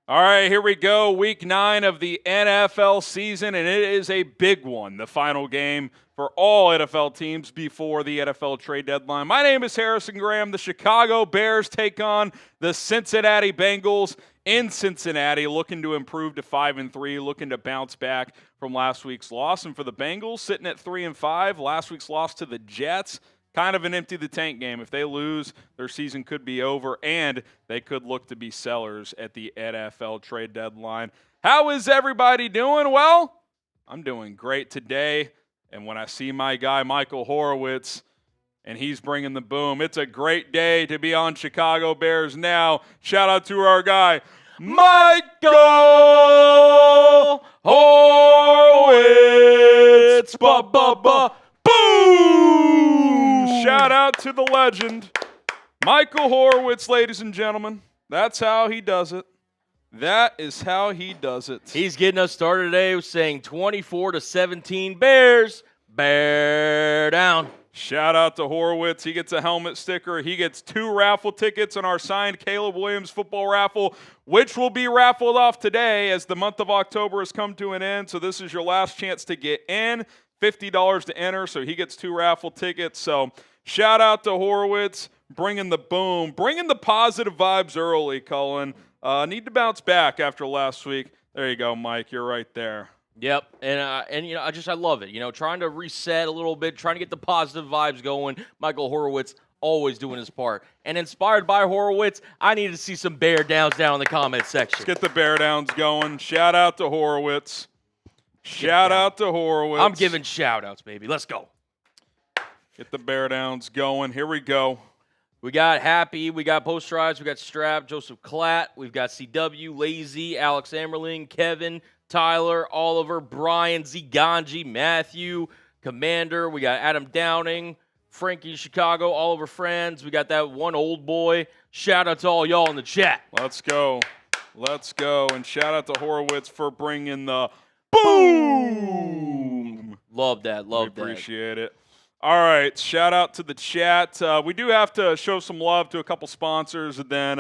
All right, here we go. Week 9 of the NFL season, and it is a big one. The final game for all NFL teams before the NFL trade deadline. My name is Harrison Graham. The Chicago Bears take on the Cincinnati Bengals in Cincinnati, looking to improve to 5-3, looking to bounce back from last week's loss. And for the Bengals, sitting at 3-5, last week's loss to the Jets, kind of an empty the tank game. If they lose, their season could be over, and they could look to be sellers at the NFL trade deadline. How is everybody doing? Well, I'm doing great today. And when I see my guy, Michael Horowitz, and he's bringing the boom, it's a great day to be on Chicago Bears Now. Shout out to our guy, Michael Horowitz. Boom! Shout out to the legend, Michael Horowitz, ladies and gentlemen. That's how he does it. That is how he does it. He's getting us started today with saying 24-17 Bears, bear down. Shout out to Horowitz. He gets a helmet sticker. He gets 2 raffle tickets on our signed Caleb Williams football raffle, which will be raffled off today as the month of October has come to an end. So this is your last chance to get in. $50 to enter, so he gets 2 raffle tickets. So shout out to Horowitz, bringing the boom, bringing the positive vibes early, Cullen. Need to bounce back after last week. There you go, Mike. You're right there. Yep, and I love it. Trying to reset a little bit, trying to get the positive vibes going. Michael Horowitz always doing his part. And inspired by Horowitz, I need to see some bear downs down in the comment section. Let's get the bear downs going. Shout out to Horowitz. Shout out to Horowitz. I'm giving shout outs, baby. Let's go. Get the bear downs going. Here we go. We got Happy, we got Posterize, we got Strap, Joseph Klatt, we've got CW, Lazy, Alex Amerling, Kevin, Tyler, Oliver, Brian, Ziganji, Matthew, Commander, we got Adam Downing, Frankie Chicago, all of our friends. We got that one old boy. Shout out to all y'all in the chat. Let's go. Let's go. And shout out to Horowitz for bringing the boom. Love that. Love that. Appreciate it. All right, shout out to the chat. We do have to show some love to a couple sponsors, and then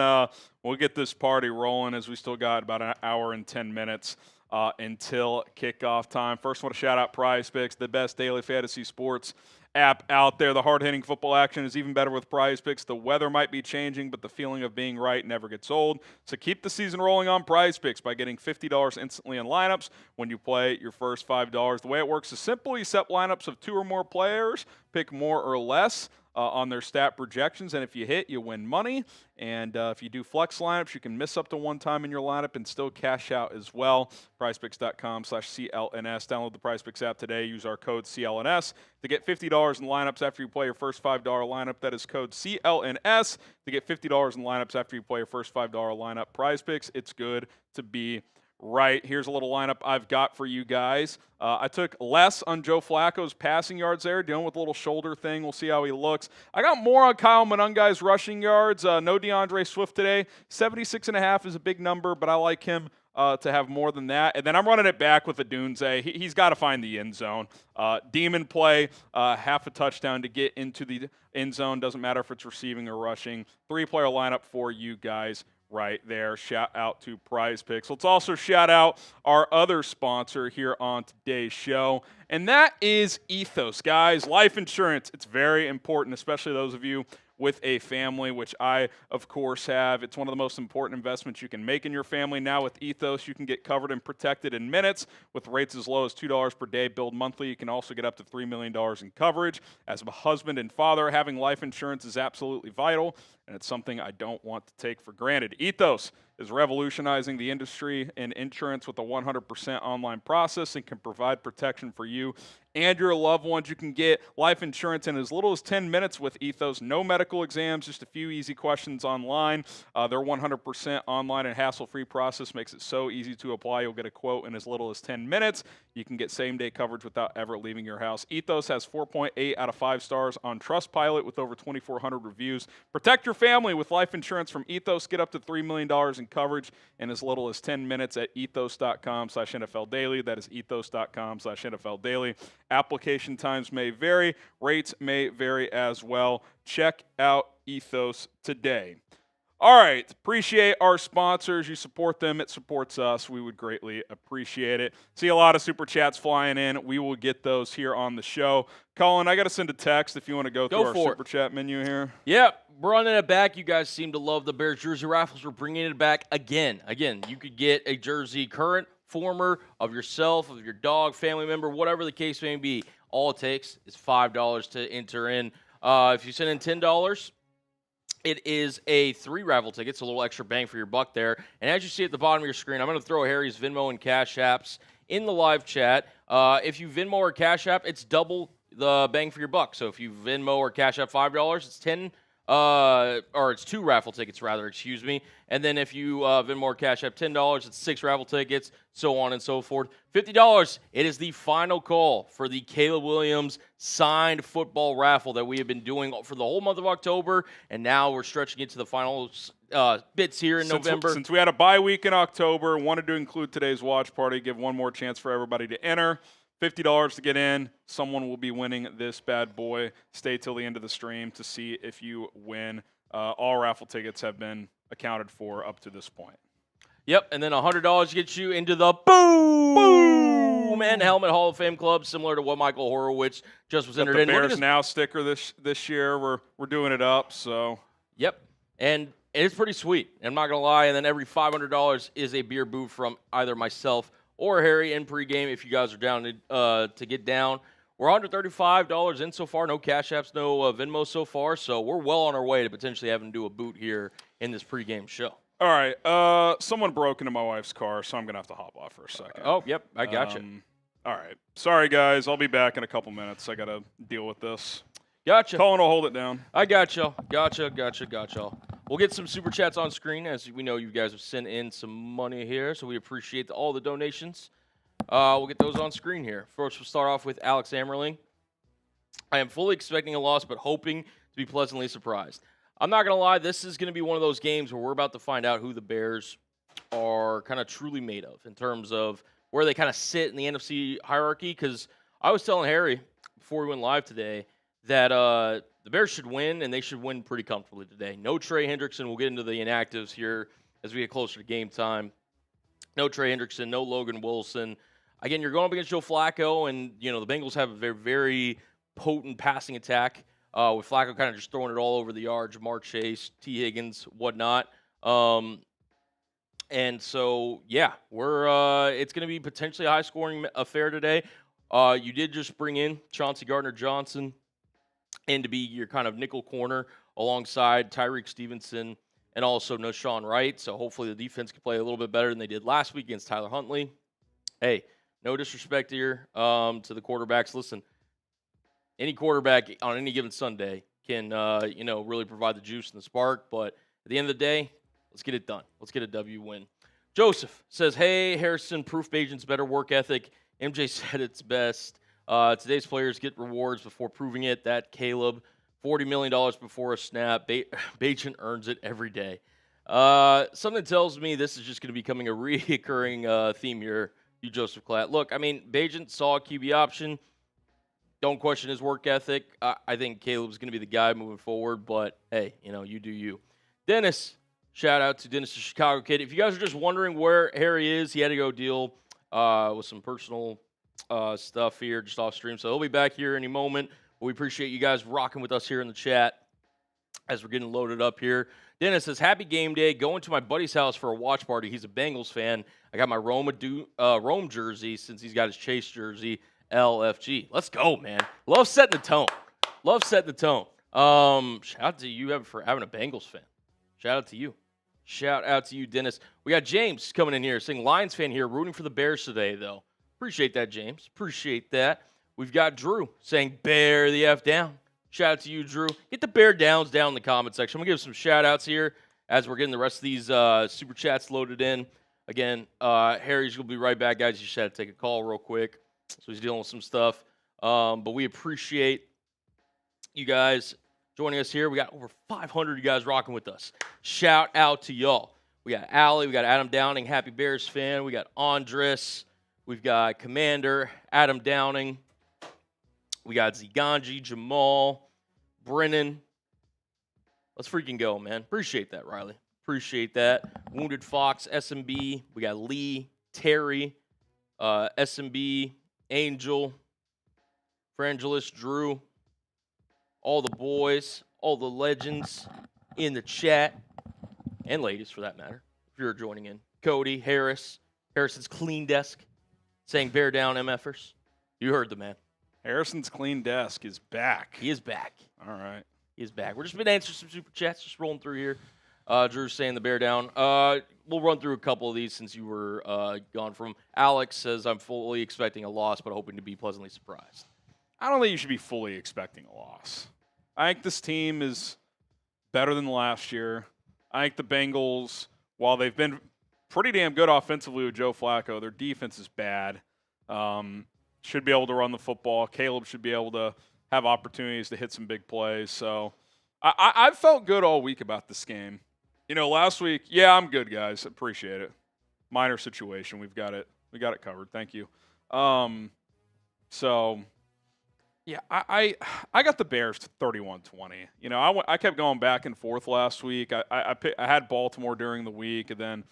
we'll get this party rolling as we still got about an hour and 10 minutes until kickoff time. First, I want to shout out PrizePicks, the best daily fantasy sports app out there. The hard-hitting football action is even better with PrizePicks. The weather might be changing, but the feeling of being right never gets old. So keep the season rolling on PrizePicks by getting $50 instantly in lineups when you play your first $5. The way it works is simple. You set lineups of 2 or more players, pick more or less on their stat projections, and if you hit, you win money. And if you do flex lineups, you can miss up to 1 time in your lineup and still cash out as well. PrizePicks.com/CLNS. Download the PrizePicks app today. Use our code CLNS to get $50 in lineups after you play your first $5 lineup. That is code CLNS to get $50 in lineups after you play your first $5 lineup. PrizePicks, it's good to be right. Here's a little lineup I've got for you guys. I took less on Joe Flacco's passing yards there, dealing with a little shoulder thing. We'll see how he looks. I got more on Kyle Monangai's rushing yards. No DeAndre Swift today. 76.5 is a big number, but I like him to have more than that. And then I'm running it back with Odunze. He's got to find the end zone. Demon play, half a touchdown to get into the end zone. Doesn't matter if it's receiving or rushing. 3-player lineup for you guys right there. Shout out to PrizePicks. Let's also shout out our other sponsor here on today's show, and that is Ethos. Guys, life insurance, it's very important, especially those of you with a family, which I, of course, have. It's one of the most important investments you can make in your family. Now with Ethos, you can get covered and protected in minutes with rates as low as $2 per day billed monthly. You can also get up to $3 million in coverage. As a husband and father, having life insurance is absolutely vital, and it's something I don't want to take for granted. Ethos is revolutionizing the industry in insurance with a 100% online process and can provide protection for you and your loved ones. You can get life insurance in as little as 10 minutes with Ethos. No medical exams, just a few easy questions online. Their 100% online and hassle-free process makes it so easy to apply. You'll get a quote in as little as 10 minutes. You can get same-day coverage without ever leaving your house. Ethos has 4.8 out of 5 stars on Trustpilot with over 2,400 reviews. Protect your family with life insurance from Ethos. Get up to $3 million in coverage in as little as 10 minutes at ethos.com/NFL Daily. That is ethos.com/NFL Daily. Application times may vary. Rates may vary as well. Check out Ethos today. All right. Appreciate our sponsors. You support them. It supports us. We would greatly appreciate it. See a lot of super chats flying in. We will get those here on the show. Colin, I got to send a text if you want to go through our super chat menu here. Yep. We're running it back. You guys seem to love the Bears jersey raffles. We're bringing it back again. Again, you could get a jersey, current, former, of yourself, of your dog, family member, whatever the case may be. All it takes is $5 to enter in. If you send in $10, it is a 3 raffle tickets, a little extra bang for your buck there. And as you see at the bottom of your screen, I'm going to throw Harry's Venmo and Cash Apps in the live chat. If you Venmo or Cash App, it's double the bang for your buck. So if you Venmo or Cash App $5, it's 10, or it's 2 raffle tickets rather, excuse me. And then if you Venmo or Cash App $10, it's 6 raffle tickets, so on and so forth. $50, it is the final call for the Caleb Williams signed football raffle that we have been doing for the whole month of October, and now we're stretching it to the final bits here in November. Since we had a bye week in October, wanted to include today's watch party, give one more chance for everybody to enter. $50 to get in. Someone will be winning this bad boy. Stay till the end of the stream to see if you win. All raffle tickets have been accounted for up to this point. Yep, and then $100 gets you into the Boom and Helmet Hall of Fame Club, similar to what Michael Horowitz just was entered in. The Bears Now sticker this year. We're doing it up. So. Yep, and it's pretty sweet. I'm not gonna lie. And then every $500 is a beer boot from either myself or Harry in pregame. If you guys are down to get down, we're $135 in so far. No Cash Apps, no Venmo so far. So we're well on our way to potentially having to do a boot here in this pregame show. All right. Someone broke into my wife's car, so I'm going to have to hop off for a second. Oh, yep. I got you. All right. Sorry, guys. I'll be back in a couple minutes. I got to deal with this. Gotcha. Colin will hold it down. I got y'all. Gotcha. We'll get some super chats on screen, as we know you guys have sent in some money here, so we appreciate all the donations. We'll get those on screen here. First, we'll start off with Alex Ammerling. I am fully expecting a loss, but hoping to be pleasantly surprised. I'm not going to lie, this is going to be one of those games where we're about to find out who the Bears are kind of truly made of in terms of where they kind of sit in the NFC hierarchy, because I was telling Harry before we went live today that the Bears should win, and they should win pretty comfortably today. No Trey Hendrickson. We'll get into the inactives here as we get closer to game time. No Trey Hendrickson, no Logan Wilson. Again, you're going up against Joe Flacco, and the Bengals have a very, very potent passing attack. With Flacco kind of just throwing it all over the yard, Jamar Chase, T. Higgins, whatnot. And so, yeah, it's going to be potentially a high-scoring affair today. You did just bring in Chauncey Gardner-Johnson in to be your kind of nickel corner alongside Tyreek Stevenson and also Noshawn Wright. So hopefully the defense can play a little bit better than they did last week against Tyler Huntley. Hey, no disrespect here to the quarterbacks. Listen, any quarterback on any given Sunday can, really provide the juice and the spark. But at the end of the day, let's get it done. Let's get a W win. Joseph says, hey, Harrison, proof Bajan's better work ethic. MJ said it's best. Today's players get rewards before proving it. That Caleb, $40 million before a snap. Bajan earns it every day. Something tells me this is just going to be becoming a recurring theme here, you Joseph Klatt. Look, I mean, Bajan saw a QB option. Don't question his work ethic. I think Caleb's going to be the guy moving forward, but hey, you do you. Dennis, shout out to Dennis, the Chicago kid. If you guys are just wondering where Harry is, he had to go deal with some personal stuff here just off stream, so he'll be back here any moment. We appreciate you guys rocking with us here in the chat as we're getting loaded up here. Dennis says, happy game day. Going to my buddy's house for a watch party. He's a Bengals fan. I got my Rome jersey since he's got his Chase jersey. LFG. Let's go, man. Love setting the tone. Shout out to you for having a Bengals fan. Shout out to you, Dennis. We got James coming in here saying Lions fan here, rooting for the Bears today, though. Appreciate that, James. Appreciate that. We've got Drew saying bear the F down. Shout out to you, Drew. Get the bear downs down in the comment section. I'm going to give some shout outs here as we're getting the rest of these super chats loaded in. Again, Harry's going to be right back, guys. You just had to take a call real quick. So he's dealing with some stuff. But we appreciate you guys joining us here. We got over 500 you guys rocking with us. Shout out to y'all. We got Allie. We got Adam Downing, happy Bears fan. We got Andres. We've got Commander, Adam Downing. We got Ziganji, Jamal, Brennan. Let's freaking go, man. Appreciate that, Riley. Appreciate that. Wounded Fox, SMB. We got Lee, Terry, SMB, Angel, Frangelis, Drew, all the boys, all the legends in the chat, and ladies for that matter, if you're joining in. Cody, Harrison's clean desk, saying bear down MFers. You heard the man. Harrison's clean desk is back. He is back. All right. He is back. We're just been answering some super chats, just rolling through here. Drew's saying the bear down. We'll run through a couple of these since you were gone from. Alex says, I'm fully expecting a loss, but hoping to be pleasantly surprised. I don't think you should be fully expecting a loss. I think this team is better than last year. I think the Bengals, while they've been pretty damn good offensively with Joe Flacco, their defense is bad. Should be able to run the football. Caleb should be able to have opportunities to hit some big plays. So I've felt good all week about this game. You know, last week, yeah, I'm good, guys. Appreciate it. Minor situation. We got it covered. Thank you. So, yeah, I got the Bears to 31-20. You know, I kept going back and forth last week. I had Baltimore during the week, and then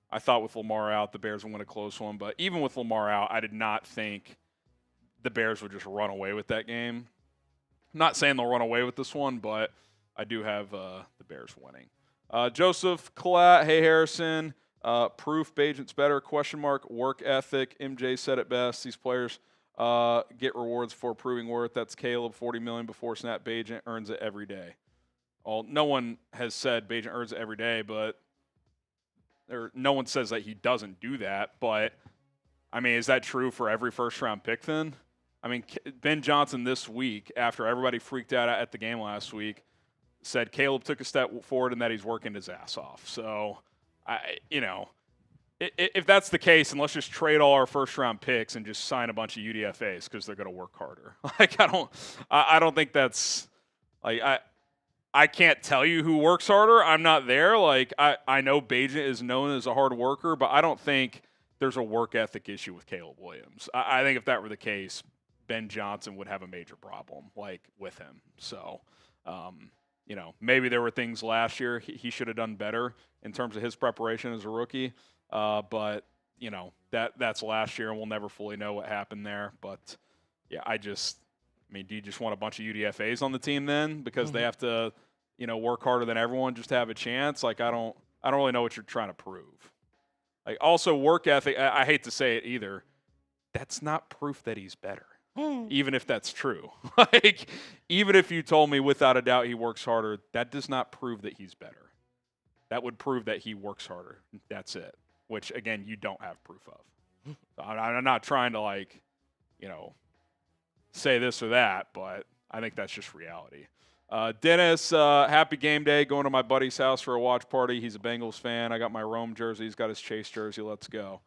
I thought with Lamar out, the Bears would win a close one. But even with Lamar out, I did not think the Bears would just run away with that game. I'm not saying they'll run away with this one, but I do have the Bears winning. Joseph Collat, hey Harrison, proof Bajent's better, ? Work ethic. MJ said it best. These players get rewards for proving worth. That's Caleb, $40 million before snap. Bajent earns it every day. Well, no one has said Bajent earns it every day, but no one says that he doesn't do that. But, I mean, is that true for every first-round pick then? I mean, Ben Johnson this week, after everybody freaked out at the game last week, said Caleb took a step forward and that he's working his ass off. So, if that's the case, then let's just trade all our first-round picks and just sign a bunch of UDFAs because they're going to work harder. Like, I don't think that's like I can't tell you who works harder. I'm not there. Like, I know Bajent is known as a hard worker, but I don't think there's a work ethic issue with Caleb Williams. I think if that were the case, Ben Johnson would have a major problem, like, with him. So, maybe there were things last year he should have done better in terms of his preparation as a rookie. But, that's last year, and we'll never fully know what happened there. But, yeah, do you just want a bunch of UDFAs on the team then because they have to, work harder than everyone just to have a chance? Like, I don't really know what you're trying to prove. Like, also work ethic, I hate to say it either, that's not proof that he's better. Even if that's true. Like, even if you told me without a doubt he works harder, that does not prove that he's better. That would prove that he works harder. That's it. Which, again, you don't have proof of. So I'm not trying to, say this or that, but I think that's just reality. Dennis, happy game day. Going to my buddy's house for a watch party. He's a Bengals fan. I got my Rome jersey. He's got his Chase jersey. Let's go.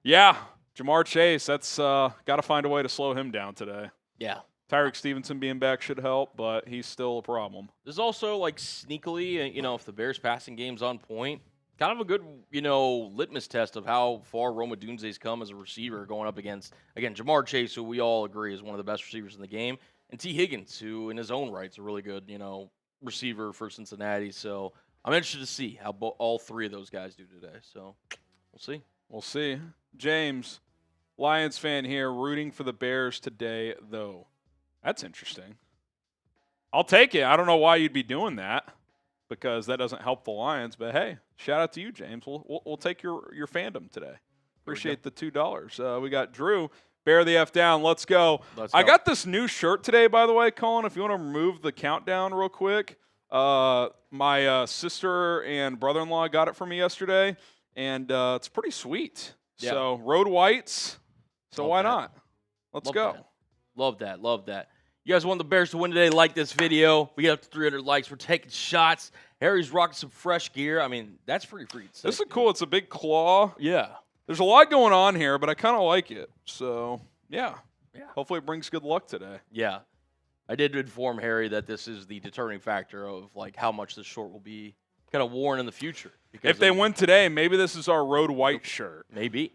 Yeah. Jamar Chase, that's got to find a way to slow him down today. Yeah. Tyreek Stevenson being back should help, but he's still a problem. There's also, sneakily, if the Bears' passing game's on point, kind of a good, litmus test of how far Odunze's come as a receiver going up against, again, Jamar Chase, who we all agree is one of the best receivers in the game, and T. Higgins, who in his own right is a really good, receiver for Cincinnati. So I'm interested to see how all three of those guys do today. So we'll see. We'll see. James, Lions fan here, rooting for the Bears today, though. That's interesting. I'll take it. I don't know why you'd be doing that because that doesn't help the Lions. But, hey, shout out to you, James. We'll take your fandom today. Appreciate the $2. We got Drew. Bear the F down. Let's go. I got this new shirt today, by the way, Colin. If you want to remove the countdown real quick. My sister and brother-in-law got it for me yesterday, and it's pretty sweet. Yeah. So, road whites. So why not? Let's go. Love that. You guys want the Bears to win today? Like this video. We got up to 300 likes. We're taking shots. Harry's rocking some fresh gear. I mean, that's pretty freaking sick. This is cool. It's a big claw. Yeah. There's a lot going on here, but I kind of like it. So, yeah. Hopefully it brings good luck today. Yeah. I did inform Harry that this is the determining factor of, how much this short will be kind of worn in the future. If they win today, maybe this is our road white shirt. Maybe.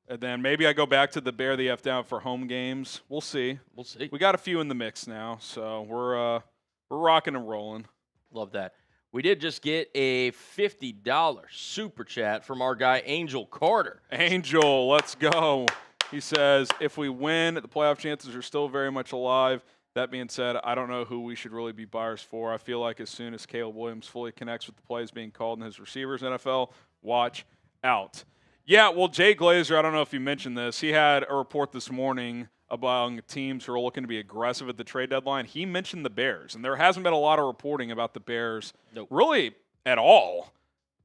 And then maybe I go back to the Bear the F down for home games. We'll see. We got a few in the mix now, so we're rocking and rolling. Love that. We did just get a $50 super chat from our guy, Angel Carter. Angel, let's go. He says, if we win, the playoff chances are still very much alive. That being said, I don't know who we should really be buyers for. I feel like as soon as Caleb Williams fully connects with the plays being called in his receivers NFL, watch out. Yeah, well, Jay Glazer, I don't know if you mentioned this. He had a report this morning about teams who are looking to be aggressive at the trade deadline. He mentioned the Bears, and there hasn't been a lot of reporting about the Bears really at all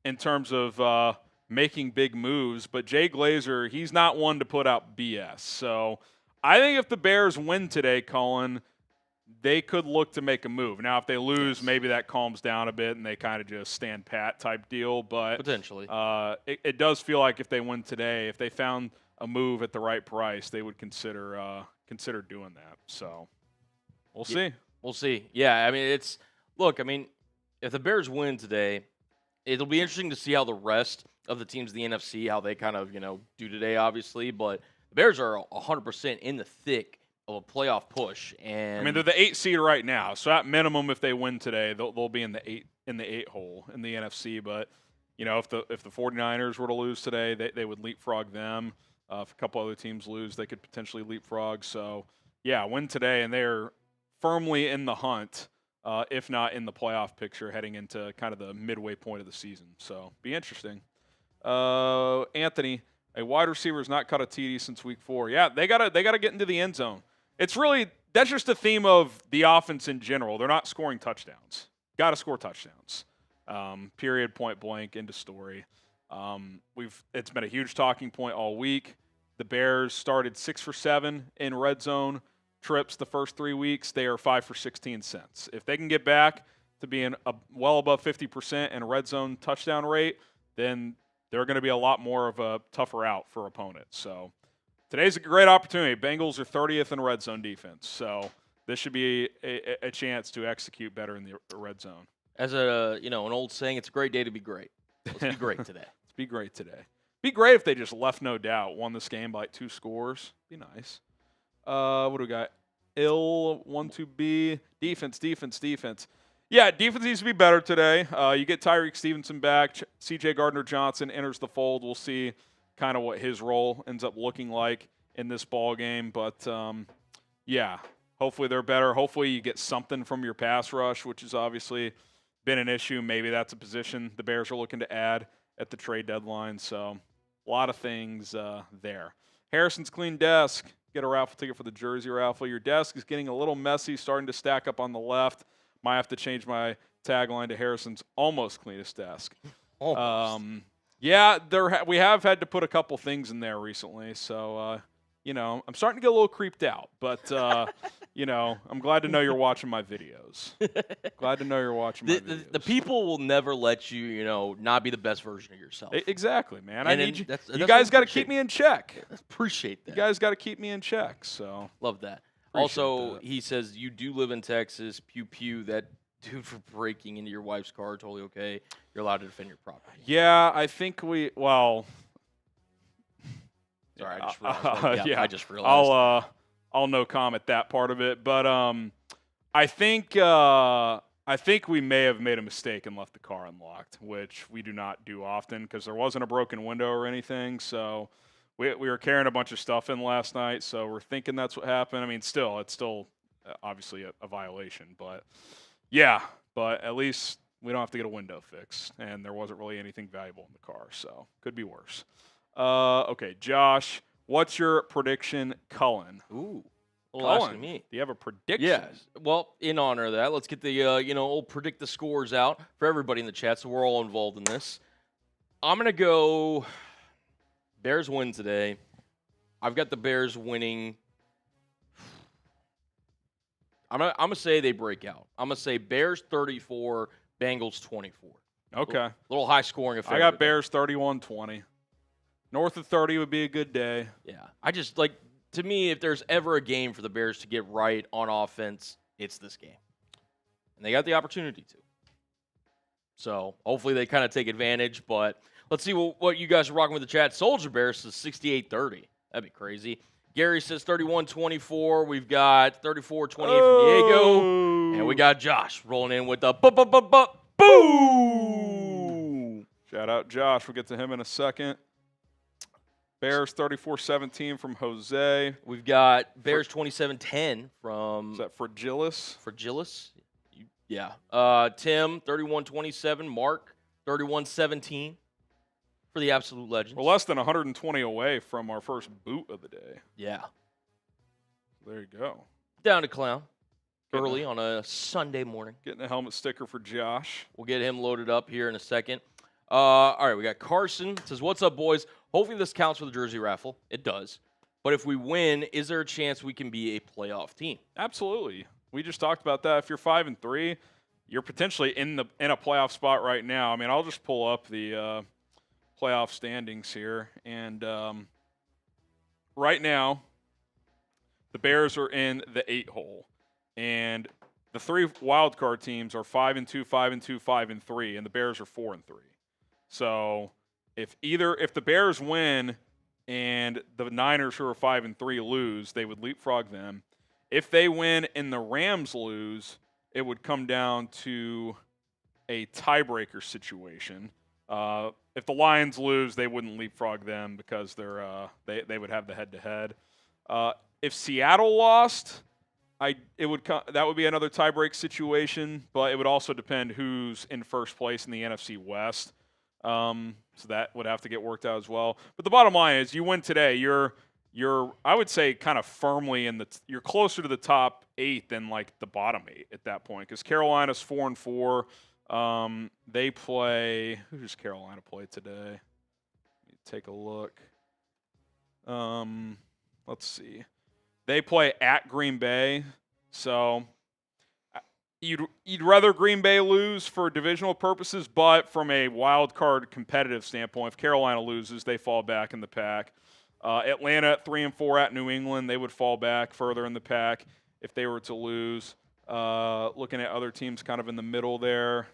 in terms of making big moves. But Jay Glazer, he's not one to put out BS. So I think if the Bears win today, Colin, they could look to make a move. Now, if they lose, maybe that calms down a bit and they kind of just stand pat type deal. But potentially, it does feel like if they win today, if they found a move at the right price, they would consider doing that. So we'll see. We'll see. Yeah, I mean, if the Bears win today, it'll be interesting to see how the rest of the teams in the NFC, how they kind of, do today, obviously. But the Bears are 100% in the thick of a playoff push. And I mean, they're the 8th seed right now. So at minimum, if they win today, they'll be in the 8 hole in the NFC. But, if the 49ers were to lose today, they would leapfrog them. If a couple other teams lose, they could potentially leapfrog. So, yeah, win today, and they're firmly in the hunt, if not in the playoff picture, heading into kind of the midway point of the season. So, be interesting. Anthony, a wide receiver has not caught a TD since week 4. Yeah, they gotta get into the end zone. That's just a theme of the offense in general. They're not scoring touchdowns. Got to score touchdowns. Period, point blank, end of story. It's been a huge talking point all week. The Bears started 6 for 7 in red zone trips the first 3 weeks. They are 5 for 16 cents. If they can get back to being well above 50% in a red zone touchdown rate, then they're going to be a lot more of a tougher out for opponents. So today's a great opportunity. Bengals are 30th in red zone defense. So this should be a chance to execute better in the red zone. As an old saying, it's a great day to be great. Let's be great today. Let's be great today. Be great if they just left no doubt, won this game by like 2 scores. Be nice. What do we got? 1-2B. Defense. Yeah, defense needs to be better today. You get Tyreek Stevenson back. C.J. Gardner-Johnson enters the fold. We'll see kind of what his role ends up looking like in this ball game. But, yeah, hopefully they're better. Hopefully you get something from your pass rush, which has obviously been an issue. Maybe that's a position the Bears are looking to add at the trade deadline. So a lot of things there. Harrison's clean desk. Get a raffle ticket for the jersey raffle. Your desk is getting a little messy, starting to stack up on the left. Might have to change my tagline to Harrison's almost cleanest desk. Almost. Yeah, we have had to put a couple things in there recently. So, I'm starting to get a little creeped out. But, I'm glad to know you're watching my videos. Glad to know you're watching my videos. The people will never let you, not be the best version of yourself. Exactly, man. And I need you. You guys got to keep me in check. Appreciate that. You guys got to keep me in check. So love that. Also, he says, you do live in Texas. Pew, pew. That dude for breaking into your wife's car, totally okay. You're allowed to defend your property. Yeah, I think Sorry, I just realized. I just realized. I'll no comment that part of it. But I think we may have made a mistake and left the car unlocked, which we do not do often because there wasn't a broken window or anything. So we were carrying a bunch of stuff in last night, so we're thinking that's what happened. I mean, it's still obviously a violation, but yeah, but at least we don't have to get a window fixed, and there wasn't really anything valuable in the car, so could be worse. Okay, Josh, what's your prediction, Cullen? Ooh, Cullen, me. do you have a prediction? Yes. Well, in honor of that, let's get the old predict the scores out for everybody in the chat, so we're all involved in this. I'm gonna go. Bears win today. I've got the Bears winning. I'm gonna say they break out. I'm gonna say Bears 34, Bengals 24. Okay. A little high scoring affair. I got Bears 31-20. North of 30 would be a good day. Yeah. I just to me, if there's ever a game for the Bears to get right on offense, it's this game. And they got the opportunity to. So hopefully they kind of take advantage, but let's see what you guys are rocking with the chat. Soldier Bears says 68-30. That'd be crazy. Gary says 31-24. We've got 34-28 from Diego. And we got Josh rolling in with the Boo! Shout out Josh. We'll get to him in a second. Bears 34-17 from Jose. We've got Bears 27-10 from... Is that Fragilis? Fragilis? Yeah. Tim, 31-27. Mark, 31-17 for the Absolute Legends. We're less than 120 away from our first boot of the day. Yeah. There you go. Down to Clown. Early on a Sunday morning. Getting a helmet sticker for Josh. We'll get him loaded up here in a second. All right, we got Carson. Says, what's up, boys? Hopefully this counts for the jersey raffle. It does. But if we win, is there a chance we can be a playoff team? Absolutely. We just talked about that. If you're 5-3, you're potentially in a playoff spot right now. I mean, I'll just pull up the playoff standings here. And right now, the Bears are in the 8 hole. And the 3 wild card teams are 5-2, 5-2, 5-3, and the Bears are 4-3. So if the Bears win and the Niners, who are 5-3, lose, they would leapfrog them. If they win and the Rams lose, it would come down to a tiebreaker situation. If the Lions lose, they wouldn't leapfrog them because they would have the head-to-head. If Seattle lost, that would be another tiebreak situation, but it would also depend who's in first place in the NFC West. So that would have to get worked out as well. But the bottom line is, you win today, you're I would say kind of firmly you're closer to the top 8 than like the bottom 8 at that point, because Carolina's 4-4. They play. Who does Carolina play today? Let me take a look. Let's see. They play at Green Bay, so you'd rather Green Bay lose for divisional purposes, but from a wild card competitive standpoint, if Carolina loses, they fall back in the pack. Atlanta at 3-4 at New England, they would fall back further in the pack if they were to lose. Looking at other teams kind of in the middle there.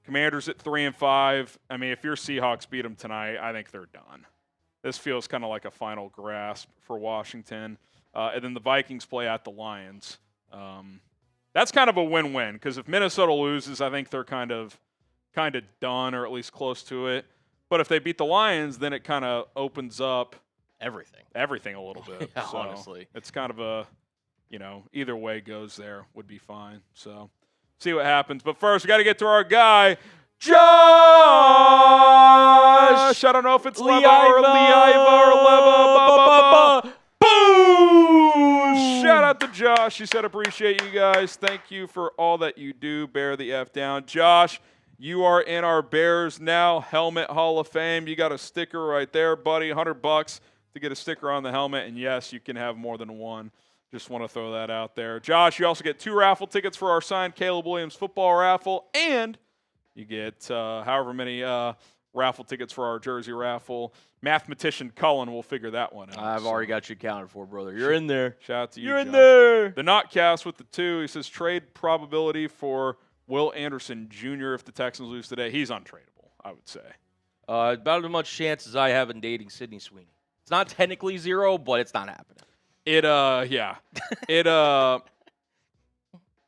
Commanders at 3-5. I mean, if your Seahawks beat them tonight, I think they're done. This feels kind of like a final grasp for Washington. And then the Vikings play at the Lions. That's kind of a win-win, because if Minnesota loses, I think they're kind of done, or at least close to it. But if they beat the Lions, then it kind of opens up everything a little bit. Yeah, so honestly. It's kind of a, either way goes there would be fine. So see what happens. But first, we got to get to our guy, Josh! I don't know if it's Leva or Leva. Boo! Shout out to Josh. He said, appreciate you guys. Thank you for all that you do. Bear the F down. Josh, you are in our Bears Now Helmet Hall of Fame. You got a sticker right there, buddy. $100 to get a sticker on the helmet. And yes, you can have more than one. Just want to throw that out there. Josh, you also get 2 raffle tickets for our signed Caleb Williams football raffle. And you get however many raffle tickets for our jersey raffle. Mathematician Cullen will figure that one out. I've already got you counted for, brother. You're in there. Shout out to you, You're Josh. in there. The Notcast with the 2. He says trade probability for Will Anderson Jr. if the Texans lose today. He's untradeable, I would say. About as much chance as I have in dating Sydney Sweeney. It's not technically 0, but it's not happening. Yeah.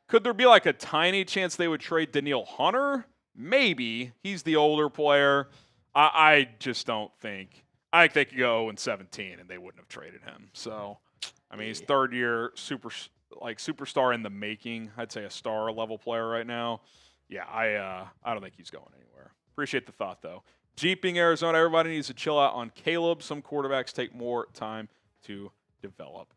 Could there be like a tiny chance they would trade Danielle Hunter? Maybe. He's the older player. I just don't think. I think they could go 0-17 and they wouldn't have traded him. So, I mean, he's third year superstar in the making. I'd say a star level player right now. Yeah, I don't think he's going anywhere. Appreciate the thought though. Jeeping Arizona, everybody needs to chill out on Caleb. Some quarterbacks take more time to develop.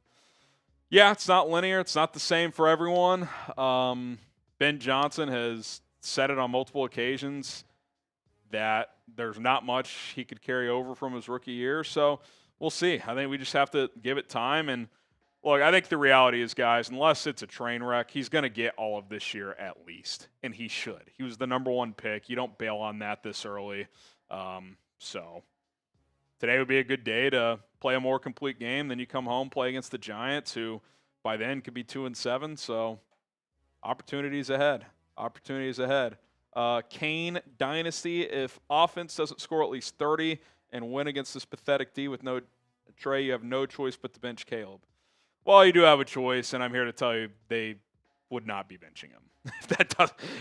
Yeah, it's not linear. It's not the same for everyone. Ben Johnson has said it on multiple occasions that there's not much he could carry over from his rookie year. So we'll see. I think we just have to give it time. And look, I think the reality is, guys, unless it's a train wreck, he's going to get all of this year at least. And he should. He was the #1 pick. You don't bail on that this early. So today would be a good day to play a more complete game. Then you come home, play against the Giants, who by then could be 2-7. So opportunities ahead. Kane Dynasty, if offense doesn't score at least 30 and win against this pathetic D with no Trey, you have no choice but to bench Caleb. Well, you do have a choice, and I'm here to tell you they would not be benching him.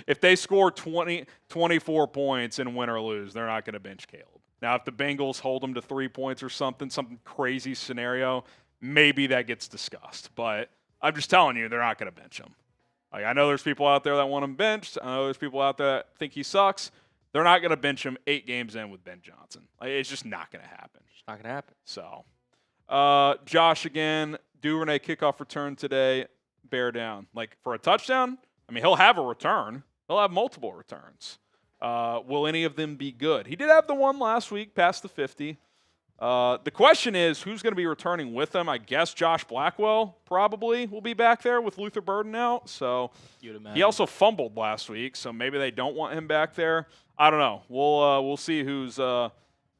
If they score 24 points and win or lose, they're not going to bench Caleb. Now, if the Bengals hold him to 3 points or some crazy scenario, maybe that gets discussed. But I'm just telling you, they're not going to bench him. Like, I know there's people out there that want him benched. I know there's people out there that think he sucks. They're not going to bench him 8 games in with Ben Johnson. Like, it's just not going to happen. It's not going to happen. So, Josh again, Duvernay kickoff return today. Bear down. Like, for a touchdown, I mean, he'll have a return. He'll have multiple returns. Will any of them be good? He did have the one last week, past the 50. The question is, who's going to be returning with him? I guess Josh Blackwell probably will be back there with Luther Burden out. So he also fumbled last week, so maybe they don't want him back there. I don't know. We'll see who's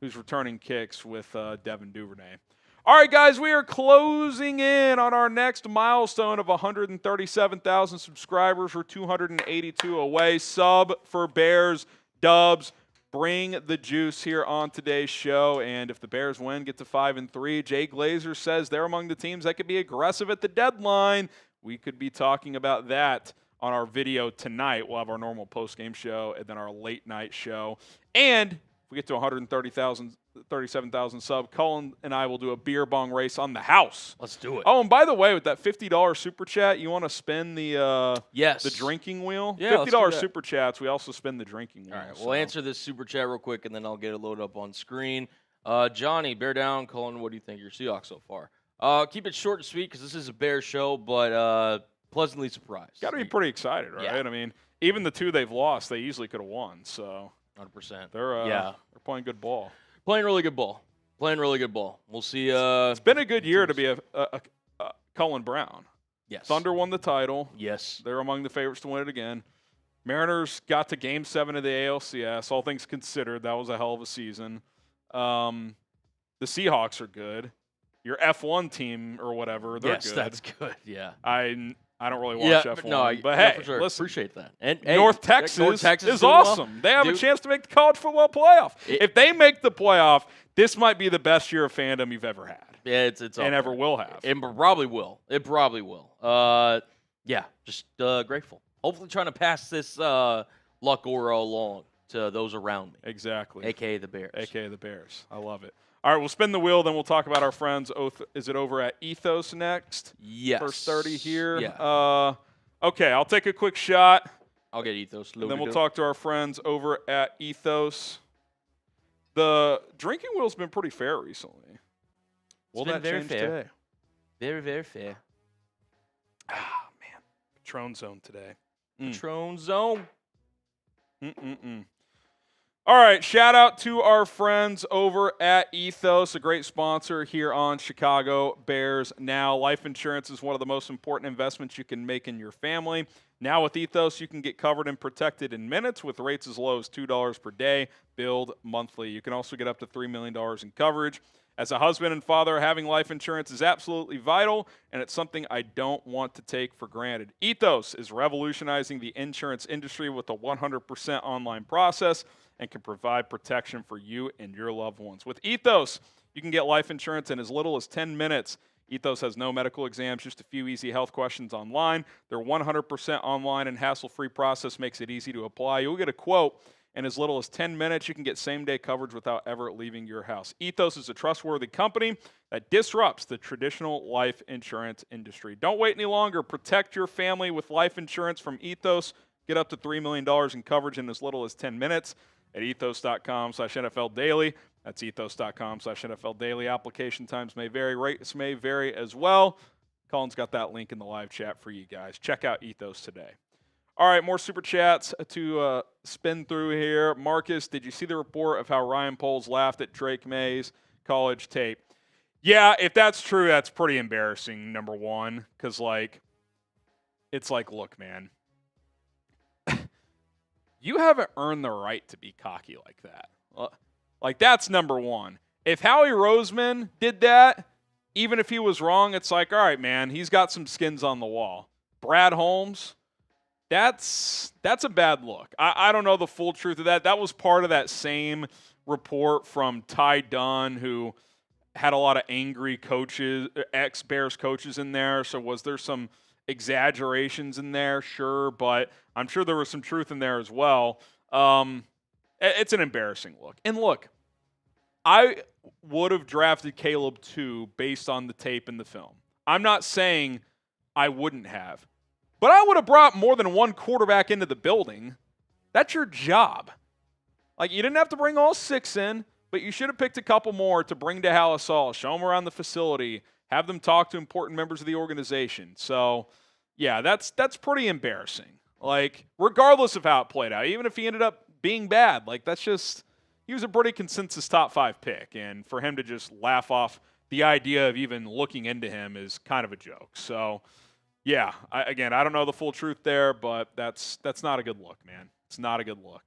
returning kicks with Devin Duvernay. All right, guys, we are closing in on our next milestone of 137,000 subscribers. We're 282 away. Sub for Bears, Dubs. Bring the juice here on today's show. And if the Bears win, get to 5-3. Jay Glazer says they're among the teams that could be aggressive at the deadline. We could be talking about that on our video tonight. We'll have our normal post-game show and then our late-night show. And if we get to 137,000 sub, Cullen and I will do a beer bong race on the house. Let's do it. Oh, and by the way, with that $50 super chat, you want to spin the drinking wheel? Yeah, $50 super chats, we also spin the drinking wheel. All right, we'll answer this super chat real quick, and then I'll get it loaded up on screen. Johnny, bear down. Cullen, what do you think of your Seahawks so far? Keep it short and sweet because this is a Bears show, but pleasantly surprised. Got to be pretty excited, right? Yeah. I mean, even the 2 they've lost, they easily could have won. So 100%. They're playing good ball. Playing really good ball. We'll see. It's been a good year to be a Cullen Brown. Yes. Thunder won the title. Yes. They're among the favorites to win it again. Mariners got to Game 7 of the ALCS. All things considered, that was a hell of a season. The Seahawks are good. Your F1 team or whatever, they're good. Yes, that's good. Yeah. I don't really watch F1, but hey, sure. listen, appreciate that. And North Texas is awesome. Well. They have a chance to make the college football playoff. If they make the playoff, this might be the best year of fandom you've ever had. Yeah, it's and ever will have. It probably will. Just grateful. Hopefully, trying to pass this luck aura along to those around me. Exactly. AKA the Bears. AKA the Bears. I love it. All right, we'll spin the wheel, then we'll talk about our friends. Is it over at Ethos next? Yes. First 30 here. Yeah. Okay, I'll take a quick shot. I'll get Ethos. And then we'll talk to our friends over at Ethos. The drinking wheel's been pretty fair recently. Will that change today? Very, very fair. Ah, man. Patron Zone today. Patron Zone. All right, shout out to our friends over at Ethos, a great sponsor here on Chicago Bears Now. Life insurance is one of the most important investments you can make in your family. Now with Ethos, you can get covered and protected in minutes with rates as low as $2 per day, billed monthly. You can also get up to $3 million in coverage. As a husband and father, having life insurance is absolutely vital, and it's something I don't want to take for granted. Ethos is revolutionizing the insurance industry with a 100% online process and can provide protection for you and your loved ones. With Ethos, you can get life insurance in as little as 10 minutes. Ethos has no medical exams, just a few easy health questions online. Their 100% online and hassle-free process makes it easy to apply. You'll get a quote in as little as 10 minutes. You can get same-day coverage without ever leaving your house. Ethos is a trustworthy company that disrupts the traditional life insurance industry. Don't wait any longer. Protect your family with life insurance from Ethos. Get up to $3 million in coverage in as little as 10 minutes at ethos.com/NFL Daily. That's ethos.com/NFL Daily. Application times may vary. Rates may vary as well. Colin's got that link in the live chat for you guys. Check out Ethos today. All right, more super chats to spin through here. Marcus, did you see the report of how Ryan Poles laughed at Drake May's college tape? Yeah, if that's true, that's pretty embarrassing, number one, because, it's like, look, man, you haven't earned the right to be cocky like that. That's number one. If Howie Roseman did that, even if he was wrong, it's like, all right, man, he's got some skins on the wall. Brad Holmes, that's a bad look. I don't know the full truth of that. That was part of that same report from Ty Dunn, who had a lot of angry coaches, ex-Bears coaches in there. So was there some exaggerations in there, sure, but I'm sure there was some truth in there as well. It's an embarrassing look. And look, I would have drafted Caleb too based on the tape and the film. I'm not saying I wouldn't have, but I would have brought more than one quarterback into the building. That's your job. Like, you didn't have to bring all 6 in, but you should have picked a couple more to bring to Halasal, show them around the facility, have them talk to important members of the organization. So, yeah, that's pretty embarrassing. Like, regardless of how it played out, even if he ended up being bad, like, that's just – he was a pretty consensus top 5 pick, and for him to just laugh off the idea of even looking into him is kind of a joke. So, yeah, I don't know the full truth there, but that's not a good look, man. It's not a good look.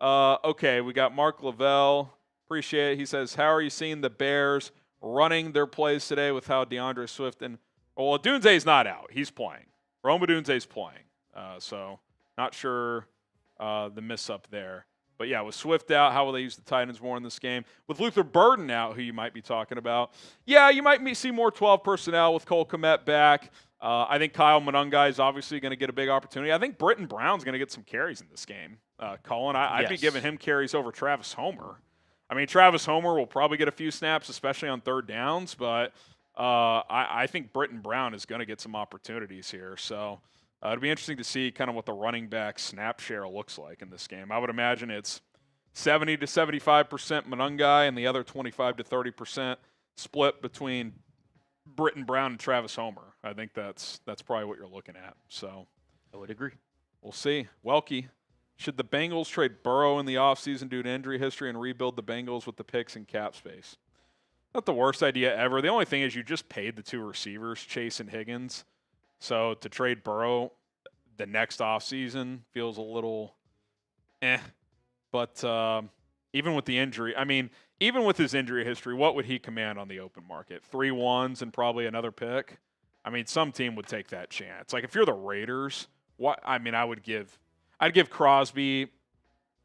Okay, we got Mark Lavelle. Appreciate it. He says, how are you seeing the Bears running their plays today with how DeAndre Swift and – well, Odunze's not out. He's playing. Rome Odunze's playing. So not sure the miss-up there. But, yeah, with Swift out, how will they use the tight ends more in this game? With Luther Burden out, who you might be talking about, yeah, you might see more 12 personnel with Cole Kmet back. I think Kyle Monangai is obviously going to get a big opportunity. I think Britton Brown's going to get some carries in this game. Colin, I'd be giving him carries over Travis Homer. I mean, Travis Homer will probably get a few snaps, especially on third downs, but I think Britton Brown is going to get some opportunities here. So it'll be interesting to see kind of what the running back snap share looks like in this game. I would imagine it's 70 to 75% Monangai and the other 25 to 30% split between Britton Brown and Travis Homer. I think that's probably what you're looking at. So I would agree. We'll see. Welke, should the Bengals trade Burrow in the offseason due to injury history and rebuild the Bengals with the picks and cap space? Not the worst idea ever. The only thing is you just paid the 2 receivers, Chase and Higgins. So to trade Burrow the next offseason feels a little But even with the injury, I mean, even with his injury history, what would he command on the open market? 3 1s and probably another pick? I mean, some team would take that chance. Like, if you're the Raiders, I'd give Crosby.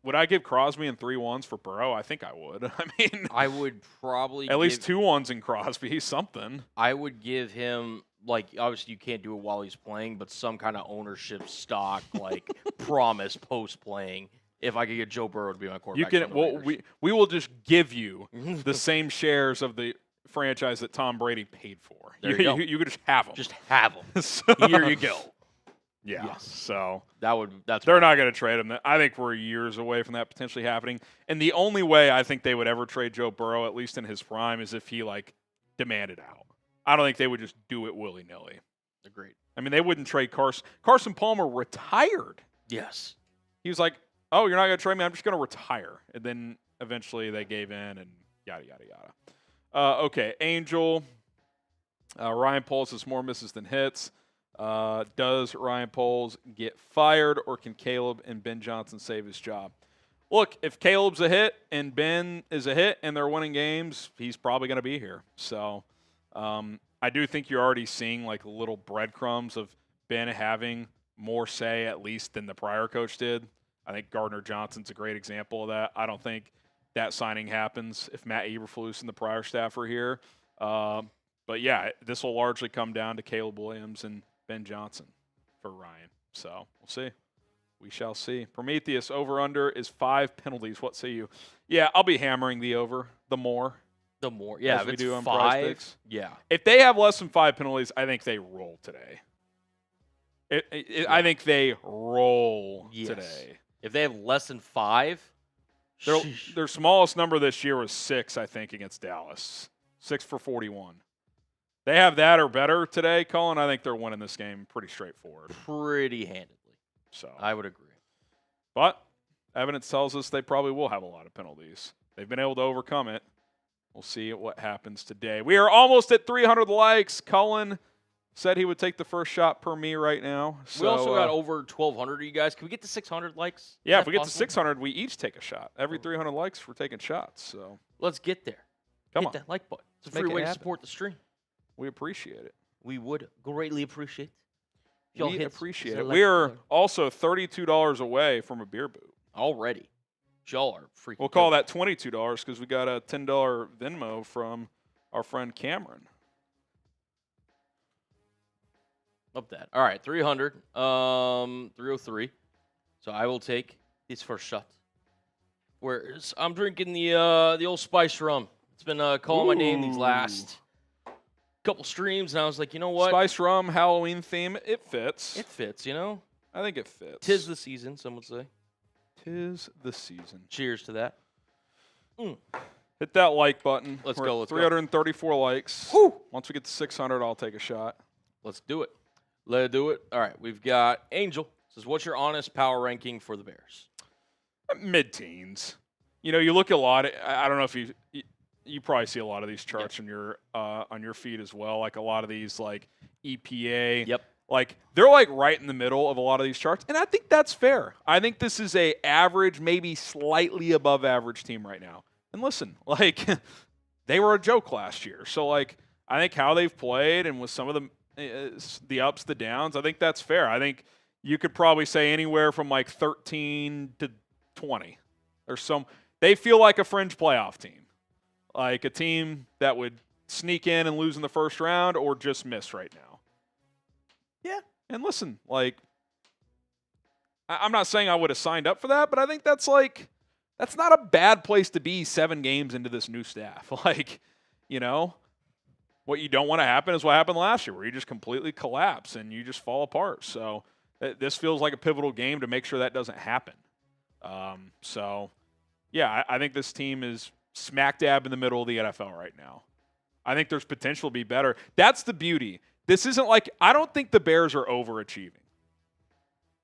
Would I give Crosby in 3 1s for Burrow? I think I would. I mean, I would probably at least 2 1s in Crosby, something. I would give him, like, obviously you can't do it while he's playing, but some kind of ownership stock, like promise post playing. If I could get Joe Burrow to be my quarterback, you can. Well, we will just give you the same shares of the franchise that Tom Brady paid for. There you go. You could just have them. Just have them. So, here you go. Yeah. Yes. So that's they're not going to trade him. I think we're years away from that potentially happening. And the only way I think they would ever trade Joe Burrow, at least in his prime, is if he demanded out. I don't think they would just do it willy nilly. Agreed. I mean, they wouldn't trade Carson. Carson Palmer retired. Yes. He was like, "Oh, you're not going to trade me? I'm just going to retire." And then eventually they gave in and yada yada yada. Okay, Angel. Ryan Poles has more misses than hits. Does Ryan Poles get fired, or can Caleb and Ben Johnson save his job? Look, if Caleb's a hit and Ben is a hit and they're winning games, he's probably going to be here. So I do think you're already seeing little breadcrumbs of Ben having more say at least than the prior coach did. I think Gardner Johnson's a great example of that. I don't think that signing happens if Matt Eberflus and the prior staff are here. But, yeah, this will largely come down to Caleb Williams and Ben Johnson for Ryan. So we'll see. We shall see. Prometheus, over-under is 5 penalties. What say you? Yeah, I'll be hammering the over. The more. Yeah, as we if do it's on 5, Prize Picks. yeah. If they have less than 5 penalties, I think they roll today. I think they roll today. If they have less than 5, their smallest number this year was 6, I think, against Dallas. 6 for 41. They have that or better today, Colin. I think they're winning this game pretty straightforward. Pretty handedly. So I would agree. But evidence tells us they probably will have a lot of penalties. They've been able to overcome it. We'll see what happens today. We are almost at 300 likes. Cullen said he would take the first shot per me right now. So, we also got over 1,200 of you guys. Can we get to 600 likes? Yeah, if we get to 600, we each take a shot. Every 300 likes, we're taking shots. So let's get there. Come Hit on. that like button. It's a Make free it way to happen. support the stream. We appreciate it. We would greatly appreciate it. We appreciate it. We are also $32 away from a beer boot. Already. Y'all are freaking We'll call that $22 because we got a $10 Venmo from our friend Cameron. Up that. All right, 300. 303. So I will take his first shot. Whereas I'm drinking the old spice rum. It's been calling my name these last couple streams, and I was like, you know what? Spice rum, Halloween theme, it fits. It fits, you know? I think it fits. 'Tis the season, some would say. 'Tis the season. Cheers to that. Hit that like button. Let's We're go. at 334 likes. Woo! Once we get to 600, I'll take a shot. Let's do it. Let's do it. All right, we've got Angel. Says, what's your honest power ranking for the Bears? Mid-teens. You know, you look at a lot. I don't know if you probably see a lot of these charts on your feed as well. Like a lot of these, like EPA. Yep. Like they're like right in the middle of a lot of these charts, and I think that's fair. I think this is a average, maybe slightly above average team right now. And listen, like they were a joke last year, so like I think how they've played and with some of the ups, the downs, I think that's fair. I think you could probably say anywhere from like 13 to 20. They feel like a fringe playoff team, like a team that would sneak in and lose in the first round or just miss right now. Yeah, and listen, like I'm not saying I would have signed up for that, but I think that's not a bad place to be 7 games into this new staff. Like, you know, what you don't want to happen is what happened last year, where you just completely collapse and you just fall apart. So this feels like a pivotal game to make sure that doesn't happen. So, yeah, I think this team is smack dab in the middle of the NFL right now. I think there's potential to be better. That's the beauty. This isn't like – I don't think the Bears are overachieving.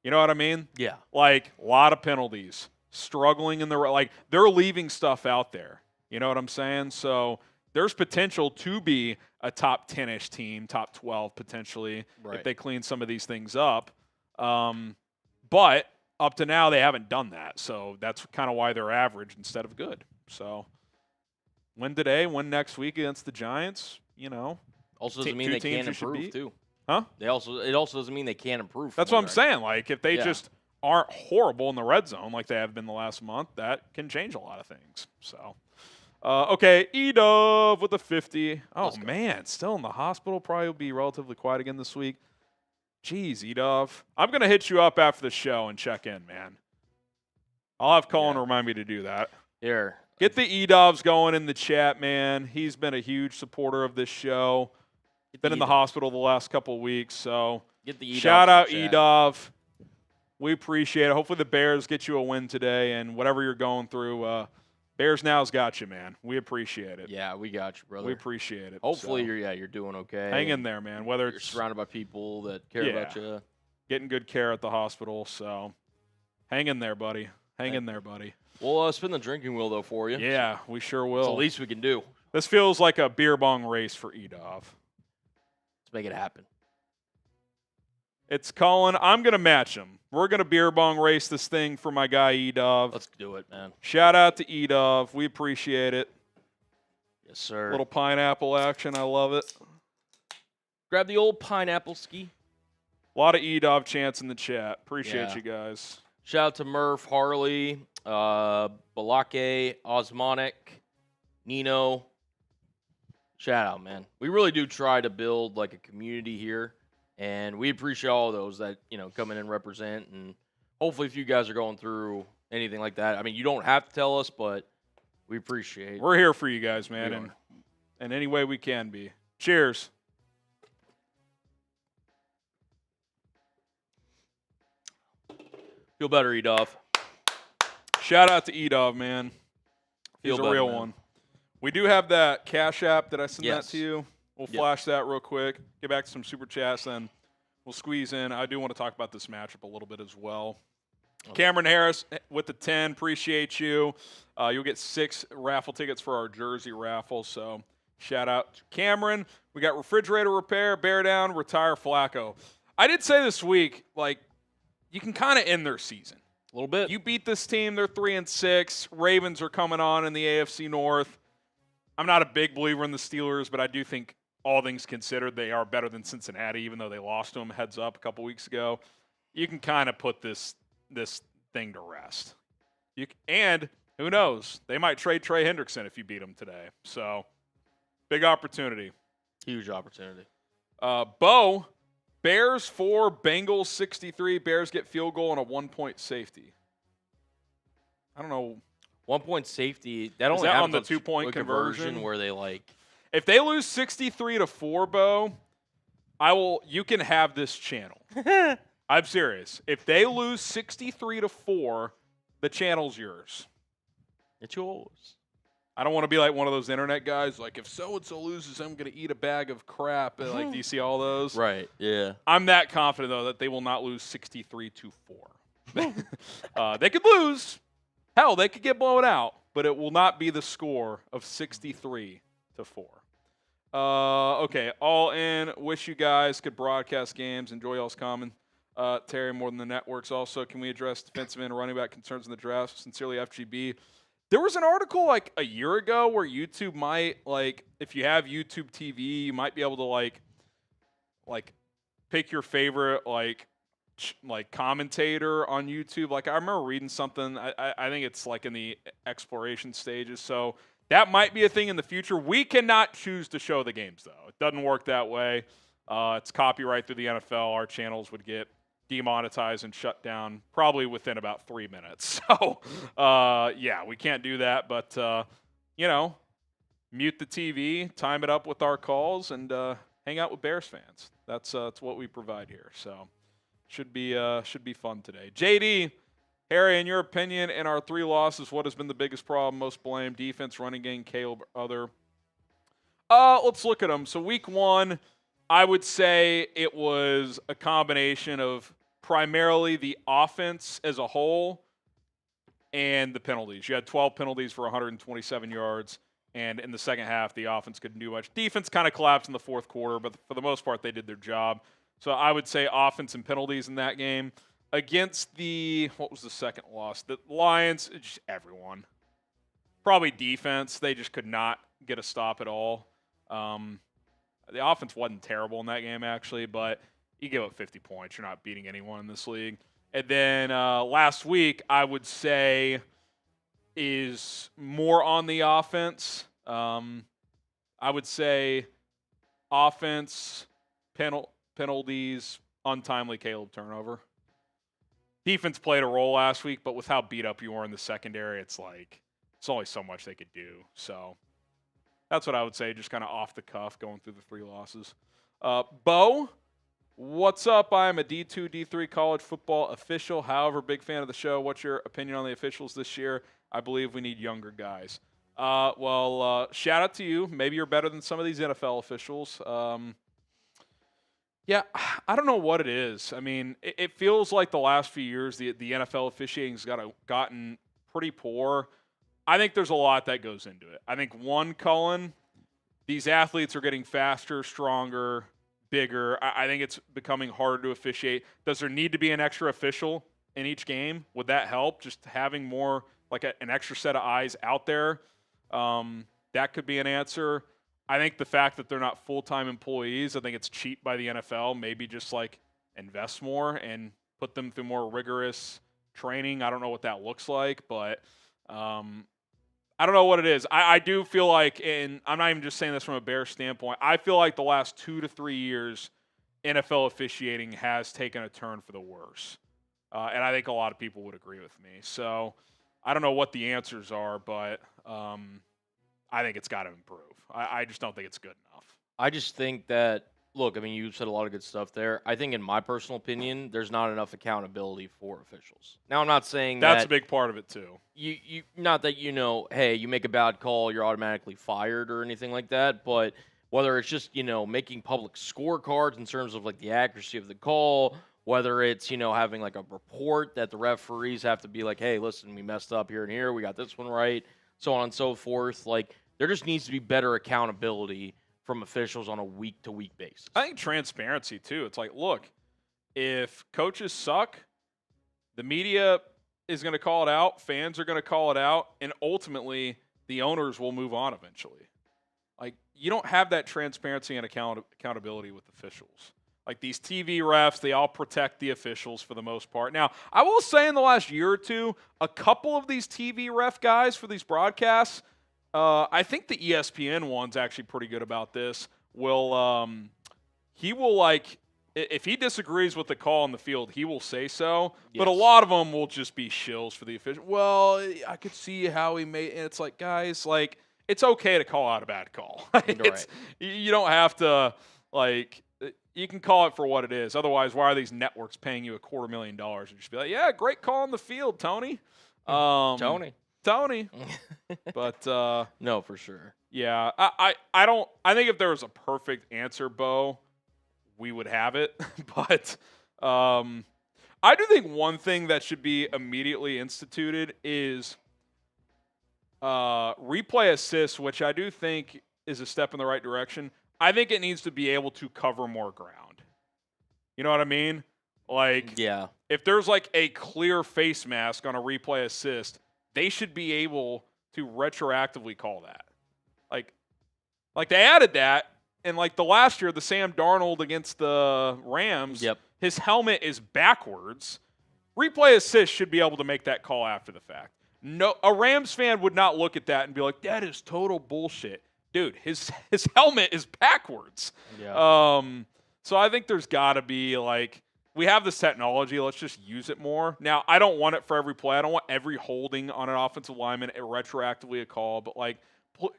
You know what I mean? Yeah. Like, a lot of penalties, struggling in the – like, they're leaving stuff out there. You know what I'm saying? So there's potential to be a top 10-ish team, top 12 potentially, if they clean some of these things up. But up to now, they haven't done that. So that's kind of why they're average instead of good. So win today, win next week against the Giants, you know. Also doesn't mean they can't improve, too. Huh? It also doesn't mean they can't improve. That's what I'm saying. Like, if they just aren't horrible in the red zone like they have been the last month, that can change a lot of things. So, okay, E-Dove with a 50. Oh, man, still in the hospital. Probably will be relatively quiet again this week. Jeez, E-Dove. I'm going to hit you up after the show and check in, man. I'll have Colin remind me to do that. Here. Get the E-Doves going in the chat, man. He's been a huge supporter of this show. Been in the hospital the last couple of weeks, so get the shout out E-Dove. We appreciate it. Hopefully the Bears get you a win today, and whatever you're going through, Bears Now's got you, man. We appreciate it. Yeah, we got you, brother. We appreciate it. Hopefully you're doing okay. Hang in there, man. Whether you're surrounded by people that care about you. Getting good care at the hospital, so hang in there, buddy. Hang in there, buddy. We'll spin the drinking wheel, though, for you. Yeah, we sure will. It's the least we can do. This feels like a beer bong race for E-Dove. Make it happen. It's Colin. I'm going to match him. We're going to beer bong race this thing for my guy E-Dove. Let's do it, man. Shout out to E-Dove. We appreciate it. Yes, sir. Little pineapple action. I love it. Grab the old pineapple ski. A lot of E-Dove chants in the chat. Appreciate you guys. Shout out to Murph, Harley, Balake, Osmonic, Nino. Shout out, man. We really do try to build like a community here, and we appreciate all those that, you know, come in and represent. And hopefully if you guys are going through anything like that, I mean, you don't have to tell us, but we appreciate it. We're here for you guys, man, and in any way we can be. Cheers. Feel better, E-Dove. Shout out to E-Dove, man. He's Feel a real better, man. one. We do have that Cash App. Did I send that to you? We'll flash that real quick. Get back to some Super Chats, then we'll squeeze in. I do want to talk about this matchup a little bit as well. Okay. Cameron Harris with the 10. Appreciate you. You'll get 6 raffle tickets for our jersey raffle, so shout out to Cameron. We got refrigerator repair, bear down, retire Flacco. I did say this week, like, you can kind of end their season. A little bit. You beat this team. They're 3-6. Ravens are coming on in the AFC North. I'm not a big believer in the Steelers, but I do think all things considered, they are better than Cincinnati, even though they lost to them heads up a couple weeks ago. You can kind of put this thing to rest. And who knows? They might trade Trey Hendrickson if you beat them today. So, big opportunity. Huge opportunity. Bo Bears 4, Bengals 63. Bears get field goal and a 1-point safety. I don't know. 1-point safety. That only that happens on the 2-point conversion where they like. If they lose 63-4, Bo, you can have this channel. I'm serious. If they lose 63-4, the channel's yours. It's yours. I don't want to be like one of those internet guys, like, if so-and-so loses, I'm going to eat a bag of crap. Like, do you see all those? Right, yeah. I'm that confident, though, that they will not lose 63-4. They could lose. Hell, they could get blown out, but it will not be the score of 63-4. Okay, all in. Wish you guys could broadcast games. Enjoy y'all's comment. Terry, more than the networks. Also, can we address defensive end and running back concerns in the draft? Sincerely, FGB. There was an article like a year ago where YouTube might, like, if you have YouTube TV, you might be able to like pick your favorite like commentator on YouTube. Like, I remember reading something. I think it's like in the exploration stages. So that might be a thing in the future. We cannot choose to show the games, though. It doesn't work that way. It's copyright through the NFL. Our channels would get demonetized and shut down probably within about 3 minutes. So, yeah, we can't do that. But, mute the TV, time it up with our calls, and hang out with Bears fans. That's what we provide here. So, should be fun today. JD, Harry, in your opinion, in our 3 losses, what has been the biggest problem, most blame? Defense, running game, Caleb, other? Let's look at them. So, week 1, I would say it was a combination of primarily the offense as a whole and the penalties. You had 12 penalties for 127 yards, and in the second half, the offense couldn't do much. Defense kind of collapsed in the fourth quarter, but for the most part, they did their job. So I would say offense and penalties in that game. Against what was the second loss? The Lions, just everyone. Probably defense. They just could not get a stop at all. The offense wasn't terrible in that game, actually, but you give up 50 points. You're not beating anyone in this league. And then last week, I would say, is more on the offense. I would say offense, penalties, untimely Caleb turnover. Defense played a role last week, but with how beat up you were in the secondary, it's like it's only so much they could do. So that's what I would say, just kind of off the cuff going through the 3 losses. Bo, what's up? I'm a D2, D3 college football official. However, big fan of the show. What's your opinion on the officials this year? I believe we need younger guys. Shout out to you. Maybe you're better than some of these NFL officials. Yeah, I don't know what it is. I mean, it feels like the last few years the NFL officiating's gotten pretty poor. I think there's a lot that goes into it. I think Cullen, these athletes are getting faster, stronger, bigger. I think it's becoming harder to officiate. Does there need to be an extra official in each game? Would that help? Just having more, like an extra set of eyes out there? That could be an answer. I think the fact that they're not full-time employees, I think it's cheap by the NFL. Maybe just like invest more and put them through more rigorous training. I don't know what that looks like, but I don't know what it is. I do feel like, and I'm not even just saying this from a Bears standpoint, I feel like the last 2 to 3 years, NFL officiating has taken a turn for the worse. And I think a lot of people would agree with me. So I don't know what the answers are, but I think it's got to improve. I just don't think it's good enough. I just think that, look, I mean, you said a lot of good stuff there. I think, in my personal opinion, there's not enough accountability for officials. Now, I'm not saying that's a big part of it too. Not that, hey, you make a bad call, you're automatically fired or anything like that, but whether it's just, making public scorecards in terms of like the accuracy of the call, whether it's, having like a report that the referees have to be like, hey, listen, we messed up here and here, we got this one right, so on and so forth. Like, there just needs to be better accountability from officials on a week-to-week basis. I think transparency, too. It's like, look, if coaches suck, the media is going to call it out, fans are going to call it out, and ultimately the owners will move on eventually. Like, you don't have that transparency and accountability with officials. Like, these TV refs, they all protect the officials for the most part. Now, I will say in the last year or two, a couple of these TV ref guys for these broadcasts, I think the ESPN one's actually pretty good about this. He will like if he disagrees with the call on the field, he will say so. Yes. But a lot of them will just be shills for the official. Well, I could see how he made. And it's like, guys, like it's okay to call out a bad call. You don't have to like. You can call it for what it is. Otherwise, why are these networks paying you $250,000 and just be like, yeah, great call on the field, Tony. Tony. But no, for sure. Yeah, I think if there was a perfect answer, Bo, we would have it. But I do think one thing that should be immediately instituted is replay assist, which I do think is a step in the right direction. I think it needs to be able to cover more ground. You know what I mean? Like, yeah. If there's like a clear face mask on a replay assist, they should be able to retroactively call that. Like they added that, and like the last year, the Sam Darnold against the Rams, his helmet is backwards. Replay assist should be able to make that call after the fact. No, a Rams fan would not look at that and be like, that is total bullshit. Dude, his helmet is backwards. Yeah. So I think there's got to be like, we have this technology. Let's just use it more. Now, I don't want it for every play. I don't want every holding on an offensive lineman retroactively a call. But like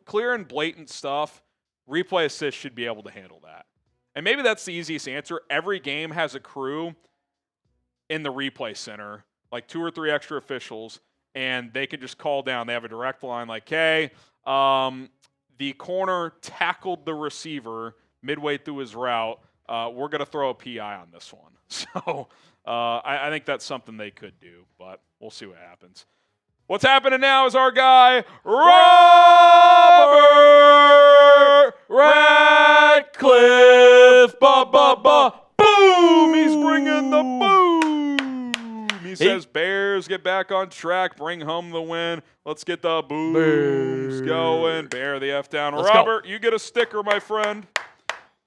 clear and blatant stuff, replay assist should be able to handle that. And maybe that's the easiest answer. Every game has a crew in the replay center, like 2 or 3 extra officials, and they can just call down. They have a direct line like, hey, the corner tackled the receiver midway through his route. We're going to throw a PI on this one. So I think that's something they could do, but we'll see what happens. What's happening now is our guy, Robert Ratcliffe. Boom! He's bringing the boom. He says, Bears get back on track, bring home the win. Let's get the booms going. Bear the F down. Let's Robert, go. you get a sticker, my friend.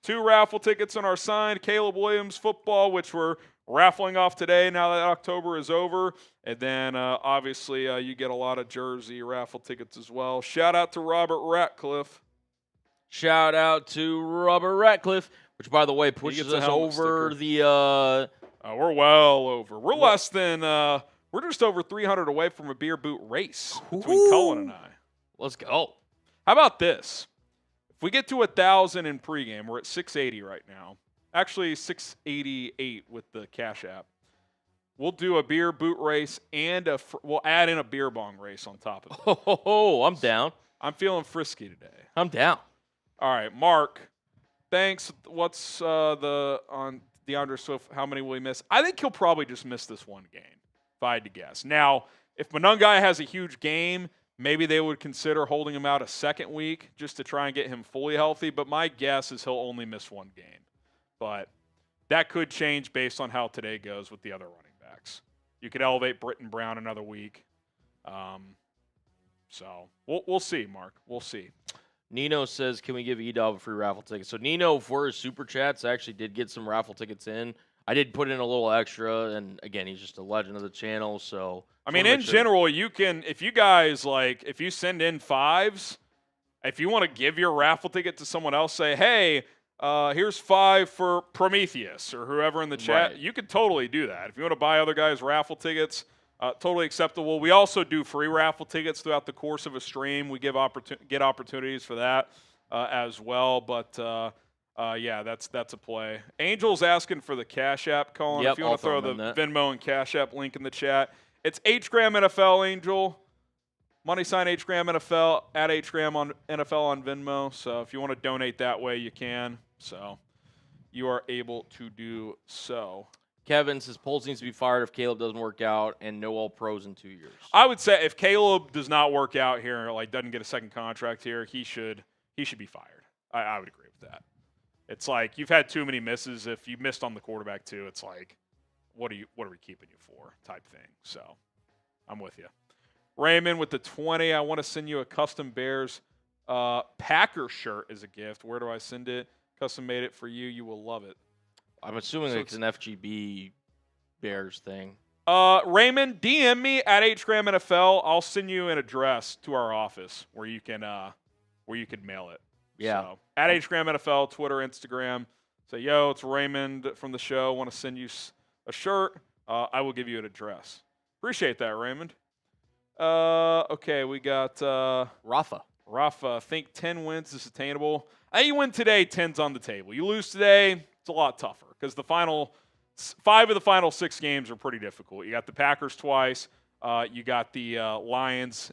2 raffle tickets on our signed Caleb Williams football, which we're raffling off today now that October is over. And then, obviously, you get a lot of jersey raffle tickets as well. Shout out to Robert Ratcliffe. Shout out to Robert Ratcliffe, which, by the way, pushes us over the we're well over. We're less than we're just over 300 away from a beer boot race between Cullen and I. Let's go. How about this? If we get to 1,000 in pregame, we're at 680 right now. Actually, 688 with the Cash App. We'll do a beer boot race and we'll add in a beer bong race on top of it. Oh, I'm down. I'm feeling frisky today. I'm down. All right, Mark. Thanks. What's on DeAndre Swift? How many will he miss? I think he'll probably just miss this one game, if I had to guess. Now, if Monangai has a huge game, maybe they would consider holding him out a second week just to try and get him fully healthy. But my guess is he'll only miss one game. But that could change based on how today goes with the other running backs. You could elevate Britton Brown another week. So we'll see, Mark. We'll see. Nino says, can we give E-Dog a free raffle ticket? So Nino, for his super chats, actually did get some raffle tickets in. I did put in a little extra, and again, he's just a legend of the channel. So I mean, in general, you can, if you guys like, if you send in 5s, if you want to give your raffle ticket to someone else, say, hey, here's 5 for Prometheus or whoever in the chat. Right. You could totally do that. If you want to buy other guys' raffle tickets, totally acceptable. We also do free raffle tickets throughout the course of a stream. We give get opportunities for that as well. But yeah, that's a play. Angel's asking for the Cash App, Colin. Yep, if you want to throw the Venmo and Cash App link in the chat, it's HGram NFL, Angel. Money sign HGram NFL at HGram on NFL on Venmo. So if you want to donate that way, you can. So you are able to do so. Kevin says Poles needs to be fired if Caleb doesn't work out and no All-Pros in 2 years. I would say if Caleb does not work out here, like doesn't get a second contract here, he should be fired. I would agree with that. It's like you've had too many misses. If you missed on the quarterback too, it's like what are we keeping you for type thing. So I'm with you. Raymond with the 20. I want to send you a custom Bears Packer shirt as a gift. Where do I send it? Custom made it for you. You will love it. I'm assuming it's an FGB Bears thing. Raymond, DM me at HGram NFL. I'll send you an address to our office where you can mail it. Yeah. So, at HGram NFL, Twitter, Instagram. Say, yo, it's Raymond from the show. Want to send you a shirt. I will give you an address. Appreciate that, Raymond. Okay, we got Rafa. Think 10 wins is attainable. I think you win today, 10's on the table. You lose today, it's a lot tougher because the final 5 of the final 6 games are pretty difficult. You got the Packers twice. You got the Lions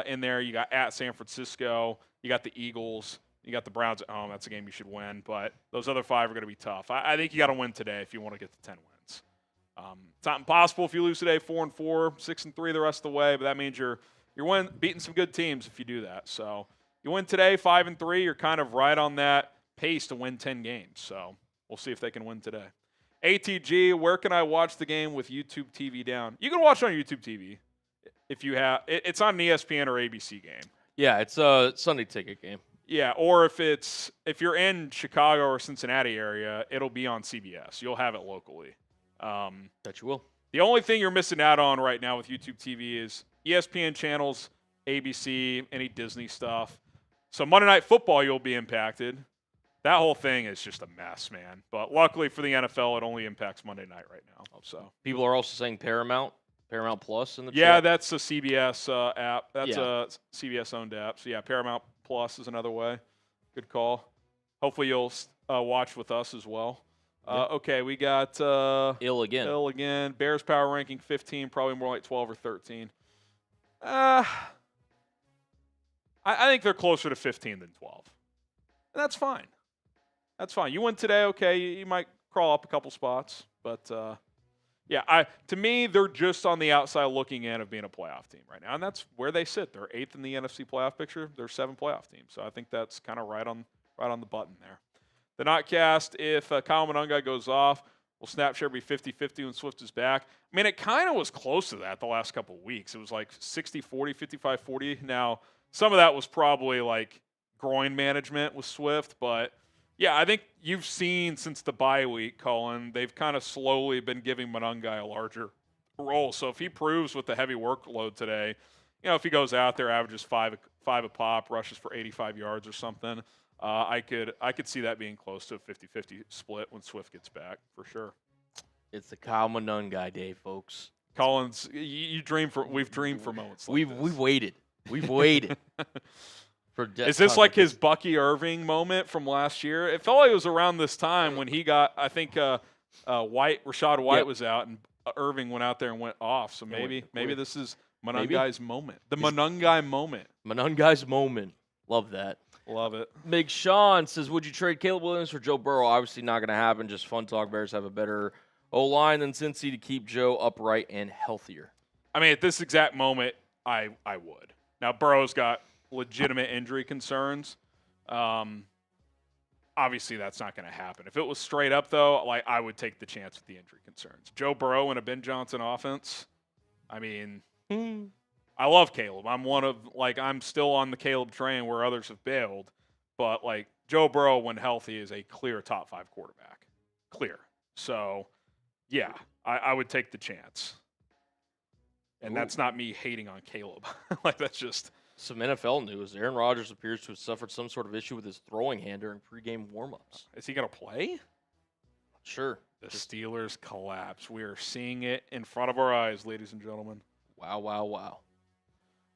in there. You got at San Francisco. You got the Eagles. You got the Browns at home. That's a game you should win. But those other 5 are going to be tough. I think you got to win today if you want to get to 10 wins. It's not impossible if you lose today 4-4, 6-3 the rest of the way. But that means you're beating some good teams if you do that. So you win today 5-3. You're kind of right on that pace to win 10 games. So we'll see if they can win today. ATG, where can I watch the game with YouTube TV down? You can watch it on YouTube TV if you have. It's on an ESPN or ABC game. Yeah, it's a Sunday ticket game. Yeah, or if you're in Chicago or Cincinnati area, it'll be on CBS. You'll have it locally. That you will. The only thing you're missing out on right now with YouTube TV is ESPN channels, ABC, any Disney stuff. So Monday Night Football, you'll be impacted. That whole thing is just a mess, man. But luckily for the NFL, it only impacts Monday night right now. So people are also saying Paramount Plus in the yeah, chat. that's a CBS app. That's a CBS-owned app. So, yeah, Paramount Plus is another way. Good call. Hopefully you'll watch with us as well. Okay, we got Ill again. Bears power ranking 15, probably more like 12 or 13. I think they're closer to 15 than 12. And that's fine. That's fine. You win today, okay, you might crawl up a couple spots. But, to me, they're just on the outside looking in of being a playoff team right now. And that's where they sit. They're 8th in the NFC playoff picture. They're 7 playoff teams. So I think that's kind of right on the button there. The Notcast, if Kyle Monangai goes off, will Snapshare be 50-50 when Swift is back? I mean, it kind of was close to that the last couple of weeks. It was like 60-40, 55-40. Now, some of that was probably like groin management with Swift, but yeah, I think you've seen since the bye week, Colin, they've kind of slowly been giving Monangai a larger role. So if he proves with the heavy workload today, if he goes out there, averages five a pop, rushes for 85 yards or something, I could see that being close to a 50-50 split when Swift gets back for sure. It's the Kyle Monangai day, folks. Collins, we've dreamed for moments like this. We've waited. We've waited. Is this like his Bucky Irving moment from last year? It felt like it was around this time when he got, I think, Rashad White was out and Irving went out there and went off. So maybe this is Monangai's moment. The Monangai moment. Monangai's moment. Love that. Love it. Big Sean says, would you trade Caleb Williams for Joe Burrow? Obviously not going to happen. Just fun talk. Bears have a better O-line than Cincy to keep Joe upright and healthier. I mean, at this exact moment, I would. Now, Burrow's got legitimate injury concerns. Obviously, that's not going to happen. If it was straight up, though, I would take the chance with the injury concerns. Joe Burrow in a Ben Johnson offense, I mean, I love Caleb. I'm still on the Caleb train where others have bailed. But, Joe Burrow, when healthy, is a clear top 5 quarterback. Clear. So, yeah, I would take the chance. And that's not me hating on Caleb. That's just... Some NFL news. Aaron Rodgers appears to have suffered some sort of issue with his throwing hand during pregame warmups. Is he going to play? Sure. The Steelers collapse. We are seeing it in front of our eyes, ladies and gentlemen. Wow, wow, wow.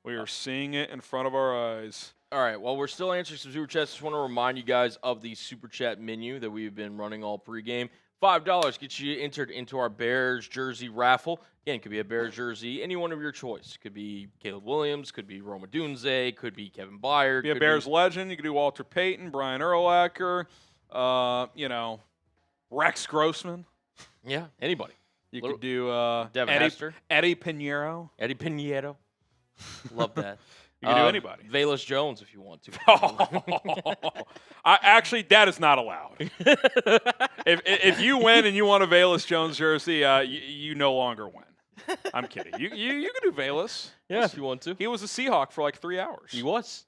We are seeing it in front of our eyes. All right, well, we're still answering some Super Chats. Just want to remind you guys of the Super Chat menu that we've been running all pregame. $5 gets you entered into our Bears jersey raffle. Again, it could be a Bears jersey, any one of your choice. Could be Caleb Williams, could be Rome Odunze, could be Kevin Byard. Be a Bears legend. You could do Walter Payton, Brian Urlacher, Rex Grossman. Yeah, anybody. You could do Eddie Pinheiro. Eddie Pinheiro. Love that. You can do anybody. Velas Jones if you want to. Actually, that is not allowed. if you win and you want a Velas Jones jersey, you no longer win. I'm kidding. You can do Velas. Yeah, if you want to. He was a Seahawk for 3 hours. He was.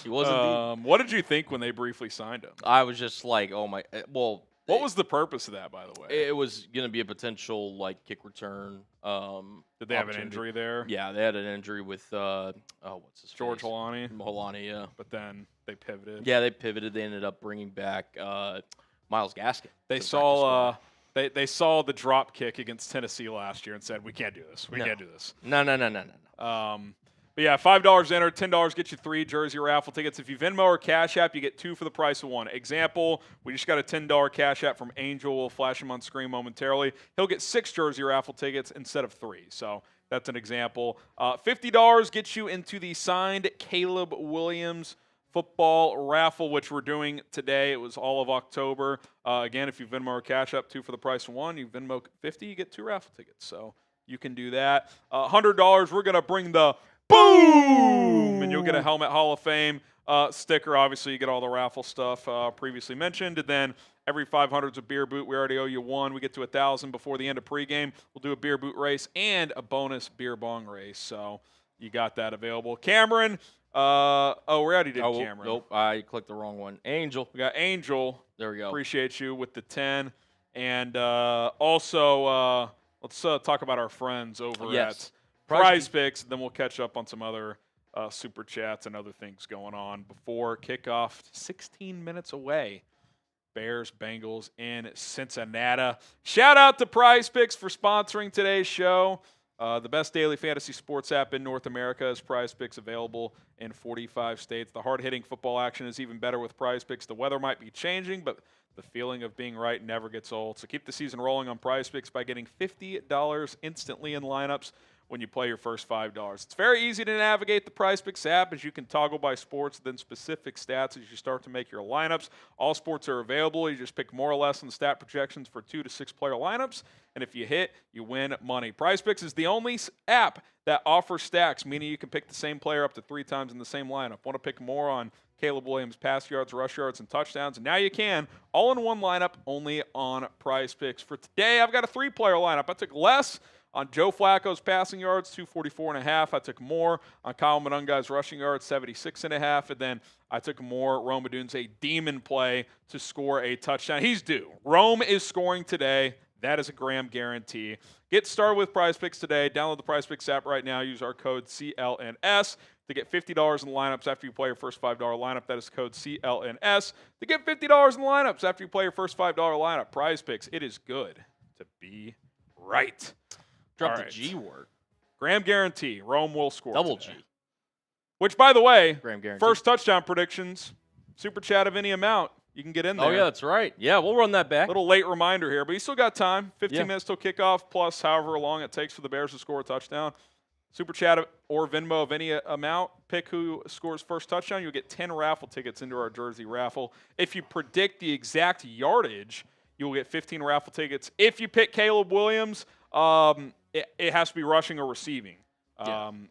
He was indeed. What did you think when they briefly signed him? I was just like, oh my. Well. What was the purpose of that, by the way? It was going to be a potential kick return. Did they have an injury there? Yeah, they had an injury with what's his George face? Holani. Holani, yeah. But then they pivoted. Yeah, they pivoted. They ended up bringing back Miles Gaskin. They saw they saw the drop kick against Tennessee last year and said, we can't do this. We can't do this. No. But yeah, $5 enter, $10 get you 3 jersey raffle tickets. If you Venmo or Cash App, you get 2 for the price of 1. Example, we just got a $10 Cash App from Angel. We'll flash him on screen momentarily. He'll get 6 jersey raffle tickets instead of 3. So that's an example. $50 gets you into the signed Caleb Williams football raffle, which we're doing today. It was all of October. Again, if you Venmo or Cash App 2 for the price of 1, you Venmo 50, you get 2 raffle tickets. So you can do that. $100, we're going to bring the boom, and you'll get a Helmet Hall of Fame sticker. Obviously, you get all the raffle stuff previously mentioned. And then every 500's a beer boot. We already owe you 1. We get to 1,000 before the end of pregame. We'll do a beer boot race and a bonus beer bong race. So you got that available. Cameron, we already did Cameron. Nope, I clicked the wrong one. Angel. We got Angel. There we go. Appreciate you with the 10. And also, let's talk about our friends over at Prize Picks. Then we'll catch up on some other super chats and other things going on before kickoff. 16 minutes away. Bears, Bengals in Cincinnati. Shout out to Prize Picks for sponsoring today's show. The best daily fantasy sports app in North America is Prize Picks, available in 45 states. The hard-hitting football action is even better with Prize Picks. The weather might be changing, but the feeling of being right never gets old. So keep the season rolling on Prize Picks by getting $50 instantly in lineups when you play your first $5. It's very easy to navigate the Prize Picks app, as you can toggle by sports, then specific stats as you start to make your lineups. All sports are available. You just pick more or less on the stat projections for 2 to 6 player lineups, and if you hit, you win money. Prize Picks is the only app that offers stacks, meaning you can pick the same player up to 3 times in the same lineup. Want to pick more on Caleb Williams' pass yards, rush yards, and touchdowns? And now you can, all in one lineup, only on Prize Picks. For today, I've got a 3-player lineup. I took less on Joe Flacco's passing yards, 244.5. I took more on Kyle Monangai's rushing yards, 76.5. And then I took more Rome Odunze demon play to score a touchdown. He's due. Rome is scoring today. That is a Graham guarantee. Get started with Prize Picks today. Download the Prize Picks app right now. Use our code CLNS to get $50 in lineups after you play your first $5 lineup. That is code CLNS to get $50 in lineups after you play your first $5 lineup. Prize Picks, it is good to be right. Drop the G word. Graham guarantee. Rome will score. Double today. G. Which, by the way, Graham guarantee. First touchdown predictions, super chat of any amount. You can get in there. Oh, yeah, that's right. Yeah, we'll run that back. Little late reminder here, but you still got time. 15 minutes till kickoff, plus however long it takes for the Bears to score a touchdown. Super chat or Venmo of any amount. Pick who scores first touchdown. You'll get 10 raffle tickets into our jersey raffle. If you predict the exact yardage, you'll get 15 raffle tickets. If you pick Caleb Williams, it has to be rushing or receiving,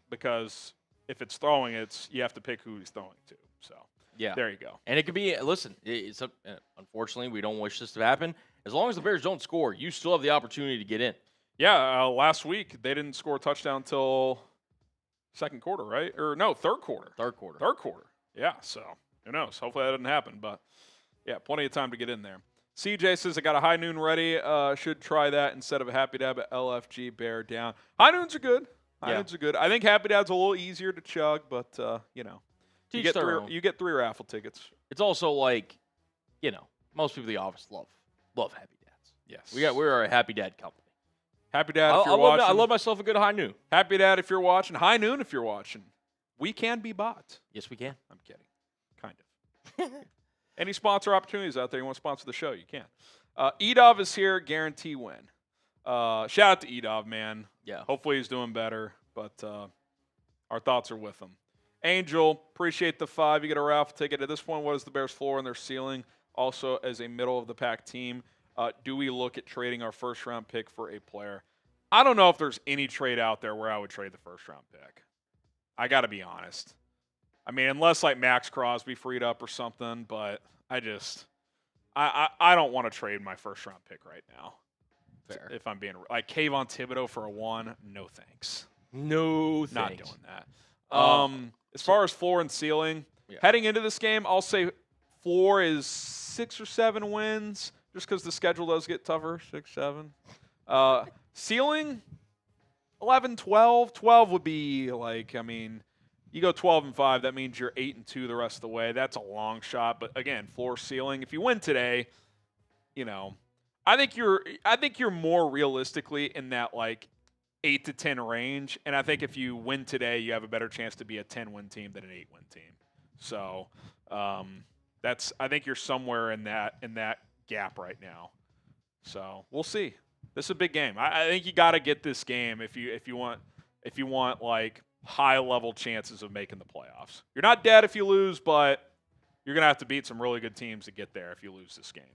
because if it's throwing, you have to pick who he's throwing to. So there you go. And it could be, listen, unfortunately, we don't wish this to happen. As long as the Bears don't score, you still have the opportunity to get in. Yeah, last week they didn't score a touchdown until second quarter, right? Or no, third quarter. Third quarter. Yeah, so who knows? Hopefully that doesn't happen, but yeah, plenty of time to get in there. CJ says, I got a high noon ready. Should try that instead of a Happy Dab at LFG. Bear down. High noons are good. I think Happy Dad's a little easier to chug, but, you get 3 raffle tickets. It's also like, most people in the office love Happy Dads. Yes. We're a Happy Dad company. Happy Dad if you're watching. I love myself a good high noon. Happy Dad if you're watching. High noon if you're watching. We can be bought. Yes, we can. I'm kidding. Kind of. Any sponsor opportunities out there? You want to sponsor the show, you can. Edov is here. Guarantee win. Shout out to Edov, man. Yeah. Hopefully he's doing better, but our thoughts are with him. Angel, appreciate the 5. You get a raffle ticket. At this point, what is the Bears' floor and their ceiling? Also, as a middle-of-the-pack team, do we look at trading our first-round pick for a player? I don't know if there's any trade out there where I would trade the first-round pick. I got to be honest. I mean, unless like Max Crosby freed up or something, but I don't want to trade my first-round pick right now. Fair. If I'm being like Kayvon Thibodeau for a 1, no thanks. No thanks. Not doing that. As far as floor and ceiling, heading into this game, I'll say floor is 6 or 7 wins, just because the schedule does get tougher, 6, 7. Ceiling, 11, 12. 12 would be like, you go 12-5, that means you're 8-2 the rest of the way. That's a long shot, but again, floor, ceiling. If you win today, I think you're more realistically in that like 8 to 10 range, and I think if you win today, you have a better chance to be a 10-win team than an 8-win team. So I think you're somewhere in that gap right now. So we'll see. This is a big game. I think you got to get this game if you want like high level chances of making the playoffs. You're not dead if you lose, but you're gonna have to beat some really good teams to get there if you lose this game.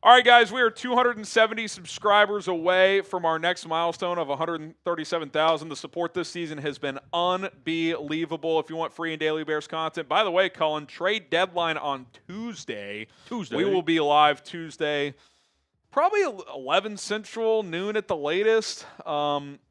All right, guys, we are 270 subscribers away from our next milestone of 137,000. The support this season has been unbelievable. If you want free and daily Bears content, by the way, Cullen, trade deadline on Tuesday. We will be live Tuesday, probably 11 Central, noon at the latest.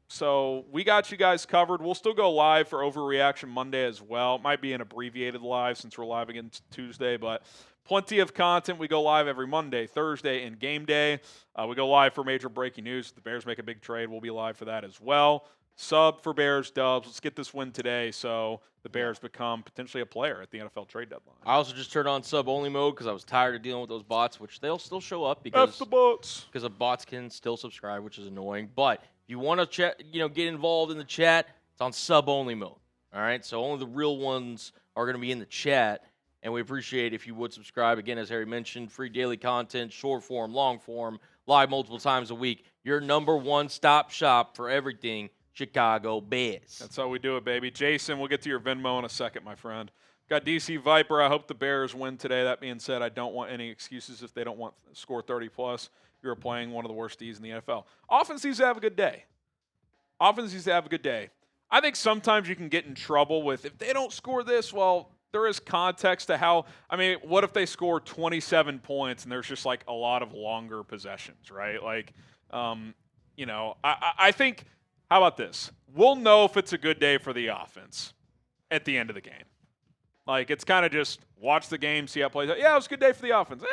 So we got you guys covered. We'll still go live for Overreaction Monday as well. It might be an abbreviated live since we're live again Tuesday, but plenty of content. We go live every Monday, Thursday, and game day. We go live for major breaking news. If the Bears make a big trade, we'll be live for that as well. Sub for Bears Dubs. Let's get this win today so the Bears become potentially a player at the NFL trade deadline. I also just turned on sub-only mode because I was tired of dealing with those bots, which they'll still show up because the bots. Because the bots can still subscribe, which is annoying. But if you want to get involved in the chat, it's on sub-only mode. All right, so only the real ones are going to be in the chat. And we appreciate if you would subscribe. Again, as Harry mentioned, free daily content, short form, long form, live multiple times a week. Your number one stop shop for everything Chicago Bears. That's how we do it, baby. Jason, we'll get to your Venmo in a second, my friend. Got DC Viper. I hope the Bears win today. That being said, I don't want any excuses if they don't want to score 30+. You're playing one of the worst Ds in the NFL. Offense needs to have a good day. I think sometimes you can get in trouble with if they don't score this, well, there is context to how – I mean, what if they score 27 points and there's just, like, a lot of longer possessions, right? Like, I think – how about this? We'll know if it's a good day for the offense at the end of the game. Like, it's kind of just watch the game, see how it plays out. Yeah, it was a good day for the offense.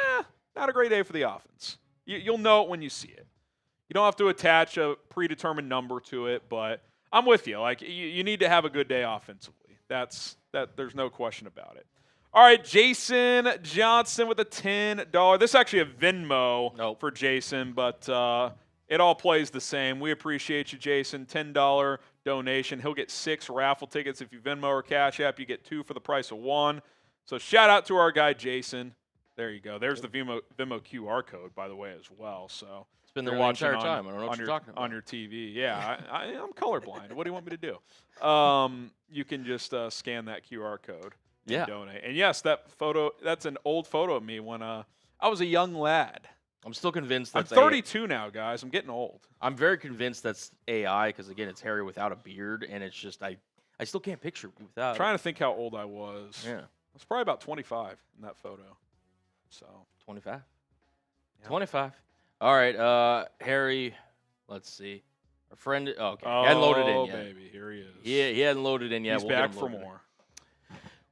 Not a great day for the offense. You'll know it when you see it. You don't have to attach a predetermined number to it, but I'm with you. Like, you need to have a good day offensively. There's no question about it. All right, Jason Johnson with a $10. This is actually a Venmo for Jason, but it all plays the same. We appreciate you, Jason. $10 donation. He'll get 6 raffle tickets. If you Venmo or Cash App, you get 2 for the price of 1. So shout out to our guy, Jason. There you go. There's the Venmo QR code, by the way, as well. So it's been there the entire time. I don't know what you're talking about. On your TV. Yeah, I'm colorblind. What do you want me to do? You can just scan that QR code and donate. And, yes, that's an old photo of me when I was a young lad. I'm still convinced that's I'm 32 now, guys. I'm getting old. I'm very convinced that's AI because, again, it's Harry without a beard, and it's just I still can't picture without. I'm trying to think how old I was. Yeah. I was probably about 25 in that photo. So 25. Yeah. 25. All right, Harry. Let's see. Our friend. Okay, he hadn't loaded in yet. Oh baby, here he is. Yeah, he hadn't loaded in yet. He's back for more.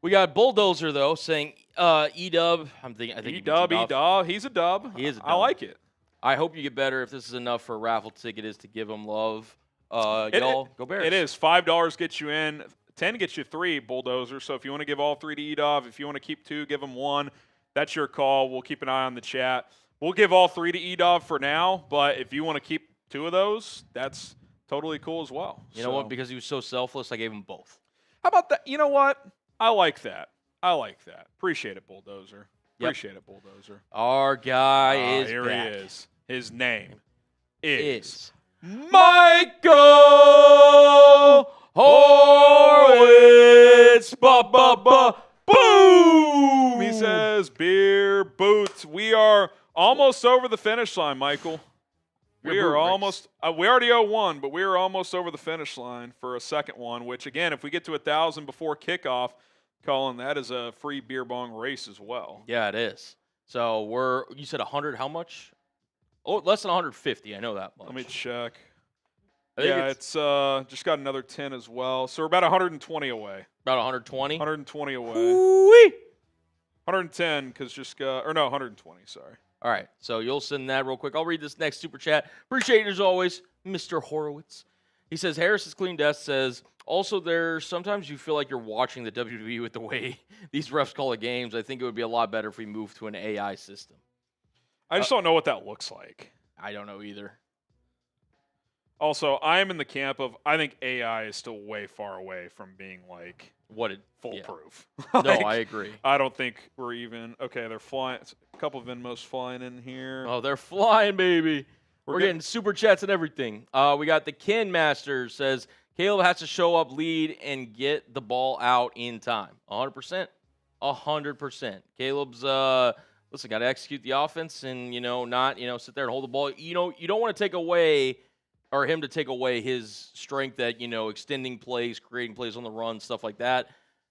We got Bulldozer though saying E-Dub. I think E-Dub. He's a dub. He is a dub. I like it. I hope you get better. If this is enough for a raffle ticket, is to give him love. Y'all go Bears. It is. $5 gets you in. 10 gets you 3, Bulldozer. So if you want to give all 3 to E-Dub, if you want to keep 2, give him 1. That's your call. We'll keep an eye on the chat. We'll give all 3 to E-Dub for now, but if you want to keep 2 of those, that's totally cool as well. You know what? Because he was so selfless, I gave him both. How about that? You know what? I like that. Appreciate it, Bulldozer. Appreciate it, Bulldozer. Our guy is here back. He is. His name is Michael Horowitz. Boom! He says, beer boots. We are almost over the finish line, Michael. We are almost we already owe 1, but we are almost over the finish line for a second one, which, again, if we get to 1,000 before kickoff, Colin, that is a free beer bong race as well. Yeah, it is. So you said 100, how much? Oh, less than 150. I know that much. Let me check. Yeah, it's just got another 10 as well. So we're about 120 away. About 120? 120 away. Ooh-wee. 110 because just got – or no, 120, sorry. All right, so you'll send that real quick. I'll read this next super chat. Appreciate it as always, Mr. Horowitz. He says, Harris's Clean Desk says, also sometimes you feel like you're watching the WWE with the way these refs call the games. I think it would be a lot better if we moved to an AI system. I just don't know what that looks like. I don't know either. Also, I am in the camp of I think AI is still way far away from being like foolproof. No, I agree. I don't think we're even okay. They're flying. A couple of Venmos flying in here. Oh, they're flying, baby. We're getting super chats and everything. We got the Ken Master says Caleb has to show up, lead, and get the ball out in time. 100%. 100%. Caleb's listen, got to execute the offense and not sit there and hold the ball. You don't want to take away. Or him to take away his strength at, extending plays, creating plays on the run, stuff like that.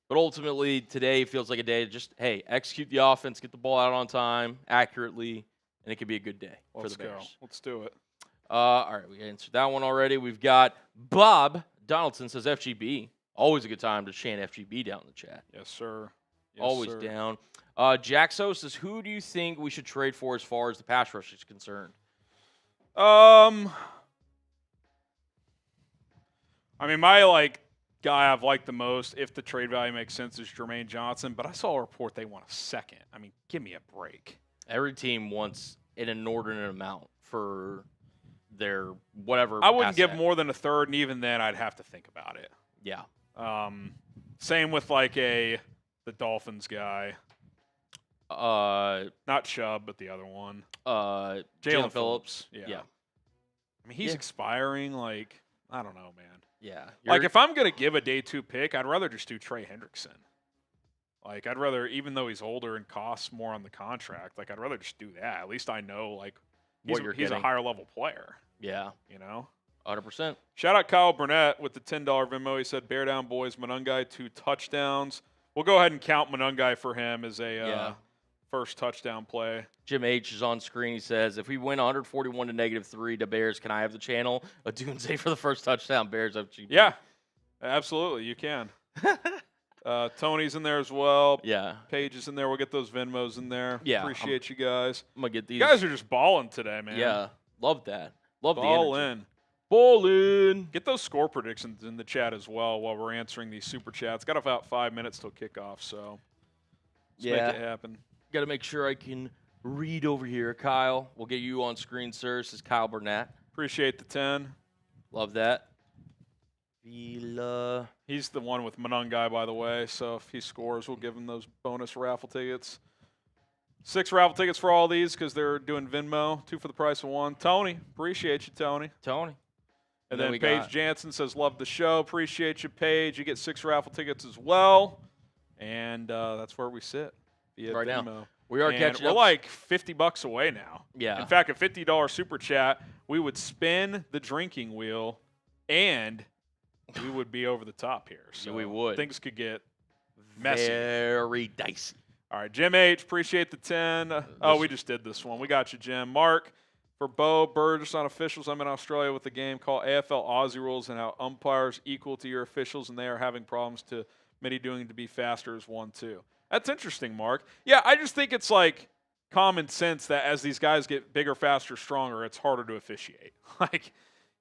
But ultimately, today feels like a day to just, hey, execute the offense, get the ball out on time, accurately, and it could be a good day for the Bears. Let's do it. All right, we answered that one already. We've got Bob Donaldson says FGB. Always a good time to chant FGB down in the chat. Yes, sir. Yes, Always sir. down. Jaxo says, who do you think we should trade for as far as the pass rush is concerned? I mean, my guy I've liked the most, if the trade value makes sense, is Jermaine Johnson. But I saw a report they want a second. I mean, give me a break. Every team wants an inordinate amount for their whatever. I wouldn't asset. give more than a third, and even then, I'd have to think about it. Yeah. Same with the Dolphins guy. Not Chubb, but the other one. Jalen Phillips. Yeah. I mean, he's Yeah. expiring. I don't know, man. Yeah. If I'm going to give a day 2 pick, I'd rather just do Trey Hendrickson. I'd rather, even though he's older and costs more on the contract, I'd rather just do that. At least I know, he's a higher level player. Yeah. 100%. Shout out Kyle Burnett with the $10 Venmo. He said, bear down, boys. Monangai, 2 touchdowns. We'll go ahead and count Monangai for him as a first touchdown play. Jim H is on screen. He says, if we win 141 to -3 to Bears, can I have the channel? Odunze for the first touchdown. Bears FGB. Yeah, absolutely. You can. Tony's in there as well. Yeah. Paige is in there. We'll get those Venmos in there. Yeah. Appreciate you guys. I'm going to get these. You guys are just balling today, man. Yeah. Love that. Love Ball the energy. in. Ball in. Get those score predictions in the chat as well while we're answering these super chats. Got about 5 minutes till kickoff, so let's make it happen. Got to make sure I can read over here. Kyle, we'll get you on screen, sir. This is Kyle Burnett. Appreciate the 10. Love that. Vila. He's the one with Monangai, by the way, so if he scores, we'll give him those bonus raffle tickets. 6 raffle tickets for all these because they're doing Venmo. 2 for the price of 1. Tony, appreciate you, Tony. And then Paige Jansen says, love the show. Appreciate you, Paige. You get 6 raffle tickets as well. And that's where we sit. Right Venmo. now. We are catching we're up. $50 away now. Yeah. In fact, a $50 super chat, we would spin the drinking wheel, and we would be over the top here. So we would. Things could get messy. Very dicey. All right, Jim H., appreciate the 10. We just did this one. We got you, Jim. Mark, for Bo Burgess on officials, I'm in Australia with the game called AFL Aussie rules and how umpires equal to your officials, and they are having problems to many doing to be faster as 1-2. That's interesting, Mark. Yeah, I just think it's common sense that as these guys get bigger, faster, stronger, it's harder to officiate.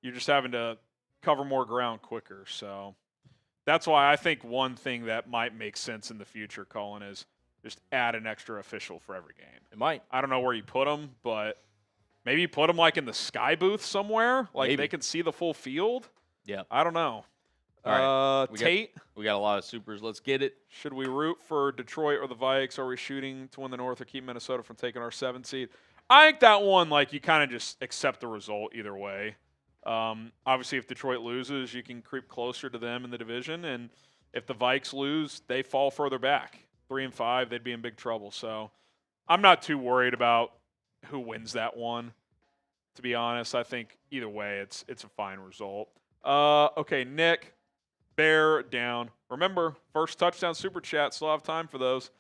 You're just having to cover more ground quicker. So that's why I think one thing that might make sense in the future, Colin, is just add an extra official for every game. It might. I don't know where you put them, but maybe you put them in the sky booth somewhere. They can see the full field. Yeah. I don't know. All right. Tate. We got a lot of supers. Let's get it. Should we root for Detroit or the Vikes? Are we shooting to win the North or keep Minnesota from taking our 7th seed? I think that one, you kind of just accept the result either way. Obviously, if Detroit loses, you can creep closer to them in the division. And if the Vikes lose, they fall further back. 3-5, they'd be in big trouble. So I'm not too worried about who wins that one, to be honest. I think either way, it's a fine result. Okay, Nick. Bear down. Remember, first touchdown super chat. Still have time for those.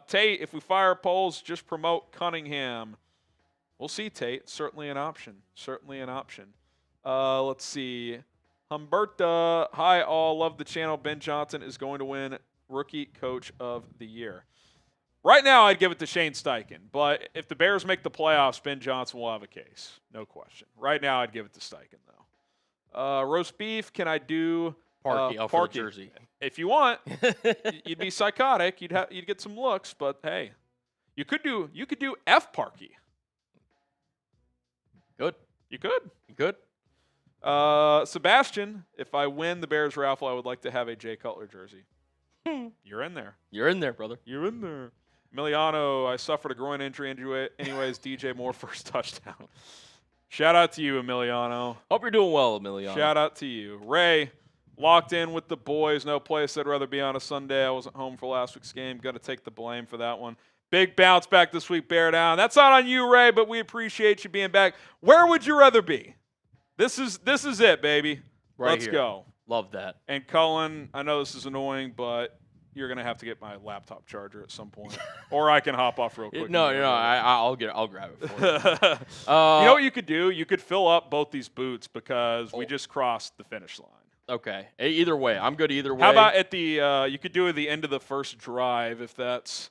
Tate, if we fire polls, just promote Cunningham. We'll see, Tate. Certainly an option. Let's see. Humberta. Hi, all. Love the channel. Ben Johnson is going to win Rookie Coach of the Year. Right now, I'd give it to Shane Steichen. But if the Bears make the playoffs, Ben Johnson will have a case. No question. Right now, I'd give it to Steichen, though. Roast beef. Can I do... Parky, Parky. jersey. If you want, you'd be psychotic. You'd get some looks, but hey, you could do F Parky. Good. You could. You could. Sebastian, if I win the Bears raffle, I would like to have a Jay Cutler jersey. You're in there. You're in there, brother. You're in there. Emiliano, I suffered a groin injury anyways. DJ Moore first touchdown. Shout out to you, Emiliano. Hope you're doing well, Emiliano. Shout out to you. Ray, locked in with the boys. No place I'd rather be on a Sunday. I wasn't home for last week's game. Got to take the blame for that one. Big bounce back this week, bear down. That's not on you, Ray, but we appreciate you being back. Where would you rather be? This is it, baby. Right Let's here. go. Love that. And Cullen, I know this is annoying, but you're going to have to get my laptop charger at some point. Or I can hop off real quick. No, I'll grab it for you. You know what you could do? You could fill up both these boots because we just crossed the finish line. Okay. Either way. I'm good either way. How about at the you could do it at the end of the first drive if that's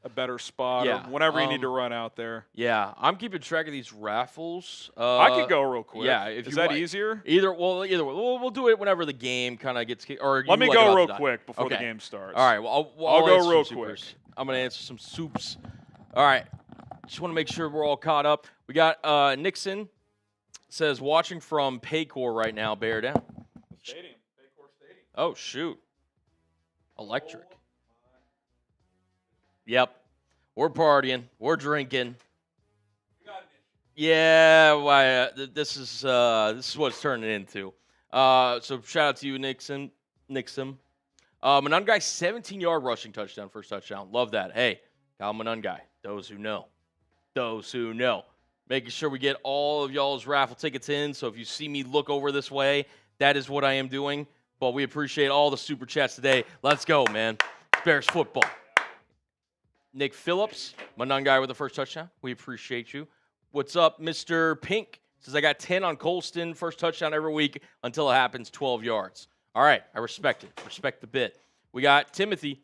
a better spot or whenever you need to run out there. Yeah, I'm keeping track of these raffles. I could go real quick. Yeah, is that easier? Either way. We'll do it whenever the game kind of gets or let me go real quick before the game starts. All right, well, I'll go real quick. I'm going to answer some soups. All right, just want to make sure we're all caught up. We got Nixon says watching from Paycor right now, bear down. Stadium. Paycor Stadium. Oh, shoot. Electric. Yep. We're partying. We're drinking. Yeah, this is what it's turning into. So shout out to you, Nixon. Monangai, 17-yard rushing touchdown, first touchdown. Love that. Hey, Kyle Monangai. Those who know. Making sure we get all of y'all's raffle tickets in. So if you see me look over this way, that is what I am doing. But we appreciate all the super chats today. Let's go, man. Bears football. Nick Phillips, Monangai with the first touchdown. We appreciate you. What's up, Mr. Pink? Says, I got 10 on Colston, first touchdown every week until it happens 12 yards. All right, I respect it. Respect the bit. We got Timothy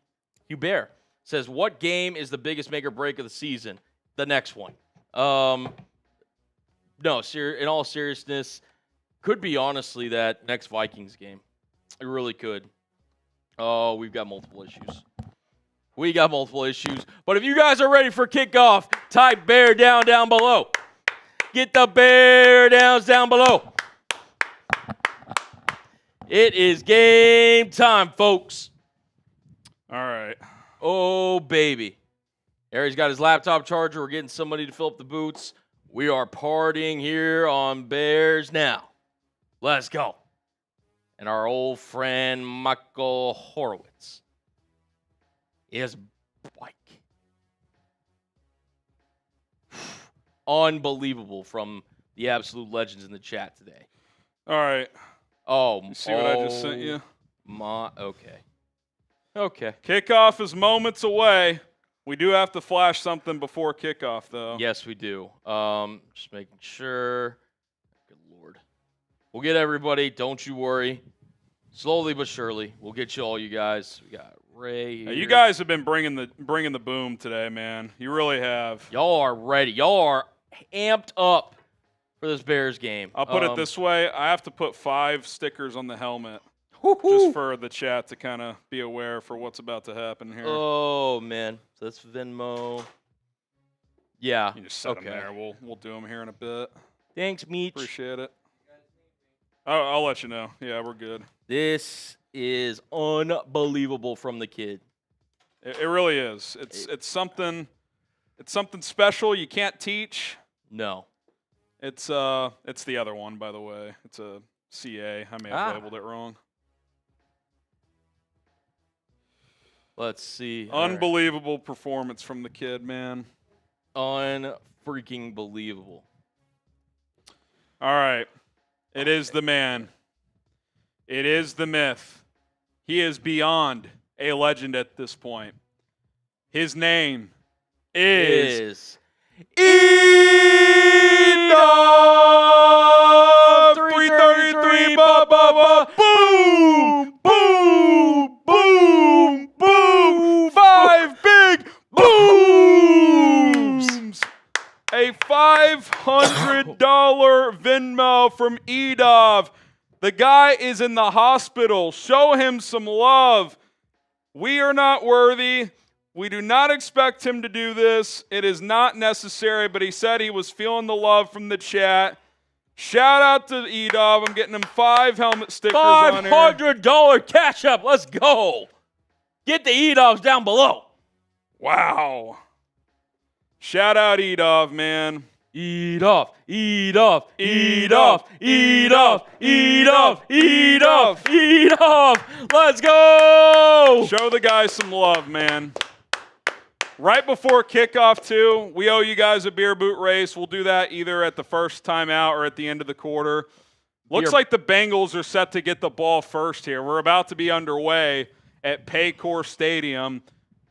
Hubert. Says, what game is the biggest make or break of the season? The next one. No, in all seriousness, could be honestly that next Vikings game. It really could. Oh, we've got multiple issues. But if you guys are ready for kickoff, type bear down below. Get the bear downs down below. It is game time, folks. All right. Oh, baby. Harry's got his laptop charger. We're getting somebody to fill up the boots. We are partying here on Bears Now. Let's go. And our old friend Michael Horowitz is bike. Unbelievable from the absolute legends in the chat today. All right. Oh, you see what I just sent you? Okay. Kickoff is moments away. We do have to flash something before kickoff, though. Yes, we do. Just making sure. Good Lord. We'll get everybody. Don't you worry. Slowly but surely, we'll get you all, you guys. We got Ray here. You guys have been bringing the boom today, man. You really have. Y'all are ready. Y'all are amped up for this Bears game. I'll put it this way. I have to put 5 stickers on the helmet just for the chat to kind of be aware for what's about to happen here. Oh, man. So that's Venmo. Yeah. You just set them there. We'll do them here in a bit. Thanks, Meech. Appreciate it. I'll let you know. Yeah, we're good. This is unbelievable from the kid. It really is. It's something special you can't teach. No. It's the other one, by the way. It's a CA. I may have labeled it wrong. Let's see. Unbelievable performance from the kid, man. Unfreaking believable. All right. It is the man. It is the myth. He is beyond a legend at this point. His name is Enough 333. Boom, boom, boom, boom. 5 big booms. A $500 Venmo from Edov. The guy is in the hospital. Show him some love. We are not worthy. We do not expect him to do this. It is not necessary, but he said he was feeling the love from the chat. Shout out to E-Dub. I'm getting him 5 helmet stickers on here. $500 cash up. Let's go. Get the E-Dogs down below. Wow. Shout out E-Dub, man. Eat off, eat off, eat off, eat off, eat off, eat off, eat off. Let's go. Show the guys some love, man. Right before kickoff, too, we owe you guys a beer boot race. We'll do that either at the first timeout or at the end of the quarter. Looks like the Bengals are set to get the ball first here. We're about to be underway at Paycor Stadium.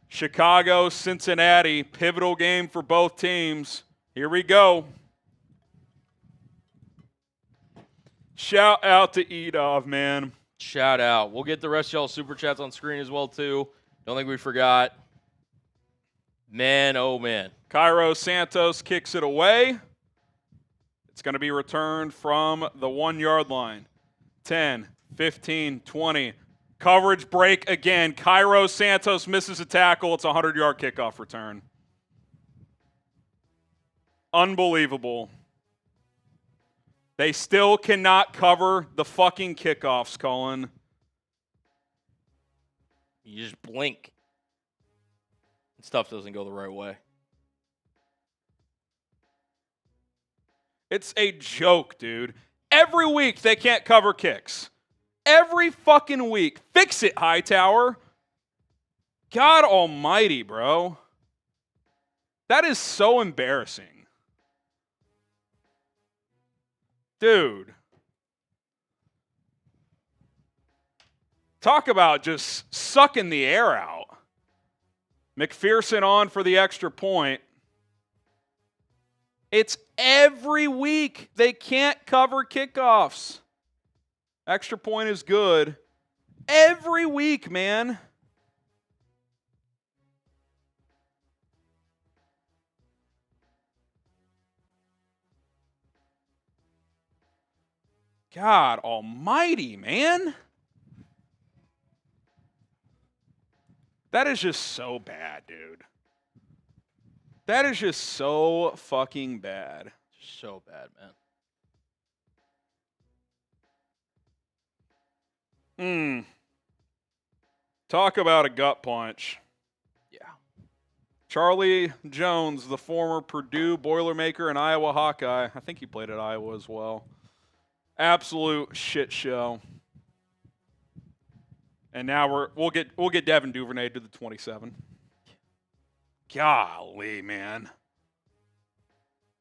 Chicago, Cincinnati, pivotal game for both teams. Here we go. Shout out to Edov, man. Shout out. We'll get the rest of y'all super chats on screen as well, too. Don't think we forgot. Man, oh, man. Cairo Santos kicks it away. It's going to be returned from the 1-yard line. 10, 15, 20. Coverage break again. Cairo Santos misses a tackle. It's a 100-yard kickoff return. Unbelievable. They still cannot cover the fucking kickoffs, Colin. You just blink. Stuff doesn't go the right way. It's a joke, dude. Every week they can't cover kicks. Every fucking week. Fix it, Hightower. God almighty, bro. That is so embarrassing. Dude. Talk about just sucking the air out. McPherson on for the extra point. It's every week they can't cover kickoffs. Extra point is good. Every week, man. God almighty, man. That is just so bad, dude. That is just so fucking bad. So bad, man. Talk about a gut punch. Yeah. Charlie Jones, the former Purdue Boilermaker and Iowa Hawkeye. I think he played at Iowa as well. Absolute shit show. And now we'll get Devin Duvernay to the 27. Golly, man.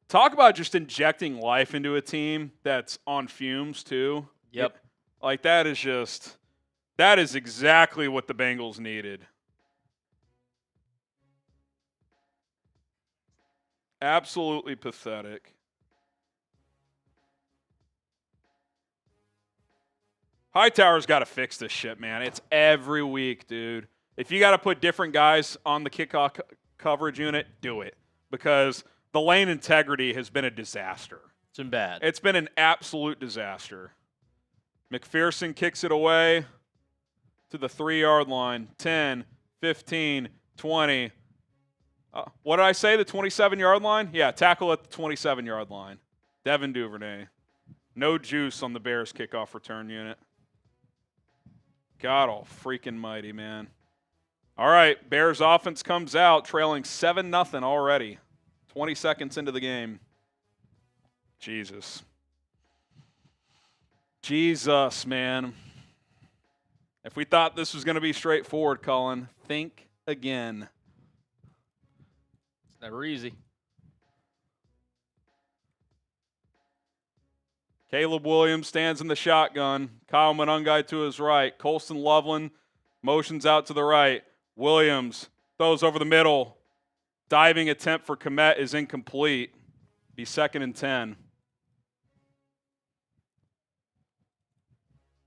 Talk about just injecting life into a team that's on fumes too. Yep. Like that is exactly what the Bengals needed. Absolutely pathetic. Hightower's got to fix this shit, man. It's every week, dude. If you got to put different guys on the kickoff coverage unit, do it. Because the lane integrity has been a disaster. It's been bad. It's been an absolute disaster. McPherson kicks it away to the 3-yard line. 10, 15, 20. What did I say, the 27-yard line? Yeah, tackle at the 27-yard line. Devin Duvernay. No juice on the Bears kickoff return unit. God all freaking mighty, man. All right, Bears offense comes out trailing 7-0 already. 20 seconds into the game. Jesus, man. If we thought this was going to be straightforward, Colin, think again. It's never easy. Caleb Williams stands in the shotgun. Kyle Monangai to his right. Colston Loveland motions out to the right. Williams throws over the middle. Diving attempt for Kmet is incomplete. Be 2nd and 10.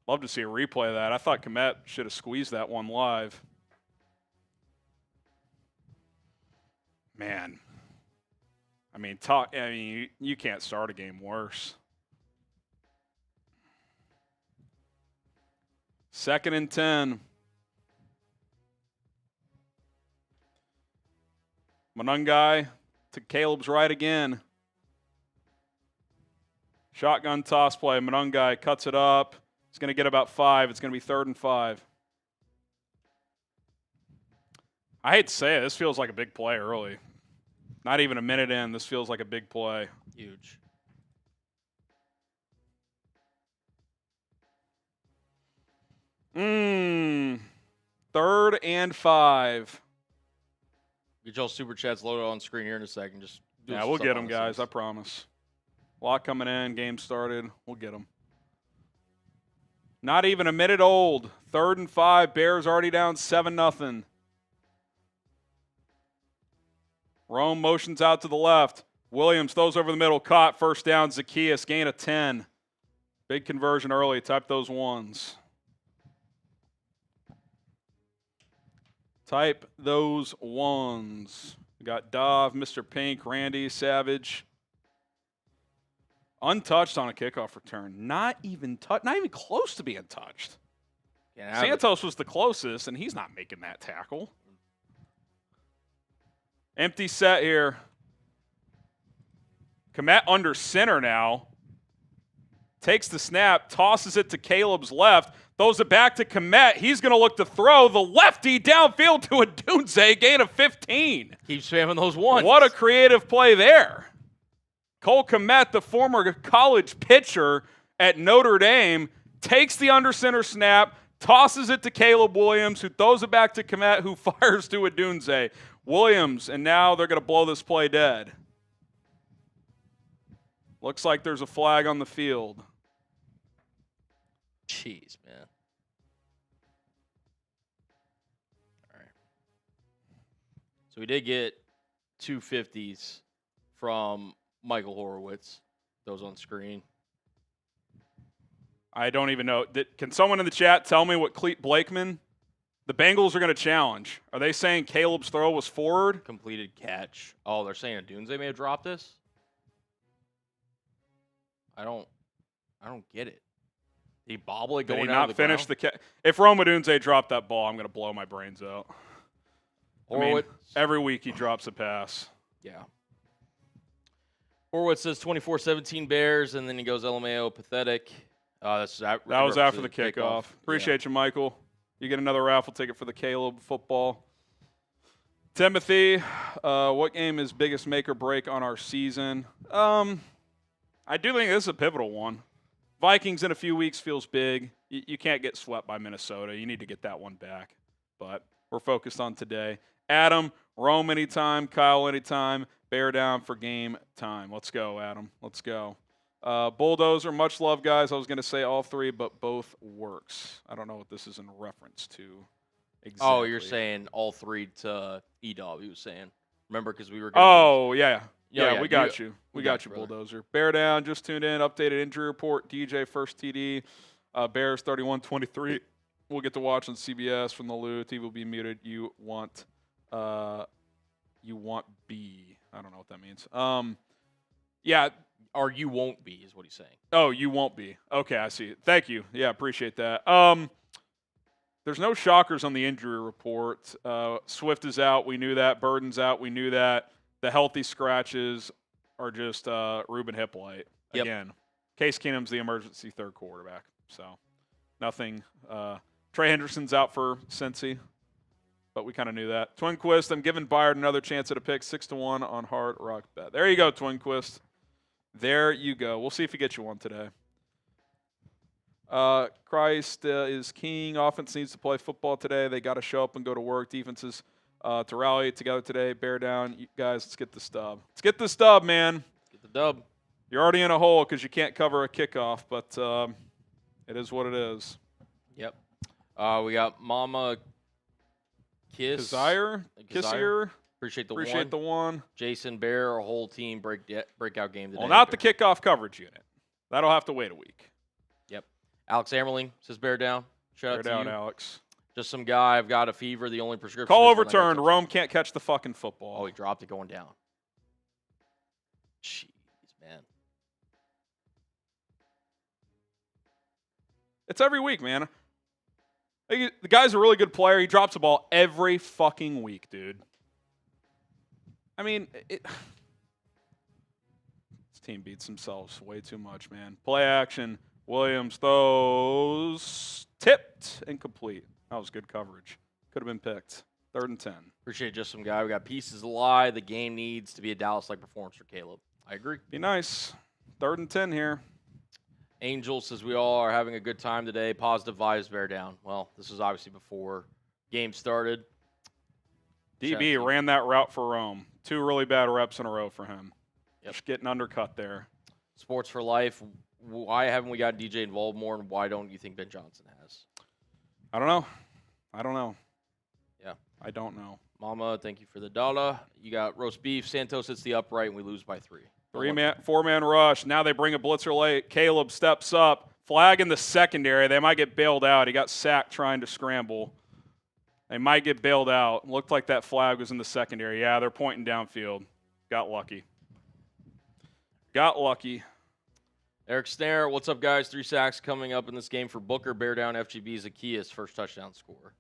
Love to see a replay of that. I thought Kmet should have squeezed that one live. Man. I mean, you can't start a game worse. 2nd and 10. Monangai to Caleb's right again. Shotgun toss play. Monangai cuts it up. He's going to get about 5. It's going to be 3rd and 5. I hate to say it. This feels like a big play early. Not even a minute in. This feels like a big play. Huge. Third and 5. Get y'all super chats loaded on screen here in a second. Just yeah, we'll get them, guys. I promise. A lot coming in. Game started. We'll get them. Not even a minute old. 3rd and 5. Bears already down 7-0. Rome motions out to the left. Williams throws over the middle. Caught. First down. Zacchaeus. Gain of 10. Big conversion early. Type those ones. Type those ones. We got Dov, Mr. Pink, Randy, Savage. Untouched on a kickoff return. Not even close to being touched. Santos was the closest, and he's not making that tackle. Empty set here. Kmet under center now. Takes the snap, tosses it to Caleb's left, throws it back to Kmet. He's going to look to throw the lefty downfield to Odunze, gain of 15. Keep spamming those ones. What a creative play there. Cole Kmet, the former college pitcher at Notre Dame, takes the under center snap, tosses it to Caleb Williams, who throws it back to Kmet, who fires to Odunze. Williams, and now they're going to blow this play dead. Looks like there's a flag on the field. Jeez, man. All right. So we did get 2 50s from Michael Horowitz. Those on screen. I don't even know. Can someone in the chat tell me what Cleet Blakeman, the Bengals are going to challenge? Are they saying Caleb's throw was forward? Completed catch. Oh, they're saying Odunze may have dropped this? I don't get it. Did he bobble it going Did he down not to the finish ground? the catch? If Rome Odunze dropped that ball, I'm going to blow my brains out. Horowitz, every week he drops a pass. yeah. Horowitz says 24-17 Bears, and then he goes LMAO pathetic. That was after the kickoff. Appreciate you, Michael. You get another raffle ticket for the Caleb football. Timothy, what game is biggest make or break on our season? I do think this is a pivotal one. Vikings in a few weeks feels big. You can't get swept by Minnesota. You need to get that one back. But we're focused on today. Adam, Rome anytime. Kyle anytime. Bear down for game time. Let's go, Adam. Let's go. Bulldozer, much love, guys. I was going to say all 3, but both works. I don't know what this is in reference to exactly. Oh, you're saying all 3 to E-Dog, he was saying. Remember, because we were going yeah. Yeah, we got you. We got you, Bulldozer. Bear down, just tuned in. Updated injury report. DJ first TD. Bears 31-23. We'll get to watch on CBS from the Lou. TV will be muted. You want B. I don't know what that means. Yeah. Or you won't be is what he's saying. Oh, you won't be. Okay, I see. Thank you. Yeah, appreciate that. There's no shockers on the injury report. Swift is out. We knew that. Burden's out. We knew that. The healthy scratches are just Ruben Hippolyte. Yep. Again, Case Keenum's the emergency third quarterback. So nothing. Trey Hendrickson's out for Cincy, but we kind of knew that. Twinquist, I'm giving Byard another chance at a pick, 6-1 on Hard Rock Bet. There you go, Twinquist. There you go. We'll see if he gets you one today. Christ is king. Offense needs to play football today. They got to show up and go to work. Defenses to rally together today. Bear down. You guys, let's get the stub. Let's get the stub, man. Let's get the dub. You're already in a hole because you can't cover a kickoff, but it is what it is. Yep. We got Mama Kiss. Kissier. Appreciate the one. Jason Bear, our whole team breakout game today. Well, not the kickoff coverage unit. That'll have to wait a week. Yep. Alex Amerling says bear down. Shout out to you. Alex. Just some guy. I've got a fever. The only prescription. Call overturned. Rome can't catch the fucking football. Oh, he dropped it going down. Jeez, man. It's every week, man. The guy's a really good player. He drops the ball every fucking week, dude. I mean, it's This team beats themselves way too much, man. Play action. Williams throws. Tipped. Incomplete. That was good coverage. Could have been picked. 3rd and 10. Appreciate just some guy. We got pieces to lie. The game needs to be a Dallas-like performance for Caleb. I agree. Be nice. 3rd and 10 here. Angel says we all are having a good time today. Positive vibes, bear down. Well, this was obviously before game started. DB ran that route for Rome. 2 really bad reps in a row for him. Yep. Just getting undercut there. Sports for life. Why haven't we got DJ involved more, and why don't you think Ben Johnson has? I don't know. Yeah. I don't know. Mama, thank you for the dollar. You got roast beef. Santos hits the upright, and we lose by 3. 4-man rush. Now they bring a blitzer late. Caleb steps up. Flag in the secondary. They might get bailed out. He got sacked trying to scramble. They might get bailed out. Looked like that flag was in the secondary. Yeah, they're pointing downfield. Got lucky. Eric Snare, what's up, guys? 3 sacks coming up in this game for Booker. Bear down FGB Zacchaeus, first touchdown score.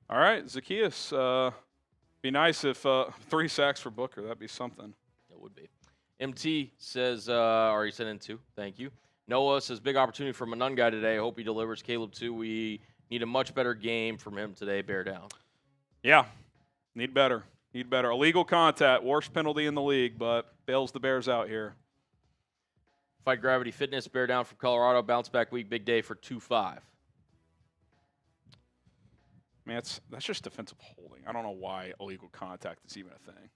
All right, Zacchaeus. Be nice if 3 sacks for Booker. That'd be something. It would be. MT says, already sent in 2. Thank you. Noah says, big opportunity for Monangai today. I hope he delivers. Caleb, too. We need a much better game from him today. Bear down. Yeah, need better. Illegal contact, worst penalty in the league, but bails the Bears out here. Fight Gravity Fitness, bear down from Colorado. Bounce back week, big day for 2-5. Man, that's just defensive holding. I don't know why illegal contact is even a thing.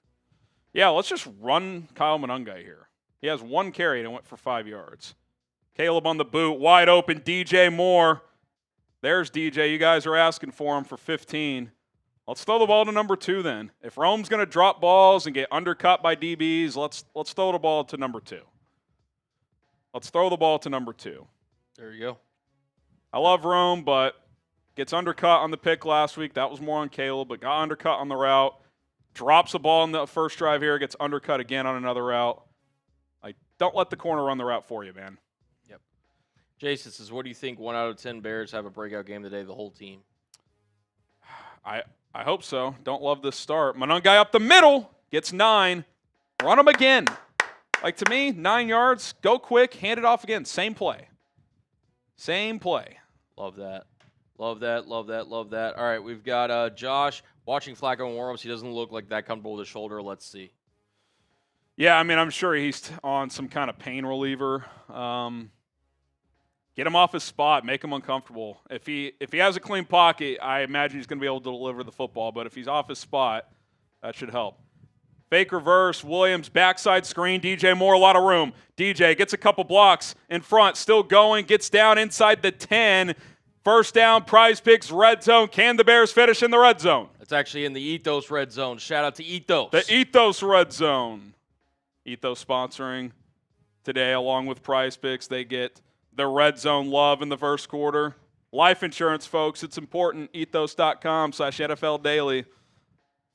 Yeah, let's just run Kyle Monangai here. He has 1 carry and it went for 5 yards. Caleb on the boot, wide open, DJ Moore. There's DJ. You guys are asking for him for 15. Let's throw the ball to number 2 then. If Rome's going to drop balls and get undercut by DBs, let's throw the ball to number 2. Let's throw the ball to number 2. There you go. I love Rome, but gets undercut on the pick last week. That was more on Caleb, but got undercut on the route. Drops a ball in the first drive here, gets undercut again on another route. Like, don't let the corner run the route for you, man. Yep. Jason says, what do you think 1 out of 10 Bears have a breakout game today, the whole team? I hope so. Don't love this start. Monangai up the middle, gets 9. Run him again. Like, to me, 9 yards, go quick, hand it off again. Same play. Love that. Love that. All right, we've got Josh watching Flacco in warm-ups. He doesn't look like that comfortable with his shoulder. Let's see. Yeah, I mean, I'm sure he's on some kind of pain reliever. Get him off his spot. Make him uncomfortable. If he has a clean pocket, I imagine he's going to be able to deliver the football. But if he's off his spot, that should help. Fake reverse, Williams, backside screen, DJ Moore, a lot of room. DJ gets a couple blocks in front, still going, gets down inside the 10. First down, Prize Picks, red zone. Can the Bears finish in the red zone? It's actually in the Ethos red zone. Shout out to Ethos. The Ethos red zone. Ethos sponsoring today along with Prize Picks. They get the red zone love in the first quarter. Life insurance, folks, it's important. Ethos.com/NFL Daily.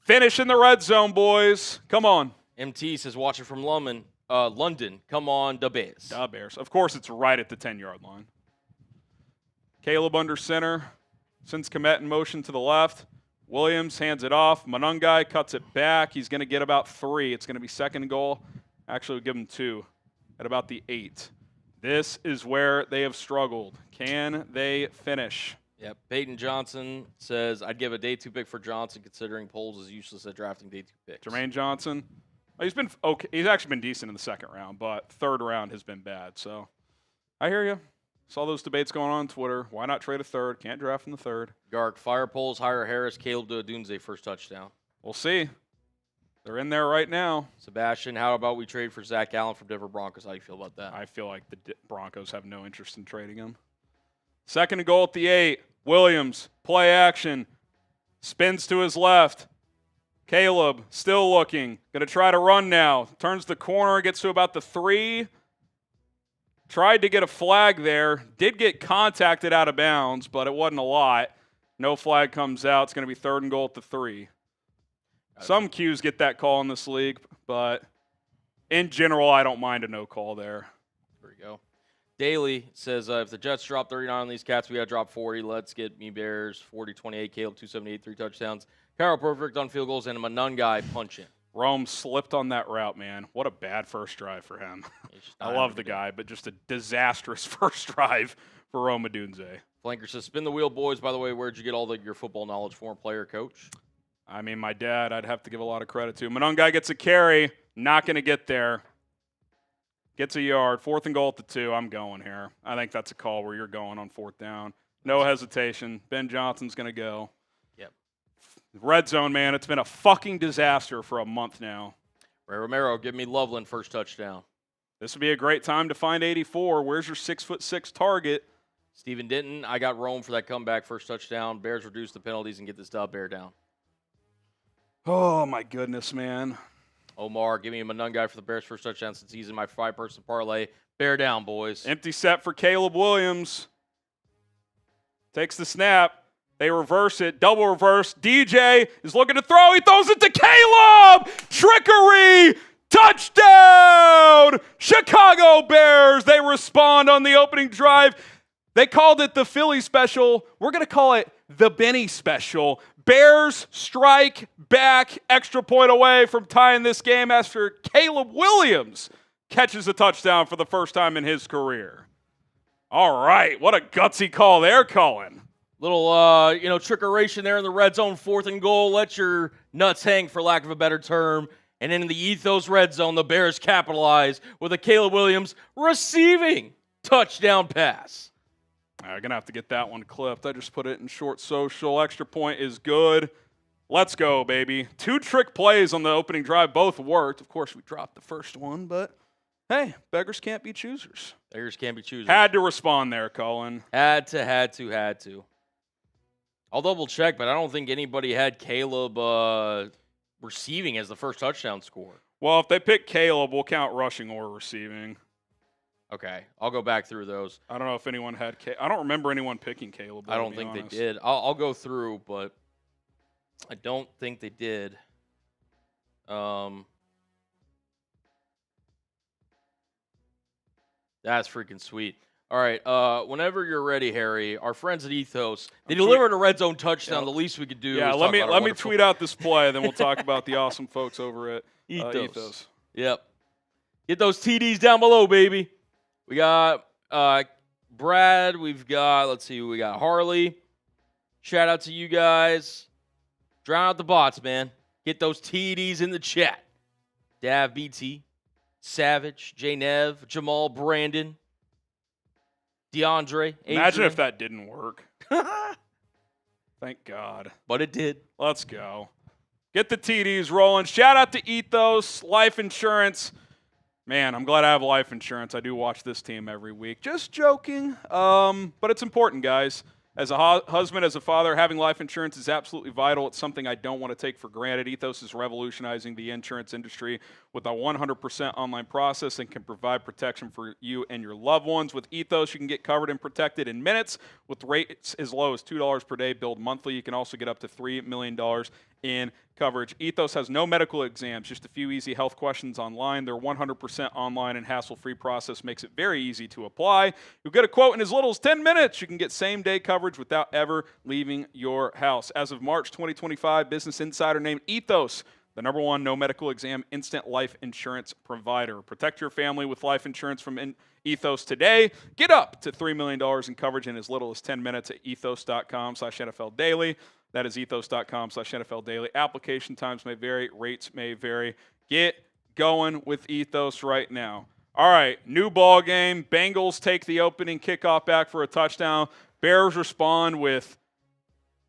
Finish in the red zone, boys. Come on. MT says, watching from London. Come on, the Bears. The Bears. Of course, it's right at the 10-yard line. Caleb under center. Sends Kmet in motion to the left. Williams hands it off. Monangai cuts it back. He's going to get about 3. It's going to be second and goal. Actually, we'll give him 2 at about the 8. This is where they have struggled. Can they finish? Yep. Peyton Johnson says, I'd give a day 2 pick for Johnson, considering Poles is useless at drafting day 2 picks. Jermaine Johnson, he's been okay. He's actually been decent in the second round, but third round has been bad. So I hear you. Saw those debates going on Twitter. Why not trade a third? Can't draft in the third. Gark, fire Poles, hire Harris, Caleb to Odunze, first touchdown. We'll see. They're in there right now. Sebastian, how about we trade for Zach Allen from Denver Broncos? How do you feel about that? I feel like the Broncos have no interest in trading him. Second and goal at the 8. Williams, play action. Spins to his left. Caleb, still looking. Going to try to run now. Turns the corner, gets to about the 3. Tried to get a flag there. Did get contacted out of bounds, but it wasn't a lot. No flag comes out. It's going to be third and goal at the 3. Some Qs get that call in this league, but in general, I don't mind a no call there. There we go. Daly says, if the Jets drop 39 on these cats, we got to drop 40. Let's get me Bears 40-28. Caleb 278, 3 touchdowns. Carroll perfect on field goals and a Monangai punching. Rome slipped on that route, man. What a bad first drive for him. I love the guy, but just a disastrous first drive for Rome Odunze. Flanker says, spin the wheel, boys. By the way, where'd you get all your football knowledge, former player, coach? I mean, my dad, I'd have to give a lot of credit to. Monangai gets a carry. Not going to get there. Gets a yard. 4th and goal at the 2. I'm going here. I think that's a call where you're going on 4th down. No hesitation. Ben Johnson's going to go. Yep. Red zone, man. It's been a fucking disaster for a month now. Ray Romero, give me Loveland first touchdown. This would be a great time to find 84. Where's your 6'6" target? Stephen Denton, I got Rome for that comeback first touchdown. Bears reduce the penalties and get this dub. Bear down. Oh, my goodness, man. Omar, give me a Monangai for the Bears first touchdown since he's in my 5-person parlay. Bear down, boys. Empty set for Caleb Williams. Takes the snap. They reverse it. Double reverse. DJ is looking to throw. He throws it to Caleb. Trickery. Touchdown. Chicago Bears. They respond on the opening drive. They called it the Philly special. We're going to call it the Benny special. Bears strike back, extra point away from tying this game after Caleb Williams catches a touchdown for the first time in his career. All right, what a gutsy call they're calling. Little, trickeration there in the red zone, 4th and goal. Let your nuts hang, for lack of a better term. And in the Ethos red zone, the Bears capitalize with a Caleb Williams receiving touchdown pass. I'm going to have to get that one clipped. I just put it in short social. Extra point is good. Let's go, baby. 2 trick plays on the opening drive. Both worked. Of course, we dropped the first one, but hey, beggars can't be choosers. Beggars can't be choosers. Had to respond there, Colin. Had to. I'll double check, but I don't think anybody had Caleb receiving as the first touchdown score. Well, if they pick Caleb, we'll count rushing or receiving. Okay, I'll go back through those. I don't know if anyone had I don't remember anyone picking Caleb. I don't think they did. I'll go through, but I don't think they did. That's freaking sweet. All right, whenever you're ready, Harry, our friends at Ethos, they delivered a red zone touchdown. The least we could do. Yeah, let me tweet out this play, then we'll talk about the awesome folks over at Ethos. Yep. Get those TDs down below, baby. We got Brad. We've got, let's see, we got Harley. Shout out to you guys. Drown out the bots, man. Get those TDs in the chat. Dav, BT, Savage, J Nev, Jamal, Brandon, DeAndre. Imagine if that didn't work. Thank God. But it did. Let's go. Get the TDs rolling. Shout out to Ethos, life insurance. Man, I'm glad I have life insurance. I do watch this team every week. Just joking. But it's important, guys. As a husband, as a father, having life insurance is absolutely vital. It's something I don't want to take for granted. Ethos is revolutionizing the insurance industry with a 100% online process and can provide protection for you and your loved ones. With Ethos, you can get covered and protected in minutes with rates as low as $2 per day billed monthly. You can also get up to $3 million in coverage. Ethos has no medical exams, just a few easy health questions online. Their 100% online and hassle-free process makes it very easy to apply. You'll get a quote in as little as 10 minutes. You can get same-day coverage without ever leaving your house. As of March 2025, Business Insider named Ethos the #1 no medical exam instant life insurance provider. Protect your family with life insurance from Ethos today. Get up to $3 million in coverage in as little as 10 minutes at ethos.com/NFL Daily. That is ethos.com/NFL Daily. Application times may vary. Rates may vary. Get going with Ethos right now. All right, new ball game. Bengals take the opening kickoff back for a touchdown. Bears respond with,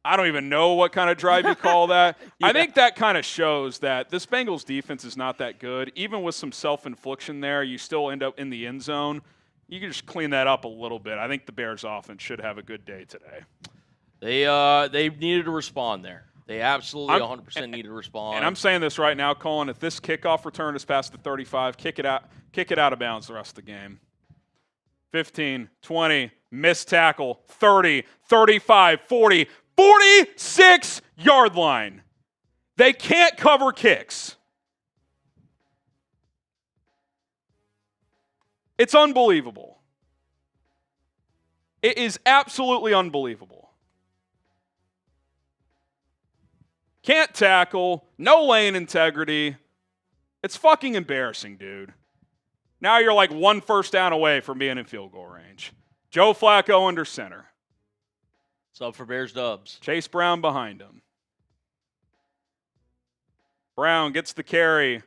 I don't even know what kind of drive you call that. Yeah. I think that kind of shows that this Bengals defense is not that good. Even with some self-infliction there, you still end up in the end zone. You can just clean that up a little bit. I think the Bears offense should have a good day today. They needed to respond there. They absolutely 100% needed to respond. And I'm saying this right now, Colin, if this kickoff return is past the 35, kick it out of bounds the rest of the game. 15, 20, missed tackle, 30, 35, 40, 46-yard line. They can't cover kicks. It's unbelievable. It is absolutely unbelievable. Can't tackle, no lane integrity. It's fucking embarrassing, dude. Now you're like 1 first down away from being in field goal range. Joe Flacco under center. Sub for Bears dubs. Chase Brown behind him. Brown gets the carry.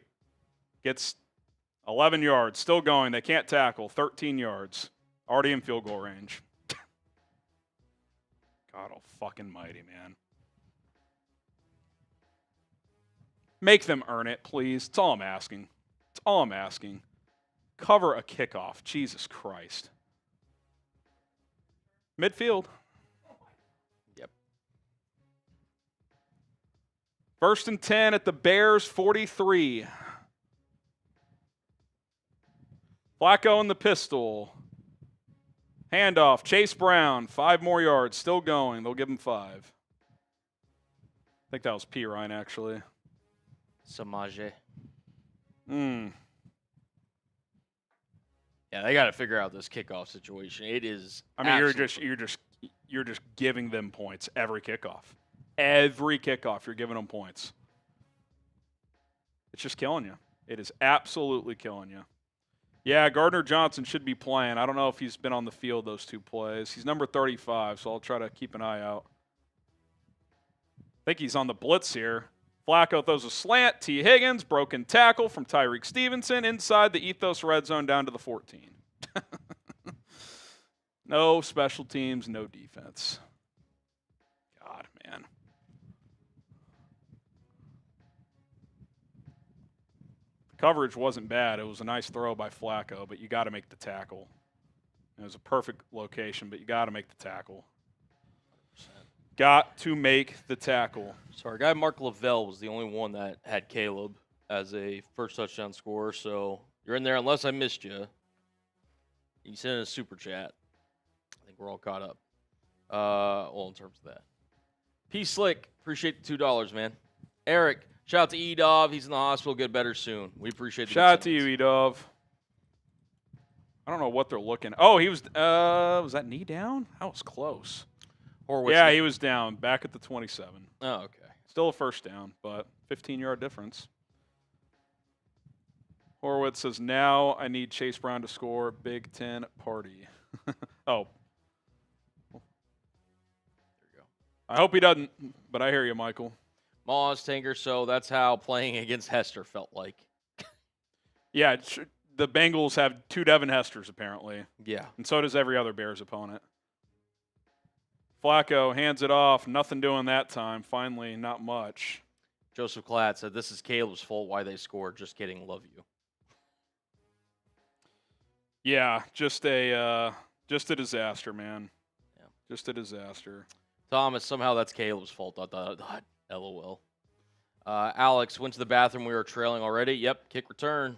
Gets 11 yards. Still going. They can't tackle. 13 yards. Already in field goal range. God almighty, man. Make them earn it, please. That's all I'm asking. That's all I'm asking. Cover a kickoff. Jesus Christ. Midfield. Yep. 1st and 10 at the Bears 43. Flacco in the pistol. Handoff. Chase Brown. 5 more yards. Still going. They'll give him 5. I think that was P. Ryan, actually. Samaje. Yeah, they got to figure out this kickoff situation. It is. I mean, you're just giving them points every kickoff. Every kickoff, you're giving them points. It's just killing you. It is absolutely killing you. Yeah, Gardner Johnson should be playing. I don't know if he's been on the field those 2 plays. He's number 35, so I'll try to keep an eye out. I think he's on the blitz here. Flacco throws a slant. T. Higgins, broken tackle from Tyreek Stevenson inside the Ethos red zone down to the 14. No special teams, no defense. God, man. The coverage wasn't bad. It was a nice throw by Flacco, but you got to make the tackle. It was a perfect location, but you got to make the tackle. Got to make the tackle. So our guy Mark Lavelle was the only one that had Caleb as a first touchdown scorer. So you're in there unless I missed you. You sent in a super chat. I think we're all caught up. Well, in terms of that. P Slick, appreciate the $2, man. Eric, shout out to E-Dov. He's in the hospital. Get better soon. We appreciate the shout out to you, E-Dov. I don't know what they're looking. Oh, he was that knee down? That was close. Yeah, he was down, back at the 27. Oh, okay. Still a first down, but 15-yard difference. Horowitz says, now I need Chase Brown to score. Big Ten party. Oh. There you go. I hope he doesn't, but I hear you, Michael. Moz, Tanger, so that's how playing against Hester felt like. Yeah, the Bengals have 2 Devin Hesters, apparently. Yeah. And so does every other Bears opponent. Flacco hands it off. Nothing doing that time. Finally, not much. Joseph Klatt said, this is Caleb's fault why they scored. Just kidding. Love you. Yeah, just a disaster, man. Yeah. Just a disaster. Thomas, somehow that's Caleb's fault. LOL. Alex went to the bathroom. We were trailing already. Yep, kick return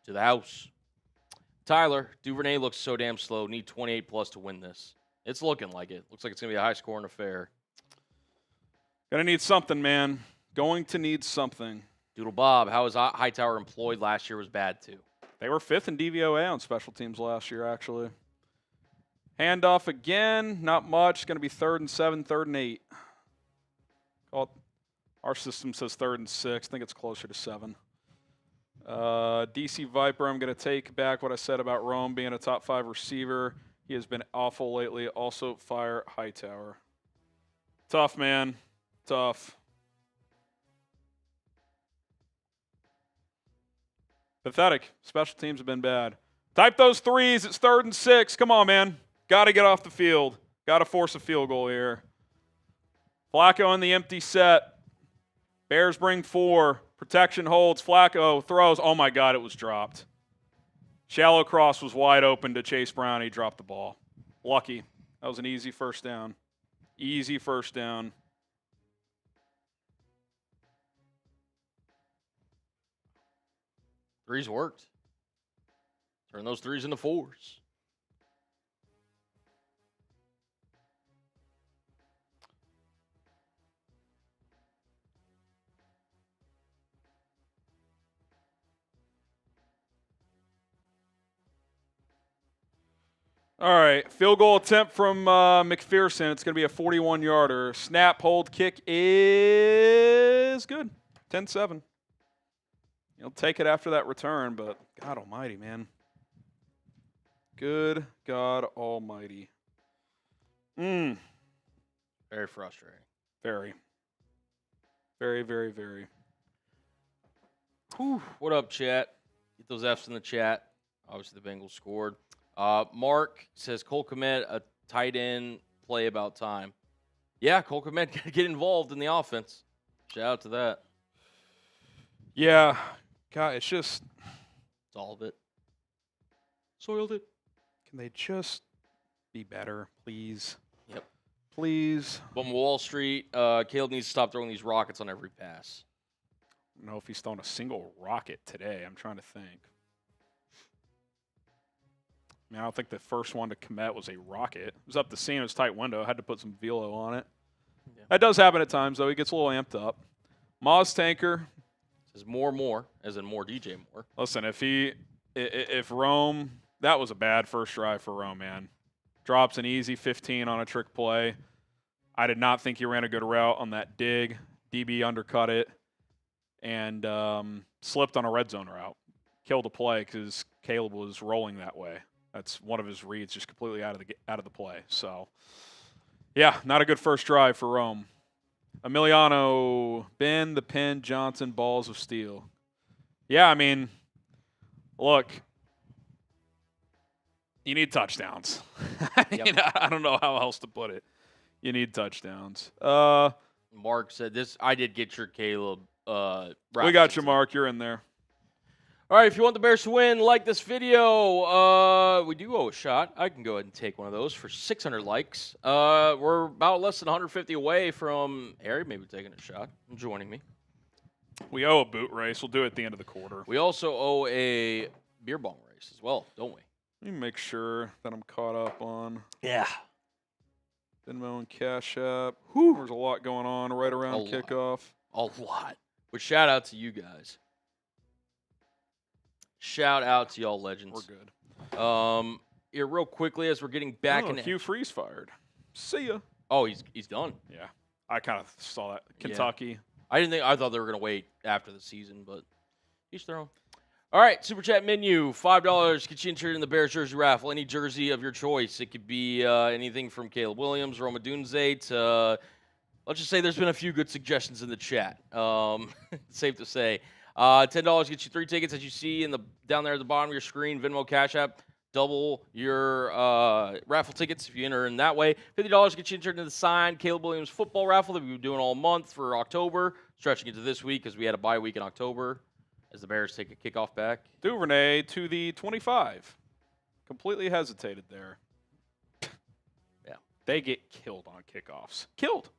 to the house. Tyler, Duvernay looks so damn slow. Need 28+ to win this. It's looking like it. Looks like it's going to be a high-scoring affair. Gonna need something, man. Going to need something. Doodle Bob, how was Hightower employed last year was bad, too. They were 5th in DVOA on special teams last year, actually. Handoff again. Not much. Going to be 3rd and 7, 3rd and 8. Our system says 3rd and 6. I think it's closer to 7. DC Viper, I'm going to take back what I said about Rome being a top 5 receiver. He has been awful lately. Also, fire Hightower. Tough, man. Tough. Pathetic. Special teams have been bad. Type those threes. It's 3rd and 6. Come on, man. Got to get off the field. Got to force a field goal here. Flacco in the empty set. Bears bring 4. Protection holds. Flacco throws. Oh, my God, it was dropped. Shallow cross was wide open to Chase Brown. He dropped the ball. Lucky. That was an easy first down. Easy first down. Threes worked. Turn those threes into 4s. All right, field goal attempt from McPherson. It's going to be a 41-yarder. Snap, hold, kick is good. 10-7. He'll take it after that return, but God almighty, man. Good God almighty. Very frustrating. Very. Very, very, very. Whew. What up, chat? Get those Fs in the chat. Obviously, the Bengals scored. Mark says, Cole Kmet, a tight end play about time. Yeah, Cole Kmet got to get involved in the offense. Shout out to that. Yeah. God, it's just. It's all of it. Soiled it. Can they just be better, please? Yep. Please. From Wall Street, Caleb needs to stop throwing these rockets on every pass. I don't know if he's thrown a single rocket today. I'm trying to think. I mean, I don't think the first one to Kmet was a rocket. It was up the seam. It was tight window. Had to put some velo on it. Yeah. That does happen at times, though. He gets a little amped up. Moz Tanker says more, as in more DJ Moore. Listen, if Rome, that was a bad first drive for Rome, man. Drops an easy 15 on a trick play. I did not think he ran a good route on that dig. DB undercut it and slipped on a red zone route. Killed the play because Caleb was rolling that way. That's one of his reads, just completely out of the play. So, yeah, not a good first drive for Rome. Emiliano, Ben, the pin, Johnson, balls of steel. Yeah, I mean, look, you need touchdowns. Yep. I don't know how else to put it. You need touchdowns. Mark said this. I did get your Caleb. We got you, Mark. You're in there. All right, if you want the Bears to win, like this video. We do owe a shot. I can go ahead and take one of those for 600 likes. We're about less than 150 away from Harry maybe taking a shot and joining me. We owe a boot race. We'll do it at the end of the quarter. We also owe a beer bong race as well, don't we? Let me make sure that I'm caught up on. Yeah. Venmo and Cash App. Whew, there's a lot going on right around kickoff. A lot. But shout out to you guys. Shout out to y'all legends. We're good. Here, real quickly, as we're getting back in. Hugh Freeze fired. See ya. Oh, he's done. Yeah, I kind of saw that. Kentucky. Yeah. I thought they were gonna wait after the season, but each their own. All right, Super Chat menu, $5 gets you entered in the Bears jersey raffle. Any jersey of your choice. It could be anything from Caleb Williams, Odunze to, let's just say there's been a few good suggestions in the chat. Safe to say. $10 gets you 3 tickets, as you see down there at the bottom of your screen, Venmo, Cash App. Double your raffle tickets if you enter in that way. $50 gets you entered into the signed Caleb Williams football raffle that we've been doing all month for October, stretching into this week because we had a bye week in October. As the Bears take a kickoff back. Duvernay to the 25. Completely hesitated there. Yeah. They get killed on kickoffs. Killed.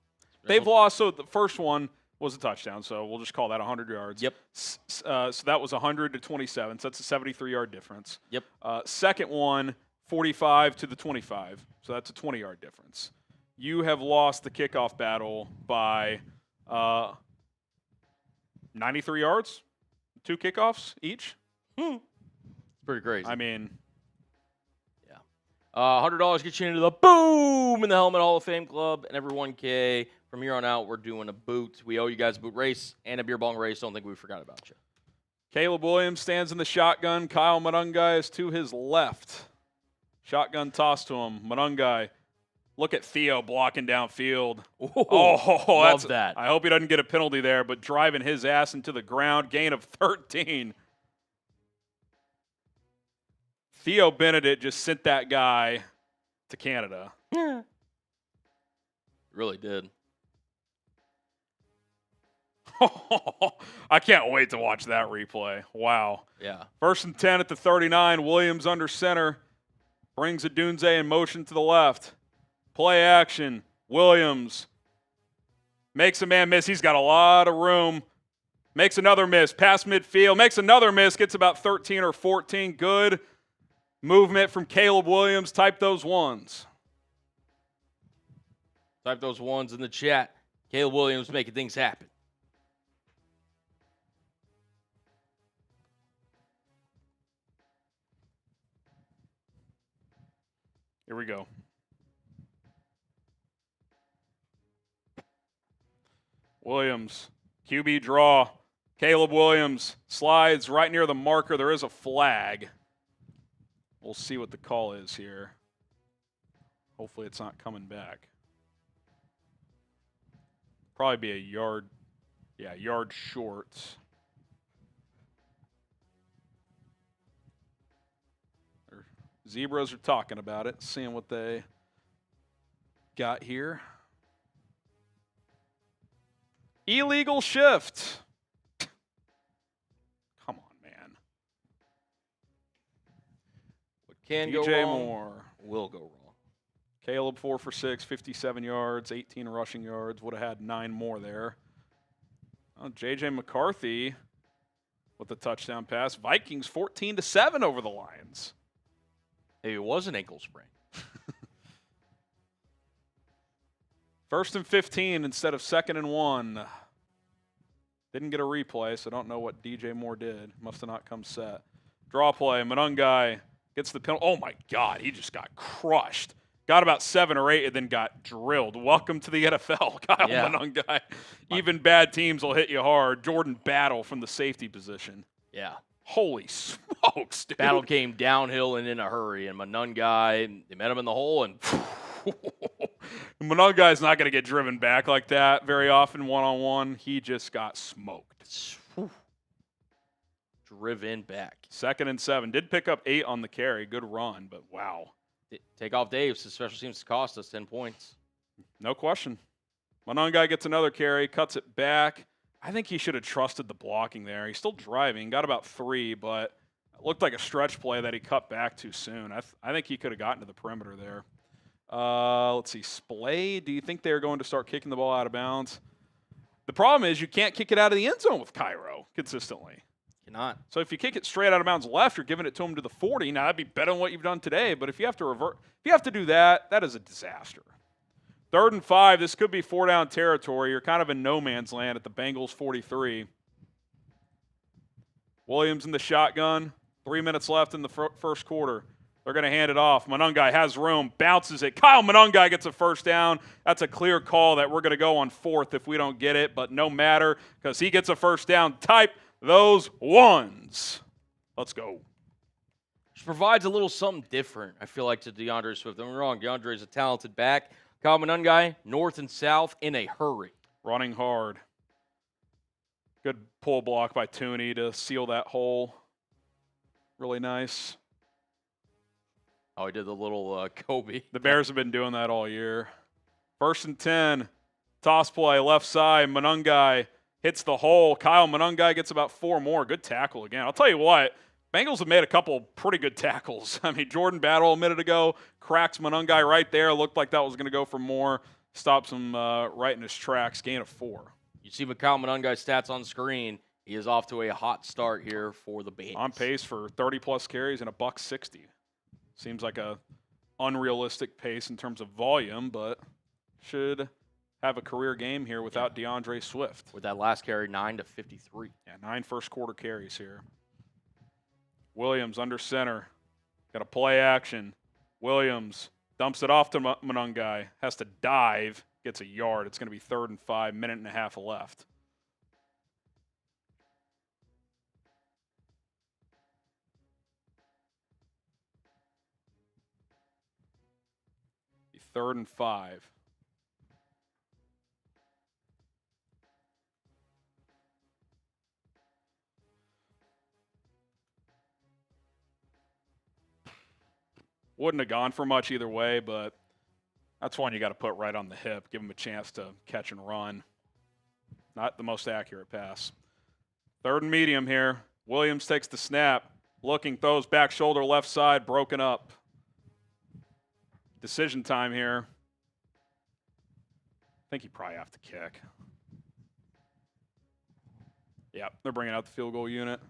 They've lost. So the first one was a touchdown, so we'll just call that 100 yards. Yep. So that was 100 to 27, so that's a 73-yard difference. Yep. Second one, 45 to the 25, so that's a 20-yard difference. You have lost the kickoff battle by 93 yards. 2 kickoffs each. It's pretty crazy. I mean, yeah. $100 gets you into the Boom in the Helmet Hall of Fame Club, and every 1K from here on out, we're doing a boot. We owe you guys a boot race and a beer bong race. Don't think we forgot about you. Caleb Williams stands in the shotgun. Kyle Monangai is to his left. Shotgun toss to him. Monangai. Look at Theo blocking downfield. Love that. I hope he doesn't get a penalty there, but driving his ass into the ground. Gain of 13. Theo Benedict just sent that guy to Canada. Yeah. Really did. I can't wait to watch that replay. Wow. Yeah. 1st and 10 at the 39. Williams under center. Brings Odunze in motion to the left. Play action. Williams makes a man miss. He's got a lot of room. Makes another miss. Past midfield. Makes another miss. Gets about 13 or 14. Good movement from Caleb Williams. Type those ones. Type those ones in the chat. Caleb Williams making things happen. Here we go. Williams, QB draw, Caleb Williams slides right near the marker. There is a flag. We'll see what the call is here. Hopefully it's not coming back. Probably be a yard. Yeah, yard short. Zebras are talking about it, seeing what they got here. Illegal shift. Come on, man. What can go DJ wrong Moore. will go wrong. Caleb 4 for 6, 57 yards, 18 rushing yards. Would have had 9 more there. Oh, J.J. McCarthy with the touchdown pass. Vikings 14-7 over the Lions. Maybe it was an ankle sprain. 1st and 15 instead of 2nd and 1. Didn't get a replay, so I don't know what DJ Moore did. Must have not come set. Draw play. Monangai gets the penalty. Oh, my God. He just got crushed. Got about 7 or 8 and then got drilled. Welcome to the NFL, Kyle Monangai. Even bad teams will hit you hard. Jordan Battle from the safety position. Yeah. Holy smokes, dude. Battle came downhill and in a hurry, and Monangai, they met him in the hole, and Monangai's not going to get driven back like that very often one-on-one. He just got smoked. Driven back. 2nd and 7. Did pick up 8 on the carry. Good run, but wow. Take off Dave's. His special teams cost us 10 points. No question. Monangai gets another carry, cuts it back. I think he should have trusted the blocking there. He's still driving, got about 3, but it looked like a stretch play that he cut back too soon. I think he could have gotten to the perimeter there. Let's see. Splay, do you think they're going to start kicking the ball out of bounds? The problem is you can't kick it out of the end zone with Cairo consistently. Cannot. So if you kick it straight out of bounds left, you're giving it to him to the 40. Now, that'd be better than what you've done today, but if you have to revert, if you have to do that, that is a disaster. 3rd and 5, this could be 4-down territory. You're kind of in no man's land at the Bengals 43. Williams in the shotgun. 3 minutes left in the first quarter. They're going to hand it off. Monangai has room, bounces it. Kyle Monangai gets a first down. That's a clear call that we're going to go on 4th if we don't get it, but no matter because he gets a first down. Type those ones. Let's go. Which provides a little something different, I feel like, to DeAndre Swift. Don't get me wrong, DeAndre is a talented back. Kyle Monangai, north and south in a hurry. Running hard. Good pull block by Tooney to seal that hole. Really nice. Oh, he did the little Kobe. The Bears have been doing that all year. 1st and 10. Toss play, left side. Monangai hits the hole. Kyle Monangai gets about 4 more. Good tackle again. I'll tell you what, Bengals have made a couple pretty good tackles. I mean, Jordan Battle a minute ago cracks Monangai right there. Looked like that was going to go for more. Stops him right in his tracks. Gain of 4. You see Kyle Monangai's stats on screen. He is off to a hot start here for the Bengals. On pace for 30-plus carries and $160. Seems like a unrealistic pace in terms of volume, but should have a career game here without DeAndre Swift. With that last carry, 9 to 53. Yeah, 9 first-quarter carries here. Williams under center. Got a play action. Williams dumps it off to Monangai. Has to dive. Gets a yard. It's going to be 3rd and 5. Minute and a half left. Be 3rd and 5. Wouldn't have gone for much either way, but that's one you got to put right on the hip. Give him a chance to catch and run. Not the most accurate pass. 3rd and medium here. Williams takes the snap. Looking, throws back shoulder left side, broken up. Decision time here. I think you probably have to kick. Yeah, they're bringing out the field goal unit.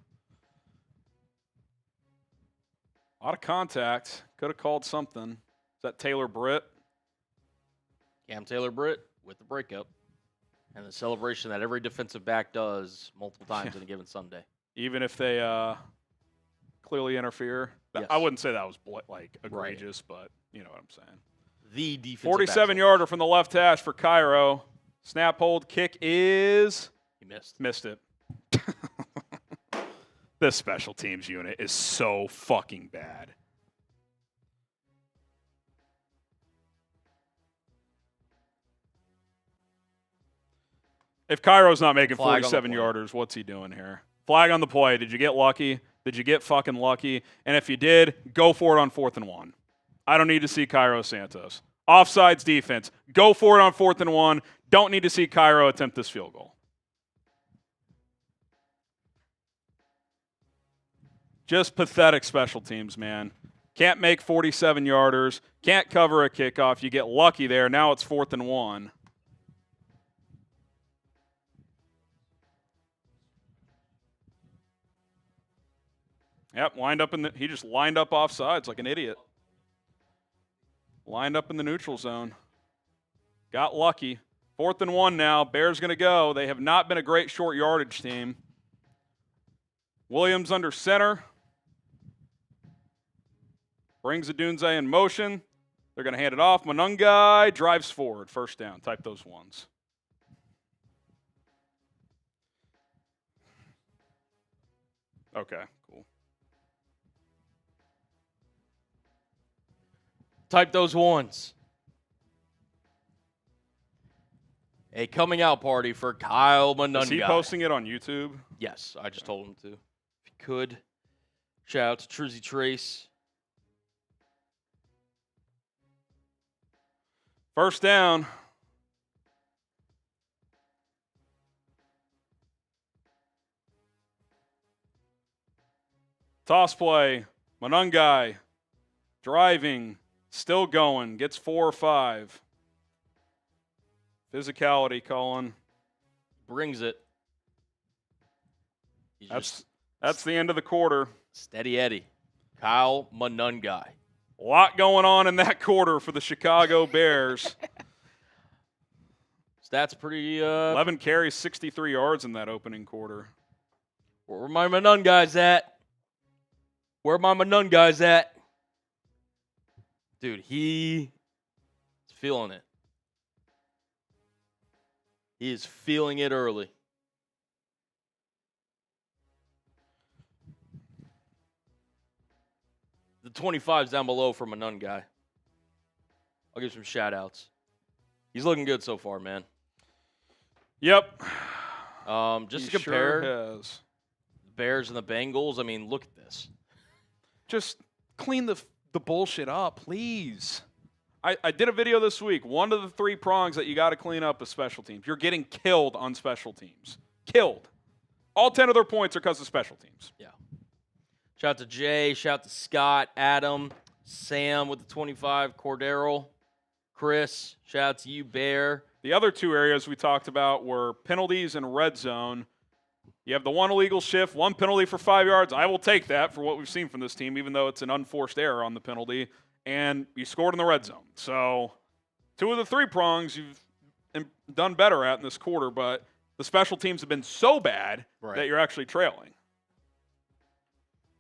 A lot of contact. Could have called something. Is that Taylor Britt? Cam Taylor-Britt with the breakup. And the celebration that every defensive back does multiple times in a given Sunday. Even if they clearly interfere. Yes. I wouldn't say that was egregious, but you know what I'm saying. The defensive 47-yarder from the left hash for Cairo. Snap, hold, kick is... He missed. Missed it. This special teams unit is so fucking bad. If Cairo's not making 47-yarders, what's he doing here? Flag on the play. Did you get lucky? Did you get fucking lucky? And if you did, go for it on 4th and 1. I don't need to see Cairo Santos. Offsides defense. Go for it on 4th and 1. Don't need to see Cairo attempt this field goal. Just pathetic special teams, man. Can't make 47-yarders. Can't cover a kickoff. You get lucky there. Now it's 4th and 1. Yep, lined up he just lined up offsides like an idiot. Lined up in the neutral zone. Got lucky. 4th and 1 now. Bears going to go. They have not been a great short yardage team. Williams under center. Brings Odunze in motion. They're going to hand it off. Monangai drives forward. First down. Type those ones. Okay, cool. Type those ones. A coming out party for Kyle Monangai. Is he posting it on YouTube? Yes, I just told him to. If he could. Shout out to Trizzy Trace. First down. Toss play. Monangai driving. Still going. Gets 4 or 5. Physicality, Colin. Brings it. That's the end of the quarter. Steady Eddie. Kyle Monangai. A lot going on in that quarter for the Chicago Bears. Stats pretty... 11 carries, 63 yards in that opening quarter. Where my Monangais at? Where my Monangais at? Dude, he's feeling it. He is feeling it early. The 25's down below for Monangai. I'll give some shout-outs. He's looking good so far, man. Yep. Just to compare sure Bears and the Bengals, I mean, look at this. Just clean the bullshit up, please. I did a video this week. One of the 3 prongs that you got to clean up is special teams. You're getting killed on special teams. Killed. All 10 of their points are because of special teams. Yeah. Shout out to Jay. Shout out to Scott, Adam, Sam with the 25, Cordero, Chris. Shout out to you, Bear. The other 2 areas we talked about were penalties and red zone. You have the 1 illegal shift, 1 penalty for 5 yards. I will take that for what we've seen from this team, even though it's an unforced error on the penalty. And you scored in the red zone. So 2 of the 3 prongs you've done better at in this quarter, but the special teams have been so bad that you're actually trailing.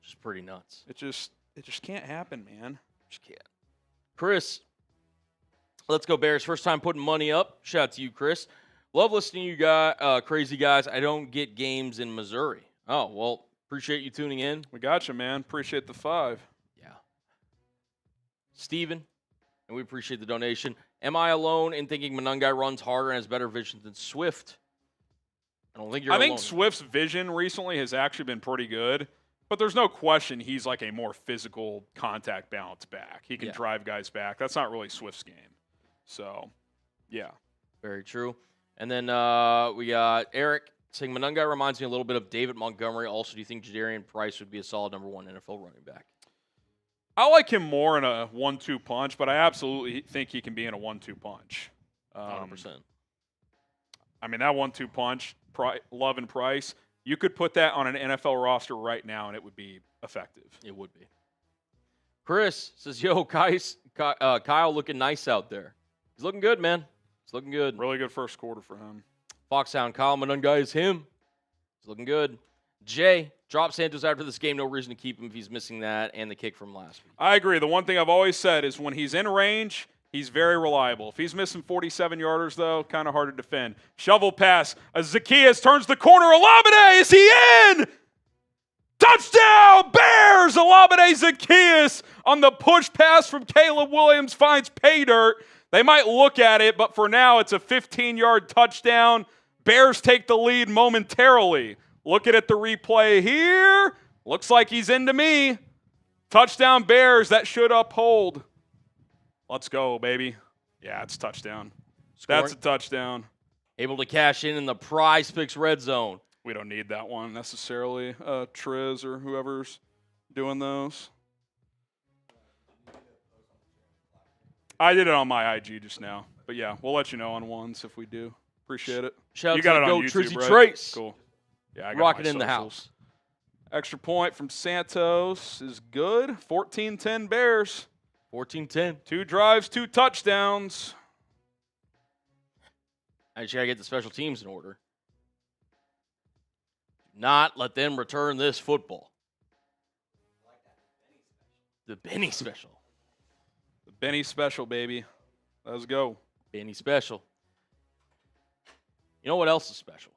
Just pretty nuts. It just can't happen, man. Just can't. Chris, let's go Bears. First time putting money up. Shout out to you, Chris. Love listening to you guys, crazy guys. I don't get games in Missouri. Oh, well, appreciate you tuning in. We got you, man. Appreciate the 5. Yeah. Steven, and we appreciate the donation. Am I alone in thinking Monangai runs harder and has better vision than Swift? I don't think you're alone. I think Swift's vision recently has actually been pretty good, but there's no question he's like a more physical contact balance back. He can drive guys back. That's not really Swift's game. So, yeah. Very true. And then we got Eric saying, Monangai reminds me a little bit of David Montgomery. Also, do you think Jadarian Price would be a solid number 1 NFL running back? I like him more in a 1-2 punch, but I absolutely think he can be in a 1-2 punch. 100%. I mean, that 1-2 punch, Love and Price, you could put that on an NFL roster right now, and it would be effective. It would be. Chris says, yo, Kyle looking nice out there. He's looking good, man. He's looking good. Really good first quarter for him. Foxhound, Kyle Monangai is him. He's looking good. Jay, drop Santos after this game. No reason to keep him if he's missing that and the kick from last week. I agree. The one thing I've always said is when he's in range, he's very reliable. If he's missing 47-yarders, though, kind of hard to defend. Shovel pass. Zacchaeus turns the corner. Olamide, is he in? Touchdown, Bears! Olamide Zacchaeus on the push pass from Caleb Williams finds pay dirt. They might look at it, but for now it's a 15-yard touchdown. Bears take the lead momentarily. Looking at the replay here, looks like he's into me. Touchdown Bears, that should uphold. Let's go, baby. Yeah, it's a touchdown. That's a touchdown. Able to cash in the Prize Picks red zone. We don't need that one necessarily. Triz or whoever's doing those. I did it on my IG just now. But yeah, we'll let you know on ones if we do. Appreciate it. Shout you out got to it on Go YouTube, Trizzy right? Trace. Cool. Yeah, I got Rocking my in the socials. house. Extra point from Santos is good. 14-10 Bears. 14-10. 2 drives, 2 touchdowns. I just got to get the special teams in order. Not let them return this football. The Benny special. The Benny special, baby. Let's go. Benny special. You know what else is special?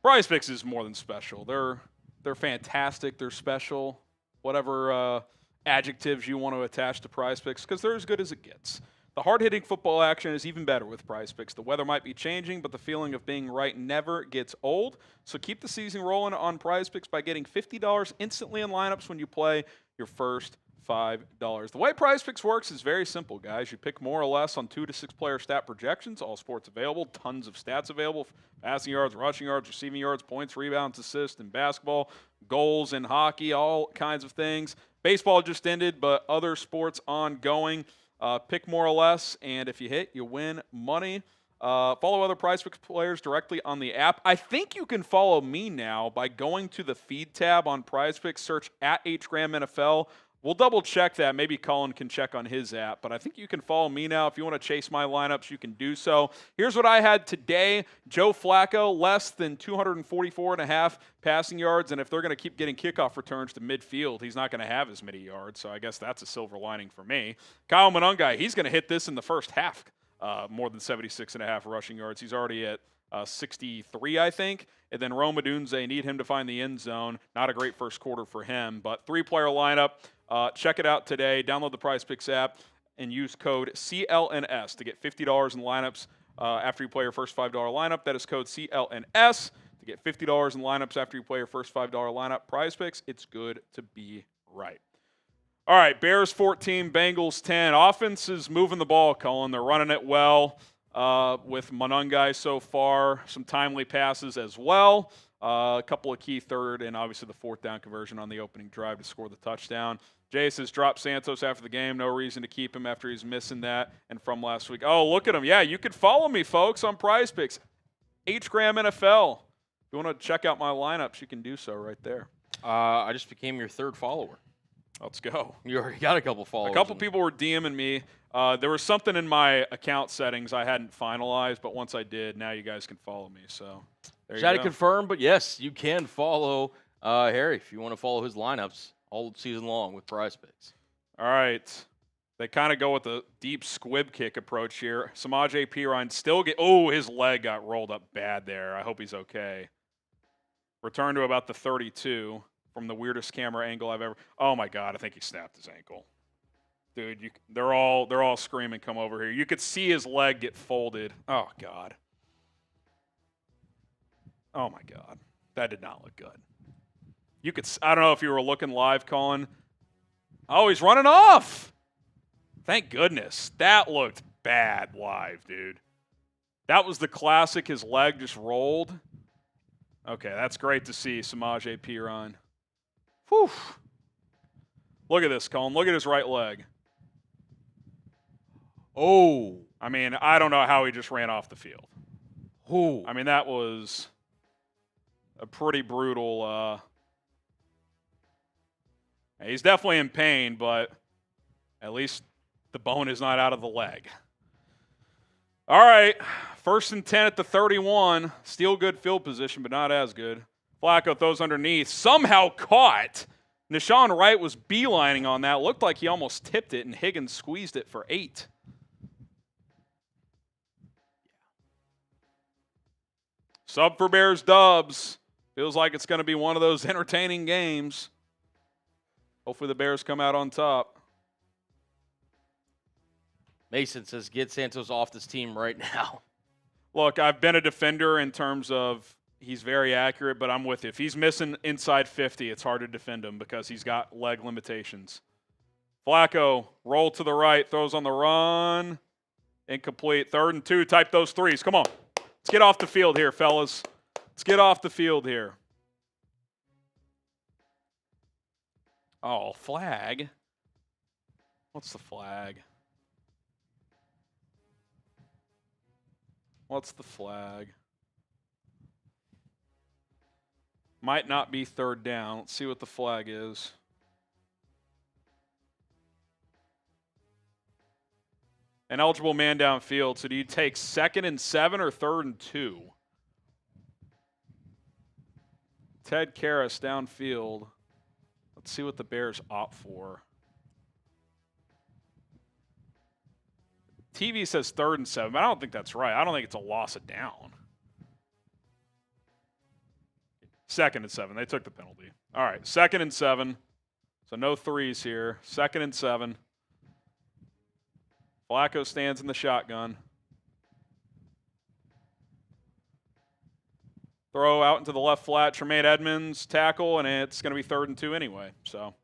Prize Picks is more than special. They're fantastic. They're special. Whatever adjectives you want to attach to Prize Picks, because they're as good as it gets. The hard-hitting football action is even better with Prize Picks. The weather might be changing, but the feeling of being right never gets old. So keep the season rolling on Prize Picks by getting $50 instantly in lineups when you play your first $5. The way Prize Picks works is very simple, guys. You pick more or less on 2 to 6 player stat projections. All sports available. Tons of stats available. Passing yards, rushing yards, receiving yards, points, rebounds, assists in basketball, goals in hockey, all kinds of things. Baseball just ended, but other sports ongoing. Pick more or less, and if you hit, you win money. Follow other Prize Picks players directly on the app. I think you can follow me now by going to the feed tab on Prize Picks, search at HGramNFL. We'll double check that. Maybe Colin can check on his app, but I think you can follow me now. If you want to chase my lineups, you can do so. Here's what I had today. Joe Flacco, less than 244.5 passing yards, and if they're going to keep getting kickoff returns to midfield, he's not going to have as many yards, so I guess that's a silver lining for me. Kyle Monangai, he's going to hit this in the first half, more than 76.5 rushing yards. He's already at 63, I think. And then Odunze, need him to find the end zone. Not a great first quarter for him, but 3-player lineup. Check it out today. Download the Prize Picks app and use code CLNS to get $50 in lineups after you play your first $5 lineup. That is code CLNS to get $50 in lineups after you play your first $5 lineup. Prize Picks, it's good to be right. All right, Bears 14, Bengals 10. Offense is moving the ball, Colin. They're running it well with Monangai so far. Some timely passes as well. A couple of key third and obviously the 4th down conversion on the opening drive to score the touchdown. Jay says drop Santos after the game. No reason to keep him after he's missing that and from last week. Oh, look at him. Yeah, you could follow me, folks, on Prize Picks. HGramNFL. If you want to check out my lineups, you can do so right there. I just became your 3rd follower. Let's go. You already got a couple followers. A couple people were DMing me. There was something in my account settings I hadn't finalized, but once I did, now you guys can follow me. So there you go. To confirm, but yes, you can follow Harry if you want to follow his lineups all season long with Prize Picks. All right. They kind of go with the deep squib kick approach here. Samaje Perine still his leg got rolled up bad there. I hope he's okay. Return to about the 32 from the weirdest camera angle I've ever. Oh my God, I think he snapped his ankle. Dude, they're all screaming, come over here. You could see his leg get folded. Oh God. Oh my God. That did not look good. I don't know if you were looking live, Colin. Oh, he's running off. Thank goodness. That looked bad live, dude. That was the classic, his leg just rolled. Okay, that's great to see, Samaje Perine. Whew. Look at this, Colin. Look at his right leg. Oh. I mean, I don't know how he just ran off the field. Oh. I mean, that was a pretty brutal. He's definitely in pain, but at least the bone is not out of the leg. All right, 1st and 10 at the 31. Still good field position, but not as good. Flacco throws underneath. Somehow caught. Nashawn Wright was beelining on that. Looked like he almost tipped it, and Higgins squeezed it for 8. Sub for Bears Dubs. Feels like it's going to be one of those entertaining games. Hopefully the Bears come out on top. Mason says, get Santos off this team right now. Look, I've been a defender in terms of he's very accurate, but I'm with you. If he's missing inside 50, it's hard to defend him because he's got leg limitations. Flacco, roll to the right, throws on the run. Incomplete. 3rd and 2. Type those threes. Come on. Let's get off the field here, fellas. Let's get off the field here. Oh, flag. What's the flag? What's the flag? Might not be 3rd down. Let's see what the flag is. An eligible man downfield. So do you take 2nd and 7 or 3rd and 2? Ted Karras downfield. Let's see what the Bears opt for. TV says 3rd and 7, but I don't think that's right. I don't think it's a loss of down. 2nd and 7. They took the penalty. All right, 2nd and 7. So no threes here. 2nd and 7. Flacco stands in the shotgun. Throw out into the left flat. Tremaine Edmonds tackle, and it's going to be 3rd and 2 anyway. So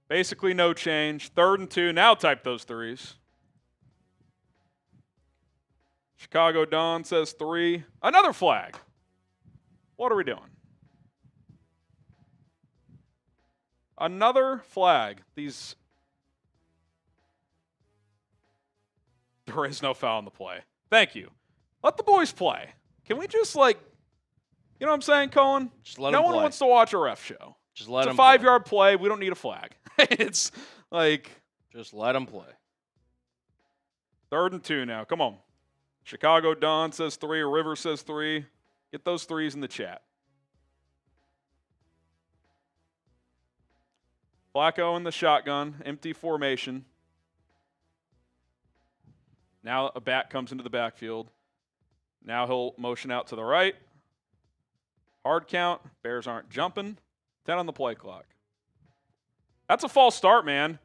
basically no change. 3rd and 2. Now type those threes. Chicago Dawn says 3. Another flag. What are we doing? Another flag. There is no foul in the play. Thank you. Let the boys play. Can we just, you know what I'm saying, Cohen? Just let them play. No one wants to watch a ref show. Just let them play. It's a 5-yard play. We don't need a flag. It's just let them play. 3rd and 2 now. Come on. Chicago Dawn says 3. River says 3. Get those threes in the chat. Flacco in the shotgun. Empty formation. Now a back comes into the backfield. Now he'll motion out to the right. Hard count. Bears aren't jumping. 10 on the play clock. That's a false start, man.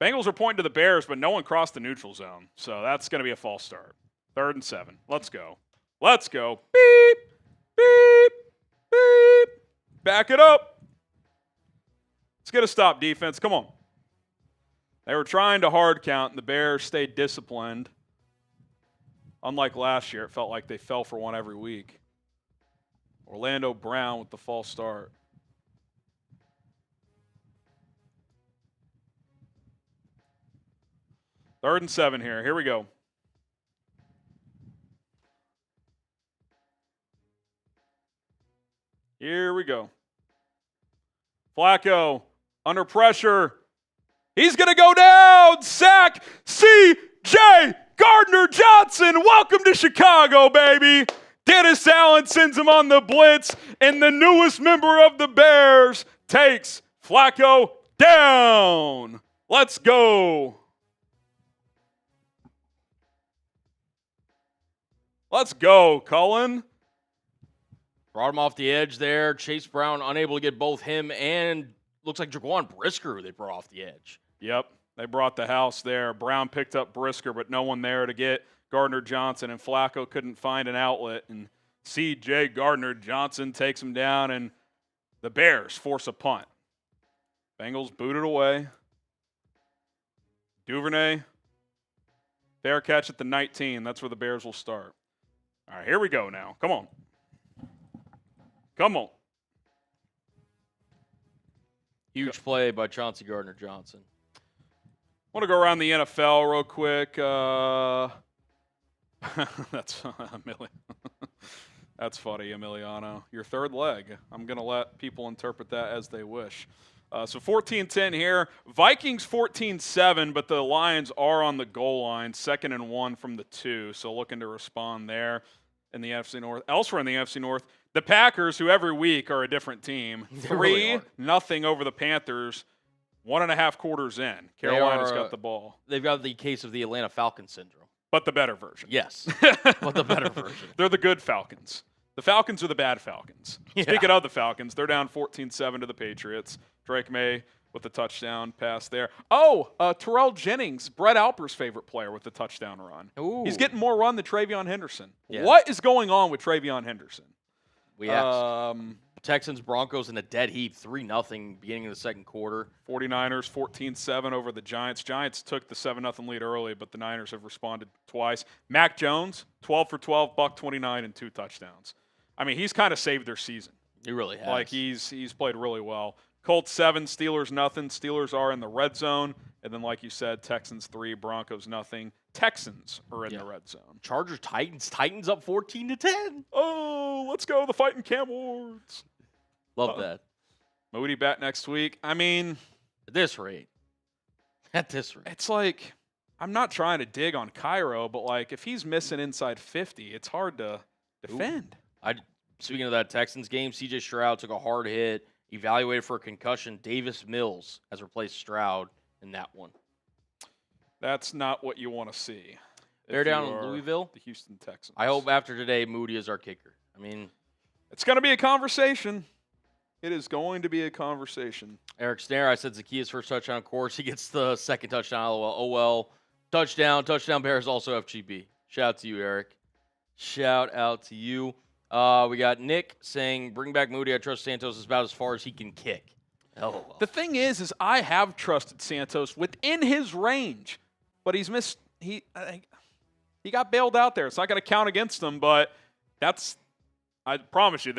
Bengals are pointing to the Bears, but no one crossed the neutral zone. So that's going to be a false start. 3rd and 7. Let's go. Let's go. Beep, beep, beep. Back it up. Let's get a stop defense. Come on. They were trying to hard count, and the Bears stayed disciplined. Unlike last year, it felt like they fell for one every week. Orlando Brown with the false start. Third and 7 here. Here we go. Here we go. Flacco under pressure. He's going to go down. Sack. C.J. Gardner-Johnson. Welcome to Chicago, baby. Dennis Allen sends him on the blitz, and the newest member of the Bears takes Flacco down. Let's go. Let's go, Cullen. Brought him off the edge there. Chase Brown unable to get both him and looks like Jaquan Brisker who they brought off the edge. Yep, they brought the house there. Brown picked up Brisker, but no one there to get Gardner-Johnson, and Flacco couldn't find an outlet. And C.J. Gardner-Johnson takes him down, and the Bears force a punt. Bengals boot it away. Duvernay, fair catch at the 19. That's where the Bears will start. All right, here we go now. Come on. Come on. Huge play by Chauncey Gardner-Johnson. I want to go around the NFL real quick. That's that's funny, Emiliano. Your third leg. I'm going to let people interpret that as they wish. So 14-10 here. Vikings 14-7, but the Lions are on the goal line, 2nd and 1 from the 2. So looking to respond there in the NFC North. Elsewhere in the NFC North, the Packers, who every week are a different team, 3-0 over the Panthers, 1.5 quarters in. Carolina's got the ball. They've got the case of the Atlanta Falcons syndrome. But the better version. Yes, but the better version. They're the good Falcons. The Falcons are the bad Falcons. Yeah. Speaking of the Falcons, they're down 14-7 to the Patriots. Drake May with the touchdown pass there. Oh, Terrell Jennings, Brett Alper's favorite player with the touchdown run. Ooh. He's getting more run than Travion Henderson. Yeah. What is going on with Travion Henderson? Texans, Broncos in a dead heat, 3-0 beginning of the second quarter. 49ers 14-7 over the Giants. Giants took the 7-0 lead early, but the Niners have responded twice. Mac Jones, 12 for 12, $129 and 2 touchdowns. I mean, he's kind of saved their season. He really has. Like he's played really well. Colts 7, Steelers nothing. Steelers are in the red zone, and then like you said, Texans 3, Broncos nothing. Texans are in the red zone. Chargers, Titans up 14-10. Oh, let's go the fighting Camels. Love that. Moody back next week. I mean, At this rate, it's like I'm not trying to dig on Cairo, but like if he's missing inside 50, it's hard to defend. Speaking of that Texans game, C.J. Stroud took a hard hit, evaluated for a concussion. Davis Mills has replaced Stroud in that one. That's not what you want to see. They're down in Louisville. The Houston Texans. I hope after today, Moody is our kicker. I mean, it's going to be a conversation. It is going to be a conversation. Eric Snare, I said Zacchaeus first touchdown, of course. He gets the second touchdown. Oh, well. Touchdown Bears, also FGB. Shout out to you, Eric. Shout out to you. We got Nick saying, bring back Moody. I trust Santos is about as far as he can kick. Oh, the thing is I have trusted Santos within his range, but he's missed. He got bailed out there. It's not going to count against him, but I promise you,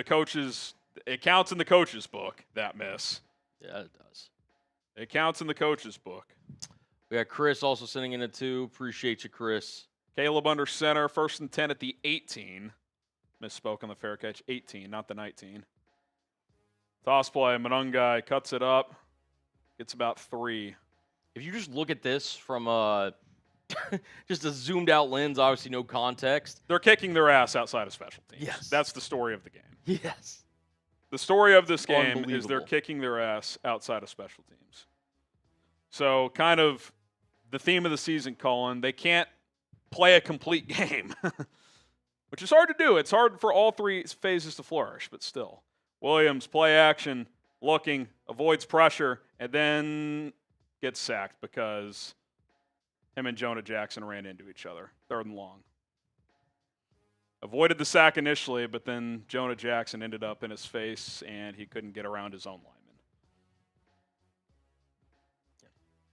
it counts in the coach's book, that miss. Yeah, it does. It counts in the coach's book. We got Chris also sending in a 2. Appreciate you, Chris. Caleb under center, 1st and 10 at the 18. Misspoke on the fair catch. 18, not the 19. Toss play. Monangai cuts it up. Gets about 3. If you just look at this from just a zoomed out lens, obviously no context. They're kicking their ass outside of special teams. Yes. That's the story of the game. Yes. The story of this game is they're kicking their ass outside of special teams. So kind of the theme of the season, Colin, they can't play a complete game, which is hard to do. It's hard for all 3 phases to flourish, but still. Williams, play action, looking, avoids pressure, and then gets sacked because him and Jonah Jackson ran into each other. 3rd and long. Avoided the sack initially, but then Jonah Jackson ended up in his face, and he couldn't get around his own lineman.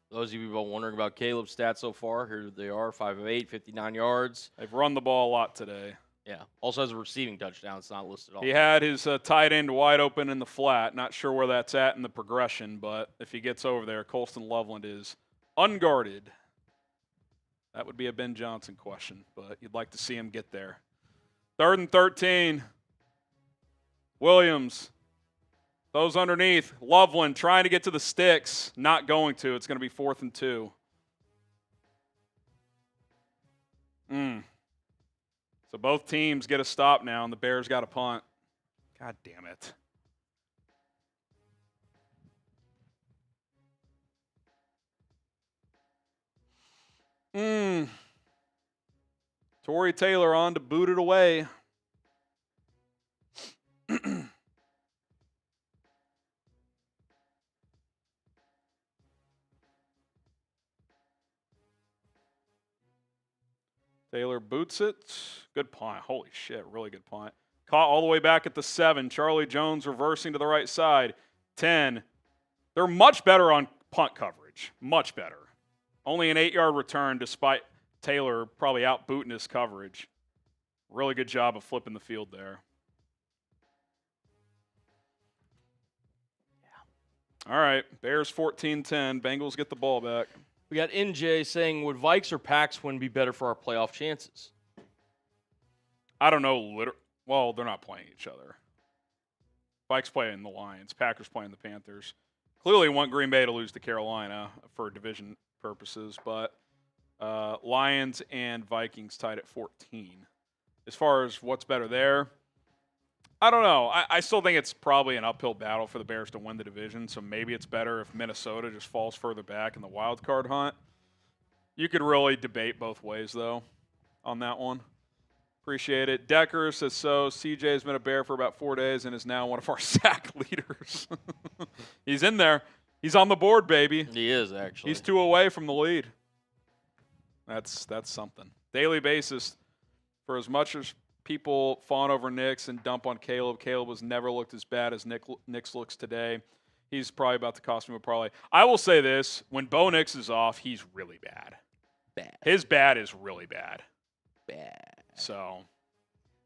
Those of you wondering about Caleb's stats so far, here they are, 5 of 8, 59 yards. They've run the ball a lot today. Yeah. Also has a receiving touchdown. It's not listed. He had his tight end wide open in the flat. Not sure where that's at in the progression, but if he gets over there, Colston Loveland is unguarded. That would be a Ben Johnson question, but you'd like to see him get there. 3rd and 13. Williams. Those underneath. Loveland trying to get to the sticks. Not going to. It's going to be 4th and 2. So both teams get a stop now, and the Bears got a punt. God damn it. Torrey Taylor on to boot it away. Taylor boots it. Good punt. Holy shit, really good punt. Caught all the way back at the 7. Charlie Jones reversing to the right side. 10. They're much better on punt coverage. Much better. Only an 8-yard return despite Taylor probably out-booting his coverage. Really good job of flipping the field there. Yeah. All right, Bears 14-10. Bengals get the ball back. We got NJ saying, would Vikes or Packs win be better for our playoff chances? I don't know. Well, they're not playing each other. Vikes playing the Lions. Packers playing the Panthers. Clearly want Green Bay to lose to Carolina for division purposes, but Lions and Vikings tied at 14. As far as what's better there, I don't know. I still think it's probably an uphill battle for the Bears to win the division, so maybe it's better if Minnesota just falls further back in the wild card hunt. You could really debate both ways, though, on that one. Appreciate it. Decker says so. CJ's been a Bear for about 4 days and is now one of our sack leaders. He's in there. He's on the board, baby. He is, actually. He's 2 away from the lead. That's something. Daily basis, for as much as people fawn over Nix and dump on Caleb has never looked as bad as Nix looks today. He's probably about to cost him a parlay. I will say this. When Bo Nix is off, he's really bad. Bad. His bad is really bad. Bad. So,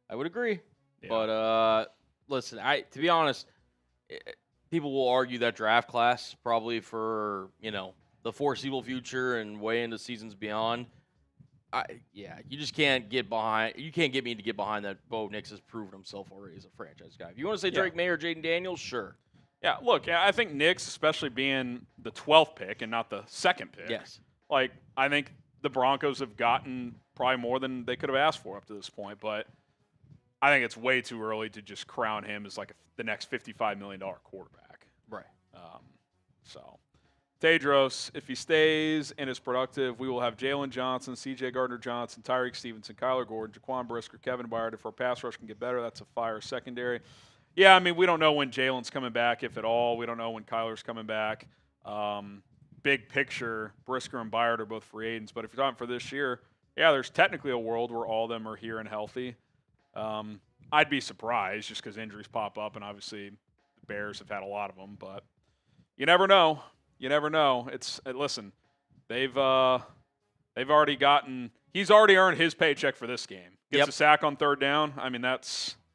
I would agree. yeah. But listen, to be honest, people will argue that draft class probably for, the foreseeable future and way into seasons beyond. You just can't get behind. You can't get me to get behind that. Bo Nix has proven himself already as a franchise guy. If you want to say Drake May or Jaden Daniels, sure. Yeah, look, I think Nix, especially being the 12th pick and not the second pick. Yes. I think the Broncos have gotten probably more than they could have asked for up to this point, but I think it's way too early to just crown him as the next $55 million quarterback. Right. So, Tedros, if he stays and is productive, we will have Jalen Johnson, C.J. Gardner-Johnson, Tyreek Stevenson, Kyler Gordon, Jaquan Brisker, Kevin Byard. If our pass rush can get better, that's a fire secondary. Yeah, I mean, we don't know when Jalen's coming back, if at all. We don't know when Kyler's coming back. Big picture, Brisker and Byard are both free agents. But if you're talking for this year, yeah, there's technically a world where all of them are here and healthy. I'd be surprised just because injuries pop up, and obviously the Bears have had a lot of them. But you never know. You never know. Listen, they've already gotten – he's already earned his paycheck for this game. Gets a sack on third down. I mean, that's –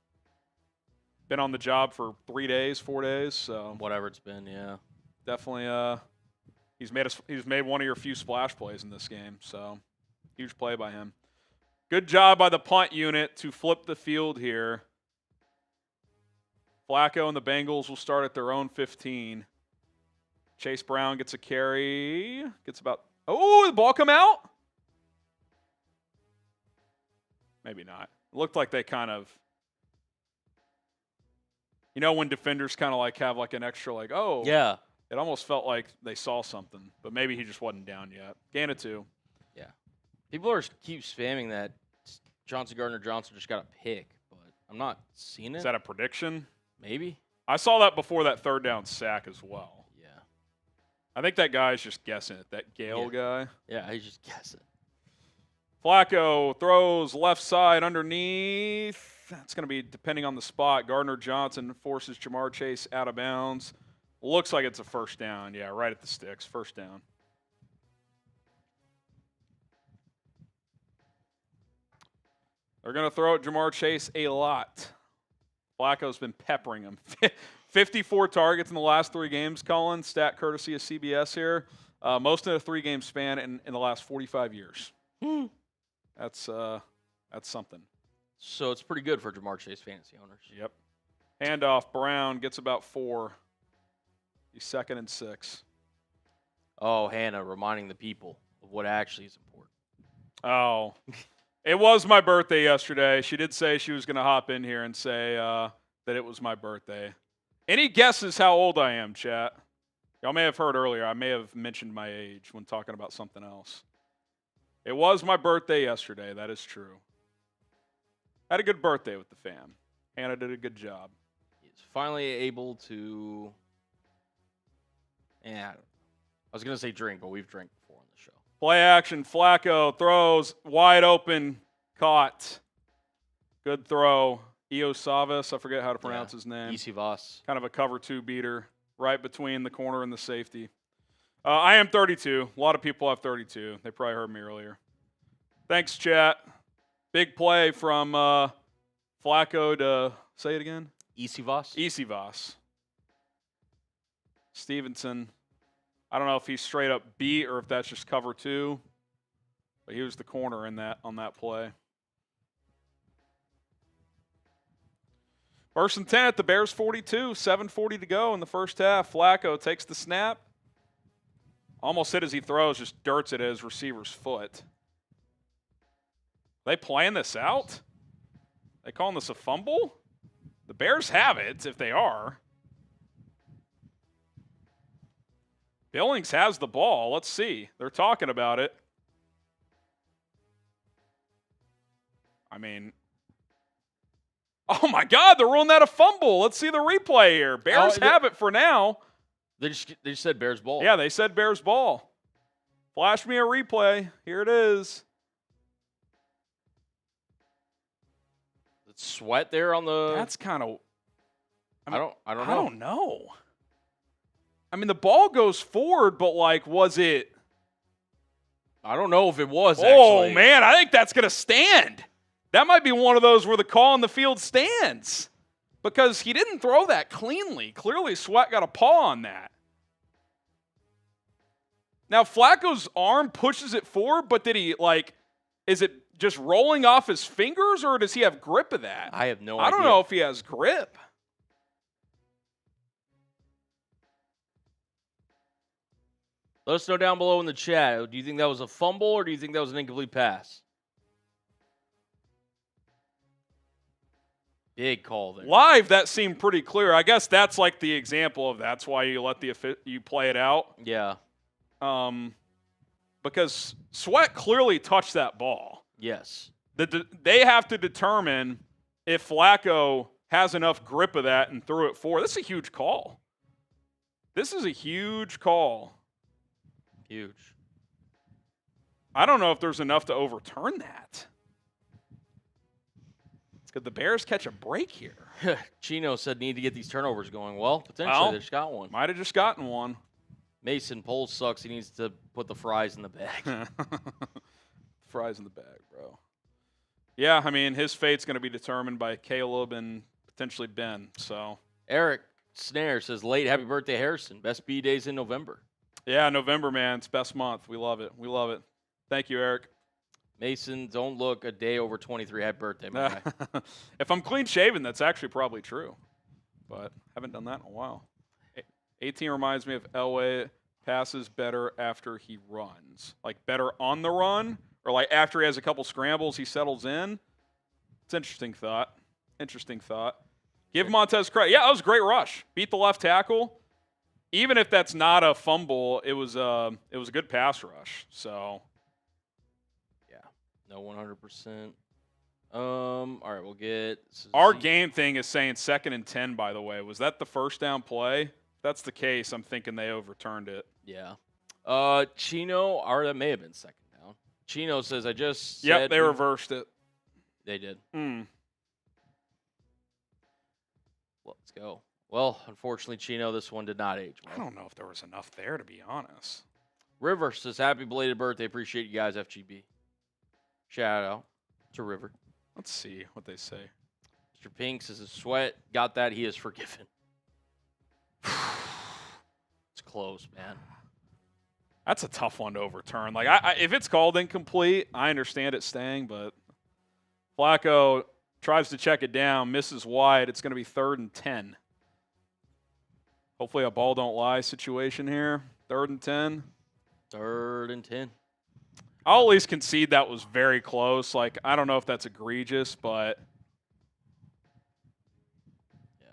been on the job for 3 days, 4 days, so whatever it's been, yeah. Definitely, he's made one of your few splash plays in this game, so huge play by him. Good job by the punt unit to flip the field here. Flacco and the Bengals will start at their own 15. Chase Brown gets a carry, the ball come out? Maybe not. It looked like they kind of. When defenders kind of have an extra Yeah. It almost felt like they saw something, but maybe he just wasn't down yet. Gain of 2. Yeah. People keep spamming that Johnson Gardner-Johnson just got a pick, but I'm not seeing it. Is that a prediction? Maybe. I saw that before that third down sack as well. Yeah. I think that guy's just guessing it, that Gale guy. Yeah, he's just guessing. Flacco throws left side underneath. That's going to be depending on the spot. Gardner-Johnson forces Jamar Chase out of bounds. Looks like it's a first down. Yeah, right at the sticks. First down. They're going to throw at Jamar Chase a lot. Flacco's been peppering him. 54 targets in the last 3 games, Colin. Stat courtesy of CBS here. Most in a 3-game span in the last 45 years. That's something. So it's pretty good for Jamar Chase fantasy owners. Yep. Handoff. Brown gets about 4. He's 2nd and 6. Oh, Hannah reminding the people of what actually is important. Oh. It was my birthday yesterday. She did say she was going to hop in here and say that it was my birthday. Any guesses how old I am, chat? Y'all may have heard earlier. I may have mentioned my age when talking about something else. It was my birthday yesterday. That is true. Had a good birthday with the fam. Hannah did a good job. He's finally able to. I was going to say drink, but we've drank before on the show. Play action. Flacco throws wide open. Caught. Good throw. Eo Savas. I forget how to pronounce his name. Isivas. Kind of a cover 2 beater right between the corner and the safety. I am 32. A lot of people have 32. They probably heard me earlier. Thanks, chat. Big play from Flacco to, say it again? Isivas. Stevenson. I don't know if he's straight up beat or if that's just cover 2. But he was the corner on that play. 1st and 10 at the Bears 42. 7:40 to go in the first half. Flacco takes the snap. Almost hit as he throws, just dirts it at his receiver's foot. They playing this out? They calling this a fumble? The Bears have it, if they are. Billings has the ball. Let's see. They're talking about it. I mean, Oh, my God, they're ruling that a fumble. Let's see the replay here. Bears Oh, have it for now. They just said Bears ball. Yeah, they said Bears ball. Flash me a replay. Here it is. It's Sweat there on the. That's kind of. I don't know. I don't know. I mean, the ball goes forward, but like, was it? I don't know if it was. Oh actually. man, I think that's gonna stand. That might be one of those where the call on the field stands because he didn't throw that cleanly. Clearly, Sweat got a paw on that. Now, Flacco's arm pushes it forward, but did he, like, is it just rolling off his fingers, or does he have grip of that? I have no idea. I don't know if he has grip. Let us know down below in the chat. Do you think that was a fumble, or do you think that was an incomplete pass? Big call there. Live, that seemed pretty clear. I guess that's like the example of that's why you let you play it out. Yeah. Because Sweat clearly touched that ball. Yes. They have to determine if Flacco has enough grip of that and threw it forward. This is a huge call. This is a huge call. Huge. I don't know if there's enough to overturn that. Could the Bears catch a break here? Chino said need to get these turnovers going. Well, potentially they just got one. Might have just gotten one. Mason Poles sucks. He needs to put the fries in the bag. Fries in the bag, bro. Yeah, I mean, his fate's going to be determined by Caleb and potentially Ben. So Eric Snare says, late happy birthday, Harrison. Best B days in November. Yeah, November, man. It's best month. We love it. We love it. Thank you, Eric. Mason, don't look a day over 23. Happy birthday, my guy. If I'm clean shaven, that's actually probably true. But haven't done that in a while. 18 reminds me of Elway passes better after he runs. Like better on the run, or like after he has a couple scrambles, he settles in. It's an interesting thought. Interesting thought. Give Montez credit. Yeah, that was a great rush. Beat the left tackle. Even if that's not a fumble, it was a good pass rush. So, yeah, no 100%. All right, we'll get our game thing is saying 2nd and 10. By the way, was that the first down play? If that's the case, I'm thinking they overturned it. Yeah. Chino, or that may have been 2nd down. Chino says, I just said. Yep, they reversed it. They did. Let's go. Well, unfortunately, Chino, this one did not age well. I don't know if there was enough there, to be honest. River says, happy belated birthday. Appreciate you guys, FGB. Shout out to River. Let's see what they say. Mr. Pink says, Sweat got that. He is forgiven. It's close, man. That's a tough one to overturn. Like, if it's called incomplete, I understand it staying, but Flacco tries to check it down, misses wide. It's going to be 3rd and 10. Hopefully a ball don't lie situation here. 3rd and 10. 3rd and 10. I'll at least concede that was very close. Like, I don't know if that's egregious, but yeah,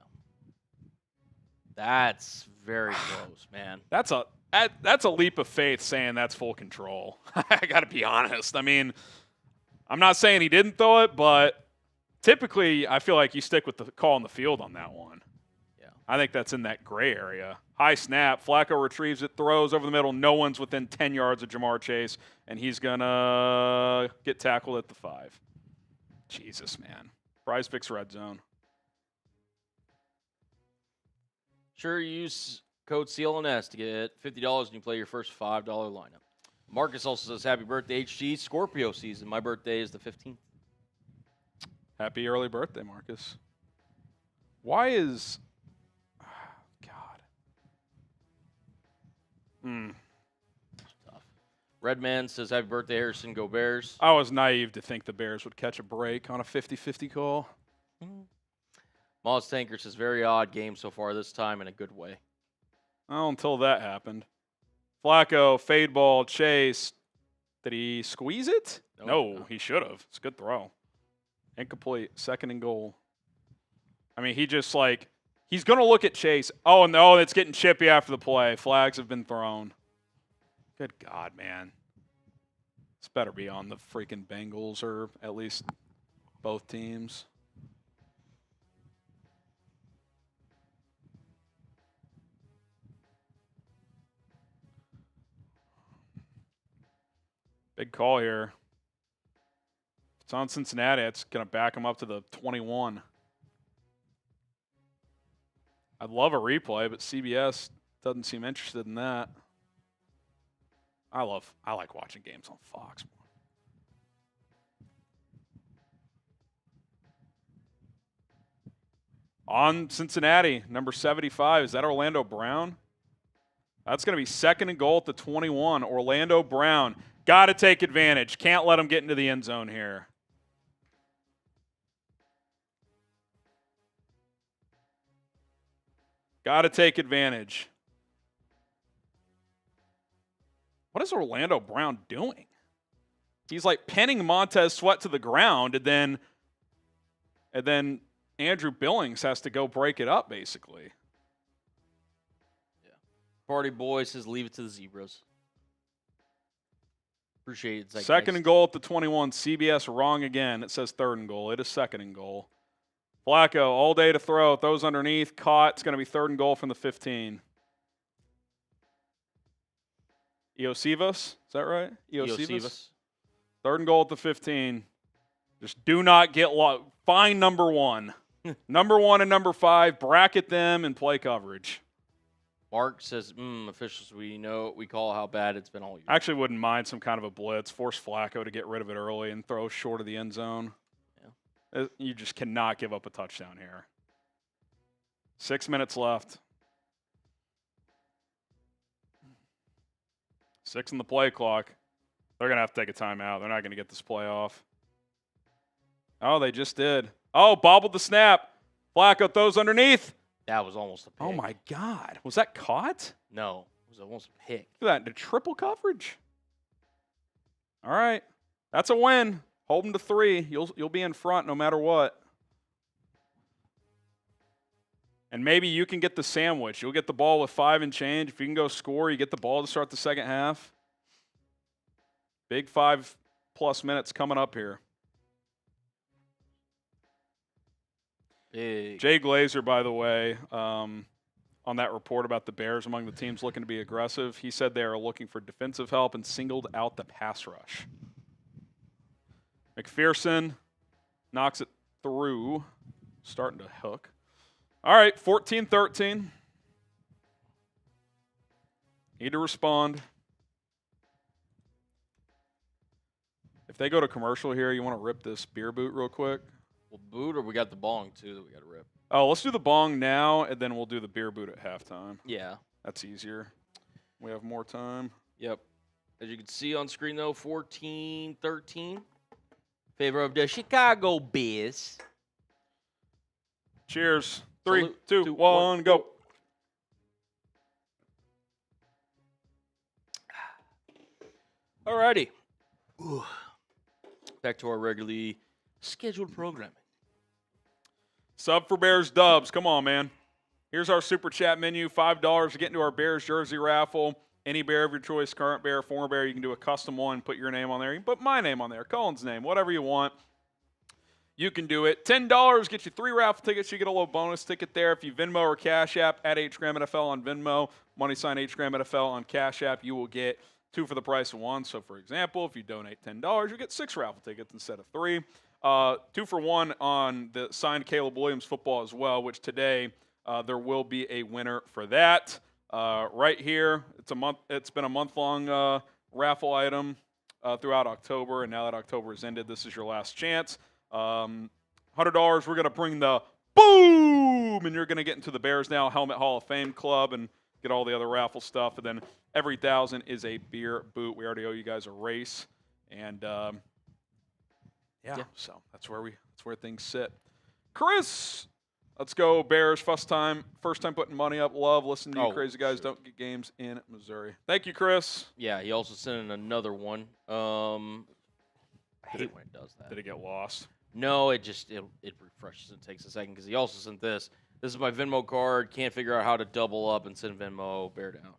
that's very close, man. That's a leap of faith saying that's full control. I got to be honest. I mean, I'm not saying he didn't throw it, but typically I feel like you stick with the call on the field on that one. Yeah, I think that's in that gray area. High snap. Flacco retrieves it, throws over the middle. No one's within 10 yards of Jamar Chase, and he's going to get tackled at the 5. Jesus, man. Prize Picks red zone. Sure, use code CLNS to get $50 and you play your first $5 lineup. Marcus also says, happy birthday, HG. Scorpio season. My birthday is the 15th. Happy early birthday, Marcus. Why is... Tough. Redman says, happy birthday, Harrison. Go Bears. I was naive to think the Bears would catch a break on a 50-50 call. Moss Tanker says, very odd game so far this time in a good way. Oh, until that happened. Flacco, fade ball, Chase. Did he squeeze it? No, he should have. It's a good throw. Incomplete. 2nd and goal. I mean, he just like... He's going to look at Chase. Oh, no, it's getting chippy after the play. Flags have been thrown. Good God, man. This better be on the freaking Bengals or at least both teams. Big call here. If it's on Cincinnati, it's going to back them up to the 21. I'd love a replay, but CBS doesn't seem interested in that. I like watching games on Fox. On Cincinnati, number 75. Is that Orlando Brown? That's going to be 2nd and goal at the 21. Orlando Brown. Got to take advantage. Can't let him get into the end zone here. Got to take advantage. What is Orlando Brown doing? He's like pinning Montez Sweat to the ground, and then Andrew Billings has to go break it up, basically. Yeah. Party boy says leave it to the Zebras. Appreciate it. 2nd and goal at the 21. CBS wrong again. It says 3rd and goal. It is 2nd and goal. Flacco all day to throw. Throws underneath. Caught. It's going to be 3rd and goal from the 15. Iosivas, is that right? Iosivas. 3rd and goal at the 15. Just do not get lost. Find number 1. Number 1 and number 5. Bracket them and play coverage. Mark says, officials, we call how bad it's been all year. I actually wouldn't mind some kind of a blitz. Force Flacco to get rid of it early and throw short of the end zone. Yeah. You just cannot give up a touchdown here. 6 minutes left. 6 in the play clock. They're going to have to take a timeout. They're not going to get this play off. Oh, they just did. Oh, bobbled the snap. Flacco throws underneath. That was almost a pick. Oh, my God. Was that caught? No. It was almost a pick. Look at that. Into triple coverage. All right. That's a win. Hold them to 3. You'll be in front no matter what. And maybe you can get the sandwich. You'll get the ball with 5 and change. If you can go score, you get the ball to start the second half. Big 5+ minutes coming up here. Big. Jay Glazer, by the way, on that report about the Bears among the teams looking to be aggressive, he said they are looking for defensive help and singled out the pass rush. McPherson knocks it through, starting to hook. All right, 14-13. Need to respond. If they go to commercial here, you want to rip this beer boot real quick? Well, boot, or we got the bong, too, that we got to rip? Oh, let's do the bong now, and then we'll do the beer boot at halftime. Yeah. That's easier. We have more time. Yep. As you can see on screen, though, 14-13. Favor of the Chicago Bears. Cheers. 3, Salute. 2, 1, go. Alrighty. Ooh. Back to our regularly scheduled programming. Sub for Bears dubs. Come on, man. Here's our super chat menu. $5 to get into our Bears jersey raffle. Any Bear of your choice, current Bear, former Bear, you can do a custom one, put your name on there. You can put my name on there, Colin's name, whatever you want. You can do it. $10 gets you 3 raffle tickets. You get a little bonus ticket there. If you Venmo or Cash App at HGramNFL on Venmo, money sign HGramNFL on Cash App, you will get 2 for the price of 1. So, for example, if you donate $10, you get 6 raffle tickets instead of 3. 2 for 1 on the signed Caleb Williams football as well, which today there will be a winner for that. Right here, it's been a month-long raffle item throughout October, and now that October has ended, this is your last chance. $100, we're going to bring the boom, and you're going to get into the Bears Now Helmet Hall of Fame Club and get all the other raffle stuff. And then every 1,000 is a beer boot. We already owe you guys a race, and yeah. So that's where things sit. Chris, let's go Bears. First time putting money up. Love listening to you crazy guys. Sure. Don't get games in Missouri. Thank you, Chris. Yeah, he also sent in another one. I hate when it does that. Did it get lost? No, it refreshes and takes a second because he also sent this. This is my Venmo card. Can't figure out how to double up and send Venmo. Bear down.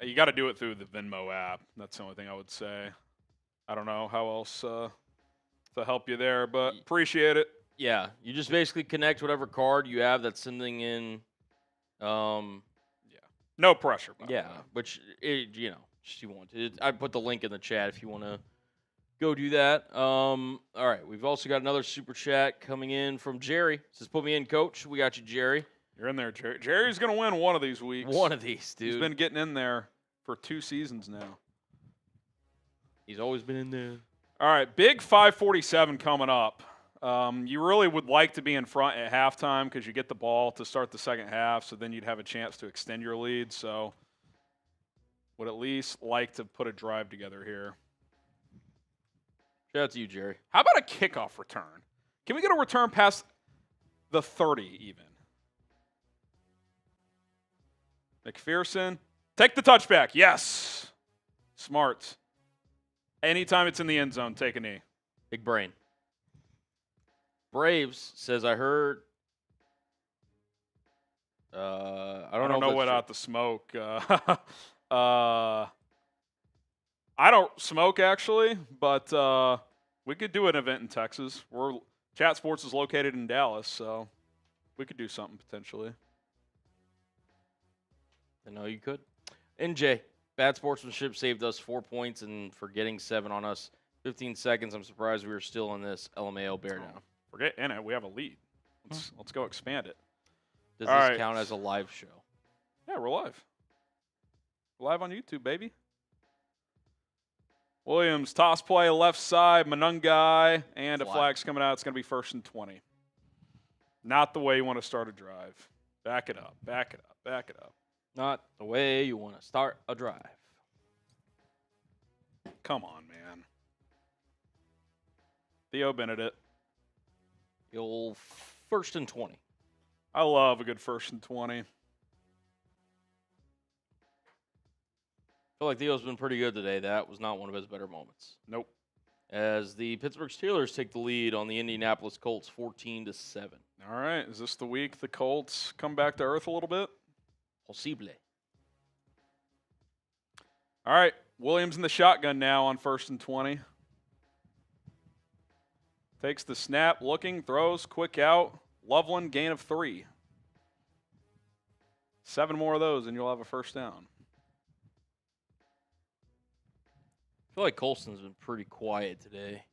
You got to do it through the Venmo app. That's the only thing I would say. I don't know how else to help you there, but appreciate it. Yeah, you just basically connect whatever card you have that's sending in. No pressure. Yeah, which Just you want to. I put the link in the chat if you want to go do that. All right, we've also got another super chat coming in from Jerry. Says, "Put me in, coach." We got you, Jerry. You're in there, Jerry. Jerry's going to win one of these weeks. One of these, dude. He's been getting in there for 2 seasons now. He's always been in there. All right, big 5:47 coming up. You really would like to be in front at halftime because you get the ball to start the second half, so then you'd have a chance to extend your lead. So would at least like to put a drive together here. Shout out to you, Jerry. How about a kickoff return? Can we get a return past the 30 even? McPherson, take the touchback. Yes. Smart. Anytime it's in the end zone, take a knee. Big brain. Braves says, I heard. I don't know without the smoke. I don't smoke actually, but we could do an event in Texas. Chat Sports is located in Dallas, so we could do something potentially. I know you could. NJ, bad sportsmanship saved us 4 points and for getting 7 on us. 15 seconds. I'm surprised we were still in this LMAO bear down. Forget in it. We have a lead. Let's go expand it. Does this count as a live show? Yeah, we're live. We're live on YouTube, baby. Williams, toss play, left side, Monangai, and a flag's coming out. It's going to be 1st and 20. Not the way you want to start a drive. Back it up, back it up, back it up. Not the way you want to start a drive. Come on, man. Theo Benedict. The old 1st and 20. I love a good 1st and 20. I feel like Theo's been pretty good today. That was not one of his better moments. Nope. As the Pittsburgh Steelers take the lead on the Indianapolis Colts 14-7. All right. Is this the week the Colts come back to earth a little bit? Possible. All right. Williams in the shotgun now on 1st and 20. Takes the snap, looking, throws, quick out. Loveland, gain of 3. 7 more of those, and you'll have a first down. I feel like Colston's been pretty quiet today.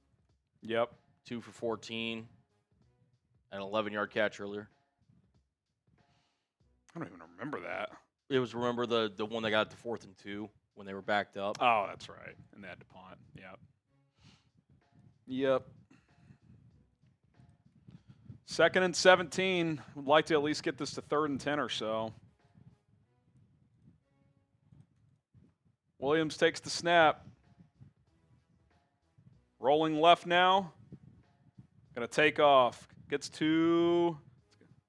Yep. 2 for 14. An 11-yard catch earlier. I don't even remember that. It was, remember, the one that got to 4th and 2 when they were backed up? Oh, that's right. And they had to punt. Yep. Yep. 2nd and 17. Would like to at least get this to 3rd and 10 or so. Williams takes the snap. Rolling left now. Going to take off. Gets to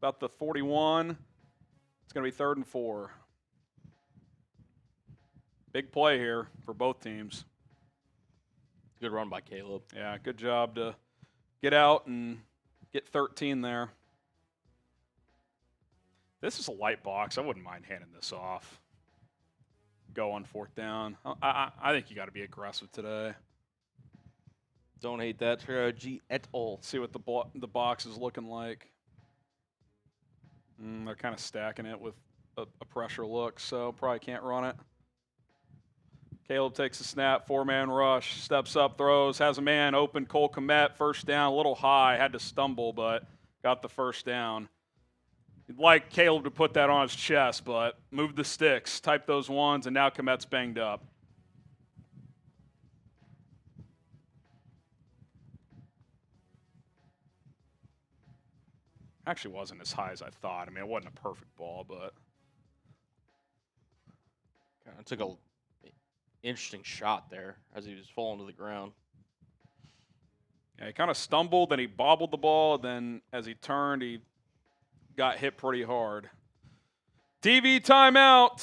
about the 41. It's going to be 3rd and 4. Big play here for both teams. Good run by Caleb. Yeah, good job to get out and get 13 there. This is a light box. I wouldn't mind handing this off. Go on 4th down. I think you got to be aggressive today. Don't hate that strategy at all. See what the box is looking like. They're kind of stacking it with a pressure look, so probably can't run it. Caleb takes a snap, 4-man rush, steps up, throws, has a man open, Cole Kmet, 1st down, a little high, had to stumble, but got the 1st down. You'd like Caleb to put that on his chest, but move the sticks, type those ones, and now Kmet's banged up. Actually wasn't as high as I thought. I mean, it wasn't a perfect ball, but kind of took a interesting shot there as he was falling to the ground. Yeah, he kind of stumbled, then he bobbled the ball, then as he turned, he got hit pretty hard. TV timeout.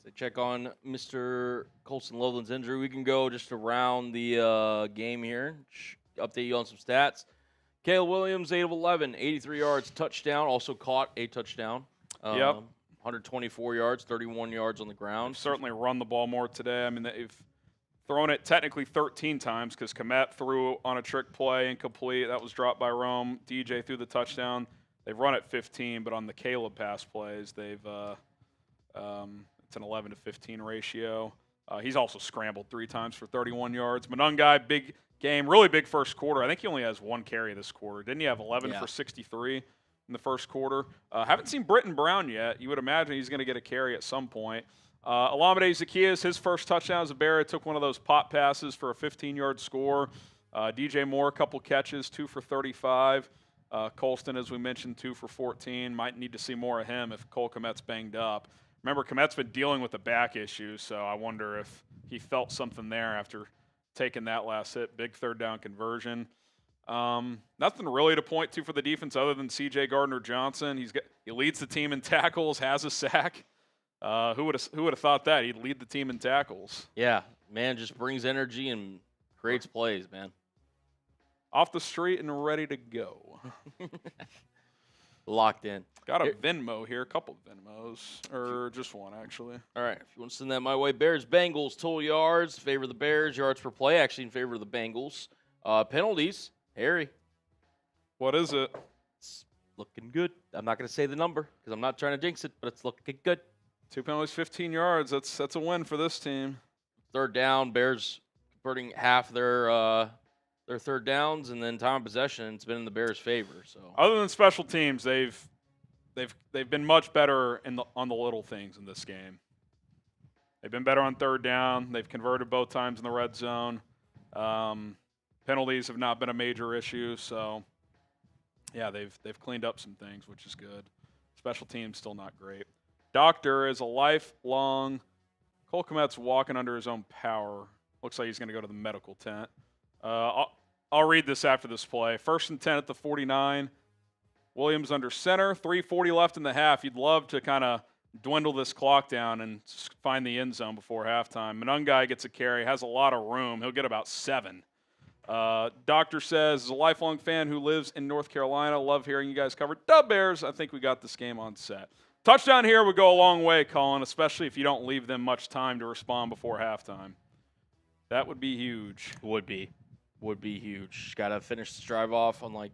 So check on Mr. Colston Loveland's injury. We can go just around the game here. Update you on some stats. Caleb Williams, 8 of 11, 83 yards, touchdown. Also caught a touchdown. Yep. 124 yards, 31 yards on the ground. They've certainly run the ball more today. I mean, they've thrown it technically 13 times because Kmet threw on a trick play incomplete. That was dropped by Rome. DJ threw the touchdown. They've run it 15, but on the Caleb pass plays, they've It's an 11 to 15 ratio. He's also scrambled 3 times for 31 yards. Monangai, big game, really big first quarter. I think he only has 1 carry this quarter. Didn't he have 11 for 63 in the first quarter? Haven't seen Britton Brown yet. You would imagine he's going to get a carry at some point. Olamide Zaccheaus, his first touchdown as a Bear, took one of those pop passes for a 15-yard score. DJ Moore, a couple catches, 2 for 35. Colston, as we mentioned, 2 for 14. Might need to see more of him if Cole Kmet's banged up. Remember, Kmet's been dealing with a back issue, so I wonder if he felt something there after taking that last hit. Big third down conversion. Nothing really to point to for the defense other than C.J. Gardner-Johnson. He leads the team in tackles, has a sack. Who would have thought that? He'd lead the team in tackles. Yeah, man just brings energy and creates plays, man. Off the street and ready to go. Locked in. Got a Venmo here, a couple of Venmos, or just one, actually. All right, if you want to send that my way, Bears, Bengals, total yards, favor of the Bears, yards per play, actually in favor of the Bengals. Penalties, Harry. What is it? It's looking good. I'm not going to say the number because I'm not trying to jinx it, but it's looking good. 2 penalties, 15 yards. That's a win for this team. Third down, Bears converting half their third downs, and then time of possession, it's been in the Bears' favor. So other than special teams, they've been much better on the little things in this game. They've been better on third down. They've converted both times in the red zone. Penalties have not been a major issue. So yeah, they've cleaned up some things, which is good. Special teams still not great. Doctor is a lifelong. Cole Kmet's walking under his own power. Looks like he's going to go to the medical tent. I'll read this after this play. 1st and 10 at the 49. Williams under center. 3:40 left in the half. You'd love to kind of dwindle this clock down and find the end zone before halftime. Monangai gets a carry. Has a lot of room. He'll get about 7. Doctor says, as a lifelong fan who lives in North Carolina, love hearing you guys cover the Bears. I think we got this game on set. Touchdown here would go a long way, Colin, especially if you don't leave them much time to respond before halftime. That would be huge. Would be huge. Got to finish this drive off on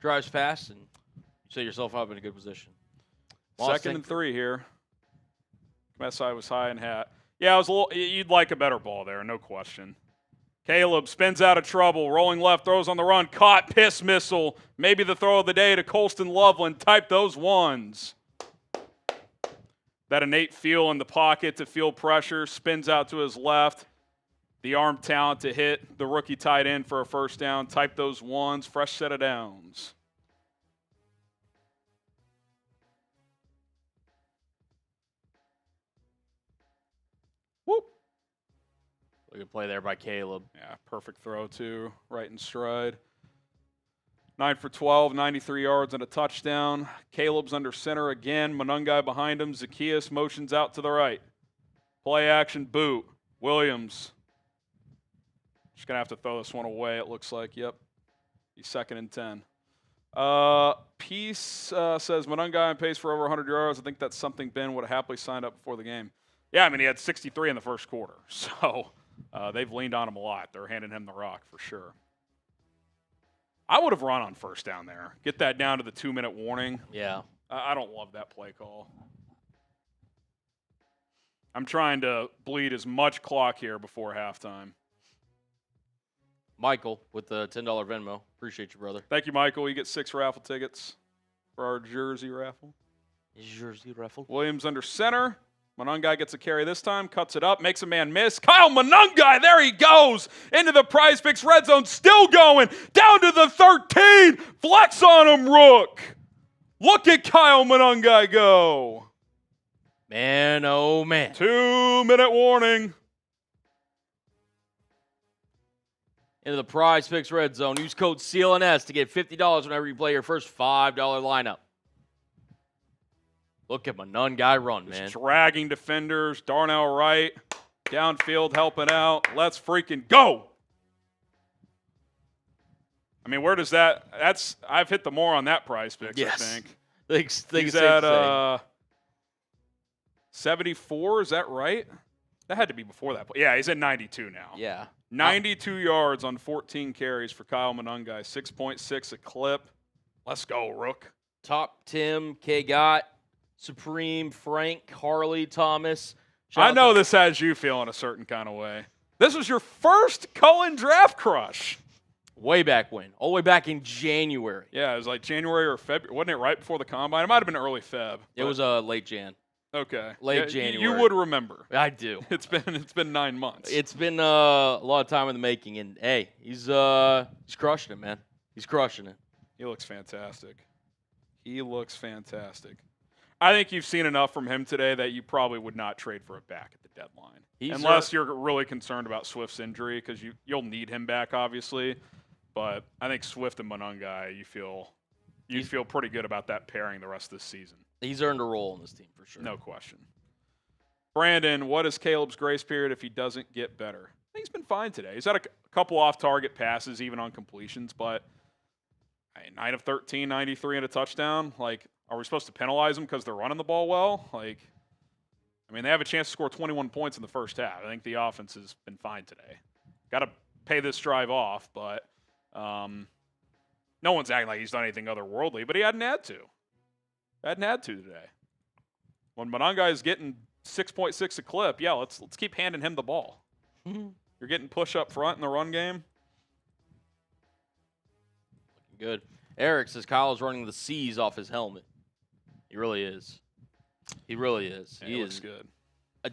drives fast and set yourself up in a good position. 2nd and 3 here. Kmet side was high and hat. Yeah, it was you'd like a better ball there, no question. Caleb spins out of trouble, rolling left, throws on the run, caught, piss missile. Maybe the throw of the day to Colston Loveland. Type those ones. That innate feel in the pocket to feel pressure, spins out to his left. The arm talent to hit the rookie tight end for a first down. Type those ones. Fresh set of downs. Whoop. Good play there by Caleb. Yeah, perfect throw, too. Right in stride. 9 for 12, 93 yards and a touchdown. Caleb's under center again. Monangai behind him. Zaccheaus motions out to the right. Play action boot. Williams. Just going to have to throw this one away, it looks like. Yep. He's 2nd and 10. Peace says Monangai on pace for over 100 yards. I think that's something Ben would have happily signed up before the game. Yeah, I mean, he had 63 in the first quarter. So they've leaned on him a lot. They're handing him the rock for sure. I would have run on first down there. Get that down to the 2-minute warning. Yeah. I don't love that play call. I'm trying to bleed as much clock here before halftime. Michael with the $10 Venmo. Appreciate you, brother. Thank you, Michael. You get 6 raffle tickets for our jersey raffle. Jersey raffle. Williams under center. Monangai gets a carry this time, cuts it up, makes a man miss. Kyle Monangai, there he goes, into the Prize Picks red zone, still going, down to the 13. Flex on him, Rook. Look at Kyle Monangai go. Man, oh man. 2-minute warning. Into the Prize Picks red zone. Use code CLNS to get $50 whenever you play your first $5 lineup. Look at Monangai run, man. Just dragging defenders. Darnell Wright, downfield helping out. Let's freaking go. I mean, where does that – that's – I've hit the more on that Prize Picks, yes. I think. He's at 74, is that right? That had to be before that. Yeah, he's at 92 now. Yeah. 92 yards on 14 carries for Kyle Monangai. 6.6 a clip. Let's go, Rook. Top Tim, K. Gott. Supreme, Frank, Harley, Thomas. I know this has you feeling a certain kind of way. This was your first Cullen draft crush. Way back when. All the way back in January. Yeah, it was like January or February. Wasn't it right before the Combine? It might have been early Feb. It was late Jan. Okay. Late January. You would remember. I do. It's been 9 months. It's been a lot of time in the making, and hey, he's crushing it, man. He's crushing it. He looks fantastic. He looks fantastic. I think you've seen enough from him today that you probably would not trade for a back at the deadline. Unless you're really concerned about Swift's injury, because you'll need him back, obviously. But I think Swift and Monangai, you feel pretty good about that pairing the rest of this season. He's earned a role in this team for sure. No question. Brandon, what is Caleb's grace period if he doesn't get better? I think he's been fine today. He's had a couple off-target passes, even on completions, but 9 of 13, 93 and a touchdown. Like, are we supposed to penalize them because they're running the ball well? Like, I mean, they have a chance to score 21 points in the first half. I think the offense has been fine today. Got to pay this drive off, but no one's acting like he's done anything otherworldly, but he hadn't had to. Hadn't had to today. When Monangai is getting 6.6 a clip, yeah, let's keep handing him the ball. You're getting push up front in the run game. Looking good. Eric says Kyle's running the C's off his helmet. He really is. He really is. Yeah, he looks is good.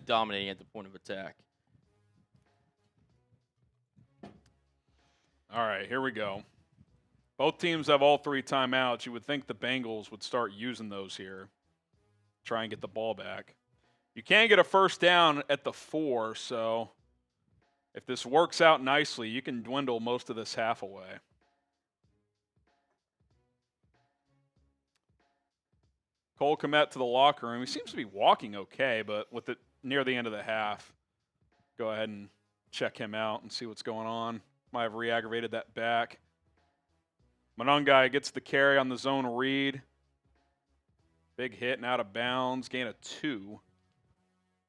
Dominating at the point of attack. All right, here we go. Both teams have all 3 timeouts. You would think the Bengals would start using those here. Try and get the ball back. You can get a first down at the 4, so if this works out nicely, you can dwindle most of this half away. Cole Kmet to the locker room. He seems to be walking okay, but with it near the end of the half, go ahead and check him out and see what's going on. Might have re-aggravated that back. Monangai gets the carry on the zone read. Big hit and out of bounds. Gain of 2.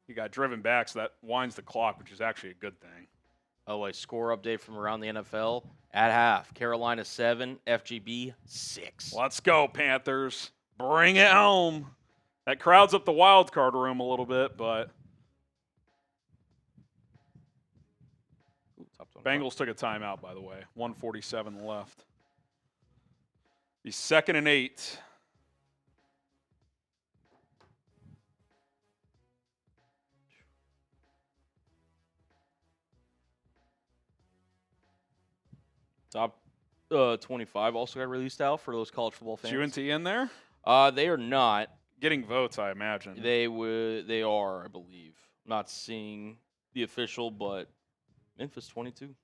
He got driven back, so that winds the clock, which is actually a good thing. Oh, a score update from around the NFL. At half, Carolina 7, FGB 6. Let's go, Panthers. Bring it home. That crowds up the wild card room a little bit, but Bengals took a timeout, by the way. 1:47 left. He's 2nd and 8. Top 25 also got released out for those college football fans. Is UNT in there? They are not. Getting votes, I imagine. They are, I believe. Not seeing the official, but Memphis 22.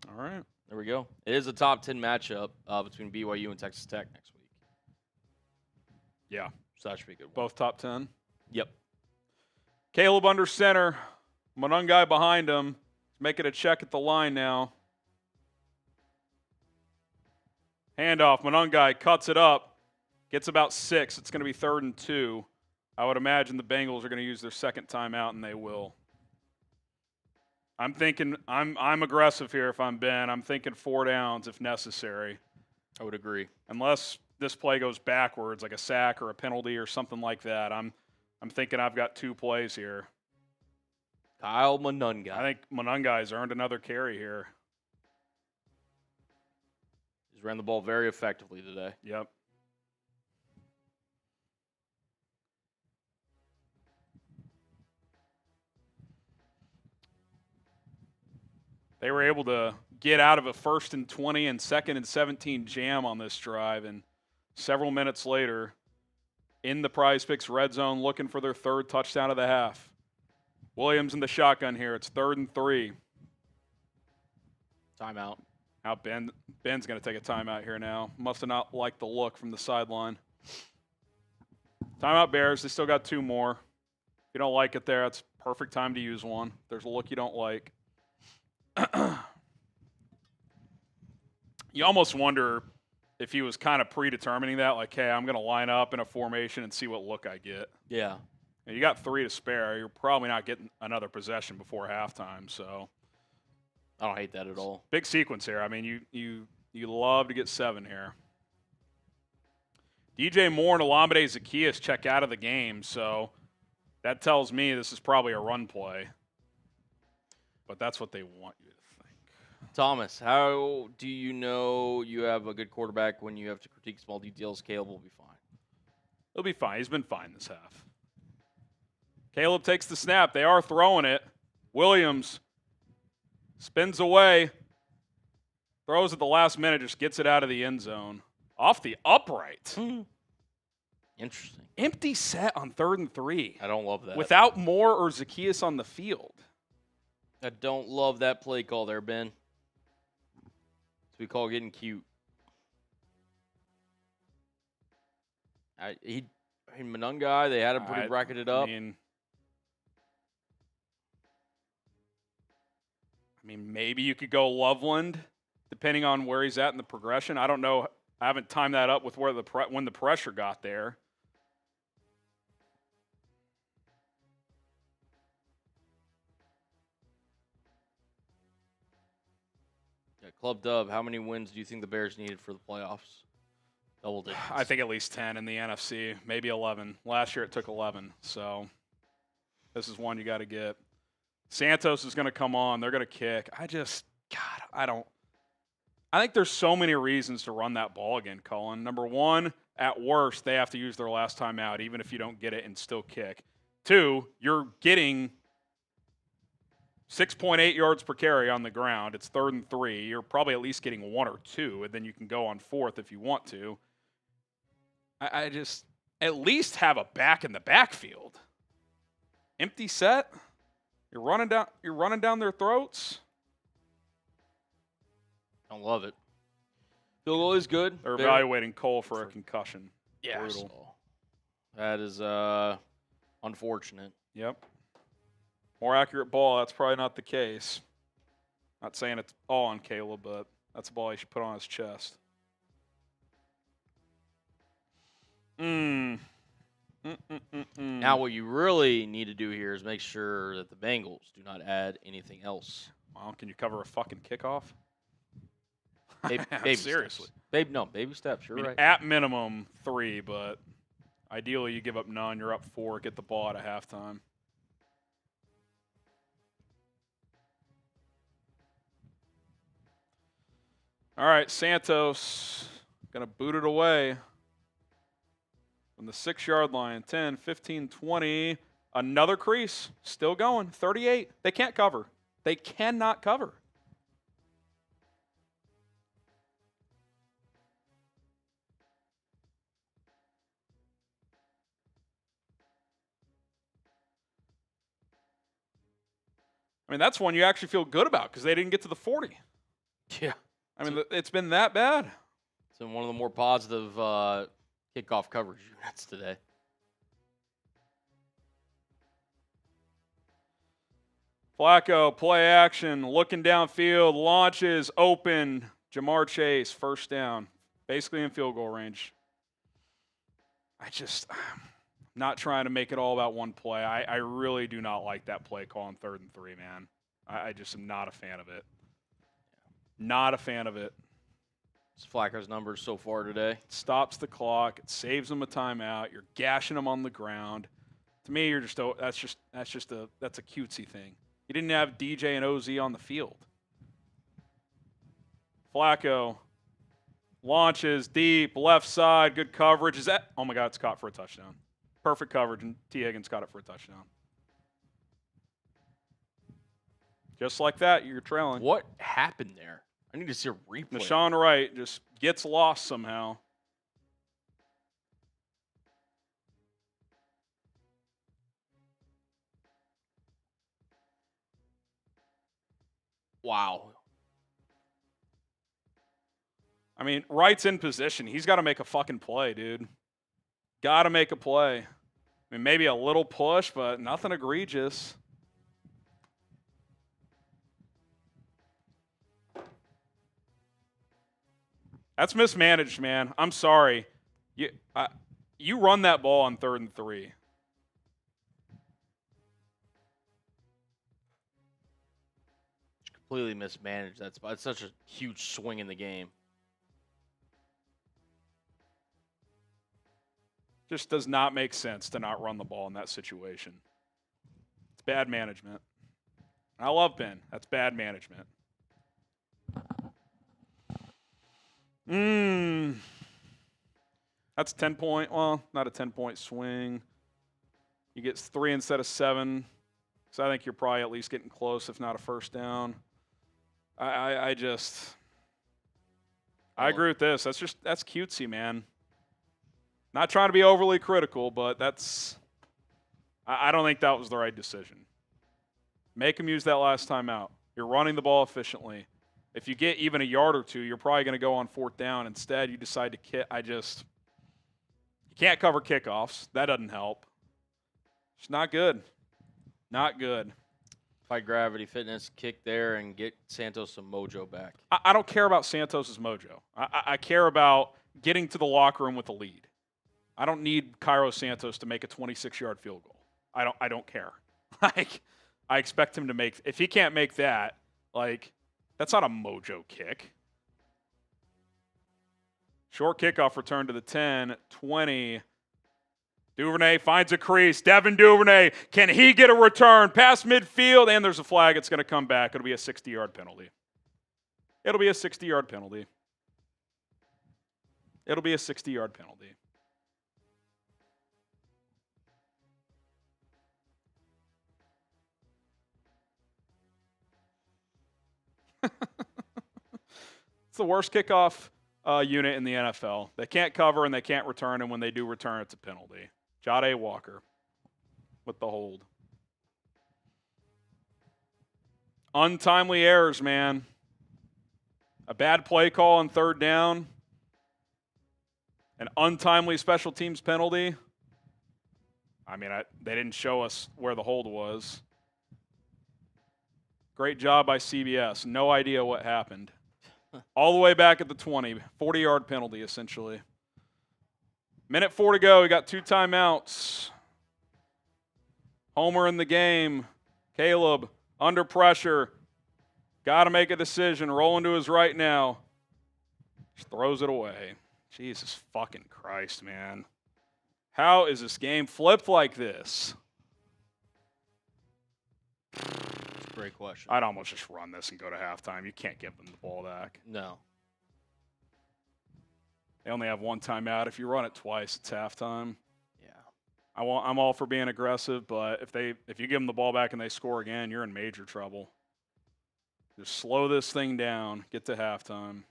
All right. There we go. It is a top 10 matchup between BYU and Texas Tech next week. Yeah. So that should be a good one. Both top 10? Yep. Caleb under center. Monangai behind him. Making a check at the line now. Handoff. Monangai cuts it up. Gets about 6. It's going to be 3rd and 2. I would imagine the Bengals are going to use their second timeout, and they will. I'm thinking I'm aggressive here if I'm Ben. I'm thinking 4 downs if necessary. I would agree. Unless this play goes backwards, like a sack or a penalty or something like that. I'm thinking I've got 2 plays here. Kyle Monangai. I think Monangai's earned another carry here. He's ran the ball very effectively today. Yep. They were able to get out of a 1st and 20 and 2nd and 17 jam on this drive, and several minutes later, in the Prize Picks red zone, looking for their 3rd touchdown of the half. Williams in the shotgun here. It's 3rd and 3. Timeout. Now Ben's going to take a timeout here now. Must have not liked the look from the sideline. Timeout Bears. They still got 2 more. If you don't like it there, it's perfect time to use one. If there's a look you don't like. You almost wonder if he was kind of predetermining that, like, hey, I'm going to line up in a formation and see what look I get. Yeah. You got 3 to spare. You're probably not getting another possession before halftime, so I don't hate that at all. big sequence here. I mean, you love to get 7 here. DJ Moore and Olamide Zacchaeus check out of the game, so that tells me this is probably a run play. But that's what they want you to think. Thomas, how do you know you have a good quarterback when you have to critique small details? Caleb will be fine. He'll be fine. He's been fine this half. Caleb takes the snap. They are throwing it. Williams spins away. Throws at the last minute, just gets it out of the end zone. Off the upright. Interesting. Empty set on 3rd and 3. I don't love that. Without Moore or Zacchaeus on the field. I don't love that play call there, Ben. It's we call getting cute. Monangai, they had him pretty bracketed up. I mean, maybe you could go Loveland, depending on where he's at in the progression. I don't know. I haven't timed that up with where when the pressure got there. Yeah, Club Dub, how many wins do you think the Bears needed for the playoffs? Double digits. I think at least 10 in the NFC, maybe 11. Last year it took 11, so this is one you got to get. Santos is going to come on. They're going to kick. I think there's so many reasons to run that ball again, Cullen. Number one, at worst, they have to use their last time out, even if you don't get it and still kick. 2, you're getting 6.8 yards per carry on the ground. It's 3rd and 3. You're probably at least getting 1 or 2, and then you can go on 4th if you want to. I just at least have a back in the backfield. Empty set. You're running down their throats. Don't love it. Field goal is good. They're evaluating Cole for a concussion. Yeah. Brutal. So that is unfortunate. Yep. More accurate ball, that's probably not the case. Not saying it's all on Caleb, but that's a ball he should put on his chest. Now what you really need to do here is make sure that the Bengals do not add anything else. Well, can you cover a fucking kickoff? Baby Seriously. Steps. Baby steps. You're right. At minimum 3, but ideally you give up none. You're up 4. Get the ball at a halftime. All right, Santos going to boot it away from the 6-yard line. 10, 15, 20. Another crease. Still going. 38. They can't cover. They cannot cover. I mean, that's one you actually feel good about because they didn't get to the 40. Yeah. I mean, it's been that bad. It's been one of the more positive kickoff coverage units today. Flacco, play action, looking downfield, launches, open. Jamar Chase, first down. Basically in field goal range. I'm not trying to make it all about one play. I really do not like that play call on 3rd and 3, man. I just am not a fan of it. Not a fan of it. It's Flacco's numbers so far today. It stops the clock. It saves them a timeout. You're gashing them on the ground. To me, that's a cutesy thing. You didn't have DJ and OZ on the field. Flacco launches deep, left side, good coverage. Is that? Oh my God, it's caught for a touchdown. Perfect coverage, and T. Higgins got it for a touchdown. Just like that, you're trailing. What happened there? I need to see a replay. Nashawn Wright just gets lost somehow. Wow. I mean, Wright's in position. He's got to make a fucking play, dude. Got to make a play. I mean, maybe a little push, but nothing egregious. That's mismanaged, man. I'm sorry. You run that ball on 3rd and 3. Completely mismanaged that spot. It's such a huge swing in the game. Just does not make sense to not run the ball in that situation. It's bad management. I love Ben. That's bad management. That's 10-point. Well, not a 10-point swing. You get 3 instead of 7. So I think you're probably at least getting close, if not a first down. I agree with this. That's cutesy, man. Not trying to be overly critical, but I don't think that was the right decision. Make him use that last time out. You're running the ball efficiently. If you get even a yard or two, you're probably going to go on 4th down. Instead, you decide to kick. You can't cover kickoffs. That doesn't help. It's not good. Not good. Fight Gravity Fitness, kick there and get Santos some mojo back. I don't care about Santos' mojo. I care about getting to the locker room with a lead. I don't need Cairo Santos to make a 26-yard field goal. I don't care. Like, I expect him to make – if he can't make that, like, that's not a mojo kick. Short kickoff return to the 10, 20. Duvernay finds a crease. Devin Duvernay, can he get a return past midfield? And there's a flag. It's going to come back. It'll be a 60-yard penalty. It'll be a 60-yard penalty. It'll be a 60-yard penalty. It's the worst kickoff unit in the NFL. They can't cover and they can't return, and when they do return, it's a penalty. Jade Walker with the hold. Untimely errors, man. A bad play call on 3rd down. An untimely special teams penalty. I mean, they didn't show us where the hold was. Great job by CBS. No idea what happened. All the way back at the 20. 40-yard penalty, essentially. Minute 4 to go. We got 2 timeouts. Homer in the game. Caleb under pressure. Got to make a decision. Rolling to his right now. Just throws it away. Jesus fucking Christ, man. How is this game flipped like this? Great question. I'd almost just run this and go to halftime. You can't give them the ball back. No. They only have 1 timeout. If you run it twice, it's halftime. Yeah. I'm all for being aggressive, but if you give them the ball back and they score again, you're in major trouble. Just slow this thing down. Get to halftime.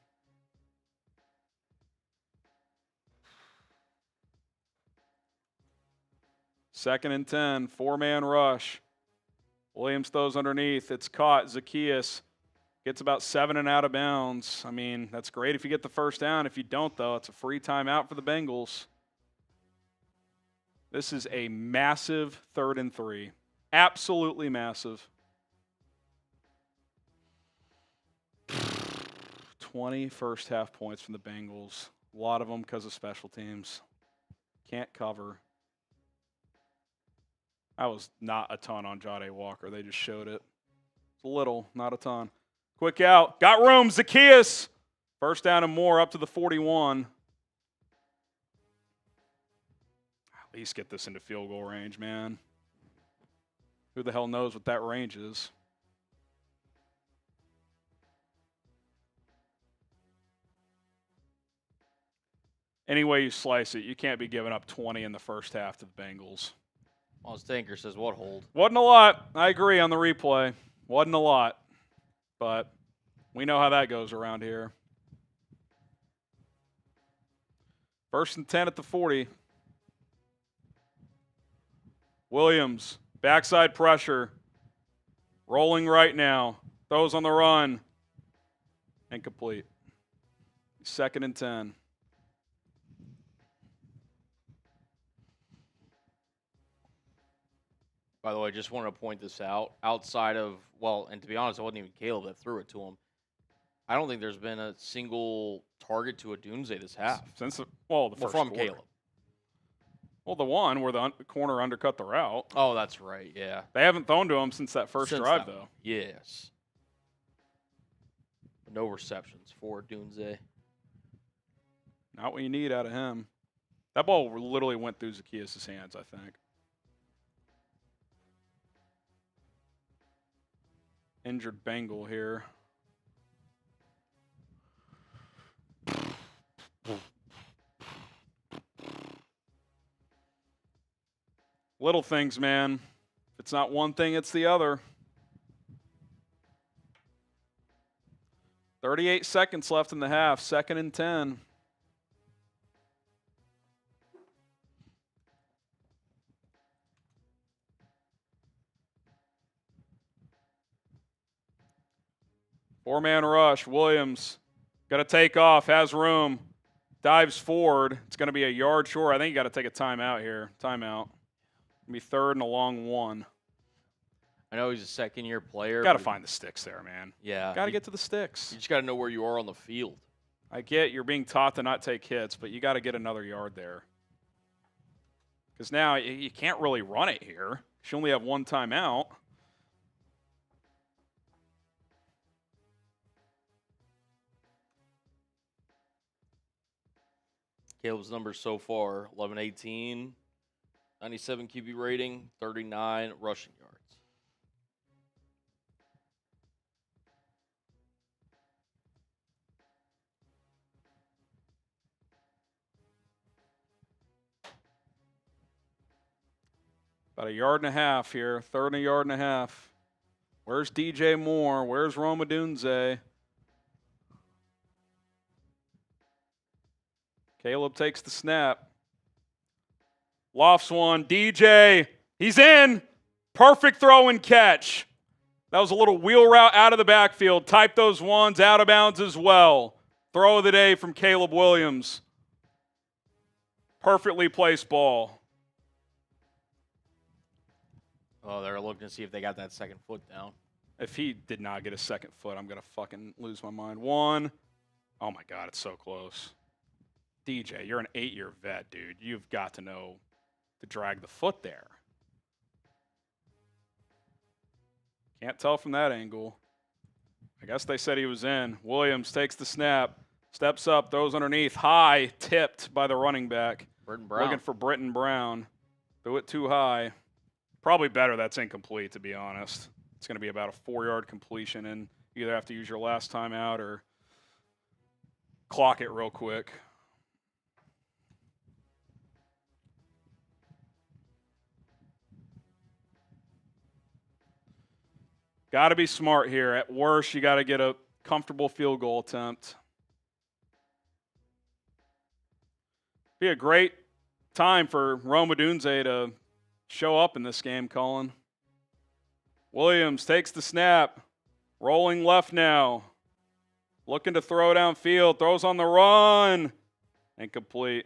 Second and 10. 4-man rush. Williams throws underneath. It's caught. Zacchaeus gets about 7 and out of bounds. I mean, that's great if you get the first down. If you don't, though, it's a free timeout for the Bengals. This is a massive 3rd and 3. Absolutely massive. 20 first half points from the Bengals. A lot of them because of special teams. Can't cover. That was not a ton on Jade Walker. They just showed it. It's a little, not a ton. Quick out. Got room. Zacchaeus. First down and more up to the 41. At least get this into field goal range, man. Who the hell knows what that range is? Any way you slice it, you can't be giving up 20 in the first half to the Bengals. Well, Stanker says, what hold? Wasn't a lot. I agree on the replay. Wasn't a lot. But we know how that goes around here. 1st and 10 at the 40. Williams, backside pressure. Rolling right now. Throws on the run. Incomplete. 2nd and 10. By the way, just wanted to point this out. Outside of, well, and to be honest, it wasn't even Caleb that threw it to him. I don't think there's been a single target to Odunze this half. Since the first from quarter. Caleb. Well, the one where the corner undercut the route. Oh, that's right, yeah. They haven't thrown to him since that first drive, though. Yes. No receptions for Odunze. Not what you need out of him. That ball literally went through Zacchaeus' hands, I think. Injured Bengal here. Little things, man. If it's not one thing, it's the other. 38 seconds left in the half, 2nd and 10. Four-man rush. Williams got to take off, has room, dives forward. It's going to be a yard short. I think you got to take a timeout here. Timeout. Be 3rd and a long 1. I know he's a second-year player. Got to find the sticks there, man. Yeah. Got to get to the sticks. You just got to know where you are on the field. I get you're being taught to not take hits, but you got to get another yard there. Because now you can't really run it here. You only have one timeout. Caleb's numbers so far, 11-18, 97 QB rating, 39 rushing yards. About a yard and a half here, 3rd and a yard and a half. Where's DJ Moore? Where's Odunze? Caleb takes the snap. Lofts one. DJ, he's in. Perfect throw and catch. That was a little wheel route out of the backfield. Type those ones out of bounds as well. Throw of the day from Caleb Williams. Perfectly placed ball. Oh, they're looking to see if they got that second foot down. If he did not get a second foot, I'm going to fucking lose my mind. 1. Oh, my God, it's so close. DJ, you're an 8-year vet, dude. You've got to know to drag the foot there. Can't tell from that angle. I guess they said he was in. Williams takes the snap, steps up, throws underneath. High, tipped by the running back. Britton Brown. Looking for Britton Brown. Threw it too high. Probably better that's incomplete, to be honest. It's going to be about a 4-yard completion, and you either have to use your last timeout or clock it real quick. Got to be smart here. At worst, you got to get a comfortable field goal attempt. Be a great time for Odunze to show up in this game, Colin. Williams takes the snap. Rolling left now. Looking to throw downfield. Throws on the run. Incomplete.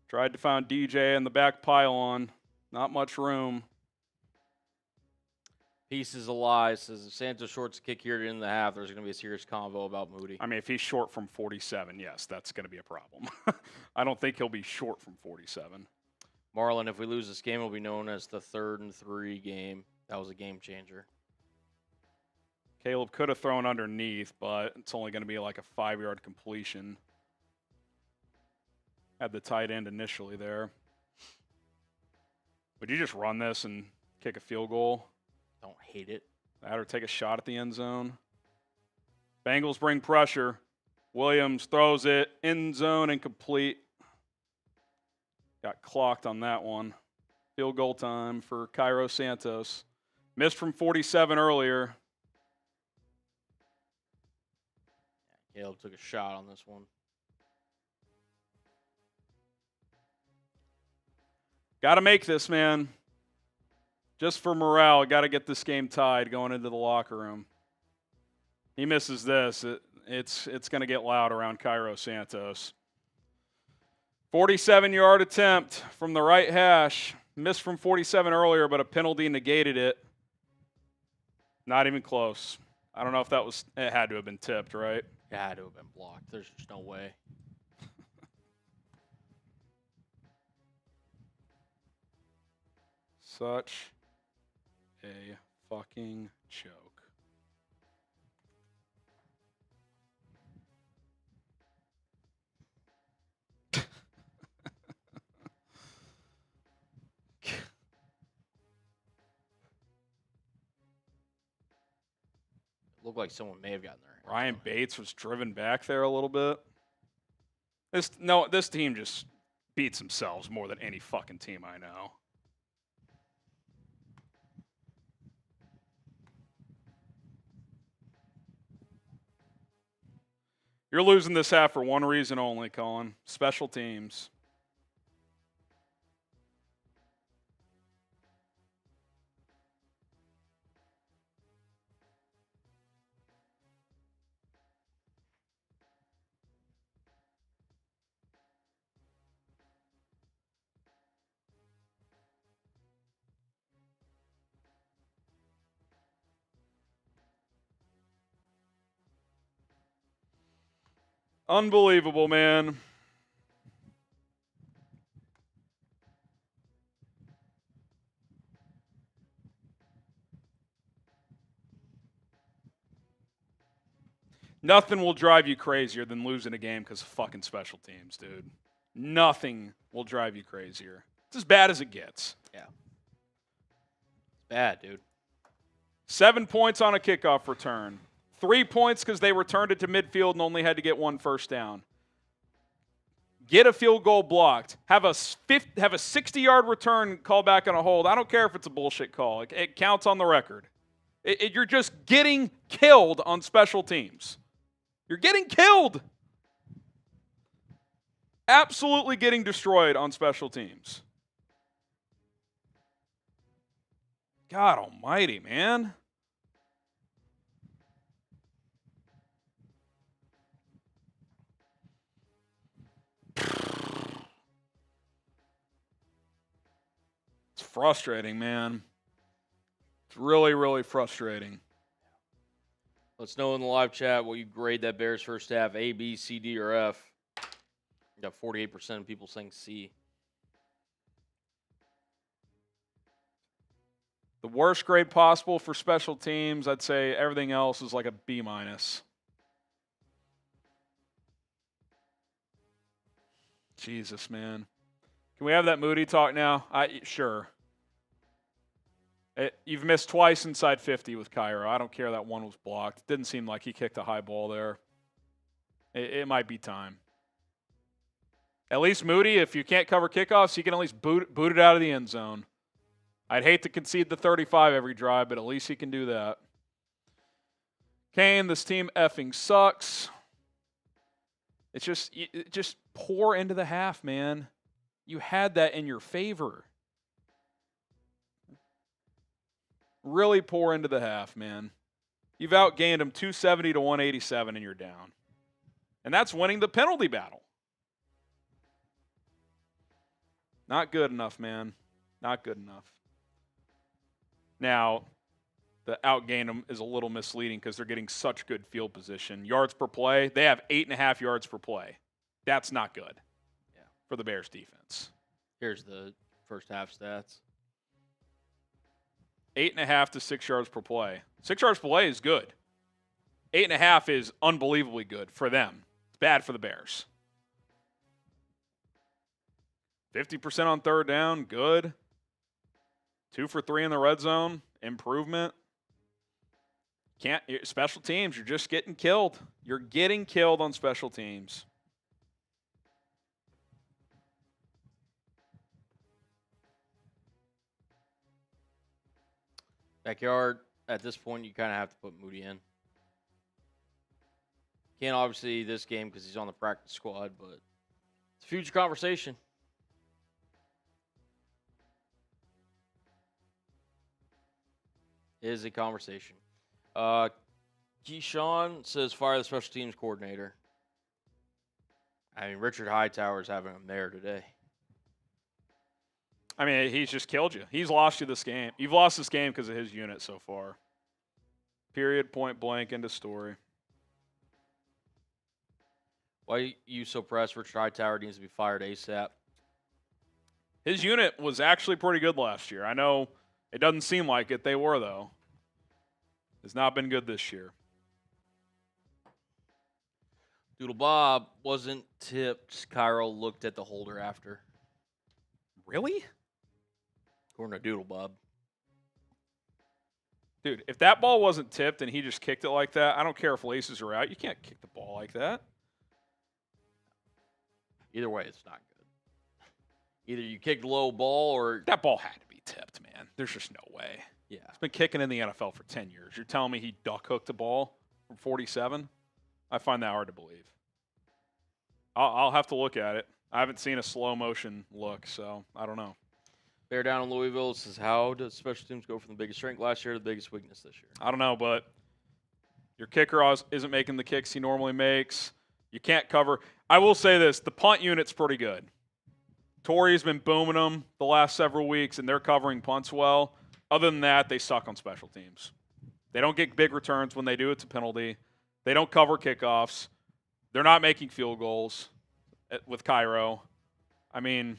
Tried to find DJ in the back pylon. Not much room. Pieces of lie says if Santos shorts kick here at the end of the half, there's going to be a serious convo about Moody. I mean, if he's short from 47, yes, that's going to be a problem. I don't think he'll be short from 47. Marlon, if we lose this game, it'll be known as the 3rd and 3 game. That was a game changer. Caleb could have thrown underneath, but it's only going to be like a 5-yard completion. Had the tight end initially there. Would you just run this and kick a field goal? Don't hate it. That or take a shot at the end zone. Bengals bring pressure. Williams throws it. End zone incomplete. Got clocked on that one. Field goal time for Cairo Santos. Missed from 47 earlier. Caleb took a shot on this one. Got to make this, man. Just for morale, got to get this game tied going into the locker room. He misses this. It's going to get loud around Cairo Santos. 47-yard attempt from the right hash. Missed from 47 earlier, but a penalty negated it. Not even close. I don't know if that was, it had to have been tipped, right? It had to have been blocked. There's just no way. Such a fucking joke. Looked like someone may have gotten there. Ryan Bates was driven back there a little bit. This team just beats themselves more than any fucking team I know. You're losing this half for one reason only, Colin. Special teams. Unbelievable, man. Nothing will drive you crazier than losing a game because of fucking special teams, dude. Nothing will drive you crazier. It's as bad as it gets. Yeah. It's bad, dude. 7 points on a kickoff return. 3 points because they returned it to midfield and only had to get 1 first down. Get a field goal blocked. Have a 60-yard return call back on a hold. I don't care if it's a bullshit call. It counts on the record. You're just getting killed on special teams. You're getting killed. Absolutely getting destroyed on special teams. God almighty, man. It's frustrating, man. It's really, really frustrating. Let us know in the live chat what you grade that Bears first half, A, B, C, D, or F. You got 48% of people saying C. The worst grade possible for special teams, I'd say everything else is like a B-. Jesus, man. Can we have that Moody talk now? Sure. You've missed twice inside 50 with Cairo. I don't care that one was blocked. It didn't seem like he kicked a high ball there. It might be time. At least Moody, if you can't cover kickoffs, you can at least boot it out of the end zone. I'd hate to concede the 35 every drive, but at least he can do that. Kane, this team effing sucks. It's just pour into the half, man. You had that in your favor. Really pour into the half, man. You've outgained them 270 to 187 and you're down. And that's winning the penalty battle. Not good enough, man. Not good enough. Now, the outgain them is a little misleading because they're getting such good field position. Yards per play, they have 8.5 yards per play. That's not good for the Bears defense. Here's the first half stats. 8.5 to 6 yards per play. 6 yards per play is good. 8.5 is unbelievably good for them. It's bad for the Bears. 50% on third down, good. 2 for 3 in the red zone, improvement. Special teams, you're just getting killed. You're getting killed on special teams. Backyard, at this point, you kind of have to put Moody in. Can't obviously this game because he's on the practice squad, but it's a future conversation. It is a conversation. Keyshawn says fire the special teams coordinator. I mean, Richard Hightower's having him there today. I mean, he's just killed you. He's lost you this game. You've lost this game because of his unit so far. Period, point blank, end of story. Why are you so pressed? Richard Hightower needs to be fired ASAP. His unit was actually pretty good last year. I know it doesn't seem like it. They were, though. It's not been good this year. Doodle Bob wasn't tipped. Cairo looked at the holder after. Really? According to Doodle Bob. Dude, if that ball wasn't tipped and he just kicked it like that, I don't care if laces are out. You can't kick the ball like that. Either way, it's not good. Either you kicked low ball or that ball had to be tipped, man. There's just no way. Yeah. He's been kicking in the NFL for 10 years. You're telling me he duck hooked the ball from 47? I find that hard to believe. I'll have to look at it. I haven't seen a slow motion look, so I don't know. Bear down in Louisville says, how does special teams go from the biggest strength last year to the biggest weakness this year? I don't know, but your kicker isn't making the kicks he normally makes. You can't cover. I will say this. The punt unit's pretty good. Torrey's been booming them the last several weeks, and they're covering punts well. Other than that, they suck on special teams. They don't get big returns. When they do, it's a penalty. They don't cover kickoffs. They're not making field goals with Cairo. I mean,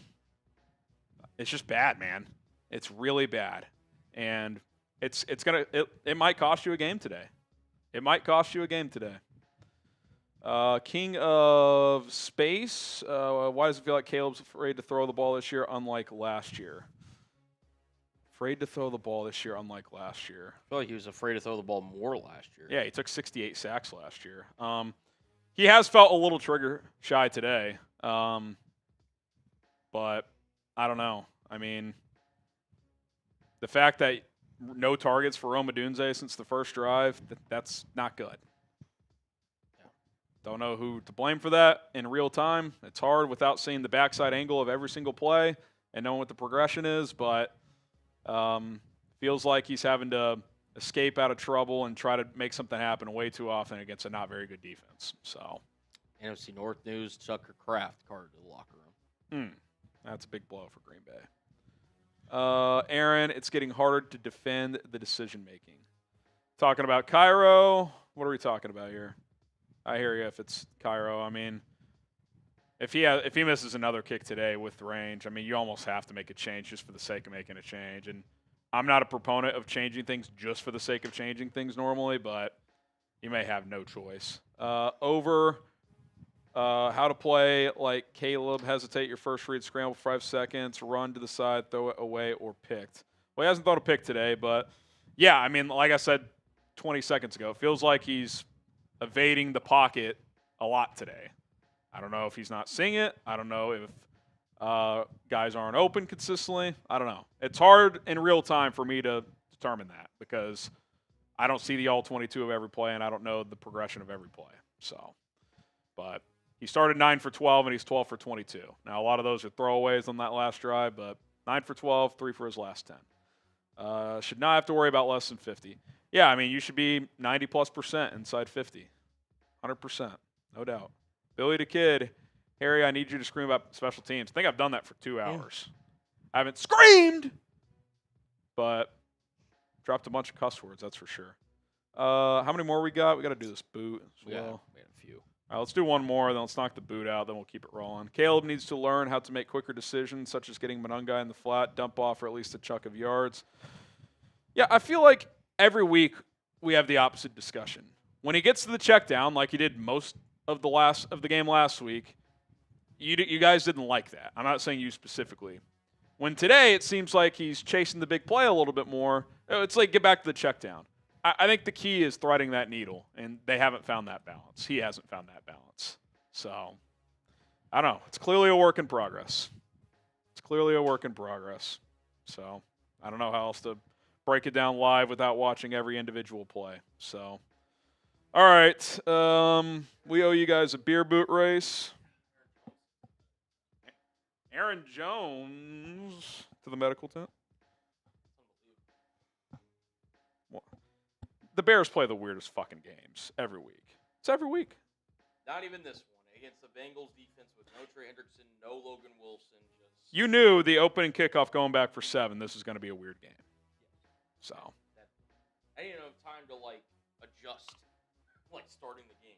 it's just bad, man. It's really bad. And it might cost you a game today. It might cost you a game today. King of Space. Why does it feel like Caleb's afraid to throw the ball this year, unlike last year? Afraid to throw the ball this year, unlike last year. I feel like he was afraid to throw the ball more last year. Yeah, he took 68 sacks last year. He has felt a little trigger shy today. But I don't know. I mean, the fact that no targets for Odunze since the first drive, that's not good. Yeah. Don't know who to blame for that in real time. It's hard without seeing the backside angle of every single play and knowing what the progression is, but feels like he's having to escape out of trouble and try to make something happen way too often against a not very good defense. So, NFC North news: Tucker Kraft carted to the locker room. That's a big blow for Green Bay. Aaron, it's getting harder to defend the decision making. Talking about Cairo. What are we talking about here? I hear you. If it's Cairo, I mean, if he misses another kick today with range, I mean, you almost have to make a change just for the sake of making a change. And I'm not a proponent of changing things just for the sake of changing things normally, but you may have no choice. How to play like Caleb, hesitate your first read, scramble for 5 seconds, run to the side, throw it away, or picked. Well, he hasn't thrown a pick today, but yeah, I mean, like I said 20 seconds ago, it feels like he's evading the pocket a lot today. I don't know if he's not seeing it. I don't know if guys aren't open consistently. I don't know. It's hard in real time for me to determine that because I don't see the all 22 of every play, and I don't know the progression of every play. So, but he started 9 for 12, and he's 12 for 22. Now, a lot of those are throwaways on that last drive, but 9 for 12, 3 for his last 10. Should not have to worry about less than 50. Yeah, I mean, you should be 90+% inside 50. 100%, no doubt. Billy the Kid, Harry, I need you to scream about special teams. I think I've done that for 2 hours. I haven't screamed, but dropped a bunch of cuss words, that's for sure. How many more we got? We got to do this boot as well. Yeah, we had a few. All right, let's do one more, then let's knock the boot out, then we'll keep it rolling. Caleb needs to learn how to make quicker decisions, such as getting Monangai in the flat, dump off for at least a chunk of yards. Yeah, I feel like every week we have the opposite discussion. When he gets to the check down, like he did most of the game last week, you guys didn't like that. I'm not saying you specifically. When today it seems like he's chasing the big play a little bit more, it's like get back to the check down. I think the key is threading that needle, and they haven't found that balance. He hasn't found that balance. So, I don't know. It's clearly a work in progress. So, I don't know how else to break it down live without watching every individual play. So, all right. We owe you guys a beer boot race. Aaron Jones to the medical tent. The Bears play the weirdest fucking games every week. It's every week. Not even this one. Against the Bengals defense with no Trey Hendrickson, no Logan Wilson. You knew the opening kickoff going back for 7, this is going to be a weird game. So. I didn't have time to, adjust, starting the game.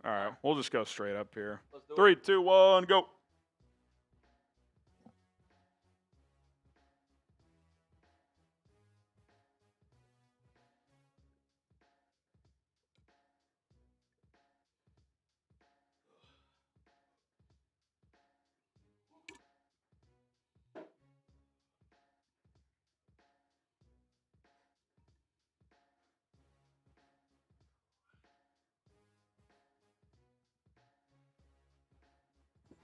Yeah. All right, we'll just go straight up here. Let's do 3, 2, 1, go.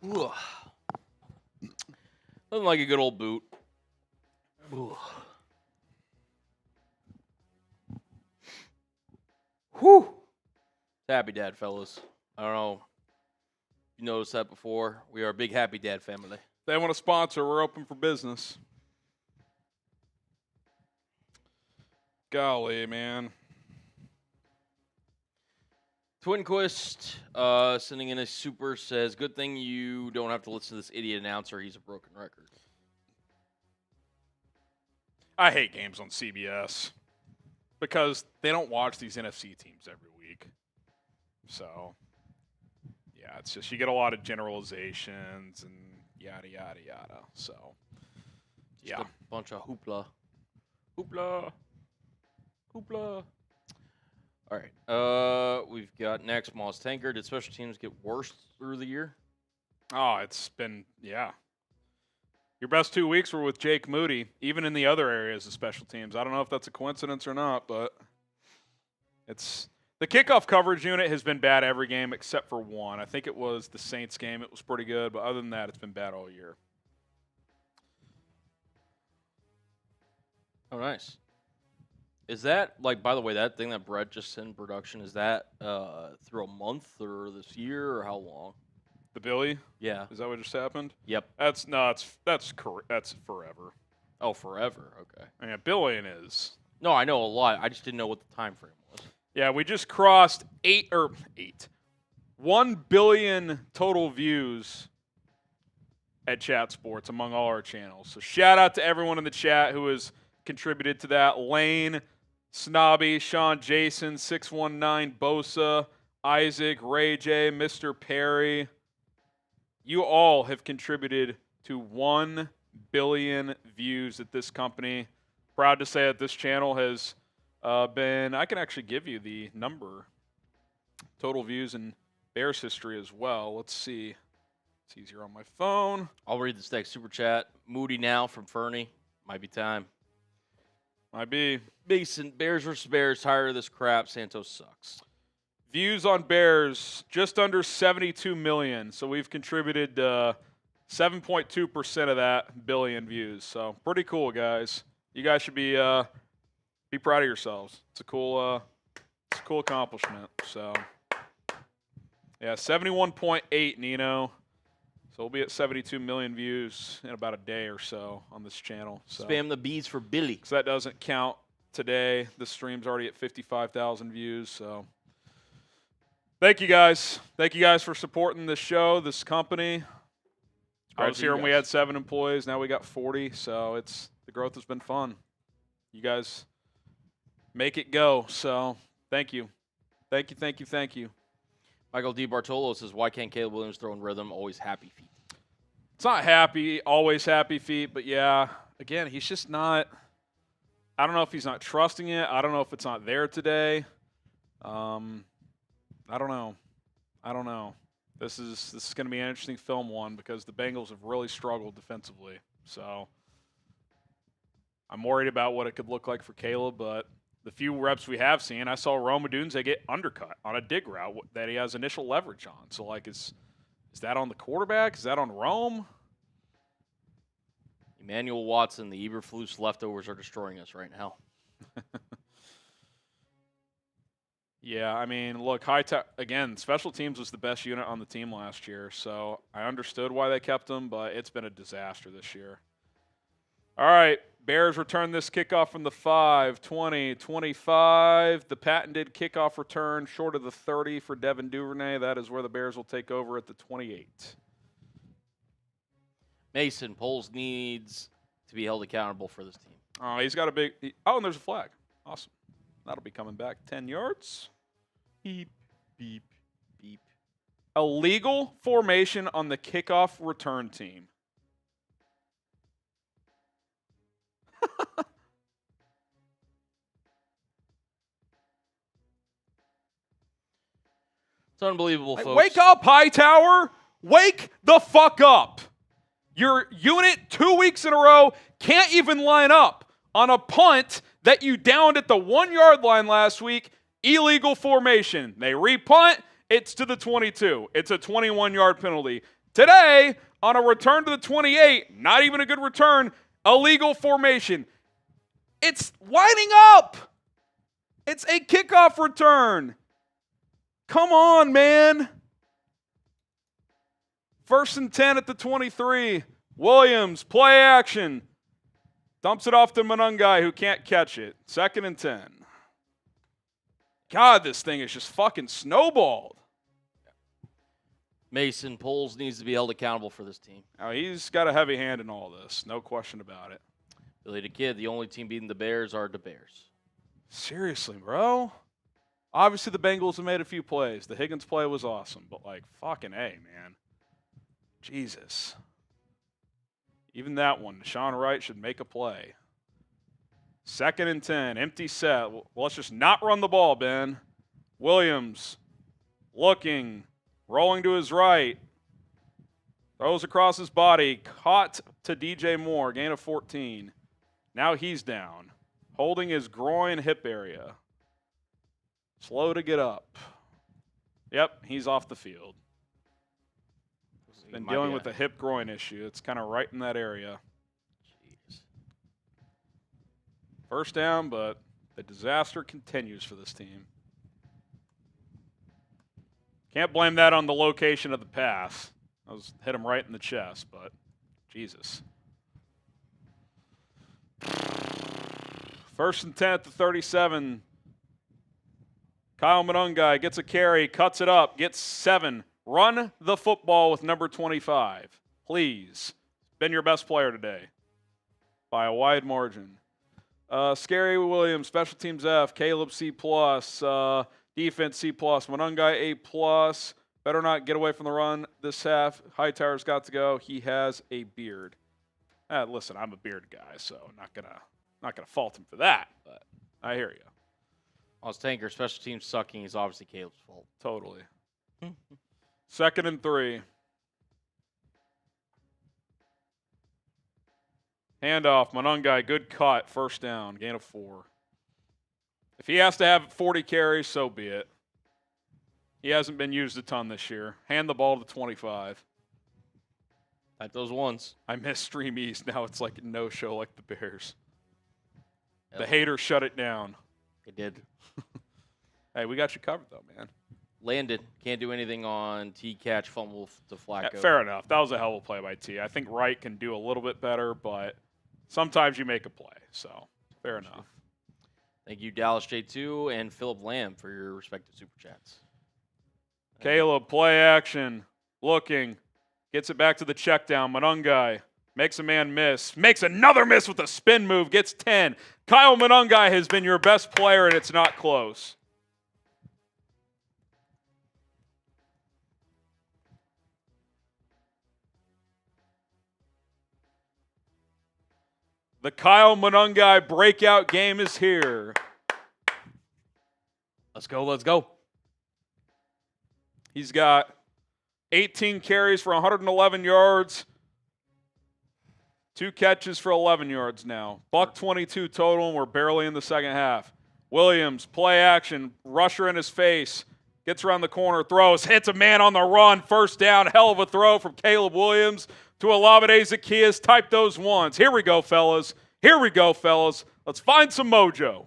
Ugh. Nothing like a good old boot. Ugh. Whew. Happy Dad, fellas. I don't know if you noticed that before. We are a big Happy Dad family. If they want to sponsor, we're open for business. Golly, man. Twinquist sending in a super says, good thing you don't have to listen to this idiot announcer. He's a broken record. I hate games on CBS because they don't watch these NFC teams every week. So, yeah, it's just you get a lot of generalizations and yada, yada, yada. So, Just a bunch of hoopla. Hoopla. Hoopla. All right. We've got next Moss Tanker. Did special teams get worse through the year? Oh, it's been, yeah. Your best 2 weeks were with Jake Moody, even in the other areas of special teams. I don't know if that's a coincidence or not, but it's the kickoff coverage unit has been bad every game except for one. I think it was the Saints game. It was pretty good, but other than that, it's been bad all year. Oh, nice. Is that, like, by the way, that thing that Brett just sent in production, is that through a month or this year or how long? The Billy? Yeah. Is that what just happened? Yep. That's forever. Oh, forever. Okay. I mean, a billion is. No, I know a lot. I just didn't know what the time frame was. Yeah, we just crossed 1 billion total views at Chat Sports among all our channels. So shout out to everyone in the chat who has contributed to that. Lane, Snobby, Sean Jason, 619, Bosa, Isaac, Ray J, Mr. Perry. You all have contributed to 1 billion views at this company. Proud to say that this channel has been, I can actually give you the number, total views in Bears history as well. Let's see. It's easier on my phone. I'll read this next super chat. Moody now from Fernie. Might be time. Might be. Mason, Bears versus Bears. Tired of this crap. Santos sucks. Views on Bears, just under 72 million. So we've contributed 7.2% of that billion views. So pretty cool, guys. You guys should be proud of yourselves. It's a cool accomplishment. So yeah, 71.8, Nino. So we'll be at 72 million views in about a day or so on this channel. So. Spam the bees for Billy. So that doesn't count today. The stream's already at 55,000 views. So thank you guys. Thank you guys for supporting this show, this company. I was here when we had 7 employees. Now we got 40. So the growth has been fun. You guys make it go. So thank you. Thank you, thank you, thank you. Michael D. Bartolo says, why can't Caleb Williams throw in rhythm? Always happy feet. It's not happy, always happy feet, but yeah, again, he's just not – I don't know if he's not trusting it. I don't know if it's not there today. I don't know. This is going to be an interesting film one because the Bengals have really struggled defensively. So I'm worried about what it could look like for Caleb, but the few reps we have seen, I saw Odunze get undercut on a dig route that he has initial leverage on. So, like, is that on the quarterback? Is that on Rome? Emmanuel Watson, the Eberflus leftovers are destroying us right now. Yeah, I mean, look, again, special teams was the best unit on the team last year, so I understood why they kept him, but it's been a disaster this year. All right, Bears return this kickoff from the 5, 20, 25. The patented kickoff return short of the 30 for Devin Duvernay. That is where the Bears will take over at the 28. Mason, Poles needs to be held accountable for this team. Oh, he's got a big – oh, and there's a flag. Awesome. That'll be coming back 10 yards. Beep, beep, beep. Illegal formation on the kickoff return team. It's unbelievable, folks. Wake up, Hightower. Wake the fuck up. Your unit 2 weeks in a row can't even line up on a punt that you downed at the 1 yard line last week. Illegal formation. They repunt. It's to the 22. It's a 21-yard penalty. Today, on a return to the 28, not even a good return, illegal formation. It's lining up. It's a kickoff return. Come on, man. 1st and 10 at the 23. Williams, play action. Dumps it off to Monangai, who can't catch it. 2nd and 10. God, this thing is just fucking snowballed. Mason Poles needs to be held accountable for this team. Now, he's got a heavy hand in all this. No question about it. Billy the Kid, the only team beating the Bears are the Bears. Seriously, bro? Obviously, the Bengals have made a few plays. The Higgins play was awesome, but like, fucking A, man. Jesus. Even that one, Deshaun Wright should make a play. 2nd and 10, empty set. Well, let's just not run the ball, Ben. Williams looking, rolling to his right. Throws across his body, caught to DJ Moore, gain of 14. Now he's down, holding his groin hip area. Slow to get up. Yep, he's off the field. Been dealing with a hip groin issue. It's kind of right in that area. Jeez. 1st down, but the disaster continues for this team. Can't blame that on the location of the pass. I was hit him right in the chest, but Jesus. 1st and 10 at the 37. Kyle Monangai gets a carry, cuts it up, gets 7. Run the football with number 25. Please. Been your best player today by a wide margin. Scary Williams, special teams F. Caleb C+. Defense C+. Monangai A+. Better not get away from the run this half. Hightower's got to go. He has a beard. Listen, I'm a beard guy, so I'm not gonna fault him for that, but I hear you. Well, Tanker, special teams sucking is obviously Caleb's fault. Totally. 2nd and 3. Handoff, Monangai, good cut, 1st down, gain of 4. If he has to have 40 carries, so be it. He hasn't been used a ton this year. Hand the ball to 25. At those ones. I miss Stream East. Now it's like a no-show like the Bears. Yep. The haters shut it down. They did. Hey, we got you covered, though, man. Landed. Can't do anything on T catch, fumble to Flacco. Yeah, fair enough. That was a hell of a play by T. I think Wright can do a little bit better, but sometimes you make a play. So, fair enough. Thank you, Dallas J2 and Philip Lamb, for your respective super chats. Caleb, play action. Looking. Gets it back to the check down. Monangai makes a man miss. Makes another miss with a spin move. Gets 10. Kyle Monangai has been your best player, and it's not close. The Kyle Monangai breakout game is here. Let's go, let's go. He's got 18 carries for 111 yards. 2 catches for 11 yards now. $122 total, and we're barely in the second half. Williams, play action, rusher in his face. Gets around the corner, throws, hits a man on the run. 1st down, hell of a throw from Caleb Williams to Olamide Zacchaeus. Type those ones. Here we go, fellas. Here we go, fellas. Let's find some mojo.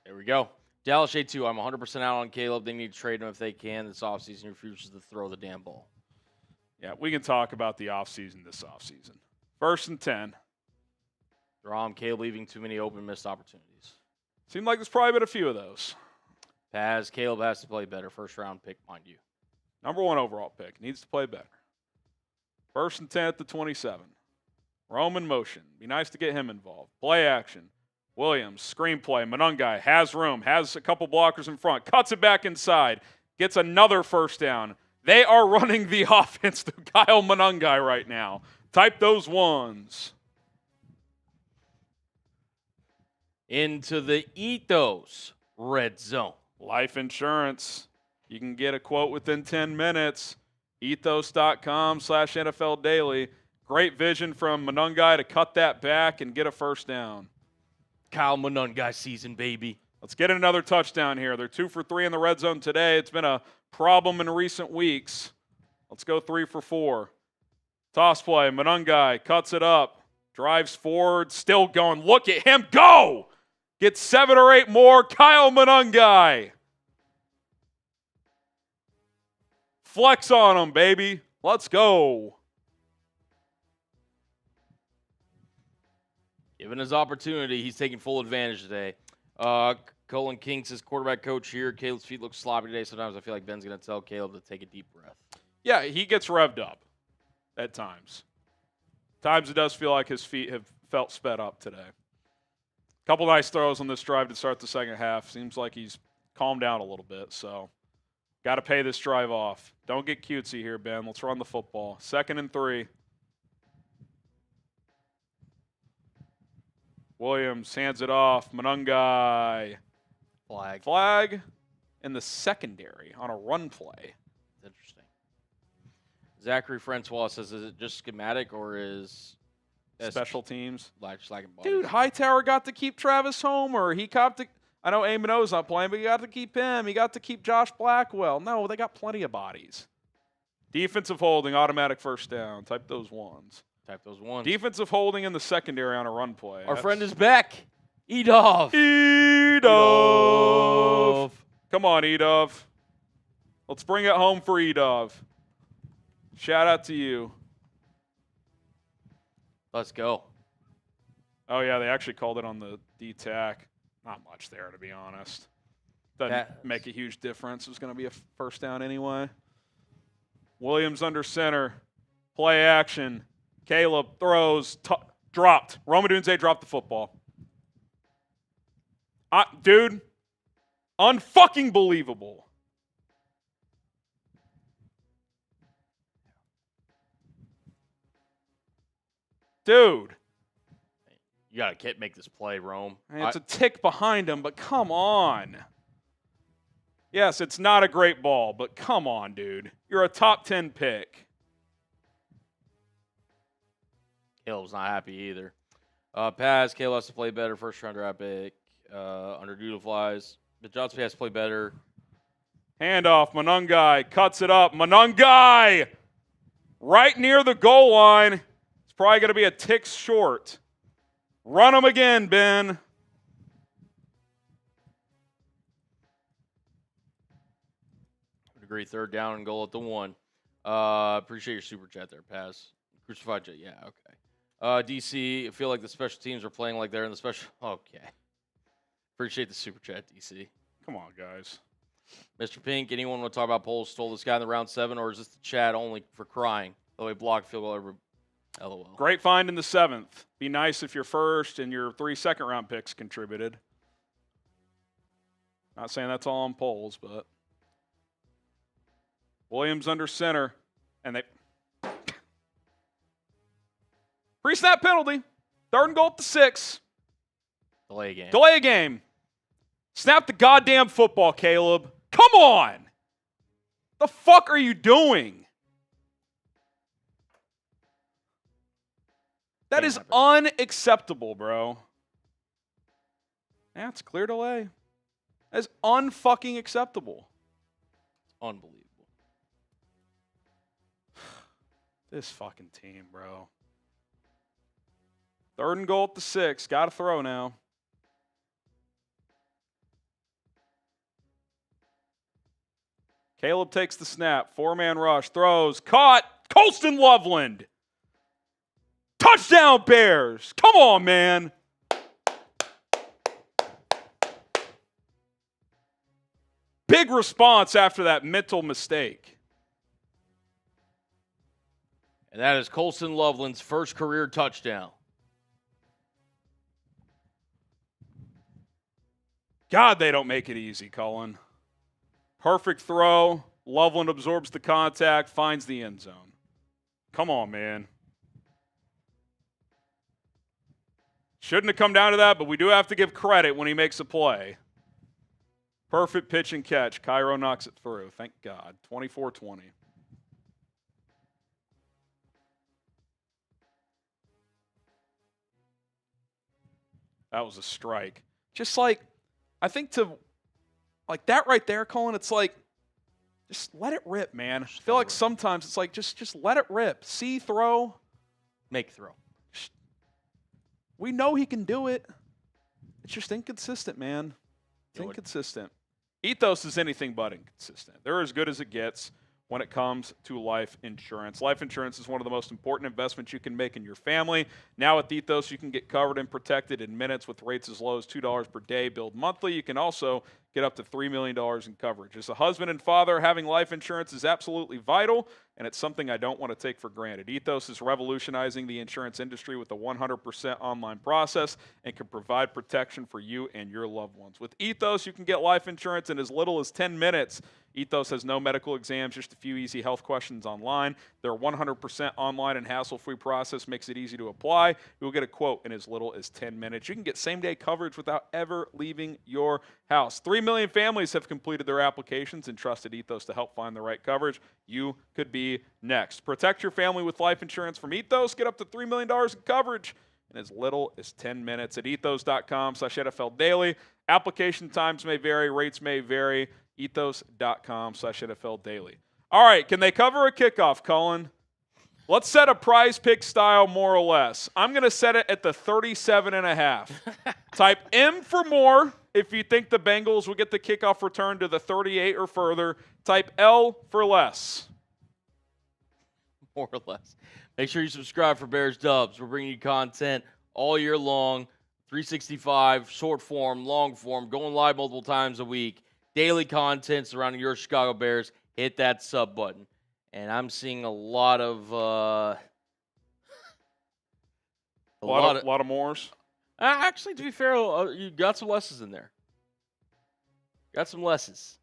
There we go. Dallas J2, I'm 100% out on Caleb. They need to trade him if they can this offseason. He refuses to throw the damn ball. Yeah, we can talk about the offseason this offseason. 1st and 10. Caleb leaving too many open missed opportunities. Seemed like there's probably been a few of those. Caleb has to play better. 1st round pick, mind you. Number 1 overall pick. Needs to play better. 1st and 10 at the 27. Roman motion. Be nice to get him involved. Play action. Williams, screenplay. Monangai has room. Has a couple blockers in front. Cuts it back inside. Gets another 1st down. They are running the offense through Kyle Monangai right now. Type those ones. Into the Ethos red zone. Life insurance. You can get a quote within 10 minutes. Ethos.com/NFL Daily. Great vision from Monangai to cut that back and get a 1st down. Kyle Monangai season, baby. Let's get another touchdown here. They're 2 for 3 in the red zone today. It's been a problem in recent weeks. Let's go 3 for 4. Toss play. Monangai cuts it up. Drives forward. Still going. Look at him go. Gets 7 or 8 more. Kyle Monangai. Flex on him, baby. Let's go. Given his opportunity, he's taking full advantage today. Colin King says, quarterback coach here. Caleb's feet look sloppy today. Sometimes I feel like Ben's going to tell Caleb to take a deep breath. Yeah, he gets revved up at times. Times it does feel like his feet have felt sped up today. Couple nice throws on this drive to start the second half. Seems like he's calmed down a little bit, so got to pay this drive off. Don't get cutesy here, Ben. Let's run the football. 2nd and 3. Williams hands it off. Monangai. Flag in the secondary on a run play. Interesting. Zachary Francois says, is it just schematic or is Special teams? Just lacking bodies? Dude, Hightower got to keep Travis Homer. He got to, I know Amano's not playing, but he got to keep him. He got to keep Josh Blackwell. No, they got plenty of bodies. Defensive holding, automatic first down. Type those ones. Defensive holding in the secondary on a run play. Our friend is back. Edov. Come on, Edov. Let's bring it home for Edov. Shout out to you. Let's go. Oh, yeah, they actually called it on the D-tack. Not much there, to be honest. Doesn't make a huge difference. It was going to be a first down anyway. Williams under center. Play action. Caleb throws. Dropped. Odunze dropped the football. Dude, unfucking believable. Dude. You got to make this play, Rome. It's a tick behind him, but come on. Yes, it's not a great ball, but come on, dude. You're a top 10 pick. Caleb's not happy either. Paz, Caleb has to play better. First round draft pick. Under Doodle flies. But Johnson has to play better. Handoff. Monangai cuts it up. Monangai! Right near the goal line. It's probably going to be a tick short. Run him again, Ben. Would agree. 3rd down and goal at the 1. Appreciate your super chat there, Paz. Crucified Jet. Yeah, okay. DC, I feel like the special teams are playing like they're in the special. Okay. Appreciate the super chat, DC. Come on, guys. Mr. Pink, anyone want to talk about polls? Stole this guy in the round 7, or is this the chat only for crying? The way blocked field goal ever. LOL. Great find in the 7th. Be nice if your first and your 3 second-round picks contributed. Not saying that's all on polls, but Williams under center, and they pre-snap penalty. 3rd and goal at the 6. Delay a game. Snap the goddamn football, Caleb. Come on. The fuck are you doing? That is unacceptable, bro. That's clear delay. That is unfucking acceptable. Unbelievable. This fucking team, bro. 3rd and goal at the 6. Got to throw now. Caleb takes the snap. 4-man rush. Throws. Caught. Colston Loveland. Touchdown, Bears. Come on, man. Big response after that mental mistake. And that is Colston Loveland's first career touchdown. God, they don't make it easy, Cullen. Perfect throw. Loveland absorbs the contact, finds the end zone. Come on, man. Shouldn't have come down to that, but we do have to give credit when he makes a play. Perfect pitch and catch. Cairo knocks it through. Thank God. 24-20. That was a strike. Just like, I think like that right there, Colin, it's like Just let it rip, man. I feel like sometimes it's like just let it rip. See throw. Make throw. We know he can do it. It's just inconsistent, man. It's inconsistent. Ethos is anything but inconsistent. They're as good as it gets when it comes to life insurance. Life insurance is one of the most important investments you can make in your family. Now with Ethos, you can get covered and protected in minutes with rates as low as $2 per day billed monthly. You can also get up to $3 million in coverage. As a husband and father, having life insurance is absolutely vital, and it's something I don't want to take for granted. Ethos is revolutionizing the insurance industry with a 100% online process and can provide protection for you and your loved ones. With Ethos, you can get life insurance in as little as 10 minutes. Ethos has no medical exams, just a few easy health questions online. Their 100% online and hassle-free process makes it easy to apply. You'll get a quote in as little as 10 minutes. You can get same-day coverage without ever leaving your house. 3 million families have completed their applications and trusted Ethos to help find the right coverage. You could be next. Protect your family with life insurance from Ethos. Get up to $3 million in coverage in as little as 10 minutes at ethos.com/NFL Daily. Application times may vary, rates may vary. Ethos.com/NFL Daily. All right, can they cover a kickoff, Cullen? Let's set a prize pick style more or less. I'm going to set it at the 37.5. Type M for more if you think the Bengals will get the kickoff return to the 38 or further. Type L for less. More or less. Make sure you subscribe for Bears Dubs. We're bringing you content all year long, 365, short form, long form, going live multiple times a week. Daily content surrounding your Chicago Bears. Hit that sub button. And I'm seeing a lot of a lot of mores. Actually, to be fair, you got some lesses in there. Got some lesses.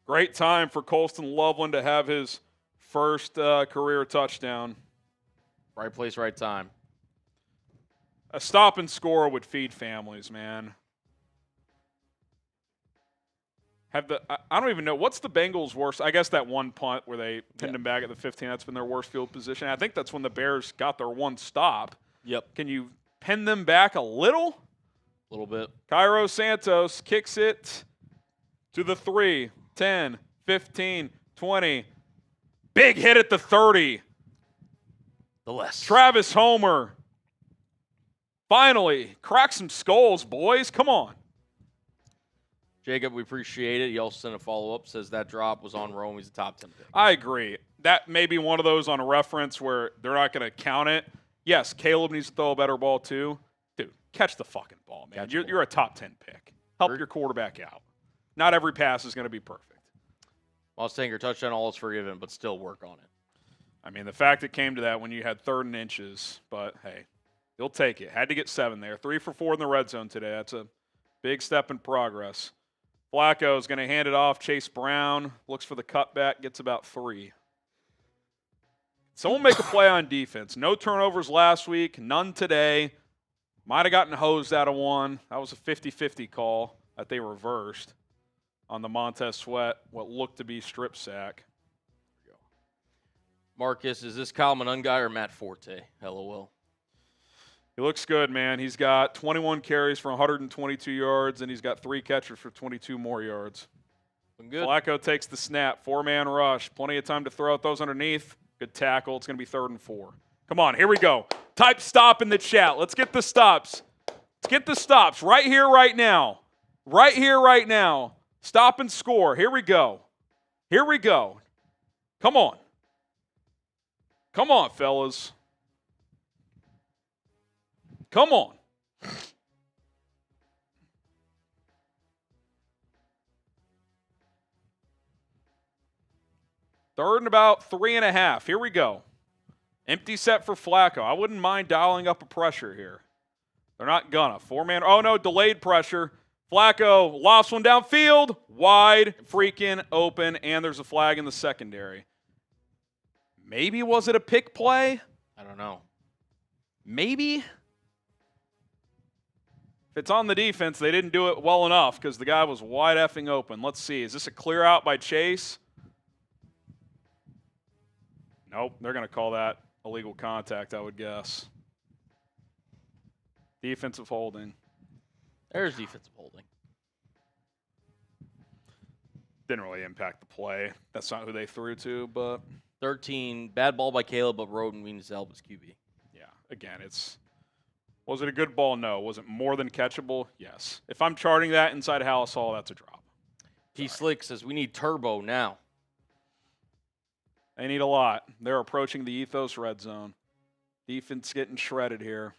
Great time for Colston Loveland to have his first career touchdown. Right place, right time. A stop and score would feed families, man. I don't even know. What's the Bengals' worst? I guess that one punt where they pinned him back at the 15, that's been their worst field position. I think that's when the Bears got their one stop. Yep. Can you pin them back a little? A little bit. Cairo Santos kicks it to the 3, 10, 15, 20. Big hit at the 30. The less. Travis Homer. Finally, crack some skulls, boys. Come on. Jacob, we appreciate it. He also sent a follow-up, says that drop was on Rome. He's a top 10 pick. I agree. That may be one of those on a reference where they're not going to count it. Yes, Caleb needs to throw a better ball too. Dude, catch the fucking ball, man. You're a top 10 pick. Help your quarterback out. Not every pass is going to be perfect. Miles Tanger, touchdown, all is forgiven, but still work on it. I mean, the fact it came to that when you had 3rd and inches, but hey, you'll take it. Had to get 7 there. 3 for 4 in the red zone today. That's a big step in progress. Flacco is going to hand it off. Chase Brown looks for the cutback, gets about 3. Someone make a play on defense. No turnovers last week, none today. Might have gotten hosed out of one. That was a 50-50 call that they reversed on the Montez Sweat, what looked to be strip sack. Marcus, is this Kyle Monangai or Matt Forte? LOL. He looks good, man. He's got 21 carries for 122 yards, and he's got 3 catches for 22 more yards. Good. Flacco takes the snap. 4-man rush. Plenty of time to throw it. Those underneath. Good tackle. It's going to be 3rd and 4. Come on, here we go. Type stop in the chat. Let's get the stops. Let's get the stops right here, right now. Right here, right now. Stop and score. Here we go. Here we go. Come on. Come on, fellas. Come on. 3rd and about 3.5. Here we go. Empty set for Flacco. I wouldn't mind dialing up a pressure here. They're not gonna. 4-man. Oh, no, delayed pressure. Flacco lofts one downfield. Wide, freaking open, and there's a flag in the secondary. Maybe was it a pick play? I don't know. Maybe. If it's on the defense, they didn't do it well enough because the guy was wide effing open. Let's see. Is this a clear out by Chase? Nope. They're going to call that illegal contact, I would guess. Defensive holding. There's defensive holding. Didn't really impact the play. That's not who they threw to, but 13, bad ball by Caleb, but Roden means to help his QB. yeah, again, was it a good ball? No. Was it more than catchable? Yes. If I'm charting that inside Hallis Hall, that's a drop. P. Slick says, we need turbo now. They need a lot. They're approaching the Ethos red zone. Defense getting shredded here.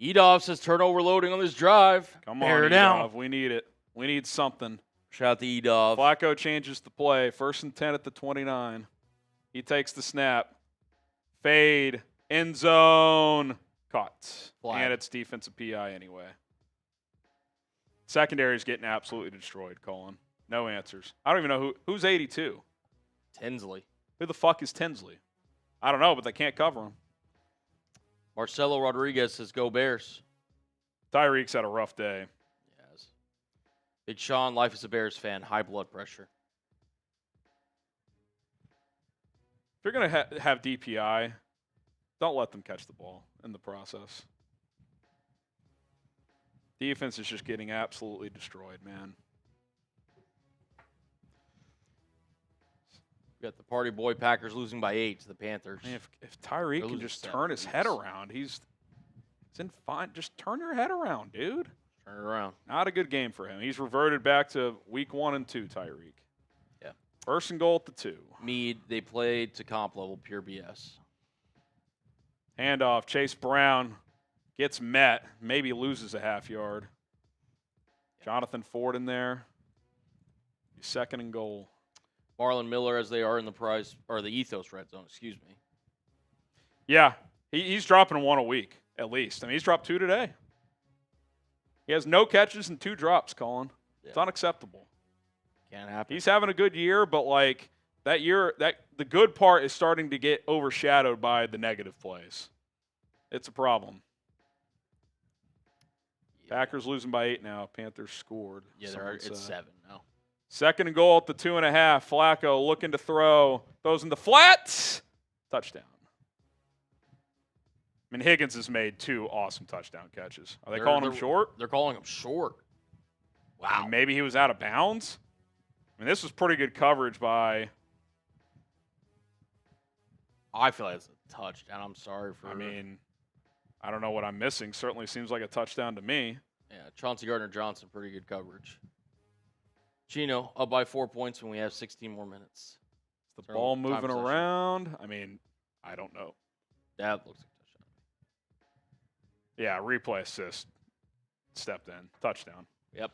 Edov says, turnover loading on this drive. Come on, Bear it down. Edov. We need it. We need something. Shout out to Edov. Flacco changes the play. 1st and 10 at the 29. He takes the snap. Fade. End zone. Caught. Flag. And it's defensive PI anyway. Secondary's getting absolutely destroyed, Colin. No answers. I don't even know who's 82. Tinsley. Who the fuck is Tinsley? I don't know, but they can't cover him. Marcelo Rodriguez says, go Bears. Tyreek's had a rough day. Yes. Big Sean, life as a Bears fan, high blood pressure. If you're going to have DPI, don't let them catch the ball in the process. Defense is just getting absolutely destroyed, man. We got the party boy Packers losing by 8 to the Panthers. I mean, if Tyreek can just turn his head around, he's in fine. Just turn your head around, dude. Turn it around. Not a good game for him. He's reverted back to week 1 and 2, Tyreek. Yeah. 1st and goal at the 2. Meade, they played to comp level, pure BS. Handoff. Chase Brown gets met. Maybe loses a half yard. Jonathan Ford in there. 2nd and goal. Marlon Miller, as they are in the Ethos red zone, excuse me. Yeah, he's dropping 1 a week at least. I mean, he's dropped 2 today. He has no catches and 2 drops, Colin. Yeah. It's unacceptable. Can't happen. He's having a good year, but like that year, the good part is starting to get overshadowed by the negative plays. It's a problem. Yeah. Packers losing by 8 now. Panthers scored. Yeah, it's 7 now. 2nd and goal at the 2.5. Flacco looking to throw. Throws in the flats. Touchdown. I mean, Higgins has made 2 awesome touchdown catches. Are they calling him short? They're calling him short. Wow. I mean, maybe he was out of bounds. I mean, this was pretty good coverage by. I feel like it's a touchdown. I'm sorry for. I mean, I don't know what I'm missing. Certainly seems like a touchdown to me. Yeah, Chauncey Gardner-Johnson, pretty good coverage. Chino up by 4 points when we have 16 more minutes. Is the ball moving around? I mean, I don't know. That looks like a touchdown. Yeah, replay assist. Stepped in. Touchdown. Yep.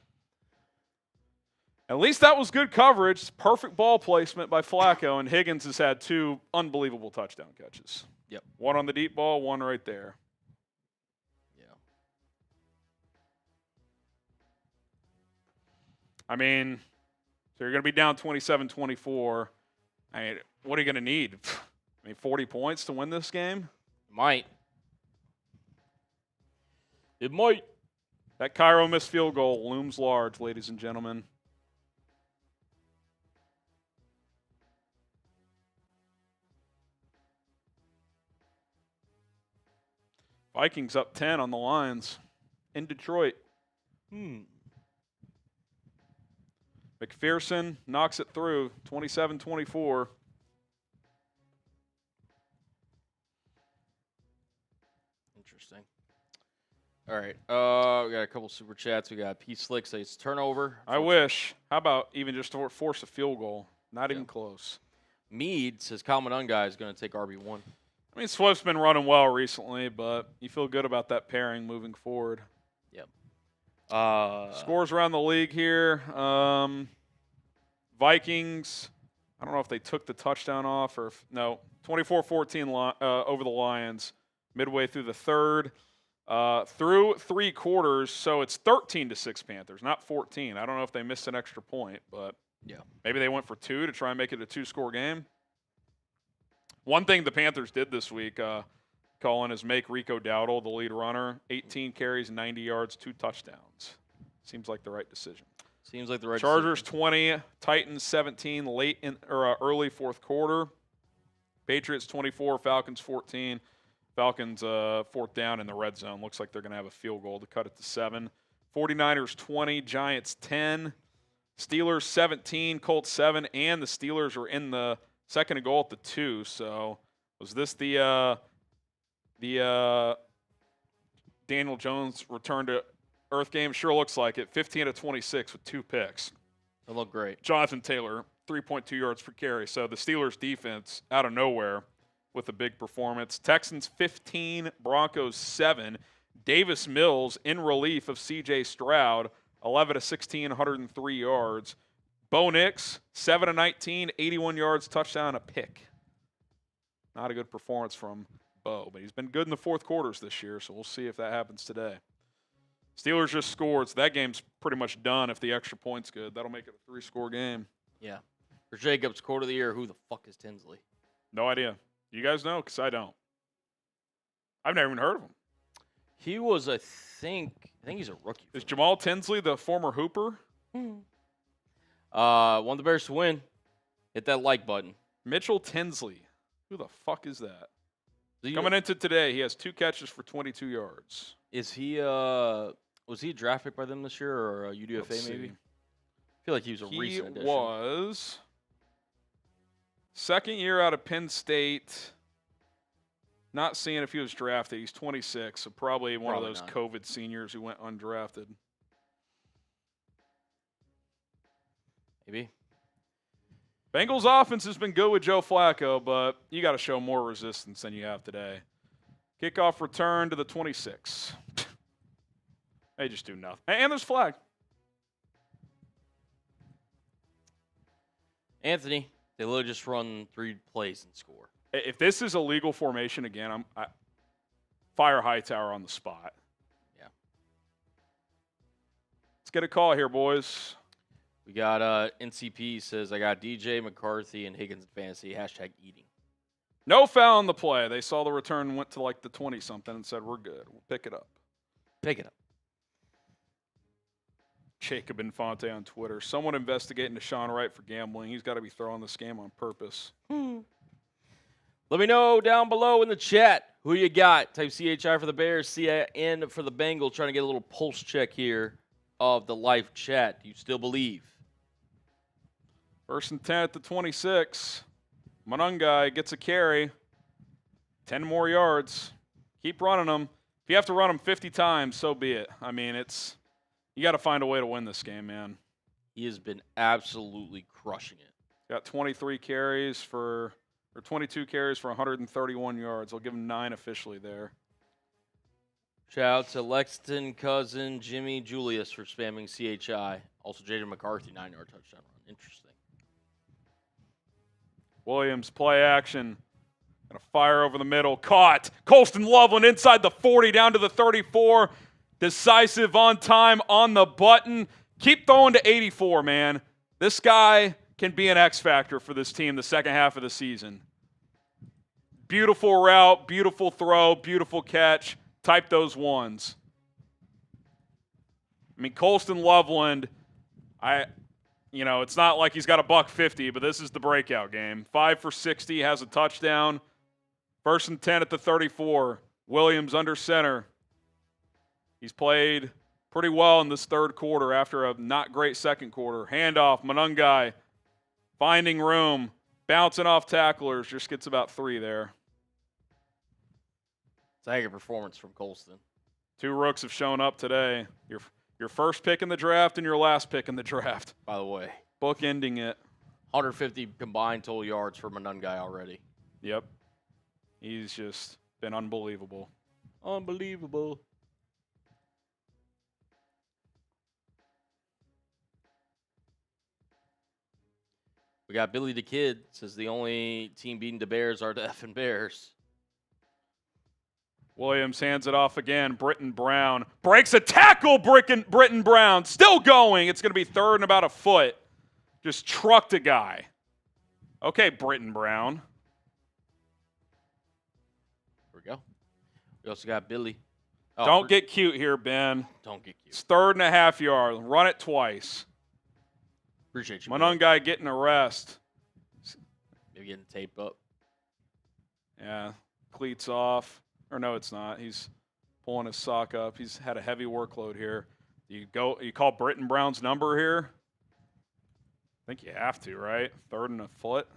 At least that was good coverage. Perfect ball placement by Flacco, and Higgins has had 2 unbelievable touchdown catches. Yep. 1 on the deep ball, 1 right there. I mean, so you're going to be down 27-24. I mean, what are you going to need? I mean, 40 points to win this game? Might. It might. That Cairo missed field goal looms large, ladies and gentlemen. Vikings up 10 on the Lions in Detroit. McPherson knocks it through, 27-24. Interesting. All right. We got a couple super chats. We got P. Slick says turnover. I wish. How about even just to force a field goal? Not even close. Meade says Kyle Monangai is going to take RB1. I mean, Swift's been running well recently, but you feel good about that pairing moving forward. Yep. Scores around the league here. Vikings, I don't know if they took the touchdown off or if, no, 24-14 over the Lions midway through the 3rd. Through 3 quarters, so it's 13-6 Panthers, not 14. I don't know if they missed an extra point, but yeah, maybe they went for 2 to try and make it a 2-score game. One thing the Panthers did this week, Colin, is make Rico Dowdle the lead runner. 18 carries, 90 yards, 2 touchdowns. Seems like the right decision. Seems like the right Chargers decision. 20, Titans 17, late in or early 4th quarter. Patriots 24, Falcons 14. Falcons 4th down in the red zone. Looks like they're going to have a field goal to cut it to 7. 49ers 20, Giants 10. Steelers 17, Colts 7, and the Steelers were in the second and goal at the 2. So was this the Daniel Jones return to earth game? Sure looks like it. 15 of 26 with 2 picks. They look great. Jonathan Taylor, 3.2 yards per carry. So the Steelers defense out of nowhere with a big performance. Texans 15, Broncos 7. Davis Mills in relief of C.J. Stroud, 11 of 16, 103 yards. Bo Nix, 7 of 19, 81 yards, touchdown, a pick. Not a good performance from Bo, but he's been good in the fourth quarters this year, so we'll see if that happens today. Steelers just scored, so that game's pretty much done if the extra point's good. That'll make it a 3-score game. Yeah. For Jacobs, quarter of the year, who the fuck is Tinsley? No idea. You guys know? Because I don't. I've never even heard of him. He was, I think he's a rookie. Is Jamal Tinsley the former Hooper? Want the Bears to win. Hit that like button. Mitchell Tinsley. Who the fuck is that? Coming into today, he has 2 catches for 22 yards. Is he, was he a draft pick by them this year or a UDFA maybe? I feel like he was a recent addition. He was second year out of Penn State. Not seeing if he was drafted. He's 26, so probably one of those COVID seniors who went undrafted. Maybe. Bengals offense has been good with Joe Flacco, but you got to show more resistance than you have today. Kickoff return to the 26. They just do nothing. And there's flag. Anthony, they literally just run 3 plays and score. If this is a legal formation again, I fire Hightower on the spot. Yeah. Let's get a call here, boys. We got NCP says, I got DJ, McCarthy, and Higgins in fantasy. # eating. No foul on the play. They saw the return, went to like the 20-something, and said, we're good. We'll pick it up. Pick it up. Jacob Infante on Twitter. Someone investigating Deshaun Wright for gambling. He's got to be throwing this game on purpose. Let me know down below in the chat who you got. Type CHI for the Bears, CN for the Bengals. Trying to get a little pulse check here of the live chat. Do you still believe? 1st and 10 at the 26. Monangai gets a carry. 10 more yards. Keep running them. If you have to run them 50 times, so be it. I mean, you got to find a way to win this game, man. He has been absolutely crushing it. Got 22 carries for 131 yards. I'll give him 9 officially there. Shout out to Lexington, Cousin, Jimmy, Julius for spamming CHI. Also, Jaden McCarthy, 9-yard touchdown run. Interesting. Williams, play action. Gonna fire over the middle. Caught. Colston Loveland inside the 40, down to the 34. Decisive, on time, on the button. Keep throwing to 84, man. This guy can be an X factor for this team the second half of the season. Beautiful route, beautiful throw, beautiful catch. Type those ones. I mean, Colston Loveland, it's not like he's got a $150, but this is the breakout game. 5 for 60, has a touchdown. 1st and 10 at the 34. Williams under center. He's played pretty well in this third quarter after a not great second quarter. Handoff, Monangai finding room, bouncing off tacklers, just gets about 3 there. It's a good performance from Colston. 2 rooks have shown up today. Your first pick in the draft and your last pick in the draft. By the way. Book ending it. 150 combined total yards for Monangai already. Yep. He's just been unbelievable. Unbelievable. We got Billy the Kid. Says the only team beating the Bears are the effing Bears. Williams hands it off again. Britton Brown breaks a tackle. Britton Brown still going. It's going to be 3rd and about a foot. Just trucked a guy. Okay, Britton Brown. Here we go. We also got Billy. Oh, don't get cute here, Ben. Don't get cute. It's 3rd and a half yard. Run it twice. Appreciate you. Monangai getting a rest. Maybe getting taped up. Yeah, cleats off. Or no, it's not. He's pulling his sock up. He's had a heavy workload here. You call Britton Brown's number here? think you have to, right? 3rd and a foot.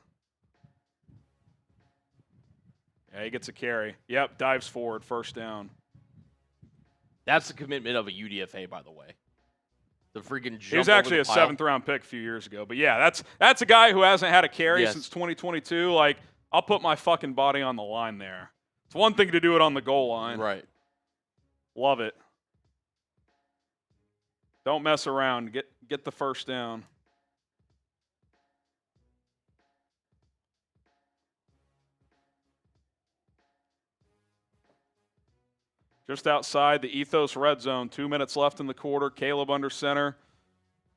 Yeah, he gets a carry. Yep, dives forward, 1st down. That's the commitment of a UDFA, by the way. The freaking jump. He was actually a 7th-round pick a few years ago. But, yeah, that's a guy who hasn't had a carry since 2022. Like, I'll put my fucking body on the line there. It's one thing to do it on the goal line. Right. Love it. Don't mess around. Get the 1st down. Just outside the Ethos red zone. 2 minutes left in the quarter. Caleb under center.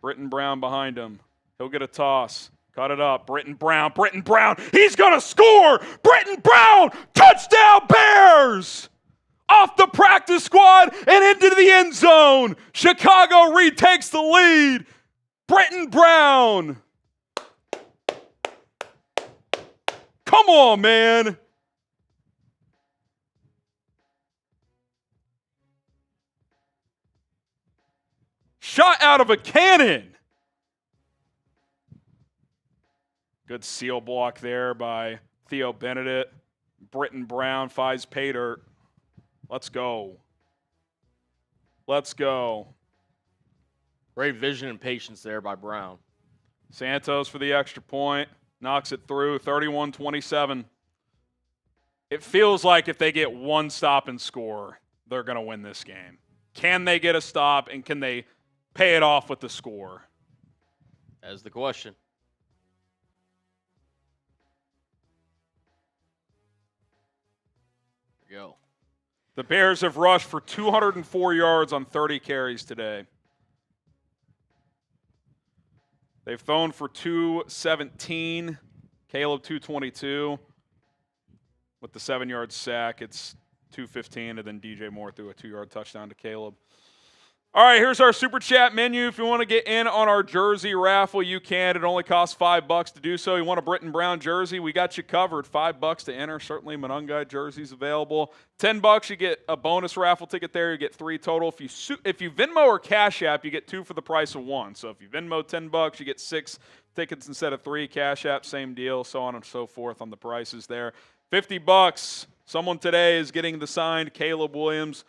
Britton Brown behind him. He'll get a toss. Cut it up. Britton Brown. He's going to score. Britton Brown. Touchdown Bears. Off the practice squad and into the end zone. Chicago retakes the lead. Britton Brown. Come on, man. Shot out of a cannon. Good seal block there by Theo Benedict. Britton Brown finds pay dirt. Let's go. Let's go. Great vision and patience there by Brown. Santos for the extra point. Knocks it through. 31-27. It feels like if they get one stop and score, they're going to win this game. Can they get a stop, and can they pay it off with the score? That's the question. There we go. The Bears have rushed for 204 yards on 30 carries today. They've thrown for 217. Caleb 222. With the 7-yard sack, it's 215, and then DJ Moore threw a 2-yard touchdown to Caleb. All right, here's our Super Chat menu. If you want to get in on our jersey raffle, you can. It only costs $5 to do so. You want a Britton Brown jersey? We got you covered. $5 to enter. Certainly Monangai jerseys available. $10, you get a bonus raffle ticket there. You get 3 total. If you Venmo or Cash App, you get 2 for the price of 1. So if you Venmo $10, you get 6 tickets instead of 3. Cash App, same deal, so on and so forth on the prices there. $50. Someone today is getting the signed Caleb Williams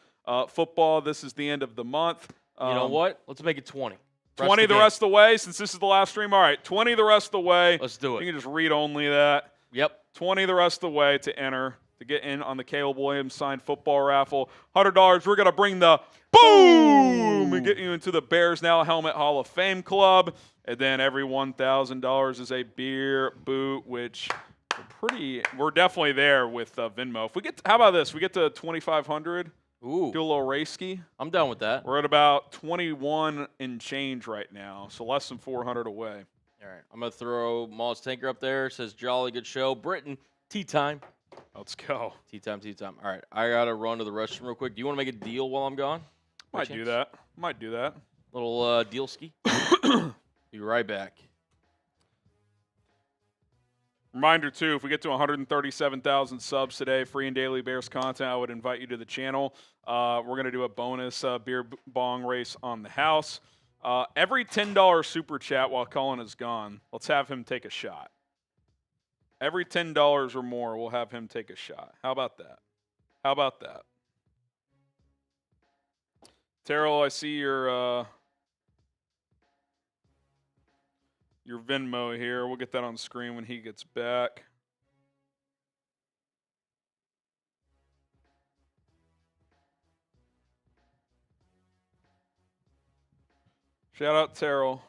football. This is the end of the month. You know what? Let's make it 20. 20 the rest of the way, since this is the last stream. All right, 20 the rest of the way. Let's do it. You can just read only that. Yep. 20 the rest of the way to enter, to get in on the Caleb Williams signed football raffle. $100, we're going to bring the boom and get you into the Bears Now Helmet Hall of Fame Club. And then every $1,000 is a beer boot, which we're definitely there with Venmo. If we get, how about this? We get to 2,500. Ooh. Do a little race-ski. I'm done with that. We're at about 21 and change right now, so less than 400 away. All right. I'm going to throw Moss Tanker up there. Says, jolly good show. Britton, tea time. Let's go. Tea time. All right. I got to run to the restroom real quick. Do you want to make a deal while I'm gone? Might do that. Little deal ski. Be right back. Reminder, too, if we get to 137,000 subs today, free and daily Bears content, I would invite you to the channel. We're going to do a bonus beer bong race on the house. Every $10 super chat while Cullen is gone, let's have him take a shot. Every $10 or more, we'll have him take a shot. How about that? Terrell, I see your Venmo here. We'll get that on screen when he gets back. Shout out Terrell.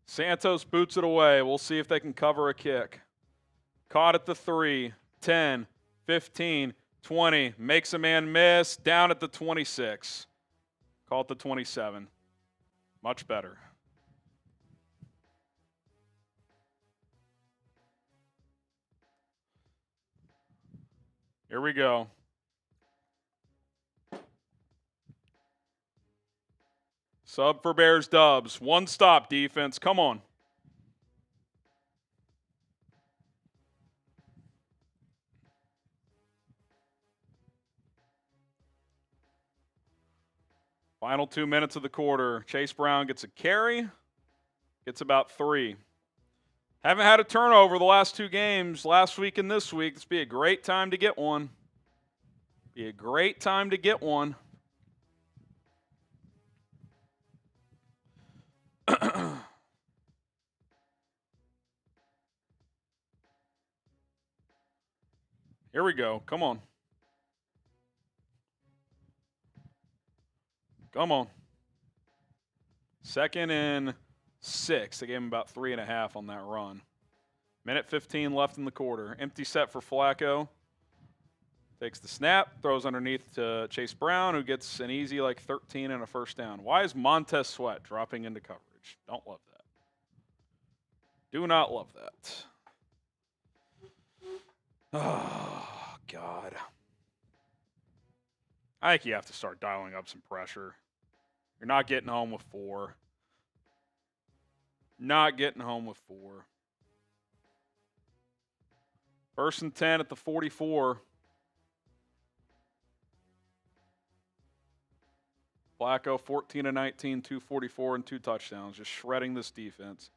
Santos boots it away. We'll see if they can cover a kick. Caught at the 3, 10, 15, 20. Makes a man miss. Down at the 26. Call it the 27. Much better. Here we go. Sub for Bears dubs. One stop defense. Come on. Final 2 minutes of the quarter. Chase Brown gets a carry. Gets about 3. Haven't had a turnover the last 2 games, last week and this week. This would be a great time to get one. Be a great time to get one. Here we go. Come on. Come on. 2nd and 6. They gave him about 3.5 on that run. Minute 15 left in the quarter. Empty set for Flacco. Takes the snap, throws underneath to Chase Brown, who gets an easy 13 and a first down. Why is Montez Sweat dropping into coverage? Don't love that. Do not love that. Oh, God. I think you have to start dialing up some pressure. You're not getting home with 4. Not getting home with 4. 1st and 10 at the 44. Flacco, 14 of 19, 244 and 2 touchdowns. Just shredding this defense.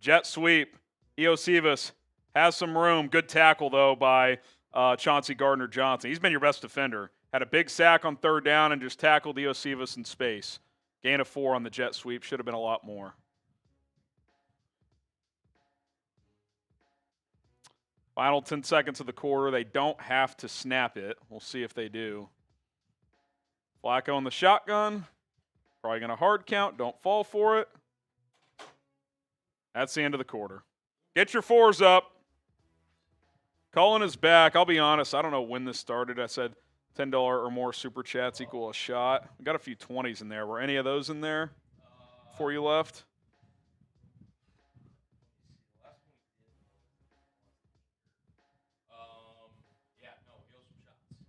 Jet sweep. Iosivas has some room. Good tackle, though, by Chauncey Gardner-Johnson. He's been your best defender. Had a big sack on 3rd down and just tackled Iosivas in space. Gain of 4 on the jet sweep. Should have been a lot more. Final 10 seconds of the quarter. They don't have to snap it. We'll see if they do. Flacco in the shotgun. Probably going to hard count. Don't fall for it. That's the end of the quarter. Get your 4s up. Cullen is back. I'll be honest, I don't know when this started. I said $10 or more super chats equal a shot. We got a few 20s in there. Were any of those in there before you left?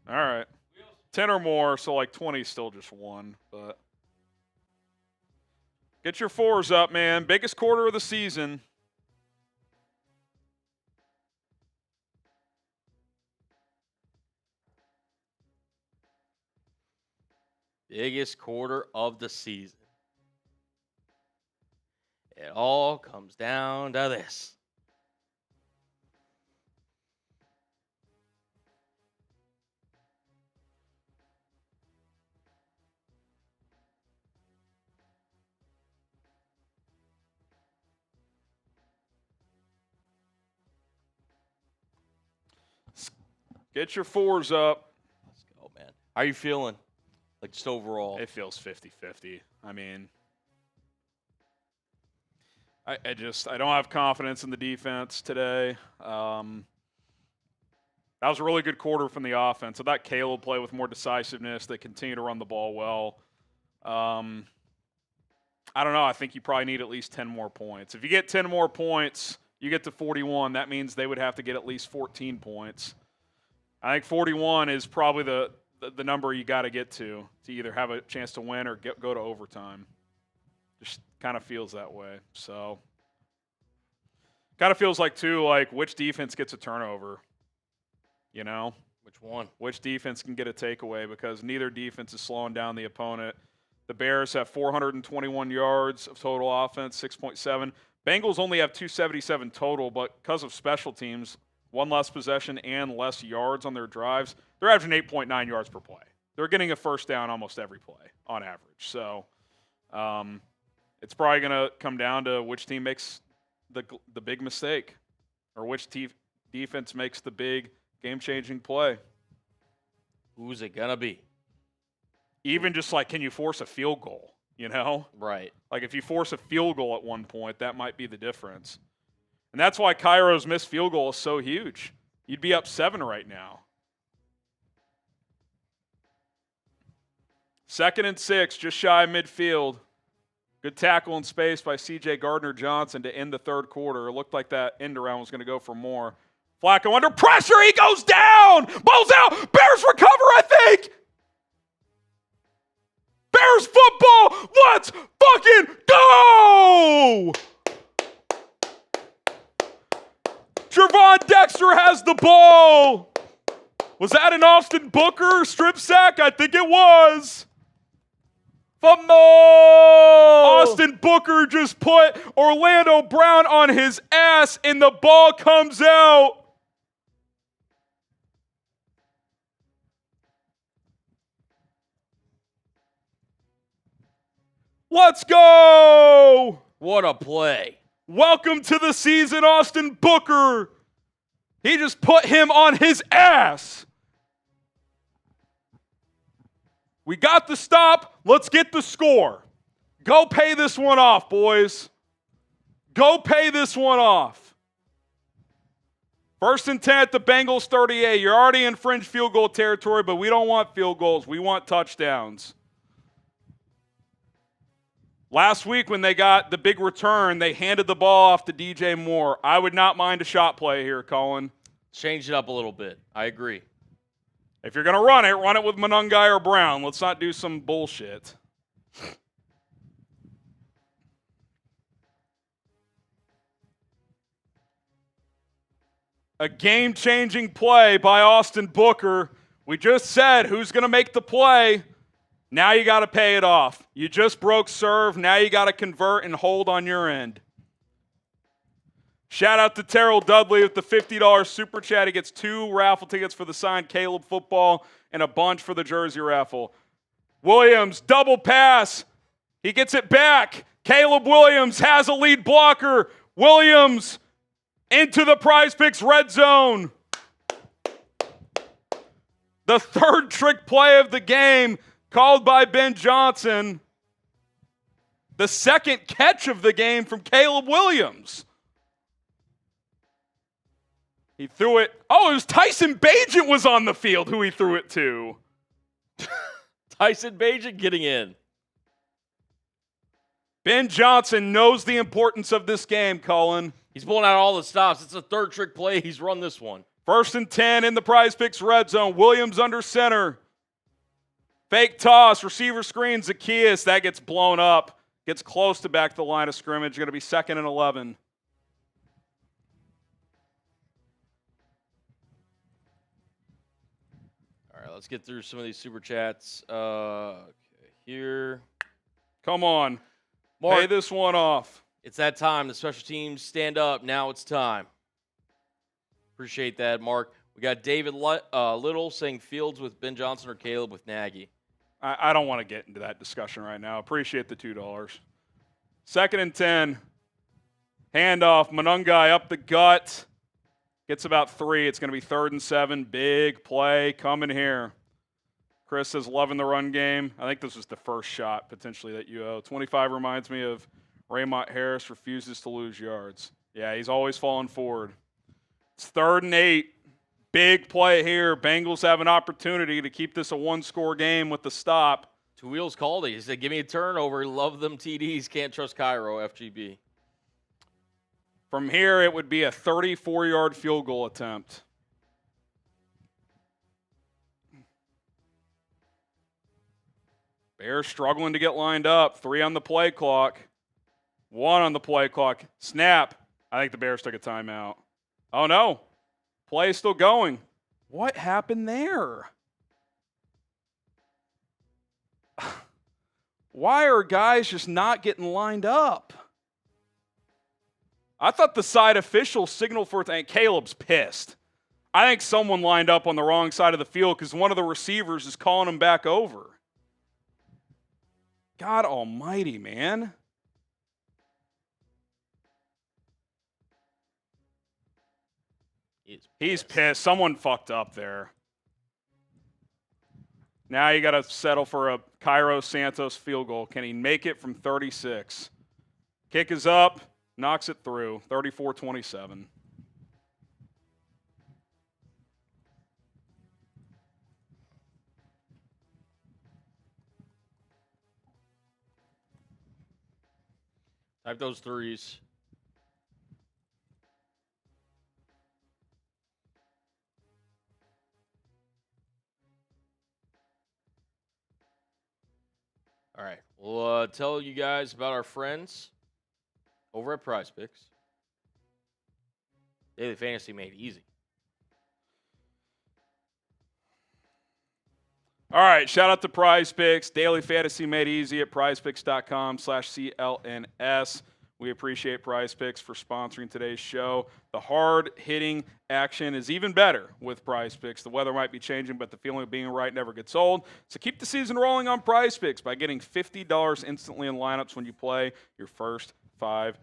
All right. 10 or more, so 20 still just 1. But get your 4s up, man. Biggest quarter of the season. Biggest quarter of the season. It all comes down to this. Get your 4s up. Let's go, man. How are you feeling? Just overall? It feels 50-50. I mean, I don't have confidence in the defense today. That was a really good quarter from the offense. So that Caleb play with more decisiveness. They continue to run the ball well. I don't know. I think you probably need at least 10 more points. If you get 10 more points, you get to 41. That means they would have to get at least 14 points. I think 41 is probably the number you got to get to either have a chance to win or go to overtime. Just kind of feels that way. So kind of feels too, which defense gets a turnover, you know? Which one? Which defense can get a takeaway, because neither defense is slowing down the opponent. The Bears have 421 yards of total offense, 6.7. Bengals only have 277 total, but because of special teams, 1 less possession and less yards on their drives, they're averaging 8.9 yards per play. They're getting a first down almost every play on average. So it's probably going to come down to which team makes the big mistake, or which defense makes the big game-changing play. Who's it going to be? Even just can you force a field goal, you know? Right. If you force a field goal at one point, that might be the difference. And that's why Cairo's missed field goal is so huge. You'd be up 7 right now. 2nd and 6, just shy of midfield. Good tackle in space by C.J. Gardner-Johnson to end the 3rd quarter. It looked like that end around was going to go for more. Flacco under pressure. He goes down. Ball's out. Bears recover, I think. Bears football. Let's fucking go. Trevon Dexter has the ball. Was that an Austin Booker strip sack? I think it was. Fumble! Austin Booker just put Orlando Brown on his ass, and the ball comes out. Let's go! What a play. Welcome to the season, Austin Booker. He just put him on his ass. We got the stop. Let's get the score. Go pay this one off, boys. Go pay this one off. 1st and 10 at the Bengals 38. You're already in fringe field goal territory, but we don't want field goals. We want touchdowns. Last week when they got the big return, they handed the ball off to DJ Moore. I would not mind a shot play here, Colin. Change it up a little bit. I agree. If you're going to run it with Monangai or Brown. Let's not do some bullshit. A game-changing play by Austin Booker. We just said who's going to make the play. Now you got to pay it off. You just broke serve. Now you got to convert and hold on your end. Shout out to Terrell Dudley with the $50 super chat. He gets 2 raffle tickets for the signed Caleb football and a bunch for the jersey raffle. Williams, double pass. He gets it back. Caleb Williams has a lead blocker. Williams into the Prize Picks red zone. The 3rd trick play of the game called by Ben Johnson. The 2nd catch of the game from Caleb Williams. He threw it. Oh, it was Tyson Bagent was on the field who he threw it to. Tyson Bagent getting in. Ben Johnson knows the importance of this game, Colin. He's pulling out all the stops. It's a 3rd trick play. He's run this one. 1st and 10 in the Prize Picks red zone. Williams under center. Fake toss. Receiver screen. Zacchaeus. That gets blown up. Gets close to back to the line of scrimmage. Going to be 2nd and 11. All right, let's get through some of these super chats. Okay, here. Come on. Mark, pay this one off. It's that time. The special teams stand up. Now it's time. Appreciate that, Mark. We got David Little saying Fields with Ben Johnson or Caleb with Nagy. I don't want to get into that discussion right now. Appreciate the $2. 2nd and 10. Handoff. Monangai up the gut. Gets about 3. It's going to be 3rd and 7. Big play coming here. Chris says loving the run game. I think this was the first shot potentially that you owe. 25 reminds me of Raymont Harris refuses to lose yards. Yeah, he's always falling forward. It's 3rd and 8. Big play here. Bengals have an opportunity to keep this a 1-score game with the stop. Two Wheels called it. He said, give me a turnover. Love them TDs. Can't trust Cairo, FGB. From here, it would be a 34-yard field goal attempt. Bears struggling to get lined up. 3 on the play clock. 1 on the play clock. Snap. I think the Bears took a timeout. Oh, no. Play is still going. What happened there? Why are guys just not getting lined up? I thought the side official signaled for it. And Caleb's pissed. I think someone lined up on the wrong side of the field because one of the receivers is calling him back over. God almighty, man. He's pissed. Someone fucked up there. Now you got to settle for a Cairo Santos field goal. Can he make it from 36? Kick is up. Knocks it through. 34-27. Type those threes. All right. We'll tell you guys about our friends over at Prize Picks. Daily Fantasy made easy. All right, shout out to Prize Picks. Daily Fantasy made easy at prizepicks.com/CLNS. We appreciate Prize Picks for sponsoring today's show. The hard-hitting action is even better with Prize Picks. The weather might be changing, but the feeling of being right never gets old. So keep the season rolling on Prize Picks by getting $50 instantly in lineups when you play your first $5.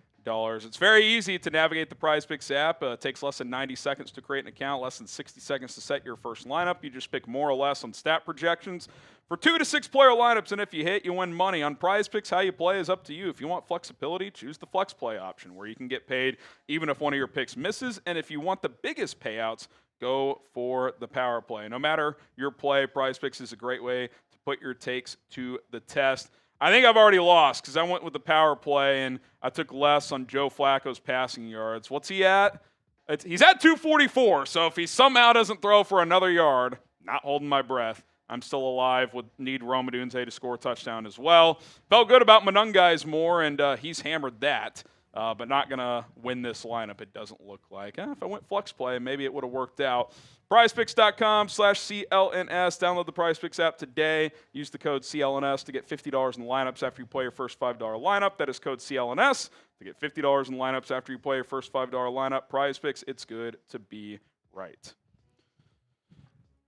It's very easy to navigate the Prize Picks app. It takes less than 90 seconds to create an account, less than 60 seconds to set your first lineup. You just pick more or less on stat projections for 2 to 6 player lineups, and if you hit, you win money. On Prize Picks, how you play is up to you. If you want flexibility, choose the flex play option, where you can get paid even if one of your picks misses. And if you want the biggest payouts, go for the power play. No matter your play, Prize Picks is a great way to put your takes to the test. I think I've already lost because I went with the power play, and I took less on Joe Flacco's passing yards. What's he at? He's at 244, so if he somehow doesn't throw for another yard, not holding my breath, I'm still alive. Would need Odunze to score a touchdown as well. Felt good about Monangai's more, and he's hammered that, but not going to win this lineup, it doesn't look like. If I went flex play, maybe it would have worked out. PrizePicks.com/CLNS. Download the PrizePicks app today. Use the code CLNS to get $50 in lineups after you play your first $5 lineup. That is code CLNS to get $50 in lineups after you play your first $5 lineup. PrizePicks, it's good to be right.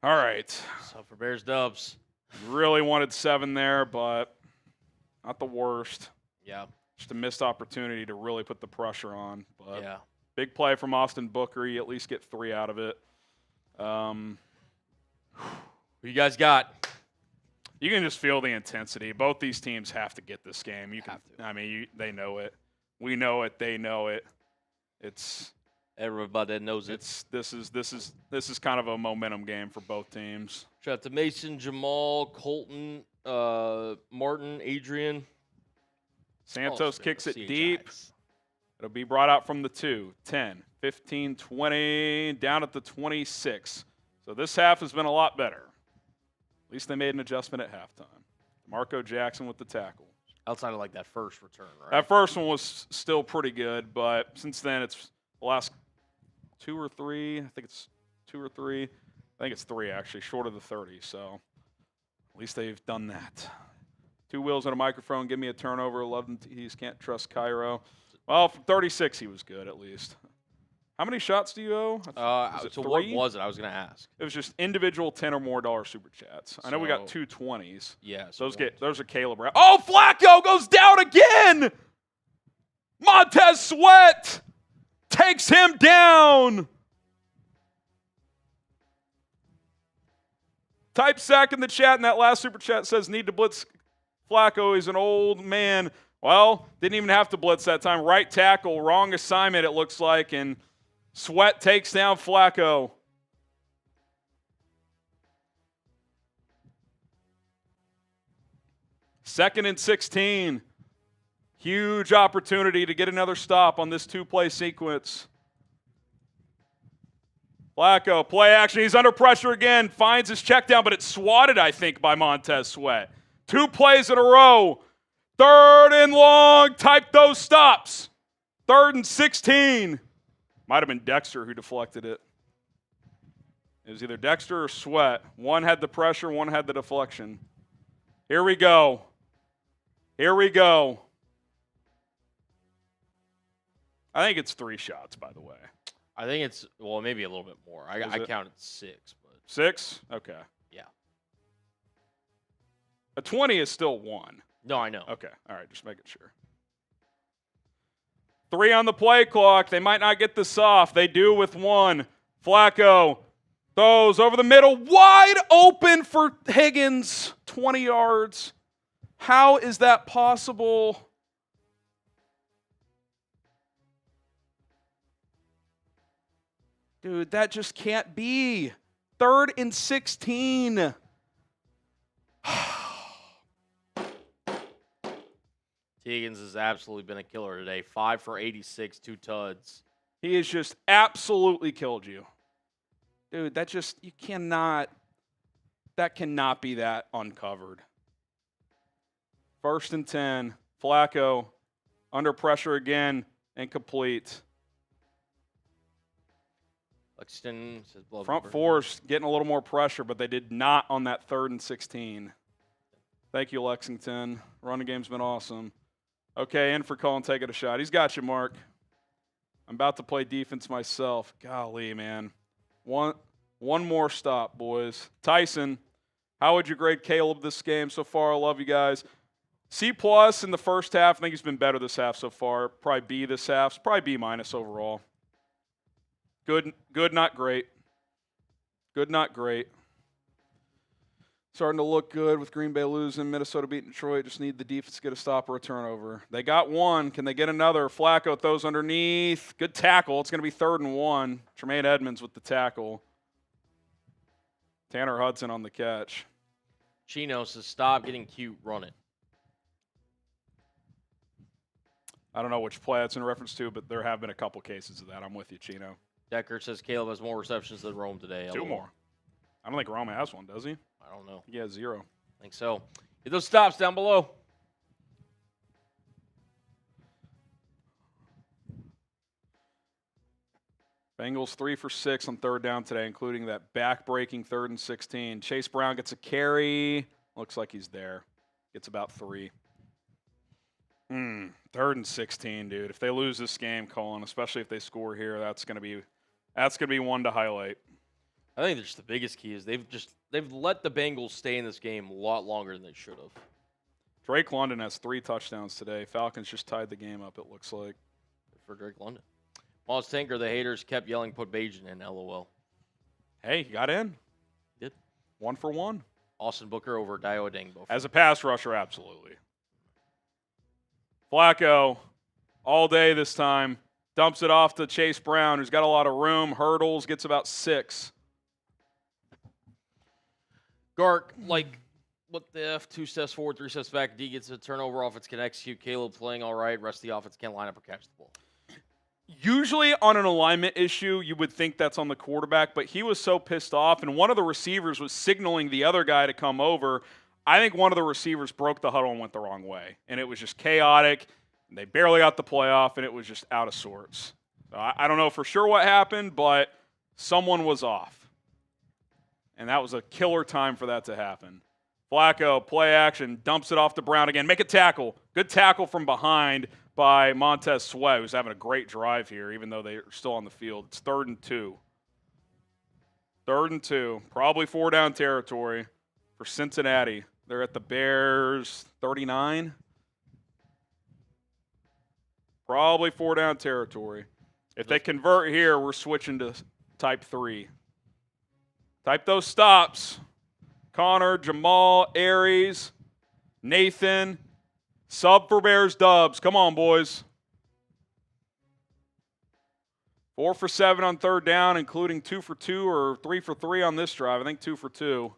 All right. So for Bears Dubs. Really wanted 7 there, but not the worst. Yeah. Just a missed opportunity to really put the pressure on. But yeah. Big play from Austin Booker. You at least get 3 out of it. Who you guys got? You can just feel the intensity. Both these teams have to get this game. They know it. We know it. They know it. Everybody knows it. This is kind of a momentum game for both teams. Shout out to Mason, Jamal, Colton, Martin, Adrian. Santos kicks it deep. It'll be brought out from the 2, 10, 15, 20, down at the 26. So this half has been a lot better. At least they made an adjustment at halftime. Marco Jackson with the tackle. Outside of like that first return, right? That first one was still pretty good, but since then it's the last 2 or 3. I think it's 2 or 3. I think it's 3 actually, short of the 30. So at least they've done that. 2 wheels and a microphone. Give me a turnover. 11 T's. Can't trust Cairo. Well, from 36, he was good at least. How many shots do you owe? So 3? What was it? I was going to ask. It was just individual $10 or more super chats. I know we got 2 20s. Yeah. So those are Caleb. Oh, Flacco goes down again. Montez Sweat takes him down. Type sack in the chat, and that last super chat says need to blitz Flacco. He's an old man. Well, didn't even have to blitz that time. Right tackle, wrong assignment, it looks like, and Sweat takes down Flacco. Second and 16. Huge opportunity to get another stop on this 2-play sequence. Flacco, play action. He's under pressure again. Finds his check down, but it's swatted, I think, by Montez Sweat. 2 plays in a row. 3rd and long. Type those stops. 3rd and 16. Might have been Dexter who deflected it. It was either Dexter or Sweat. One had the pressure, one had the deflection. Here we go. Here we go. I think it's 3 shots, by the way. I think it's, well, maybe a little bit more. I counted 6. But 6? Okay. Yeah. A 20 is still 1. No, I know. Okay. All right. Just making sure. 3 on the play clock. They might not get this off. They do with 1. Flacco throws over the middle. Wide open for Higgins. 20 yards. How is that possible? Dude, that just can't be. 3rd and 16. Higgins has absolutely been a killer today. 5 for 86, 2 tuds. He has just absolutely killed you. Dude, that cannot be that uncovered. 1st and 10. Flacco under pressure again, incomplete. Lexington says blow. Front four's getting a little more pressure, but they did not on that 3rd and 16. Thank you, Lexington. Running game's been awesome. Okay, in for Colin, taking a shot. He's got you, Mark. I'm about to play defense myself. Golly, man. One more stop, boys. Tyson, how would you grade Caleb this game so far? I love you guys. C+ in the first half. I think he's been better this half so far. Probably B this half. Probably B- overall. Good, not great. Good, not great. Starting to look good with Green Bay losing. Minnesota beating Detroit. Just need the defense to get a stop or a turnover. They got one. Can they get another? Flacco throws underneath. Good tackle. It's going to be 3rd and 1. Tremaine Edmonds with the tackle. Tanner Hudson on the catch. Chino says, stop getting cute, run it. I don't know which play that's in reference to, but there have been a couple cases of that. I'm with you, Chino. Decker says Caleb has more receptions than Rome today. 2 more. I don't think Rome has one, does he? I don't know. He has 0. I think so. Get those stops down below. Bengals 3 for 6 on 3rd down today, including that back-breaking 3rd and 16. Chase Brown gets a carry. Looks like he's there. Gets about 3. 3rd and 16, dude. If they lose this game, Colin, especially if they score here, that's gonna be one to highlight. I think just the biggest key is they've let the Bengals stay in this game a lot longer than they should have. Drake London has 3 touchdowns today. Falcons just tied the game up, it looks like. For Drake London. Moss Tinker, the haters kept yelling, put Bajan in, LOL. Hey, he got in. Did. 1 for 1. Austin Booker over Dio Dingbo. As a pass rusher, absolutely. Flacco, all day this time, dumps it off to Chase Brown, who's got a lot of room, hurdles, gets about 6. Gark, like, what the F? 2 steps forward, 3 steps back. D gets a turnover. Offense can execute. Caleb playing all right. Rest of the offense can't line up or catch the ball. Usually on an alignment issue, you would think that's on the quarterback, but he was so pissed off, and one of the receivers was signaling the other guy to come over. I think one of the receivers broke the huddle and went the wrong way, and it was just chaotic. And they barely got the playoff, and it was just out of sorts. So I don't know for sure what happened, but someone was off. And that was a killer time for that to happen. Flacco, play action, dumps it off to Brown again. Make a tackle. Good tackle from behind by Montez Sweat, who's having a great drive here, even though they're still on the field. It's 3rd and 2. 3rd and 2. Probably 4 down territory for Cincinnati. They're at the Bears 39. Probably 4 down territory. If they convert here, we're switching to type 3. Type those stops. Connor, Jamal, Aries, Nathan, sub for Bears dubs. Come on, boys. 4 for 7 on 3rd down, including 2 for 2 or 3 for 3 on this drive. I think 2 for 2.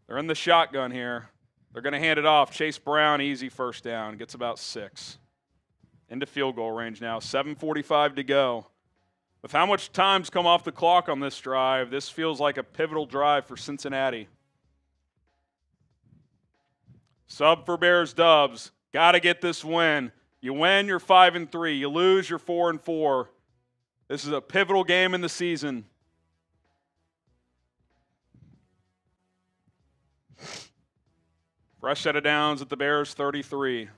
They're in the shotgun here. They're going to hand it off. Chase Brown, easy 1st down. Gets about 6. Into field goal range now. 7:45 to go. With how much time's come off the clock on this drive, this feels like a pivotal drive for Cincinnati. Sub for Bears dubs. Got to get this win. You win, you're 5 and 3. You lose, you're 4 and 4. This is a pivotal game in the season. Fresh set of downs at the Bears 33.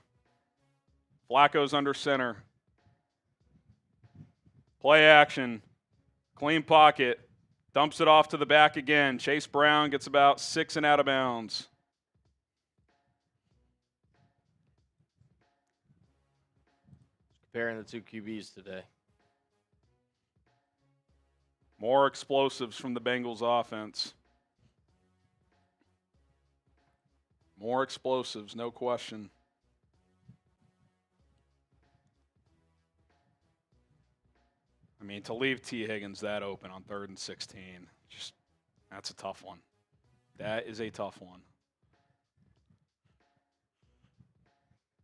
Flacco's under center. Play action. Clean pocket. Dumps it off to the back again. Chase Brown gets about 6 and out of bounds. Comparing the 2 QBs today. More explosives from the Bengals offense. More explosives, no question. I mean, to leave T. Higgins that open on 3rd and 16, that's a tough one. That is a tough one.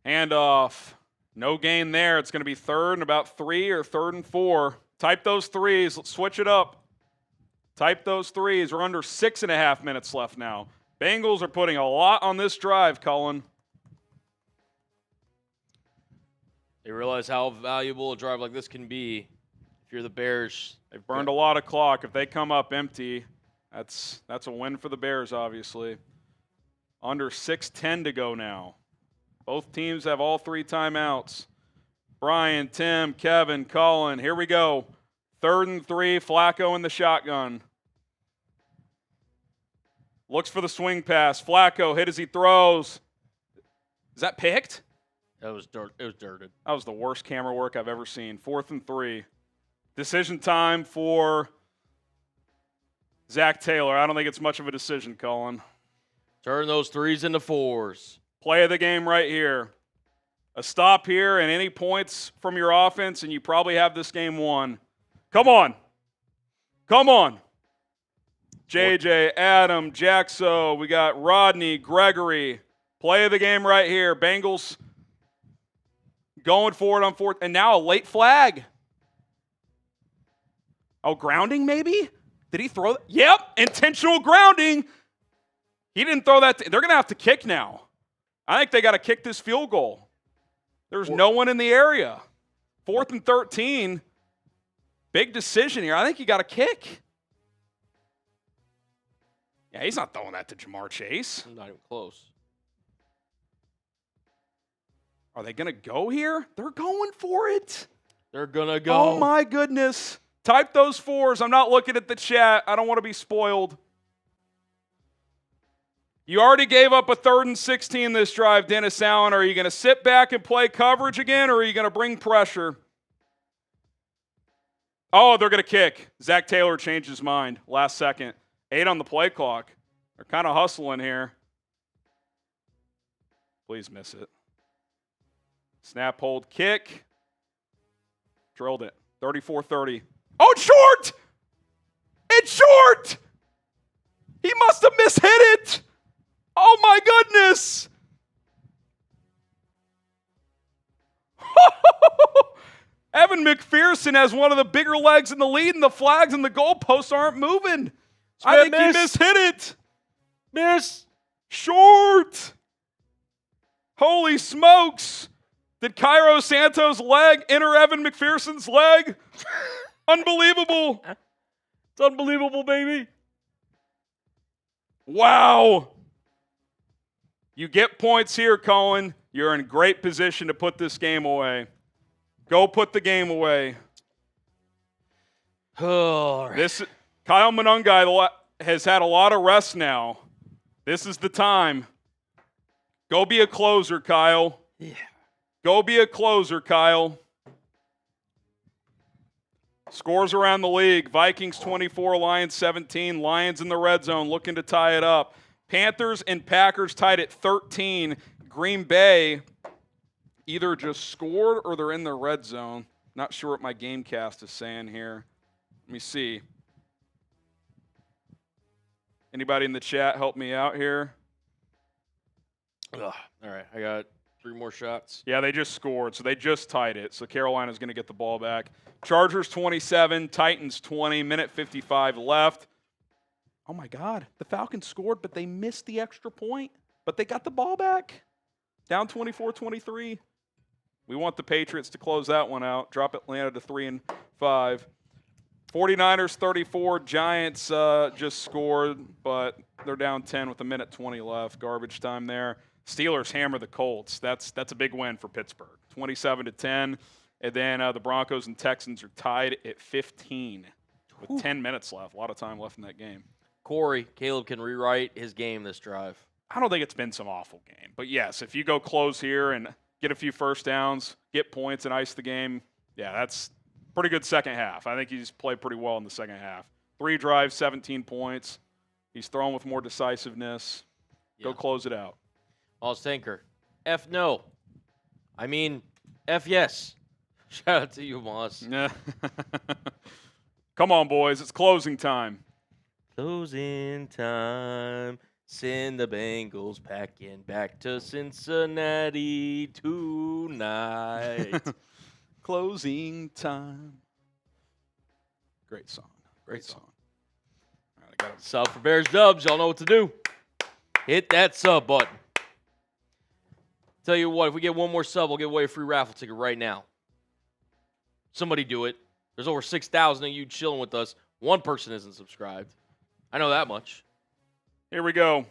Handoff. No gain there. It's going to be 3rd and about 3 or 3rd and 4. Type those 3s. Let's switch it up. Type those 3s. We're under 6.5 minutes left now. Bengals are putting a lot on this drive, Cullen. They realize how valuable a drive like this can be if you're the Bears, They've burned a lot of clock. If they come up empty, that's a win for the Bears, obviously. Under 6:10 to go now. Both teams have all 3 timeouts. Brian, Tim, Kevin, Colin, here we go. 3rd and 3, Flacco in the shotgun. Looks for the swing pass. Flacco hit as he throws. Is that picked? It was dirted. That was the worst camera work I've ever seen. 4th and 3. Decision time for Zach Taylor. I don't think it's much of a decision, Colin. Turn those 3s into 4s. Play of the game right here. A stop here and any points from your offense, and you probably have this game won. Come on. Come on. JJ, Adam, Jaxo. We got Rodney, Gregory. Play of the game right here. Bengals going for it on 4th. And now a late flag. Oh, grounding maybe? Did he throw that? Yep, intentional grounding. He didn't throw that. They're going to have to kick now. I think they got to kick this field goal. There's no one in the area. 4th and 13. Big decision here. I think you got to kick. Yeah, he's not throwing that to Jamar Chase. Not even close. Are they going to go here? They're going for it. They're going to go. Oh, my goodness. Type those 4s. I'm not looking at the chat. I don't want to be spoiled. You already gave up a 3rd and 16 this drive, Dennis Allen. Are you going to sit back and play coverage again, or are you going to bring pressure? Oh, they're going to kick. Zach Taylor changed his mind last second. 8 on the play clock. They're kind of hustling here. Please miss it. Snap, hold, kick. Drilled it. 34-30. Oh, it's short! It's short! He must have mishit it! Oh, my goodness! Evan McPherson has one of the bigger legs in the lead, and the flags and the goalposts aren't moving. I think he mishit it. Miss. Short. Holy smokes. Did Cairo Santos' leg enter Evan McPherson's leg? Unbelievable. It's unbelievable, baby. Wow. You get points here, Colin. You're in great position to put this game away. Go put the game away. Oh, Kyle Monangai has had a lot of rest now. This is the time. Go be a closer, Kyle. Yeah. Go be a closer, Kyle. Scores around the league. Vikings 24, Lions 17. Lions in the red zone looking to tie it up. Panthers and Packers tied at 13. Green Bay either just scored or they're in the red zone. Not sure what my game cast is saying here. Let me see. Anybody in the chat help me out here? All right, I got 3 more shots. Yeah, they just scored, so they just tied it. So Carolina's going to get the ball back. Chargers 27, Titans 20, minute 55 left. Oh, my God. The Falcons scored, but they missed the extra point. But they got the ball back. Down 24-23. We want the Patriots to close that one out. Drop Atlanta to 3-5. 49ers 34. Giants just scored, but they're down 10 with a minute 20 left. Garbage time there. Steelers hammer the Colts. That's a big win for Pittsburgh. 27-10. And then the Broncos and Texans are tied at 15 with 10 minutes left. A lot of time left in that game. Corey, Caleb can rewrite his game this drive. I don't think it's been some awful game. But, yes, if you go close here and get a few first downs, get points, and ice the game, yeah, that's pretty good second half. I think he's played pretty well in the second half. 3 drives, 17 points. He's thrown with more decisiveness. Yeah. Go close it out. I'll thinker. F no. I mean, F yes. Shout out to you, Moss. Come on, boys. It's closing time. Closing time. Send the Bengals packing back to Cincinnati tonight. Closing time. Great song. Great song. All right, I got to Sub for Bears Dubs. Y'all know what to do. Hit that sub button. Tell you what, if we get one more sub, we'll give away a free raffle ticket right now. Somebody do it. There's over 6,000 of you chilling with us. One person isn't subscribed. I know that much. Here we go.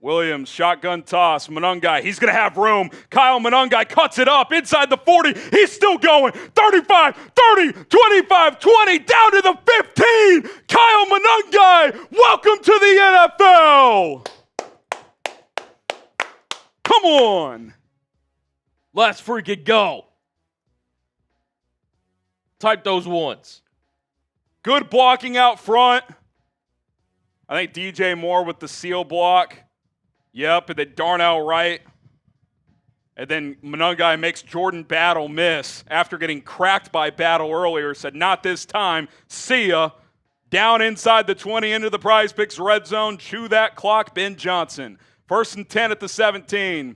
Williams, shotgun toss. Monangai, he's going to have room. Kyle Monangai cuts it up inside the 40. He's still going. 35, 30, 25, 20, down to the 15. Kyle Monangai, welcome to the NFL. Come on. Let's freaking go. Type those ones. Good blocking out front. I think DJ Moore with the seal block. Yep, and then Darnell Wright. And then Monangai makes Jordan Battle miss after getting cracked by Battle earlier. Said, not this time. See ya. Down inside the 20 into the Prize Picks red zone. Chew that clock, Ben Johnson. 1st and 10 at the 17.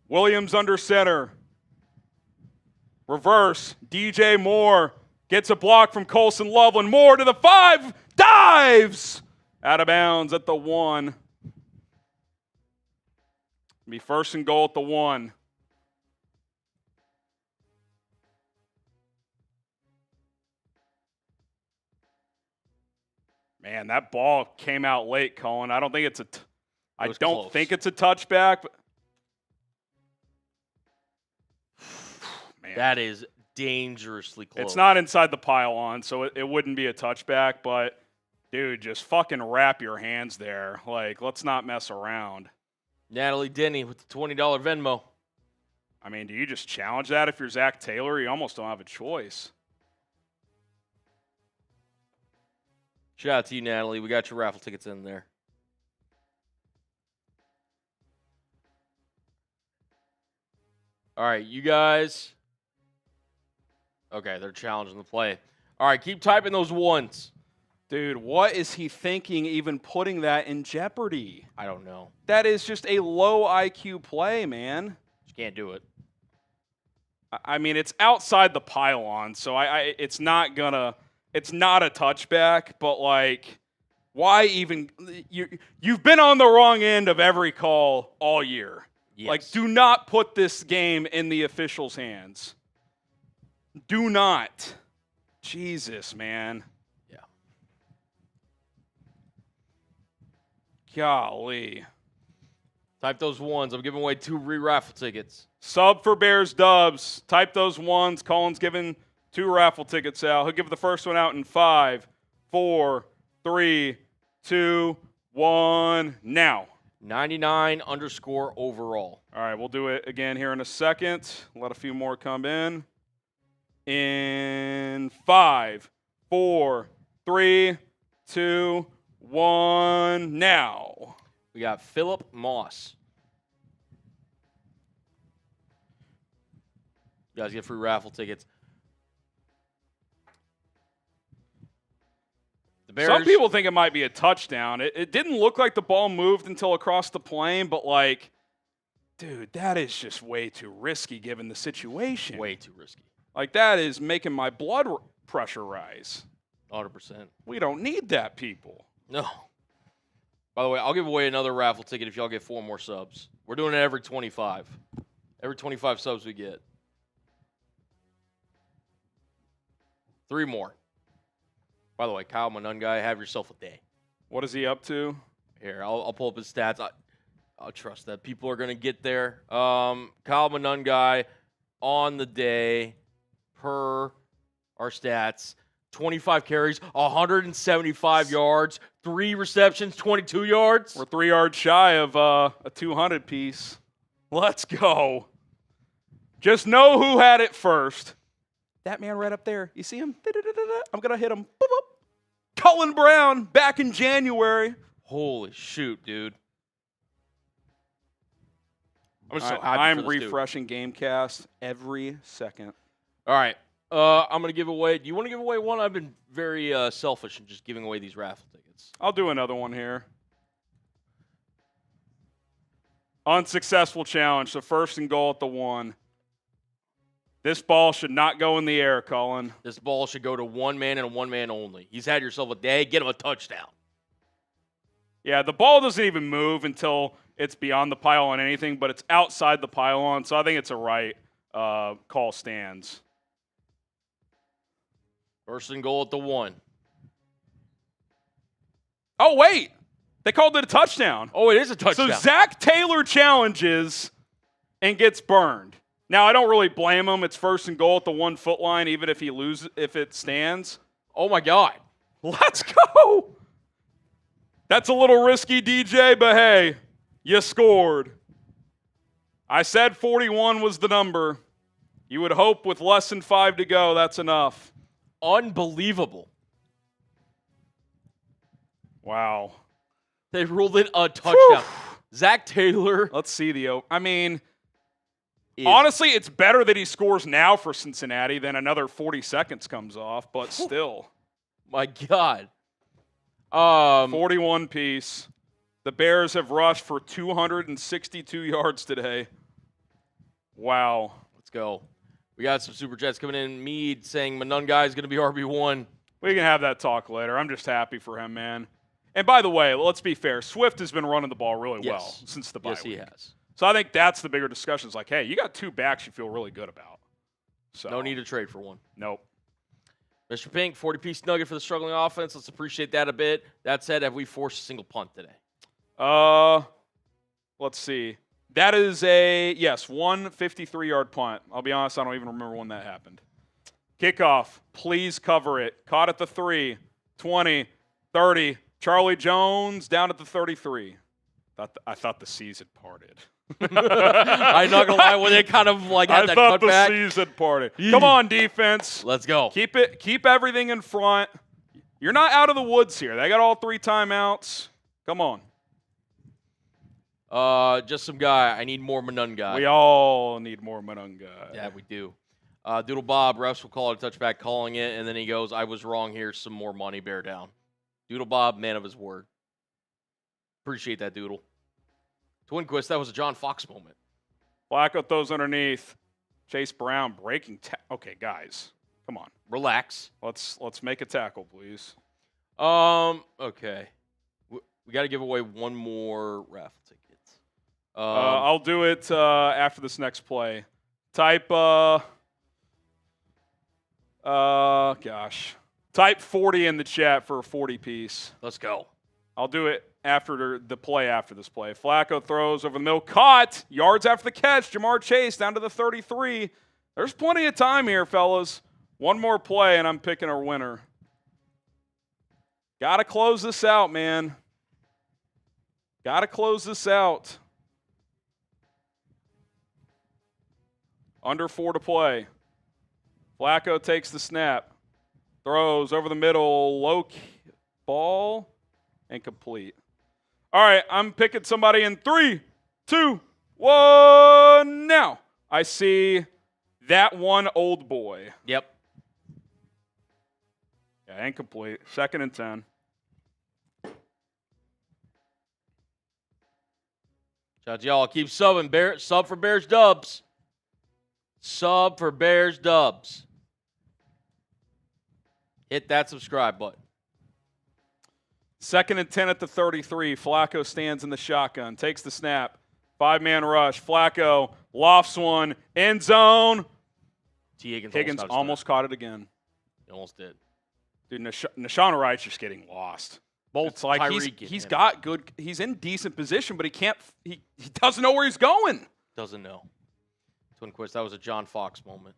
Williams under center. Reverse. DJ Moore gets a block from Colston Loveland. Moore to the 5. Dives! Out of bounds at the 1. Be 1st and goal at the 1. Man, that ball came out late, Colin. I don't think it's I don't think it's a touchback. But man, that is dangerously close. It's not inside the pylon, so it wouldn't be a touchback. But dude, just fucking wrap your hands there. Like, let's not mess around. Natalie Denny with the $20 Venmo. I mean, do you just challenge that if you're Zach Taylor? You almost don't have a choice. Shout out to you, Natalie. We got your raffle tickets in there. All right, you guys. Okay, they're challenging the play. All right, keep typing those ones. Dude, what is he thinking even putting that in jeopardy? I don't know. That is just a low IQ play, man. You can't do it. I mean, it's outside the pylon, so it's not a touchback, but like, why even you've been on the wrong end of every call all year. Yes. Like, do not put this game in the officials' hands. Do not. Jesus, man. Golly. Type those ones. I'm giving away 2 raffle tickets. Sub for Bears Dubs. Type those ones. Colin's giving 2 raffle tickets out. He'll give the first one out in 5, 4, 3, 2, 1, now. 99_ overall. All right, we'll do it again here in a second. Let a few more come in. In 5, 4, 3, 2, 1, now. We got Philip Moss. You guys get free raffle tickets. The Bears. Some people think it might be a touchdown. It didn't look like the ball moved until across the plane, but like, dude, that is just way too risky given the situation. Way too risky. Like, that is making my blood pressure rise. 100%. We don't need that, people. No. By the way, I'll give away another raffle ticket if y'all get 4 more subs. We're doing it every 25. Every 25 subs we get. 3 more. By the way, Kyle Monangai, have yourself a day. What is he up to? Here, I'll pull up his stats. I'll trust that people are going to get there. Kyle Monangai on the day per our stats. 25 carries, 175 yards, 3 receptions, 22 yards. We're 3 yards shy of a 200 piece. Let's go. Just know who had it first. That man right up there. You see him? I'm going to hit him. Boop, boop. Cullen Brown back in January. Holy shoot, dude. I'm so happy I'm for this refreshing Gamecast every second. All right. I'm going to give away. Do you want to give away one? I've been very selfish in just giving away these raffle tickets. I'll do another one here. Unsuccessful challenge. So 1st and goal at the 1. This ball should not go in the air, Colin. This ball should go to one man and one man only. He's had yourself a day. Get him a touchdown. Yeah, the ball doesn't even move until it's beyond the pylon anything, but it's outside the pylon, so I think it's a right call stands. First and goal at the 1. Oh, wait. They called it a touchdown. Oh, it is a touchdown. So Zach Taylor challenges and gets burned. Now, I don't really blame him. It's first and goal at the 1 foot line, even if he loses, if it stands. Oh, my God. Let's go. That's a little risky, DJ, but hey, you scored. I said 41 was the number. You would hope with less than 5 to go, that's enough. Unbelievable. Wow. They ruled it a touchdown. Whew. Zach Taylor. Let's see honestly, it's better that he scores now for Cincinnati than another 40 seconds comes off, but still. My God. 41 piece. The Bears have rushed for 262 yards today. Wow. Let's go. We got some Super Chats coming in. Mead saying Monangai is going to be RB1. We can have that talk later. I'm just happy for him, man. And by the way, let's be fair. Swift has been running the ball really well since the bye week. Yes, he has. So I think that's the bigger discussion. It's like, hey, you got 2 backs you feel really good about. So No need to trade for one. Nope. Mr. Pink, 40-piece nugget for the struggling offense. Let's appreciate that a bit. That said, have we forced a single punt today? Let's see. That is one 53-yard punt. I'll be honest, I don't even remember when that happened. Kickoff, please cover it. Caught at the 3, 20, 30. Charlie Jones down at the 33. I thought the seas had parted. I'm not going to lie, when they kind of like had that cutback. I thought the seas had parted. Come on, defense. Let's go. Keep everything in front. You're not out of the woods here. They got all 3 timeouts. Come on. Just some guy. I need more Monangai. We all need more Monangai. Yeah, we do. Doodle Bob, refs will call it a touchback, calling it, and then he goes, I was wrong here, some more money, bear down. Doodle Bob, man of his word. Appreciate that, Doodle. Twinquist, that was a John Fox moment. Flacco throws underneath. Chase Brown breaking. Okay, guys, come on. Relax. Let's make a tackle, please. Okay. We got to give away one more raffle ticket. I'll do it after this next play. Type, Type 40 in the chat for a 40-piece. Let's go. I'll do it after the play after this play. Flacco throws over the middle. Caught. Yards after the catch. Jamar Chase down to the 33. There's plenty of time here, fellas. One more play, and I'm picking our winner. Got to close this out, man. Got to close this out. Under 4 to play. Flacco takes the snap. Throws over the middle. Low ball. Incomplete. All right, I'm picking somebody in 3, 2, 1. Now, I see that one old boy. Yep. Yeah, incomplete. 2nd and 10. Shout out to y'all. Keep subbing. Sub for Bears dubs. Sub for Bears dubs. Hit that subscribe button. 2nd and 10 at the 33. Flacco stands in the shotgun. Takes the snap. 5-man rush. Flacco lofts one. End zone. Higgins almost caught it again. He almost did. Dude, Nashon Wright's just getting lost. It's like he's in decent position, but he can't. He doesn't know where he's going. Doesn't know. Twinquist, that was a John Fox moment.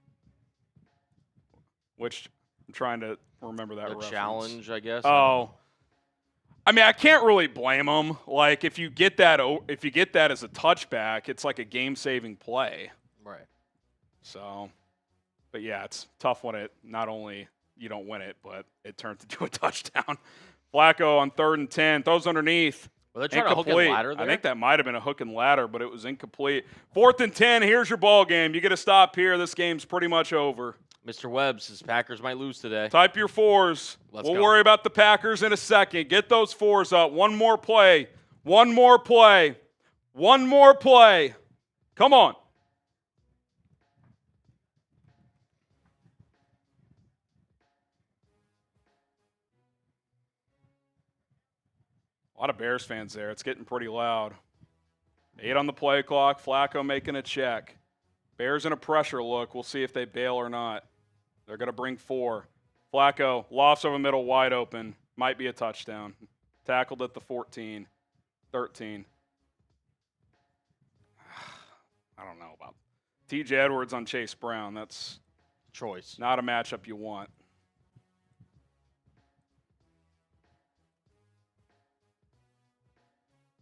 Which I'm trying to remember that reference. Challenge, I guess. Oh, I mean, I can't really blame him. Like if you get that as a touchback, it's like a game-saving play. Right. So, but yeah, it's tough when it not only you don't win it, but it turns into a touchdown. Flacco on 3rd and 10 throws underneath. Were they trying to hook and ladder there? I think that might have been a hook and ladder, but it was incomplete. 4th and 10. Here's your ball game. You get to stop here. This game's pretty much over. Mr. Webb says Packers might lose today. Type your 4s. Let's we'll go. worry about the Packers in a second. Get those 4s up. One more play. One more play. One more play. Come on. A lot of Bears fans there. It's getting pretty loud. 8 on the play clock. Flacco making a check. Bears in a pressure look. We'll see if they bail or not. They're going to bring 4. Flacco lofts over middle, wide open. Might be a touchdown. Tackled at the 14, 13. I don't know about TJ Edwards on Chase Brown. That's choice. Not a matchup you want.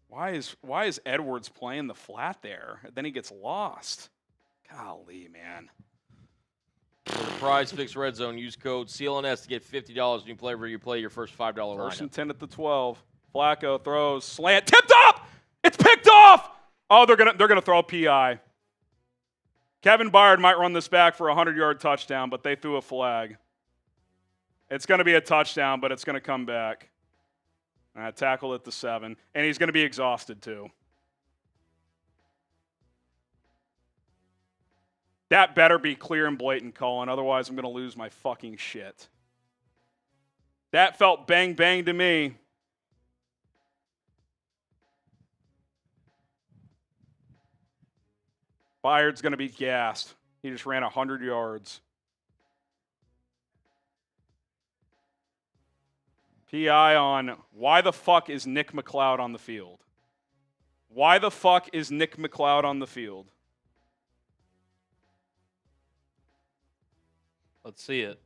Why is Edwards playing the flat there? Then he gets lost. Golly, man. For the Prize Picks Red Zone, use code CLNS to get $50 when you play your first $5 lineup. First and 10 at the 12. Flacco throws, slant, tipped up! It's picked off! Oh, they're gonna throw a PI. Kevin Byard might run this back for a 100-yard touchdown, but they threw a flag. It's going to be a touchdown, but it's going to come back. Tackled at the 7, and he's going to be exhausted too. That better be clear and blatant, Colin. Otherwise, I'm going to lose my fucking shit. That felt bang bang to me. Byard's going to be gassed. He just ran 100 yards. PI on why the fuck is Nick McLeod on the field? Why the fuck is Nick McLeod on the field? Let's see it.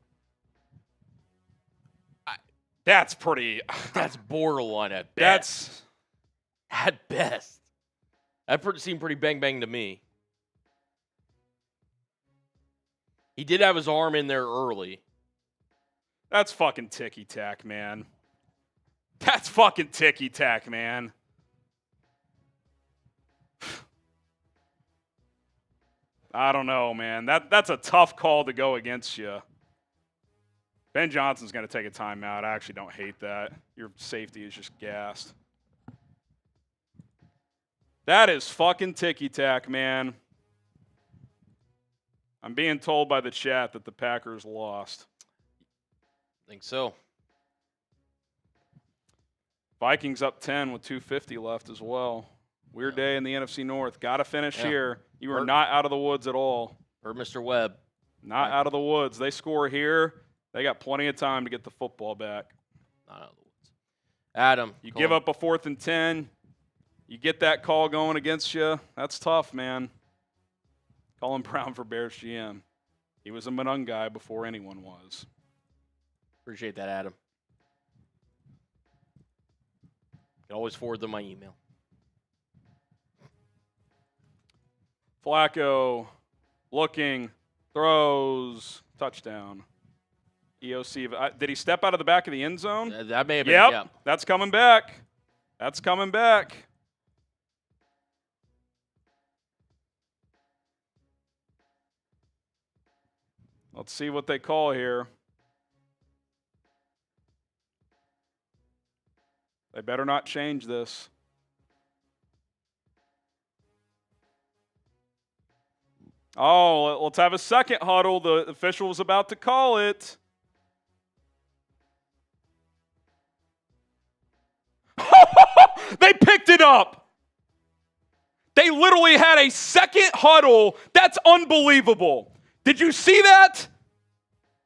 That's pretty. That's borderline at best. At best. That seemed pretty bang bang to me. He did have his arm in there early. That's fucking ticky-tack, man. That's fucking ticky-tack, man. I don't know, man. That's a tough call to go against you. Ben Johnson's going to take a timeout. I actually don't hate that. Your safety is just gassed. That is fucking ticky-tack, man. I'm being told by the chat that the Packers lost. I think so. Vikings up 10 with 2:50 left as well. Weird day in the NFC North. Got to finish here. You are not out of the woods at all. Or Mr. Webb. Not out of the woods. They score here. They got plenty of time to get the football back. Not out of the woods. Adam. You give up a 4th and 10. You get that call going against you. That's tough, man. Colin Brown for Bears GM. He was a Monangai before anyone was. Appreciate that, Adam. You can always forward them my email. Flacco looking, throws, touchdown. EOC. Did he step out of the back of the end zone? That may have been. Yep, Yeah. That's coming back. That's coming back. Let's see what they call here. They better not change this. Oh, let's have a second huddle. The official was about to call it. They picked it up. They literally had a second huddle. That's unbelievable. Did you see that?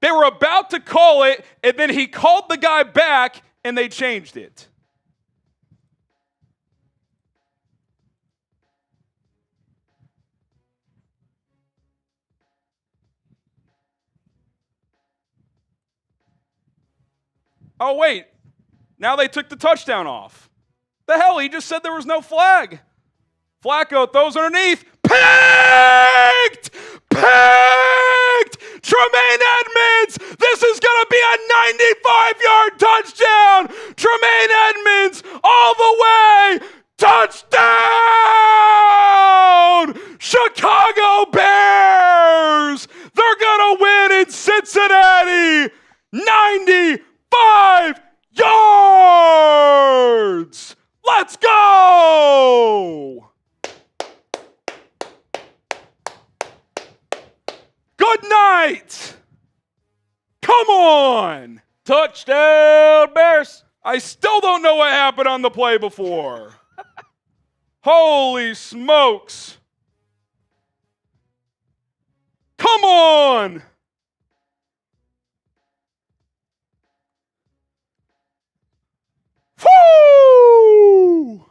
They were about to call it, and then he called the guy back, and they changed it. Oh, wait. Now they took the touchdown off. The hell? He just said there was no flag. Flacco throws underneath. Picked! Picked! Tremaine Edmonds! This is going to be a 95-yard touchdown! Tremaine Edmonds all the way! Touchdown! Chicago Bears! They're going to win in Cincinnati! 95 yards! Let's go! Good night! Come on! Touchdown, Bears! I still don't know what happened on the play before. Holy smokes! Come on! Woo!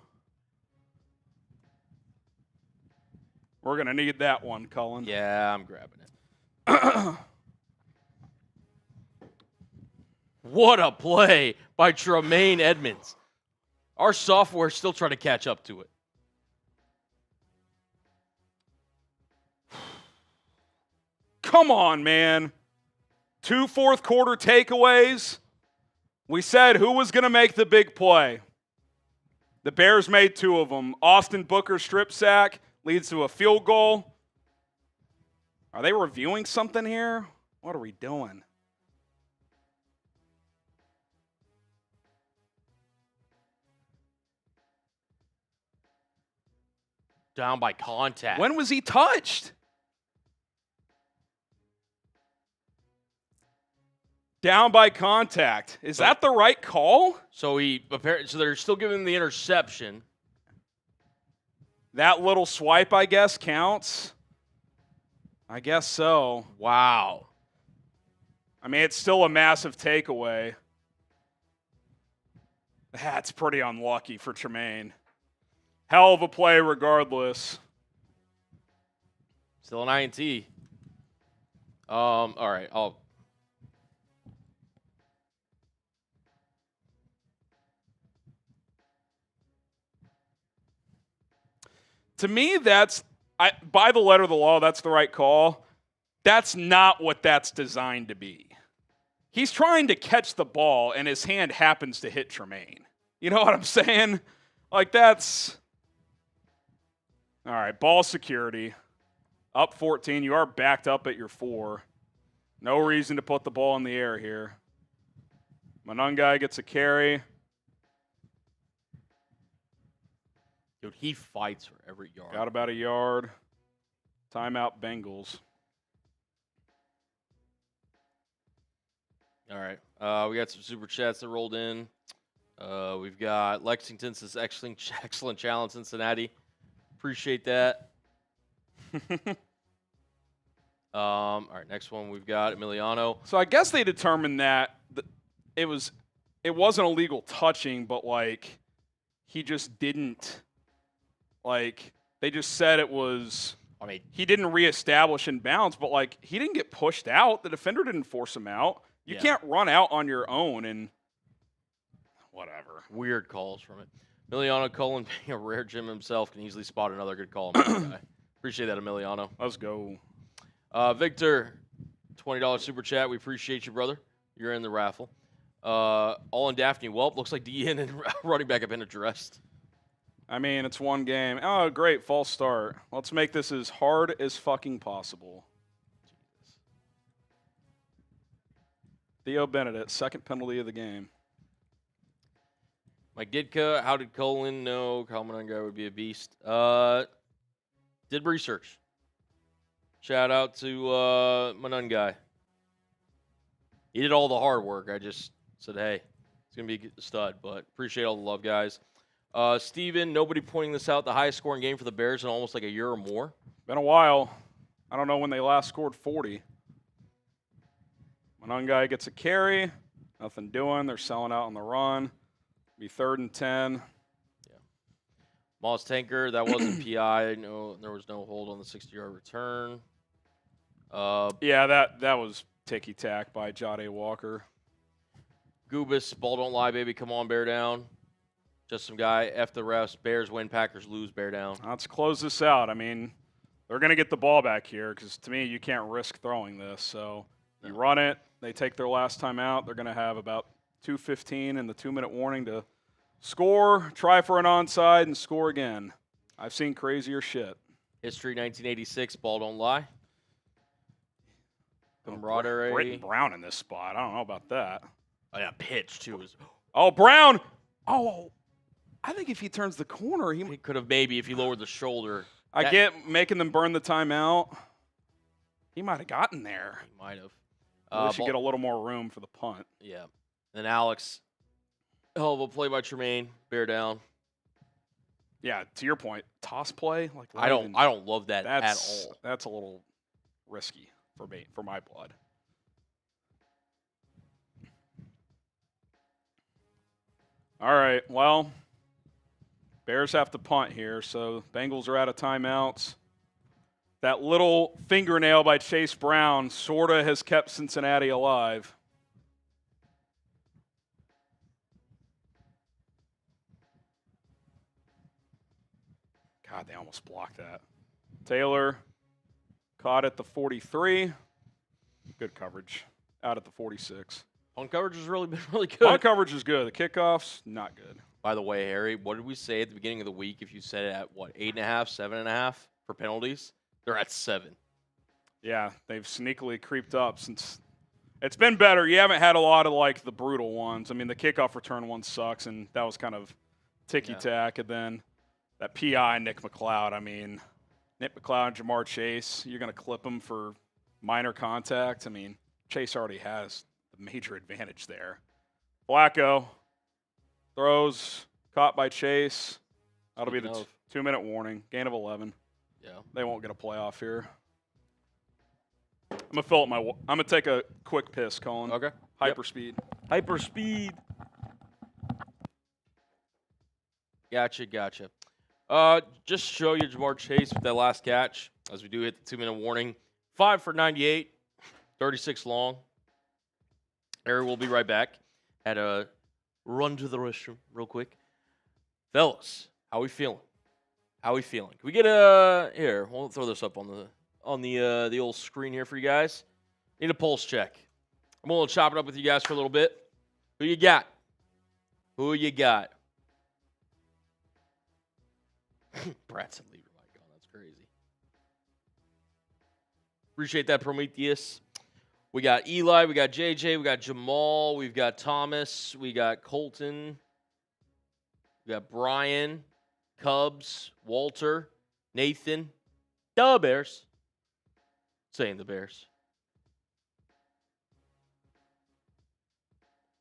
We're going to need that one, Cullen. Yeah, I'm grabbing it. What a play by Tremaine Edmonds. Our software is still trying to catch up to it. Come on, man. 2 fourth-quarter takeaways. We said who was going to make the big play. The Bears made 2 of them. Austin Booker strip sack leads to a field goal. Are they reviewing something here? What are we doing? Down by contact. When was he touched? Down by contact. Is that the right call? So they're still giving him the interception. That little swipe, I guess, counts. I guess so. Wow. I mean, it's still a massive takeaway. That's pretty unlucky for Tremaine. Hell of a play regardless. Still an INT. All right, To me, by the letter of the law, that's the right call. That's not what that's designed to be. He's trying to catch the ball, and his hand happens to hit Tremaine. You know what I'm saying? Like, that's... All right, ball security. Up 14. You are backed up at your 4. No reason to put the ball in the air here. Monangai gets a carry. dude, he fights for every yard. Got about a yard. Timeout Bengals. All right. We got some super chats that rolled in. We've got Lexington says excellent challenge, Cincinnati. Appreciate that. All right, next one we've got Emiliano. So I guess they determined that it wasn't illegal touching, but like he just didn't they just said it was. I mean, he didn't reestablish in bounds, but like he didn't get pushed out. The defender didn't force him out. You can't run out on your own and whatever. Weird calls from it. Emiliano Cullen, being a rare Jim himself, can easily spot another good call. Guy. Appreciate that, Emiliano. Let's go. Victor, $20 super chat. We appreciate you, brother. You're in the raffle. All in Daphne. Well, looks like DN and running back have been addressed. I mean, it's one game. Oh, great. False start. Let's make this as hard as fucking possible. Theo Benedict, second penalty of the game. Mike Didka, how did Colin know Kyle Monangai would be a beast? Did research. Shout out to Monangai. He did all the hard work. I just said, hey, it's going to be a stud, but appreciate all the love, guys. Steven, nobody pointing this out, the highest scoring game for the Bears in almost like a year or more. Been a while. I don't know when they last scored 40. Monangai gets a carry. Nothing doing. They're selling out on the run. Be 3rd and 10. Yeah. Moss Tanker, that wasn't PI. No, there was no hold on the 60-yard return. Yeah, that was ticky-tack by Jade Walker. Goobus, ball don't lie, baby. Come on, bear down. Just some guy. F the refs. Bears win, Packers lose, bear down. Let's close this out. I mean, they're going to get the ball back here because, to me, you can't risk throwing this. So you run it. They take their last time out. They're going to have about 2:15 and the 2-minute warning to score, try for an onside, and score again. I've seen crazier shit. History 1986, ball don't lie. Camaraderie. Britton Brown in this spot. I don't know about that. Oh, yeah, pitch, too. Oh, Brown. Oh, I think if he turns the corner, He could have maybe if he lowered the shoulder. I get making them burn the timeout. He might have gotten there. He might have. We should get a little more room for the punt. Yeah. And Alex, hell of a play by Tremaine. Bear down. Yeah, to your point, toss play. Like I don't love that at all. That's a little risky for me, for my blood. All right, well, Bears have to punt here, so Bengals are out of timeouts. That little fingernail by Chase Brown sort of has kept Cincinnati alive. God, they almost blocked that. Taylor caught at the 43. Good coverage. Out at the 46. Punt coverage has really been really good. Punt coverage is good. The kickoffs, not good. By the way, Harry, what did we say at the beginning of the week? If you said it at, 8.5, 7.5 for penalties? They're at 7. Yeah, they've sneakily creeped up since it's been better. You haven't had a lot of, like, the brutal ones. I mean, the kickoff return one sucks, and that was kind of ticky-tack. And then that PI, Nick McLeod. I mean, Nick McLeod and Jamar Chase, you're going to clip them for minor contact. I mean, Chase already has the major advantage there. Flacco throws, caught by Chase. That'll be the 2-minute warning. Gain of 11. Yeah. They won't get a playoff here. I'm gonna take a quick piss, Colin. Okay. Hyperspeed. Hyperspeed. Gotcha. Just show you Jamar Chase with that last catch, as we do hit the 2-minute warning. 5 for 98, 36 long. Harry will be right back. Had a run to the restroom real quick. Fellas, how we feeling? Can we get here? We'll throw this up on the old screen here for you guys. Need a pulse check. I'm going to chop it up with you guys for a little bit. Who you got? Brad said leave your mic on. That's crazy. Appreciate that, Prometheus. We got Eli, we got JJ, we got Jamal, we've got Thomas, we got Colton, we got Brian, Cubs, Walter, Nathan, the Bears. Saying the Bears.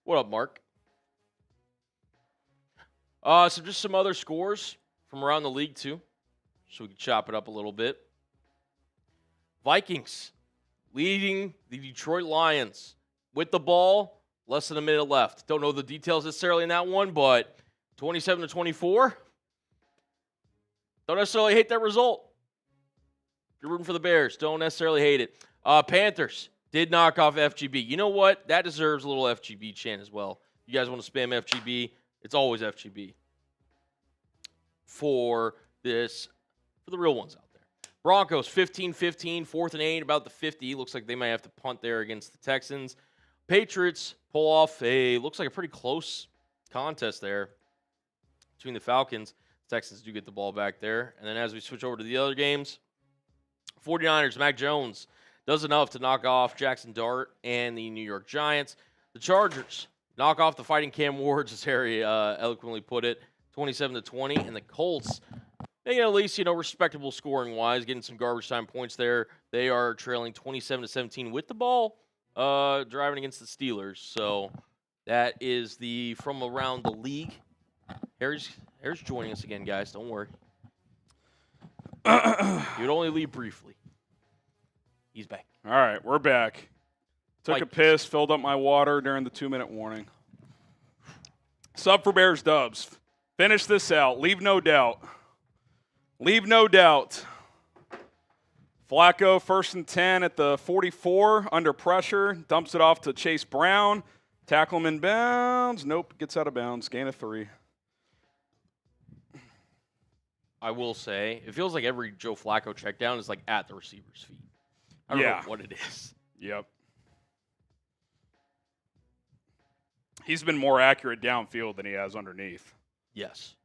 What up, Mark? So just some other scores from around the league, too, so we can chop it up a little bit. Vikings leading the Detroit Lions with the ball, less than a minute left. Don't know the details necessarily in that one, but 27-24. Don't necessarily hate that result. If you're rooting for the Bears, don't necessarily hate it. Panthers did knock off FGB. You know what? That deserves a little FGB chant as well. You guys want to spam FGB? It's always FGB. For the real ones out there. Broncos 15-15, 4th and 8, about the 50. Looks like they might have to punt there against the Texans. Patriots pull off looks like a pretty close contest there between the Falcons. Texans do get the ball back there. And then as we switch over to the other games, 49ers, Mac Jones does enough to knock off Jackson Dart and the New York Giants. The Chargers knock off the Fighting Cam Wards, as Harry eloquently put it, 27-20. And the Colts, they get at least, respectable scoring-wise, getting some garbage time points there. They are trailing 27-17 with the ball, driving against the Steelers. So that is the from around the league. Harry's joining us again, guys. Don't worry. He would only leave briefly. He's back. All right, we're back. Took a piss, filled up my water during the 2-minute warning. Sub for Bears Dubs. Finish this out. Leave no doubt. Flacco, 1st and 10 at the 44, under pressure. Dumps it off to Chase Brown. Tackle him in bounds. Nope, gets out of bounds. Gain of 3. I will say, it feels like every Joe Flacco check down is like at the receiver's feet. I don't know what it is. Yep. He's been more accurate downfield than he has underneath. Yes.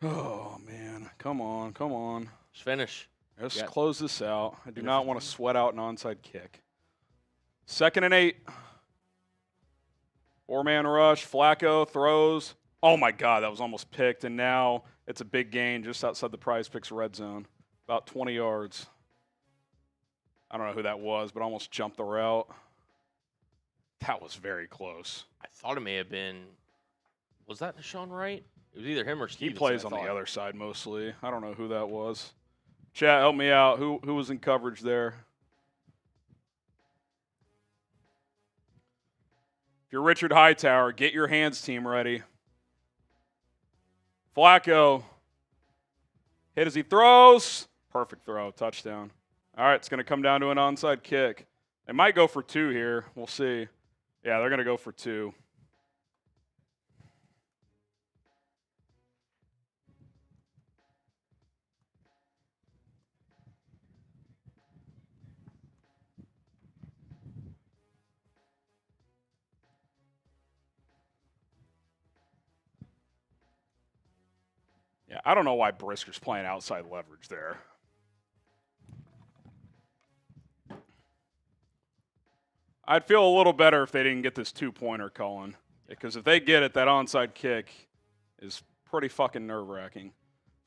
Oh, man. Come on. Just finish. Let's close this out. I do not want to sweat out an onside kick. 2nd and 8. 4-man rush. Flacco throws. Oh, my God, that was almost picked. And now it's a big gain just outside the Prize Picks red zone. About 20 yards. I don't know who that was, but almost jumped the route. That was very close. I thought it may have been. Was that Deshaun Wright? It was either him or Stevenson. He plays on the other side mostly. I don't know who that was. Chat, help me out. Who was in coverage there? If you're Richard Hightower, get your hands team ready. Flacco. Hit as he throws. Perfect throw. Touchdown. All right, it's going to come down to an onside kick. They might go for 2 here. We'll see. Yeah, they're going to go for 2. Yeah, I don't know why Brisker's playing outside leverage there. I'd feel a little better if they didn't get this 2-pointer, Colin. Because if they get it, that onside kick is pretty fucking nerve-wracking.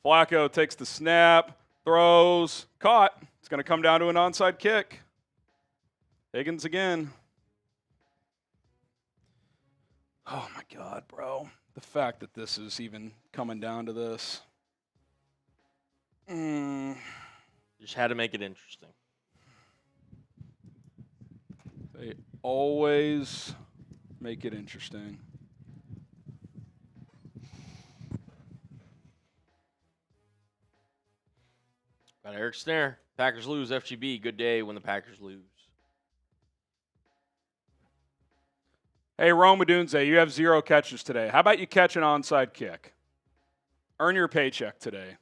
Flacco takes the snap, throws, caught. It's going to come down to an onside kick. Higgins again. Oh, my God, bro. The fact that this is even coming down to this. Just had to make it interesting. They always make it interesting. Got Eric Snare. Packers lose. FGB. Good day when the Packers lose. Hey, Rome Odunze, you have 0 catches today. How about you catch an onside kick? Earn your paycheck today.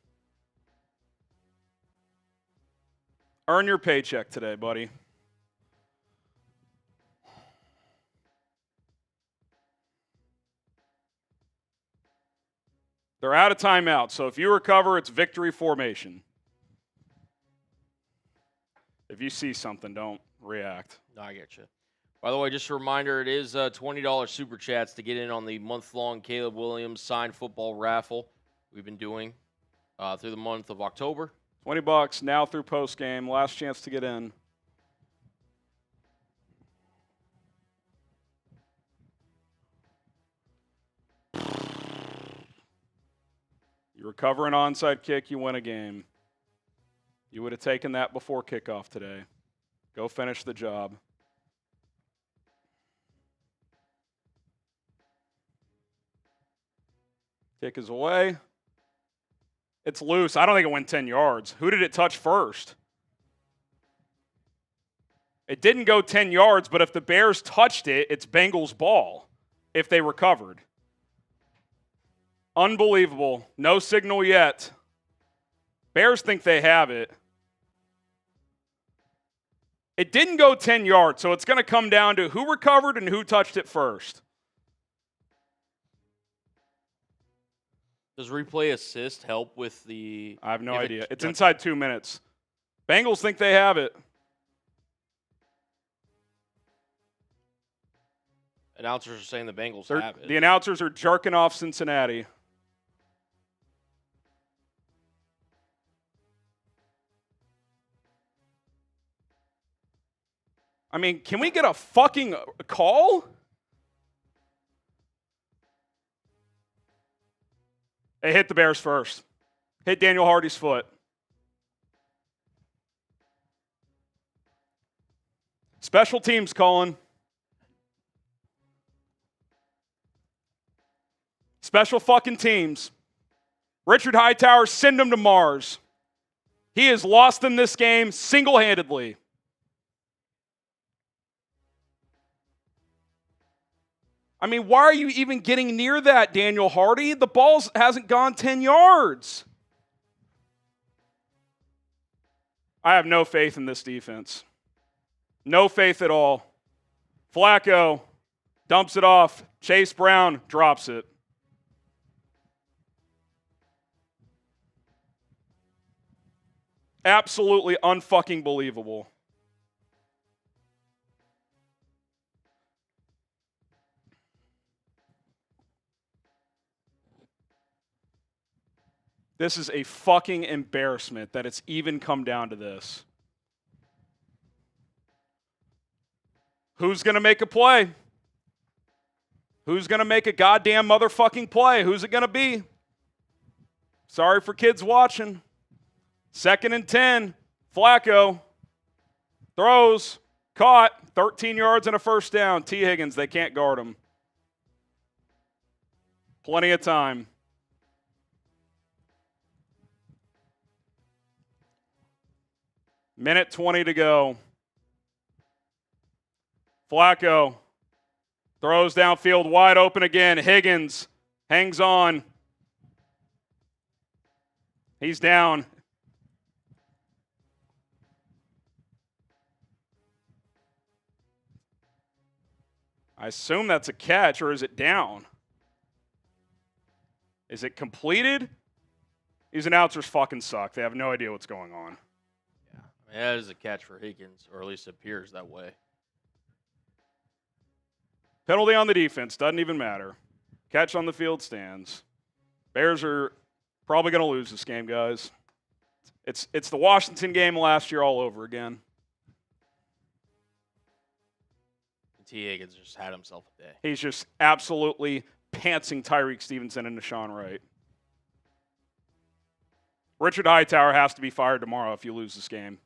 Earn your paycheck today, buddy. They're out of timeout, so if you recover, it's victory formation. If you see something, don't react. No, I get you. By the way, just a reminder, it is $20 super chats to get in on the month-long Caleb Williams signed football raffle we've been doing through the month of October. $20 now through postgame. Last chance to get in. You recover an onside kick, you win a game. You would have taken that before kickoff today. Go finish the job. Kick is away. It's loose. I don't think it went 10 yards. Who did it touch first? It didn't go 10 yards, but if the Bears touched it, it's Bengals' ball if they recovered. Unbelievable. No signal yet. Bears think they have it. It didn't go 10 yards, so it's going to come down to who recovered and who touched it first. Does replay assist help with the... I have no idea. It's inside 2 minutes. Bengals think they have it. Announcers are saying the Bengals have it. The announcers are jerking off Cincinnati. I mean, can we get a fucking call? It hit the Bears first. Hit Daniel Hardy's foot. Special teams, Colin. Special fucking teams. Richard Hightower, send him to Mars. He has lost them this game single-handedly. I mean, why are you even getting near that, Daniel Hardy? The ball hasn't gone 10 yards. I have no faith in this defense. No faith at all. Flacco dumps it off. Chase Brown drops it. Absolutely unfucking believable. This is a fucking embarrassment that it's even come down to this. Who's going to make a play? Who's going to make a goddamn motherfucking play? Who's it going to be? Sorry for kids watching. 2nd and 10. Flacco throws, caught. 13 yards and a first down. T. Higgins, they can't guard him. Plenty of time. Minute 20 to go. Flacco throws downfield wide open again. Higgins hangs on. He's down. I assume that's a catch, or is it down? Is it completed? These announcers fucking suck. They have no idea what's going on. Yeah, I mean, that is a catch for Higgins, or at least it appears that way. Penalty on the defense. Doesn't even matter. Catch on the field stands. Bears are probably going to lose this game, guys. It's the Washington game last year all over again. T. Higgins just had himself a day. He's just absolutely pantsing Tyreek Stevenson and Deshaun Wright. Richard Hightower has to be fired tomorrow if you lose this game.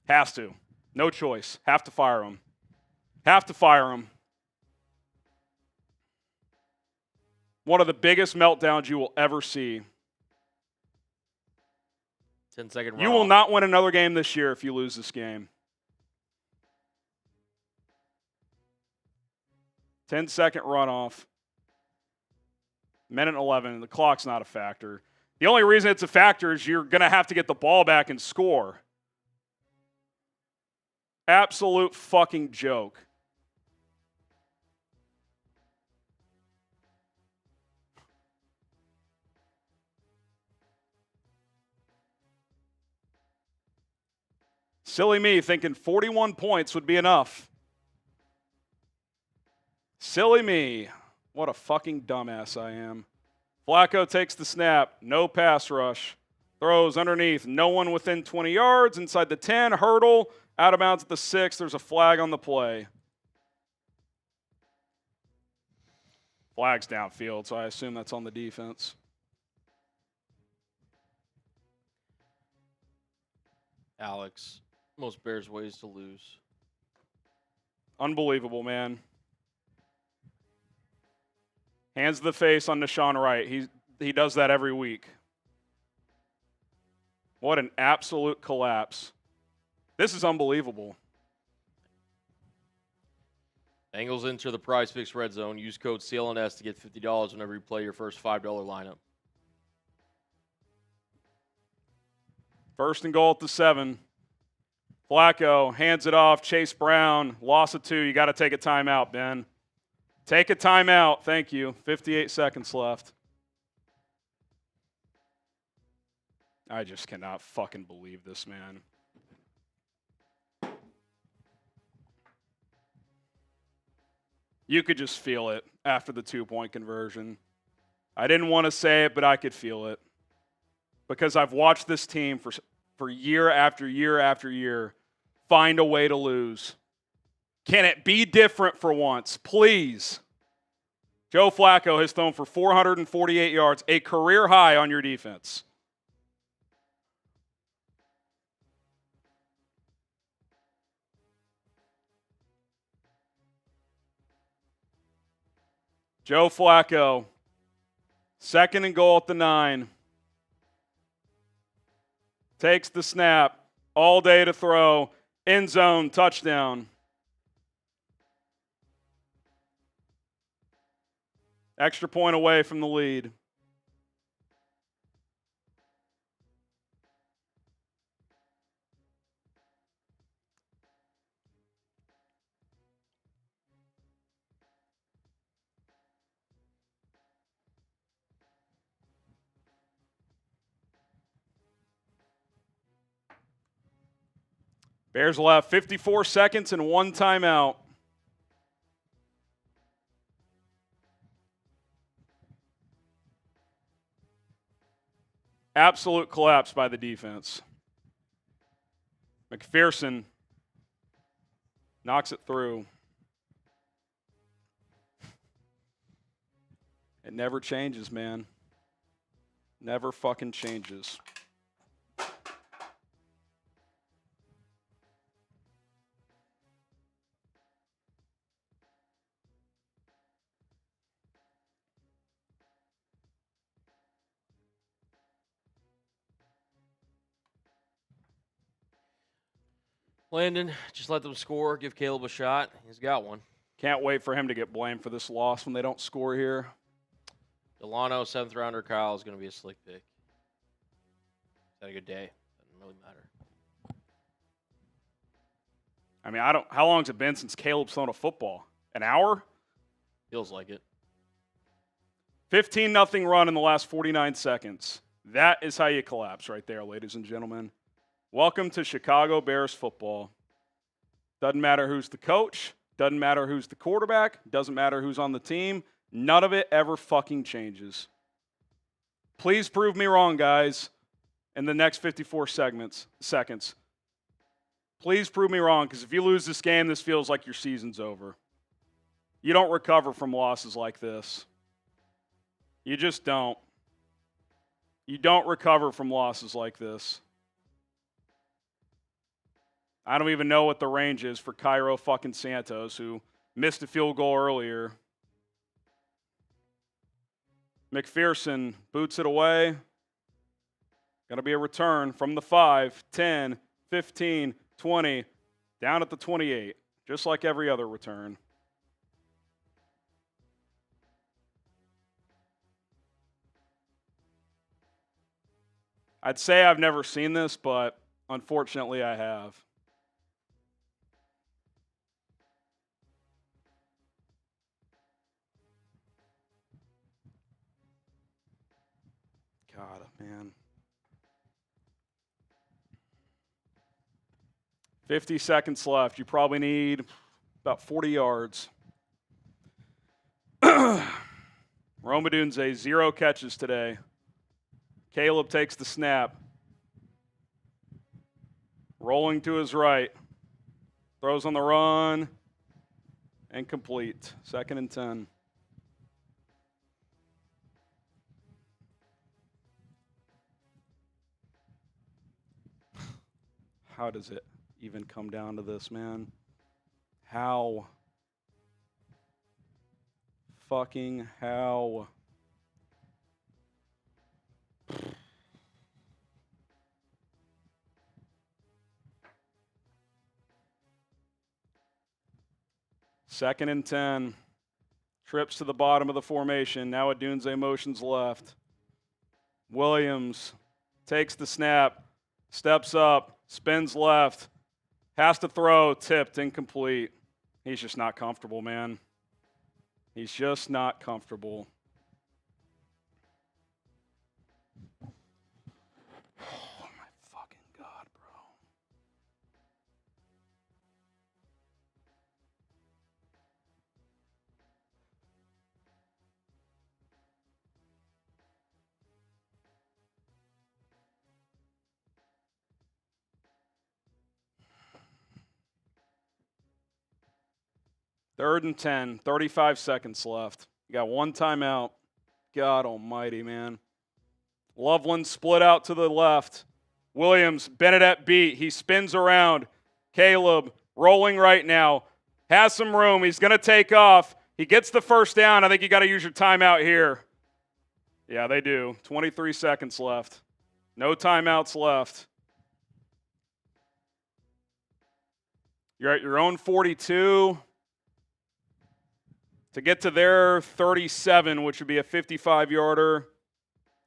Has to. No choice. Have to fire him. Have to fire him. One of the biggest meltdowns you will ever see. 10-second run. You will not win another game this year if you lose this game. 10-second runoff. Minute 11. The clock's not a factor. The only reason it's a factor is you're going to have to get the ball back and score. Absolute fucking joke. Silly me thinking 41 points would be enough. Silly me. What a fucking dumbass I am. Flacco takes the snap. No pass rush. Throws underneath. No one within 20 yards. Inside the 10. Hurdle. Out of bounds at the 6. There's a flag on the play. Flag's downfield, so I assume that's on the defense. Alex, most Bears ways to lose. Unbelievable, man. Hands to the face on Deshaun Wright. He does that every week. What an absolute collapse. This is unbelievable. Bengals enter the Prize Picks Red Zone. Use code CLNS to get $50 whenever you play your first $5 lineup. First and goal at the 7. Flacco hands it off. Chase Brown, loss of 2. You got to take a timeout, Ben. Take a timeout. Thank you. 58 seconds left. I just cannot fucking believe this, man. You could just feel it after the 2-point conversion. I didn't want to say it, but I could feel it. Because I've watched this team for year after year after year find a way to lose. Can it be different for once? Please. Joe Flacco has thrown for 448 yards, a career high on your defense. Joe Flacco, second and goal at the 9. Takes the snap, all day to throw, end zone, touchdown. Extra point away from the lead. Bears will have 54 seconds and 1 timeout. Absolute collapse by the defense. McPherson knocks it through. It never changes, man. Never fucking changes. Landon, just let them score. Give Caleb a shot. He's got one. Can't wait for him to get blamed for this loss when they don't score here. Delano, 7th rounder. Kyle is going to be a slick pick. Had a good day. Doesn't really matter. I mean, how long has it been since Caleb's thrown a football? An hour? Feels like it. 15-0 run in the last 49 seconds. That is how you collapse right there, ladies and gentlemen. Welcome to Chicago Bears football. Doesn't matter who's the coach. Doesn't matter who's the quarterback. Doesn't matter who's on the team. None of it ever fucking changes. Please prove me wrong, guys, in the next 54 seconds. Please prove me wrong, because if you lose this game, this feels like your season's over. You don't recover from losses like this. You just don't. You don't recover from losses like this. I don't even know what the range is for Cairo fucking Santos, who missed a field goal earlier. McPherson boots it away. Got to be a return from the 5, 10, 15, 20, down at the 28, just like every other return. I'd say I've never seen this, but unfortunately I have. God, man. 50 seconds left. You probably need about 40 yards. Odunze, 0 catches today. Caleb takes the snap. Rolling to his right. Throws on the run. And complete. 2nd and 10. How does it even come down to this, man? How? Fucking how? Second and 10. Trips to the bottom of the formation. Now Odunze motions left. Williams takes the snap. Steps up. Spins left. Has to throw. Tipped. Incomplete. He's just not comfortable, man. He's just not comfortable. Oh, my fucking God, bro. Third and 10, 35 seconds left. You got one timeout. God almighty, man. Loveland split out to the left. Williams, Benedette beat. He spins around. Caleb rolling right now. Has some room. He's going to take off. He gets the first down. I think you got to use your timeout here. Yeah, they do. 23 seconds left. No timeouts left. You're at your own 42. To get to their 37, which would be a 55-yarder,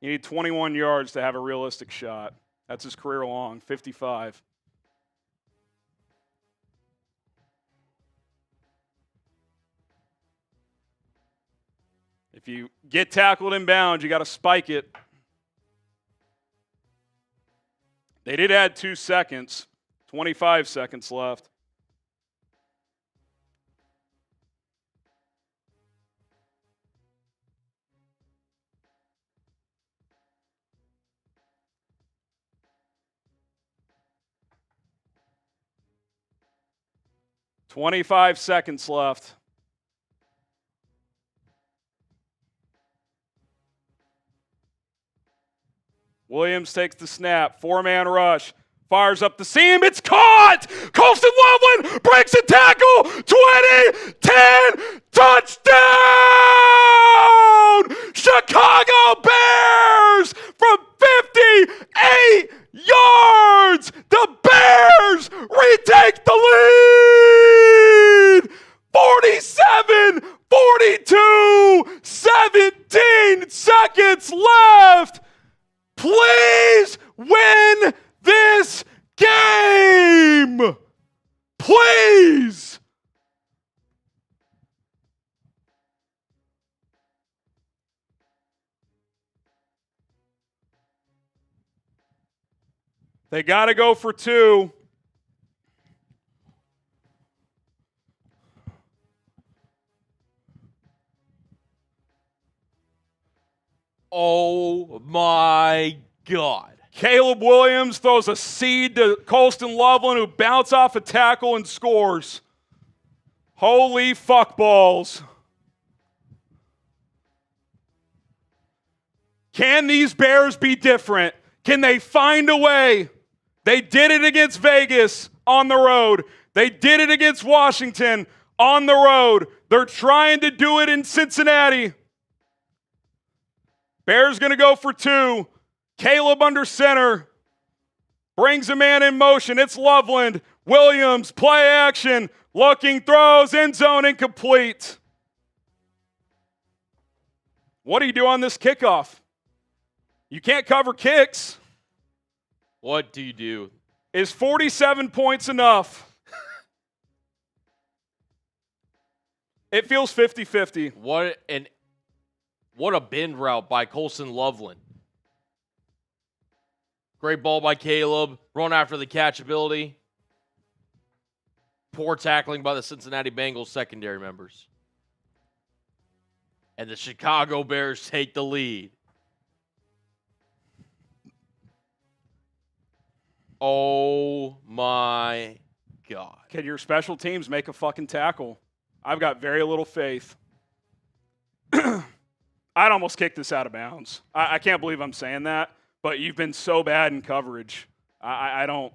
you need 21 yards to have a realistic shot. That's his career long, 55. If you get tackled in bounds, you got to spike it. They did add 2 seconds, 25 seconds left. $25 seconds left. Williams takes the snap. 4-man rush. Fires up the seam. It's caught! Colston Loveland breaks a tackle. 20, 10, touchdown! Chicago Bears from 58 yards. The Bears retake left. Please win this game. Please. They got to go for 2. Oh, my God. Caleb Williams throws a seed to Colston Loveland, who bounce off a tackle and scores. Holy fuck balls. Can these Bears be different? Can they find a way? They did it against Vegas on the road. They did it against Washington on the road. They're trying to do it in Cincinnati. Bears going to go for 2. Caleb under center. Brings a man in motion. It's Loveland. Williams, play action. Looking, throws, end zone, incomplete. What do you do on this kickoff? You can't cover kicks. What do you do? Is 47 points enough? It feels 50-50. What a bend route by Colston Loveland. Great ball by Caleb. Run after the catchability. Poor tackling by the Cincinnati Bengals secondary members. And the Chicago Bears take the lead. Oh my God. Can your special teams make a fucking tackle? I've got very little faith. I'd almost kick this out of bounds. I can't believe I'm saying that, but you've been so bad in coverage. I don't.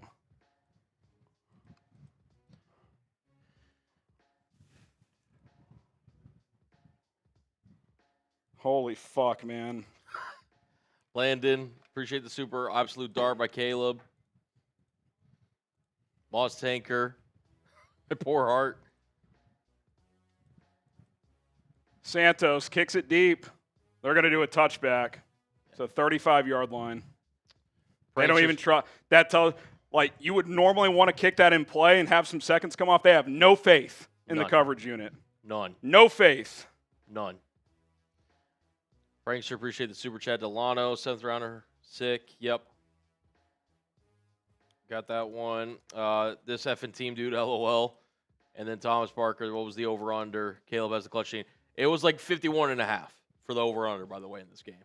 Holy fuck, man. Landon, appreciate the super absolute dart by Caleb. Moss Tanker. Poor Hart. Santos kicks it deep. They're going to do a touchback. It's a 35-yard line. They don't even try. That tells, like, you would normally want to kick that in play and have some seconds come off. They have no faith in the coverage unit. None. No faith. None. Frankster, appreciate the super chat. Delano, 7th rounder. Sick. Yep. Got that one. This effing team dude, LOL. And then Thomas Parker, what was the over-under? Caleb has the clutch chain. It was like 51.5 for the over-under, by the way, in this game.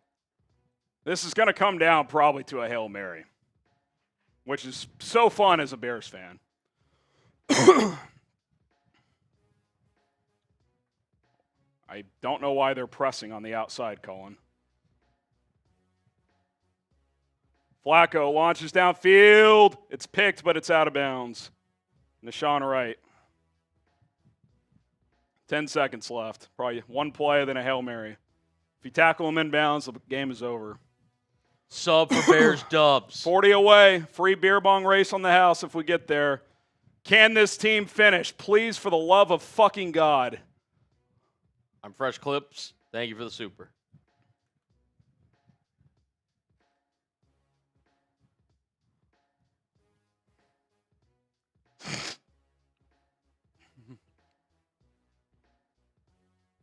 This is going to come down probably to a Hail Mary, which is so fun as a Bears fan. I don't know why they're pressing on the outside, Colin. Flacco launches downfield. It's picked, but it's out of bounds. Nashawn Wright. 10 seconds left. Probably one play, then a Hail Mary. If you tackle him inbounds, the game is over. Sub for Bears dubs. 40 away. Free beer bong race on the house if we get there. Can this team finish? Please, for the love of fucking God. I'm Fresh Clips. Thank you for the super.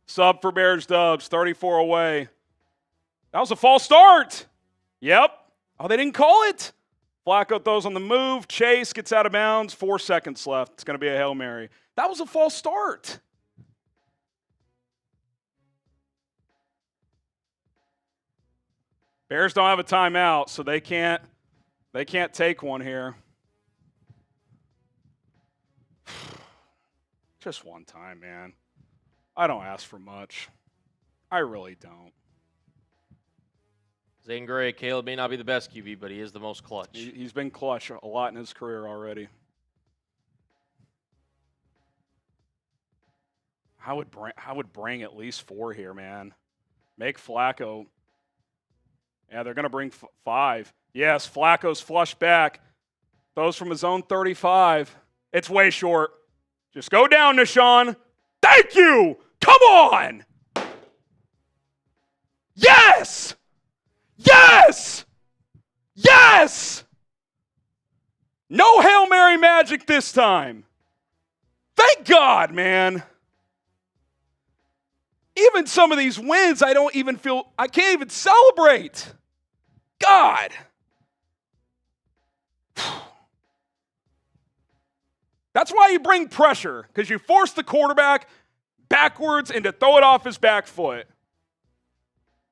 Sub for Bears dubs, 34 away. That was a false start. Yep. Oh, they didn't call it. Flacco throws on the move. Chase gets out of bounds. 4 seconds left. It's going to be a Hail Mary. That was a false start. Bears don't have a timeout, so they can't take one here. Just one time, man. I don't ask for much. I really don't. Zane Gray, Caleb may not be the best QB, but he is the most clutch. He's been clutch a lot in his career already. I would bring at least 4 here, man. Make Flacco. Yeah, they're going to bring 5. Yes, Flacco's flush back. Throws from his own 35. It's way short. Just go down, Nashawn. Thank you! Come on! Yes! Yes! Yes! No Hail Mary magic this time. Thank God, man. Even some of these wins, I can't even celebrate. God. That's why you bring pressure, because you force the quarterback backwards and to throw it off his back foot.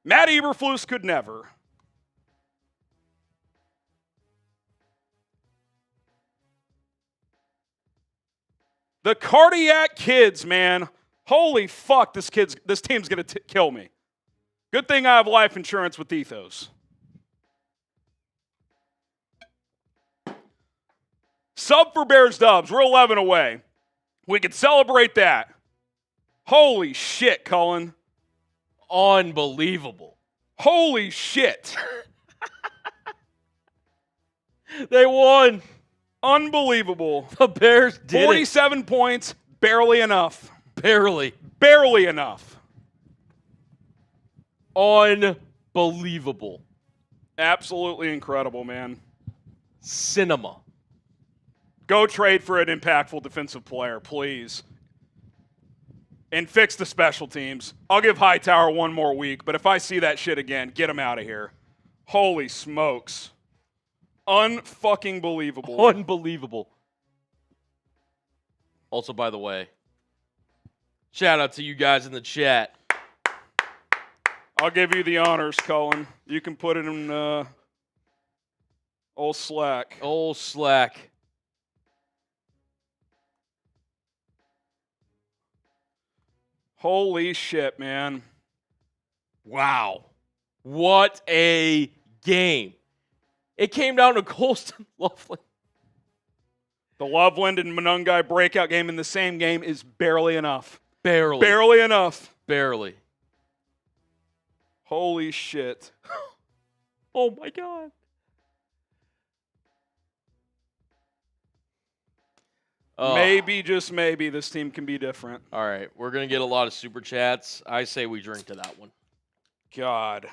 Matt Eberflus could never. The cardiac kids, man. Holy fuck, this team's going to kill me. Good thing I have life insurance with Ethos. Sub for Bears Dubs. We're 11 away. We can celebrate that. Holy shit, Cullen. Unbelievable. Holy shit. They won. Unbelievable. The Bears did 47 points, barely enough. Barely. Barely enough. Unbelievable. Absolutely incredible, man. Cinema. Go trade for an impactful defensive player, please. And fix the special teams. I'll give Hightower one more week, but if I see that shit again, get him out of here. Holy smokes. Unfucking believable. Unbelievable. Also, by the way, shout out to you guys in the chat. I'll give you the honors, Cullen. You can put it in old Slack. Old Slack. Holy shit, man. Wow. What a game. It came down to Colston Loveland. The Loveland and Monangai breakout game in the same game is barely enough. Barely. Barely enough. Barely. Holy shit. Oh, my God. Maybe, just maybe, this team can be different. All right. We're going to get a lot of super chats. I say we drink to that one. God.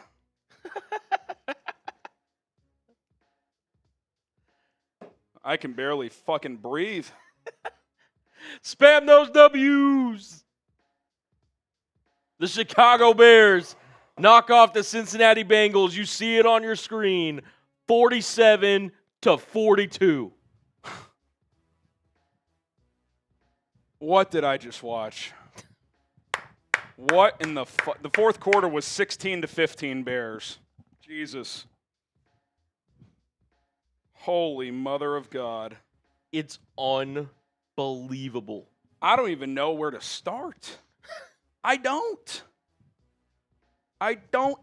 I can barely fucking breathe. Spam those W's. The Chicago Bears knock off the Cincinnati Bengals. You see it on your screen. 47-42. What did I just watch? What in the fourth quarter was 16-15 Bears. Jesus. Holy mother of God. It's unbelievable. I don't even know where to start. I don't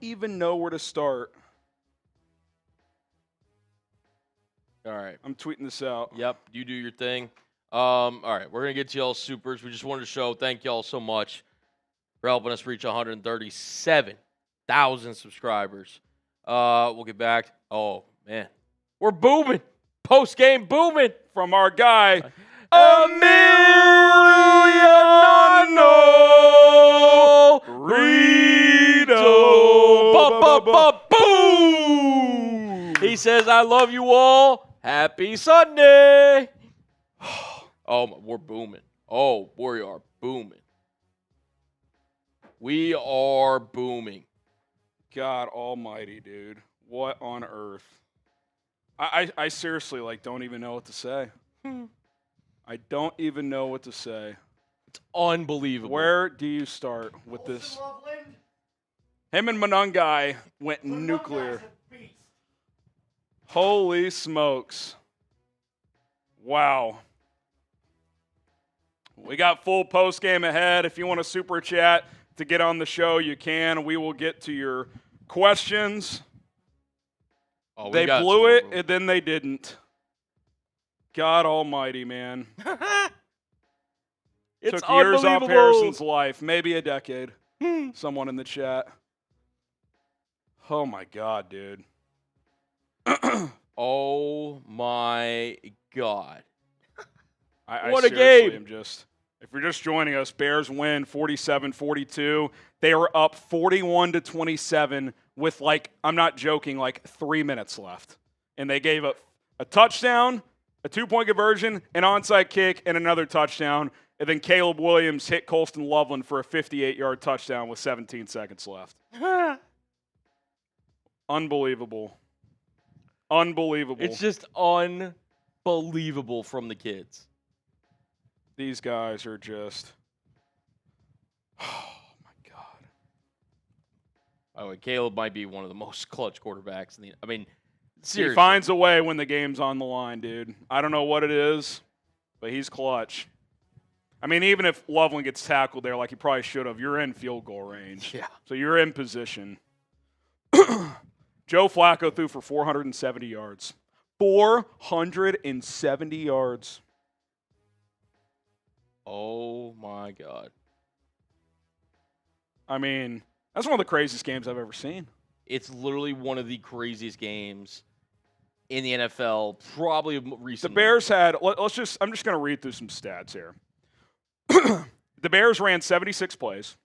even know where to start. All right. I'm tweeting this out. Yep, you do your thing. All right, we're going to get to y'all supers. We just wanted to show thank y'all so much for helping us reach 137,000 subscribers. We'll get back. Oh, man. We're booming. Postgame booming. From our guy, Emiliano Rito. Boom. He says, I love you all. Happy Sunday. Oh, we're booming. Oh, we are booming. We are booming. God almighty, dude. What on earth? I seriously, don't even know what to say. I don't even know what to say. It's unbelievable. Where do you start with this? Him and Monangai went nuclear. Holy smokes. Wow. We got full post game ahead. If you want a super chat to get on the show, you can. We will get to your questions. Oh, they blew it, and then they didn't. God almighty, man. It's Took years off Harrison's life, maybe a decade. Someone in the chat. Oh, my God, dude. Oh, my God. What a game. If you're just joining us, Bears win 47-42. They were up 41-27 with, like, I'm not joking, like 3 minutes left. And they gave up a touchdown, a 2-point conversion, an onside kick, and another touchdown. And then Caleb Williams hit Colston Loveland for a 58-yard touchdown with 17 seconds left. Unbelievable. Unbelievable. It's just unbelievable from the kids. These guys are just, oh my God. By the way, Caleb might be one of the most clutch quarterbacks in the. I mean, He seriously. finds a way when the game's on the line, dude. I don't know what it is, but he's clutch. I mean, even if Loveland gets tackled there like he probably should have, you're in field goal range. Yeah. So you're in position. Joe Flacco threw for 470 yards. 470 yards. Oh, my God. I mean, that's one of the craziest games I've ever seen. It's literally one of the craziest games in the NFL, probably recently. The Bears had, I'm just going to read through some stats here. The Bears ran 76 plays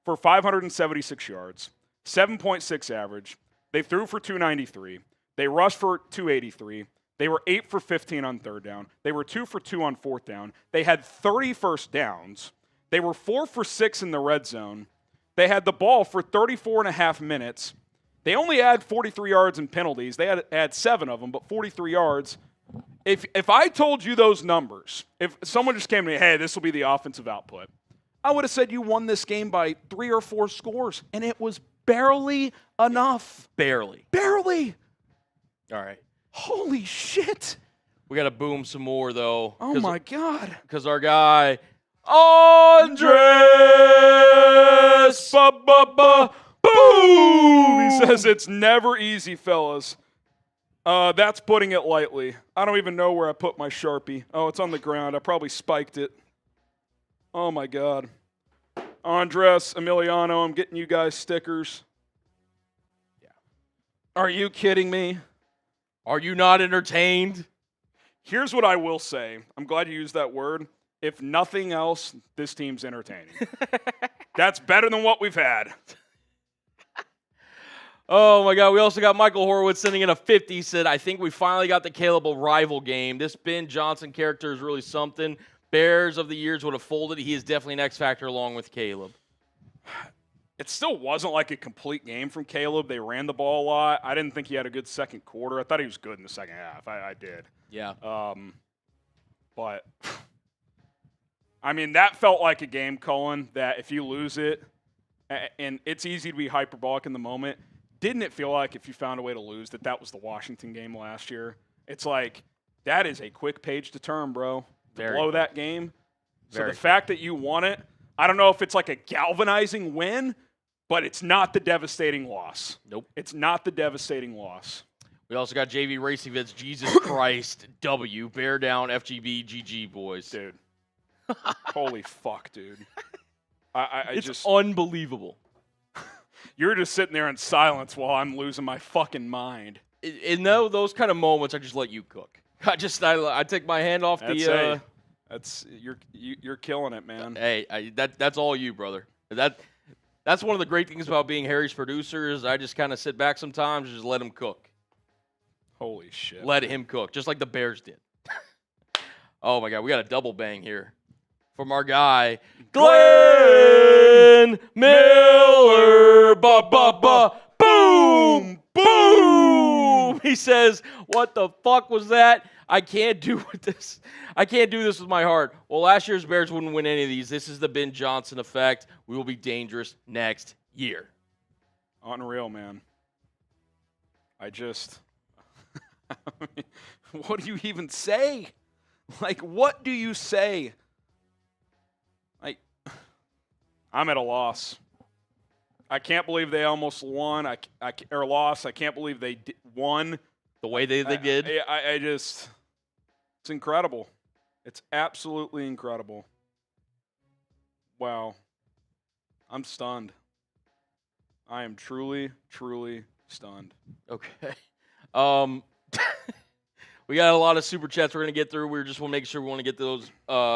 for 576 yards, 7.6 average. They threw for 293. They rushed for 283. They were 8 for 15 on third down. They were 2 for 2 on fourth down. They had 30 first downs. They were 4 for 6 in the red zone. They had the ball for 34 and a half minutes. They only had 43 yards in penalties. They had 7 of them, but 43 yards. If I told you those numbers, if someone just came to me, hey, this will be the offensive output, I would have said you won this game by 3 or 4 scores, and it was barely enough. Barely. Barely. All right. Holy shit. We got to boom some more, though. Oh, my God. Because our guy, Andres, boom! He says it's never easy, fellas. That's putting it lightly. I don't even know where I put my Sharpie. Oh, it's on the ground. I probably spiked it. Oh, my God. Andres, Emiliano, I'm getting you guys stickers. Yeah. Are you kidding me? Are you not entertained? Here's what I will say. I'm glad you used that word. If nothing else, this team's entertaining. That's better than what we've had. Oh, my God. We also got Michael Horowitz sending in a 50. He said, I think we finally got the Caleb rival game. This Ben Johnson character is really something. Bears of the years would have folded. He is definitely an X factor along with Caleb. It still wasn't like a complete game from Caleb. They ran the ball a lot. I didn't think he had a good second quarter. I thought he was good in the second half. I did. Yeah. But, I mean, that felt like a game, Cullen, that if you lose it, and it's easy to be hyperbolic in the moment, didn't it feel like if you found a way to lose that was the Washington game last year? It's like, that is a quick page to turn, bro. To blow that game. So the fact that you won it, I don't know if it's like a galvanizing win, but it's not the devastating loss. Nope. It's not the devastating loss. We also got JV Racing Vids, Jesus Christ, W, bear down, FGB, GG, boys. Dude. Holy fuck, dude. It's just unbelievable. You're just sitting there in silence while I'm losing my fucking mind. In those kind of moments, I just let you cook. I take my hand off You're killing it, man. Hey, that's all you, brother. That's one of the great things about being Harry's producer is I just kind of sit back sometimes and just let him cook. Holy shit. Let him cook, just like the Bears did. Oh, my God. We got a double bang here from our guy, Glenn Miller. Boom! Boom! He says, what the fuck was that? I can't do this. I can't do this with my heart. Well, last year's Bears wouldn't win any of these. This is the Ben Johnson effect. We will be dangerous next year. Unreal, man. What do you even say? Like, what do you say? I'm at a loss. I can't believe they almost won. Or lost. I can't believe they won. The way they did. It's incredible. It's absolutely incredible. Wow. I'm stunned. I am truly, truly stunned. Okay. We got a lot of super chats we're going to get through. We just want to make sure we want to get those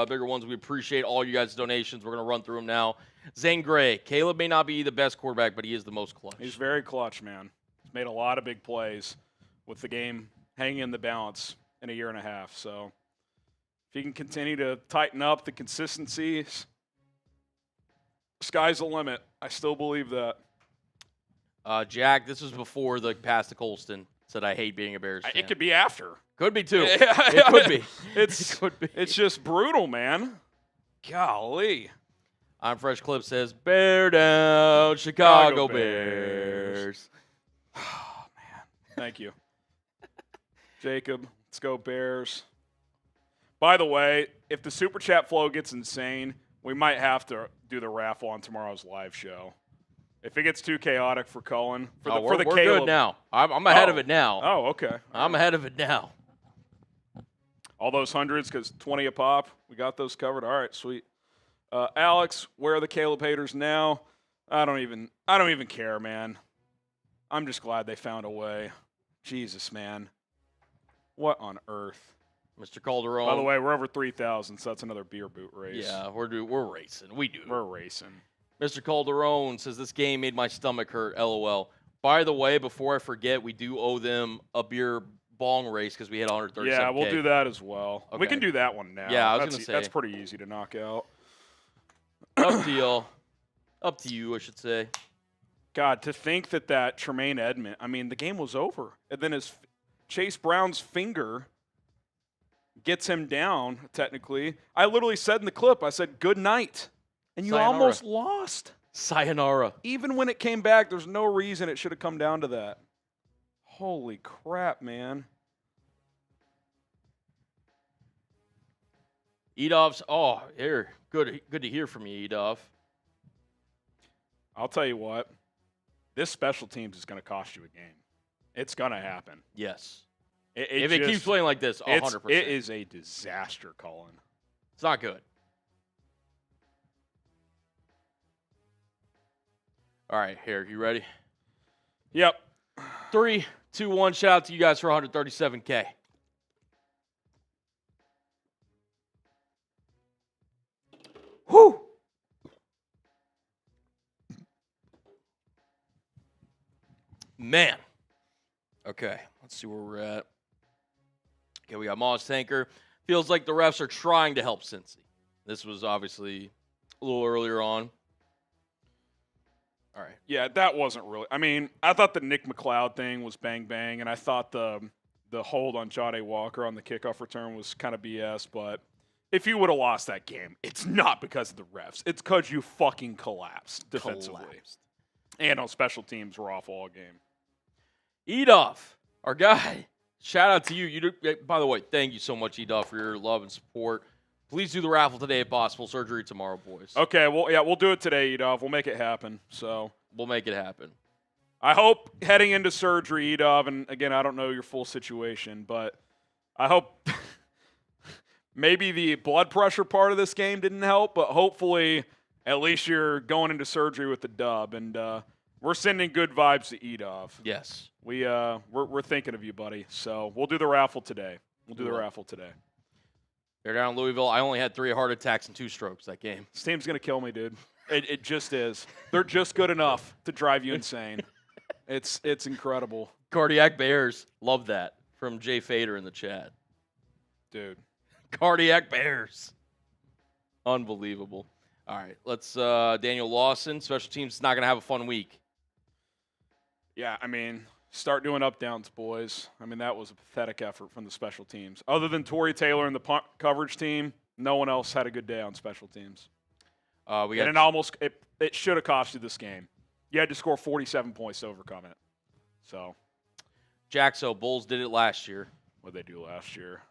bigger ones. We appreciate all you guys' donations. We're going to run through them now. Zane Gray, Caleb may not be the best quarterback, but he is the most clutch. He's very clutch, man. He's made a lot of big plays with the game hanging in the balance in a year and a half. So if he can continue to tighten up the consistency, sky's the limit. I still believe that. Jack, this was before the pass to Colston. Said, I hate being a Bears fan. It could be after. Could be, too. It could be. It could be. It's just brutal, man. Golly. I'm Fresh Clip says, bear down, Chicago Bears. Oh, man. Thank you. Jacob, let's go Bears. By the way, if the Super Chat flow gets insane, we might have to do the raffle on tomorrow's live show. If it gets too chaotic for Cullen, for the we're Caleb. good now. I'm ahead of it now. Oh, okay. I'm ahead of it now. All those hundreds, because 20 a pop. We got those covered. All right, sweet. Alex, where are the Caleb haters now? I don't even care, man. I'm just glad they found a way. Jesus, man. What on earth? Mr. Calderon. By the way, we're over 3,000, so that's another beer boot race. Yeah, we're racing. We're racing. Mr. Calderon says, this game made my stomach hurt, LOL. By the way, before I forget, we do owe them a beer bong race because we hit 137K. Yeah, we'll do that as well. Okay. We can do that one now. Yeah, I was going to say. That's pretty easy to knock out. Up to y'all. Up to you, I should say. God, to think that Tremaine Edmonds, I mean, the game was over. And then Chase Brown's finger gets him down, technically. I literally said in the clip, I said, good night. And you Sayonara. almost lost. Sayonara. Even when it came back, there's no reason it should have come down to that. Holy crap, man. Edov's, here. Good to hear from you, Edov. I'll tell you what. This special teams is going to cost you a game. It's going to happen. Yes. If it keeps playing like this, 100%. It is a disaster, Colin. It's not good. All right, here, you ready? Yep. 3, 2, 1. Shout out to you guys for 137K. Whew. Man. Okay, let's see where we're at. Okay, we got Moss Tanker. Feels like the refs are trying to help Cincy. This was obviously a little earlier on. All right. Yeah, that wasn't really. I mean, I thought the Nick McLeod thing was bang bang, and I thought the hold on Jade Walker on the kickoff return was kind of BS. But if you would have lost that game, it's not because of the refs. It's because you fucking collapsed defensively. And on special teams, we're off all game. Edov, our guy. Shout out to you. By the way, thank you so much, Edov, for your love and support. Please do the raffle today if possible. Surgery tomorrow, boys. Okay, well, yeah, we'll do it today, Edov. We'll make it happen. So we'll make it happen. I hope heading into surgery, Edov, and again, I don't know your full situation, but I hope maybe the blood pressure part of this game didn't help, but hopefully at least you're going into surgery with the dub, and we're sending good vibes to Edov. Yes. We're thinking of you, buddy. So we'll do the raffle today. They're down in Louisville. I only had 3 heart attacks and 2 strokes that game. This team's going to kill me, dude. It just is. They're just good enough to drive you insane. It's incredible. Cardiac Bears. Love that. From Jay Fader in the chat. Dude. Cardiac Bears. Unbelievable. All right. Let's Daniel Lawson. Special teams not going to have a fun week. Yeah, I mean, start doing up downs, boys. I mean, that was a pathetic effort from the special teams. Other than Torrey Taylor and the punt coverage team, no one else had a good day on special teams. It should have cost you this game. You had to score 47 points to overcome it. So, Jaxo, Bulls did it last year. What did they do last year?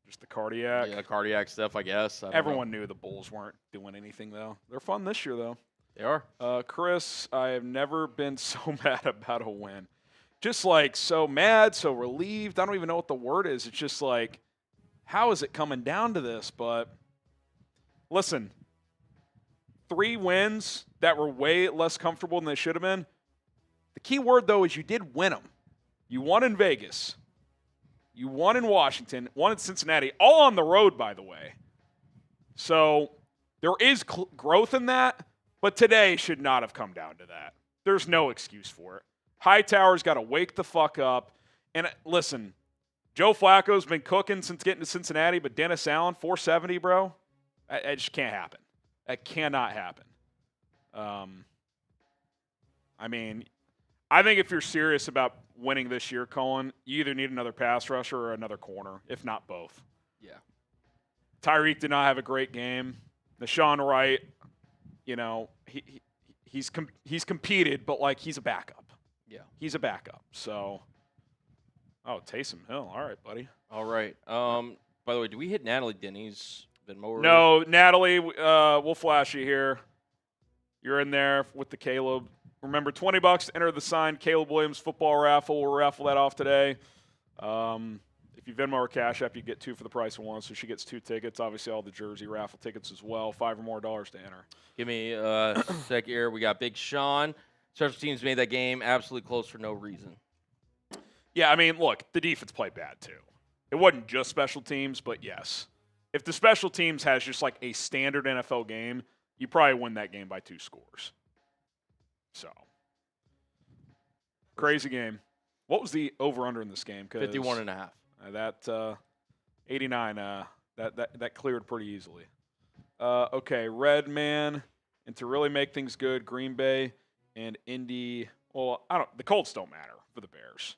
Just the cardiac? Yeah, cardiac stuff, I guess. Everyone knew the Bulls weren't doing anything, though. They're fun this year, though. They are. Chris, I have never been so mad about a win. Just like so mad, so relieved. I don't even know what the word is. It's just like, how is it coming down to this? But listen, 3 wins that were way less comfortable than they should have been. The key word, though, is you did win them. You won in Vegas. You won in Washington, won in Cincinnati, all on the road, by the way. So there is growth in that, but today should not have come down to that. There's no excuse for it. Hightower's got to wake the fuck up. And listen, Joe Flacco's been cooking since getting to Cincinnati, but Dennis Allen, 470, bro. It just can't happen. That cannot happen. I mean, I think if you're serious about winning this year, Colin, you either need another pass rusher or another corner, if not both. Yeah. Tyreek did not have a great game. Nashawn Wright, he's competed, but like he's a backup. Yeah. He's a backup. So, Taysom Hill. All right, buddy. All right. By the way, do we hit Natalie Denny's? No, Natalie, we'll flash you here. You're in there with the Caleb. Remember, $20 to enter the signed Caleb Williams football raffle. We'll raffle that off today. If you Venmo or Cash App, you get 2 for the price of 1, so she gets 2 tickets. Obviously, all the jersey raffle tickets as well. $5 or more to enter. Give me a sec here. We got Big Sean. Special teams made that game absolutely close for no reason. Yeah, I mean, look, the defense played bad too. It wasn't just special teams, but yes. If the special teams has just like a standard NFL game, you probably win that game by 2 scores. So, crazy game. What was the over-under in this game? 51.5. That 89, that cleared pretty easily. Okay, Red Man, and to really make things good, Green Bay and Indy. Well, the Colts don't matter for the Bears.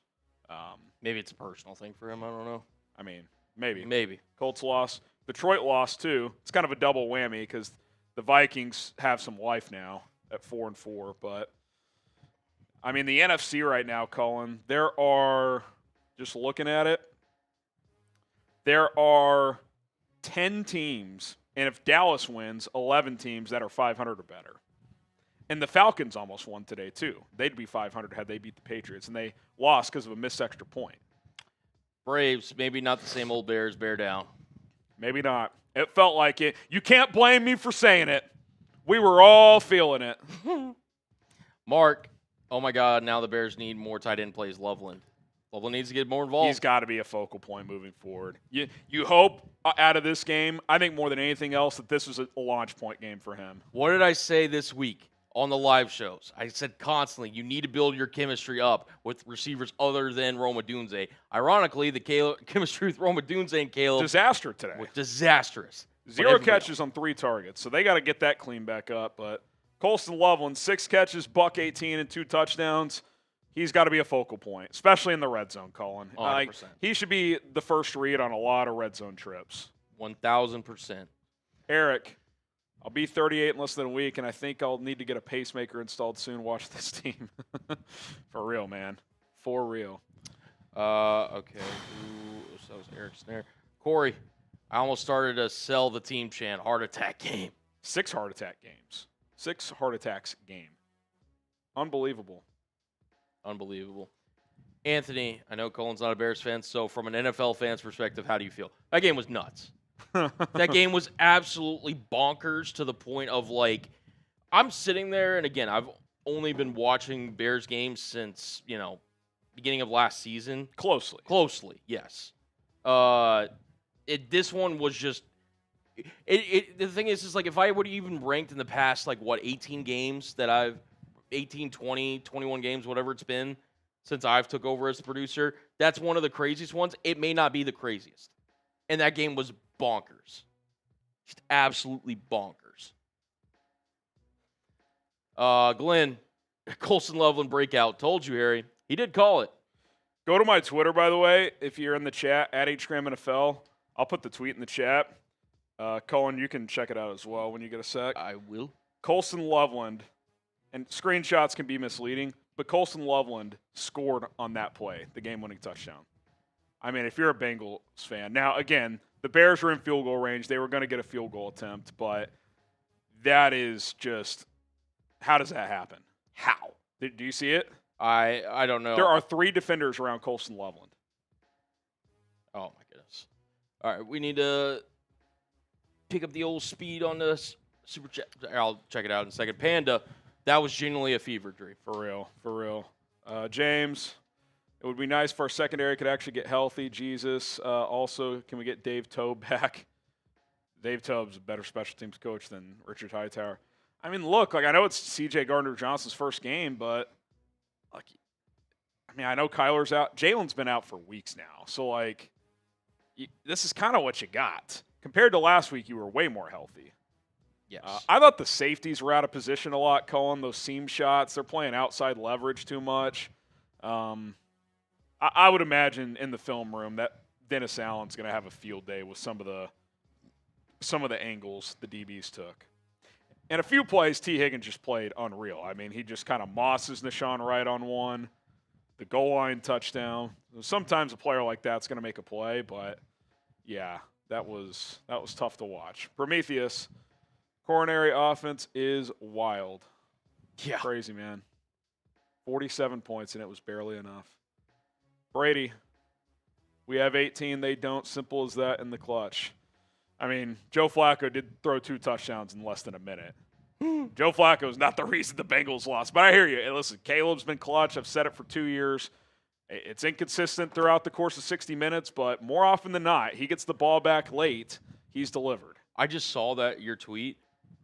Maybe it's a personal thing for him. I don't know. I mean, maybe. Maybe. Colts lost. Detroit lost too. It's kind of a double whammy because the Vikings have some life now at 4-4. But I mean, the NFC right now, Colin, there are, just looking at it, there are 10 teams, and if Dallas wins, 11 teams that are 500 or better. And the Falcons almost won today too. They'd be 500 had they beat the Patriots, and they lost because of a missed extra point. Braves, maybe not the same old Bears, bear down. Maybe not. It felt like it. You can't blame me for saying it. We were all feeling it. Mark, oh my God, now the Bears need more tight end plays. Loveland needs to get more involved. He's got to be a focal point moving forward. You hope out of this game, I think more than anything else, that this was a launch point game for him. What did I say this week on the live shows? I said constantly, you need to build your chemistry up with receivers other than Rome Odunze. Ironically, the chemistry with Rome Odunze and Caleb disaster today. was disastrous. 0 catches on 3 targets, so they got to get that clean back up. But Colston Loveland, 6 catches, $118 and 2 touchdowns. He's got to be a focal point, especially in the red zone, Colin. 100%. He should be the first read on a lot of red zone trips. 1,000%. Eric, I'll be 38 in less than a week, and I think I'll need to get a pacemaker installed soon. Watch this team. For real, man. For real. Okay. Ooh, so that was Eric Snare. Corey, I almost started to sell the team chant. Heart attack game. 6 heart attack games. 6 heart attacks game. Unbelievable. Anthony, I know Colin's not a Bears fan, so from an NFL fan's perspective, how do you feel? That game was nuts. That game was absolutely bonkers to the point of, like, I'm sitting there, and again, I've only been watching Bears games since, beginning of last season. Closely, yes. This one was just the thing is like if I would have even ranked in the past 18 games that I've 18, 20, 21 games, whatever it's been since I've took over as the producer, that's one of the craziest ones. It may not be the craziest. And that game was bonkers. Just absolutely bonkers. Glenn, Colston Loveland breakout. Told you, Harry. He did call it. Go to my Twitter, by the way, if you're in the chat, at HGramNFL. I'll put the tweet in the chat. Colin, you can check it out as well when you get a sec. I will. Colston Loveland, and screenshots can be misleading, but Colston Loveland scored on that play, the game-winning touchdown. I mean, if you're a Bengals fan. Now, again, the Bears were in field goal range. They were going to get a field goal attempt, but that is just – how does that happen? How? Do you see it? I don't know. There are 3 defenders around Colston Loveland. Oh, my goodness. All right, we need to pick up the old speed on this super chat. I'll check it out in a second. Panda, that was genuinely a fever dream. For real. James, It would be nice if our secondary could actually get healthy. Jesus. Also, can we get Dave Tobe back? Dave Tobe's a better special teams coach than Richard Hightower. I mean, look, I know it's C.J. Gardner-Johnson's first game, but I know Kyler's out. Jalen's been out for weeks now. So, this is kind of what you got. Compared to last week, you were way more healthy. Yes. I thought the safeties were out of position a lot, calling those seam shots. They're playing outside leverage too much. I would imagine in the film room that Dennis Allen's going to have a field day with some of the angles the DBs took. And a few plays, T. Higgins just played unreal. I mean, he just kind of mosses Nahshon Wright on one, the goal line touchdown. Sometimes a player like that's going to make a play, but yeah, that was tough to watch. Prometheus, coronary offense is wild. Yeah. Crazy, man. 47 points, and it was barely enough. Brady, we have 18. They don't. Simple as that in the clutch. I mean, Joe Flacco did throw 2 touchdowns in less than a minute. Joe Flacco is not the reason the Bengals lost. But I hear you. Hey, listen, Caleb's been clutch. I've said it for 2 years. It's inconsistent throughout the course of 60 minutes, but more often than not, he gets the ball back late. He's delivered. I just saw your tweet.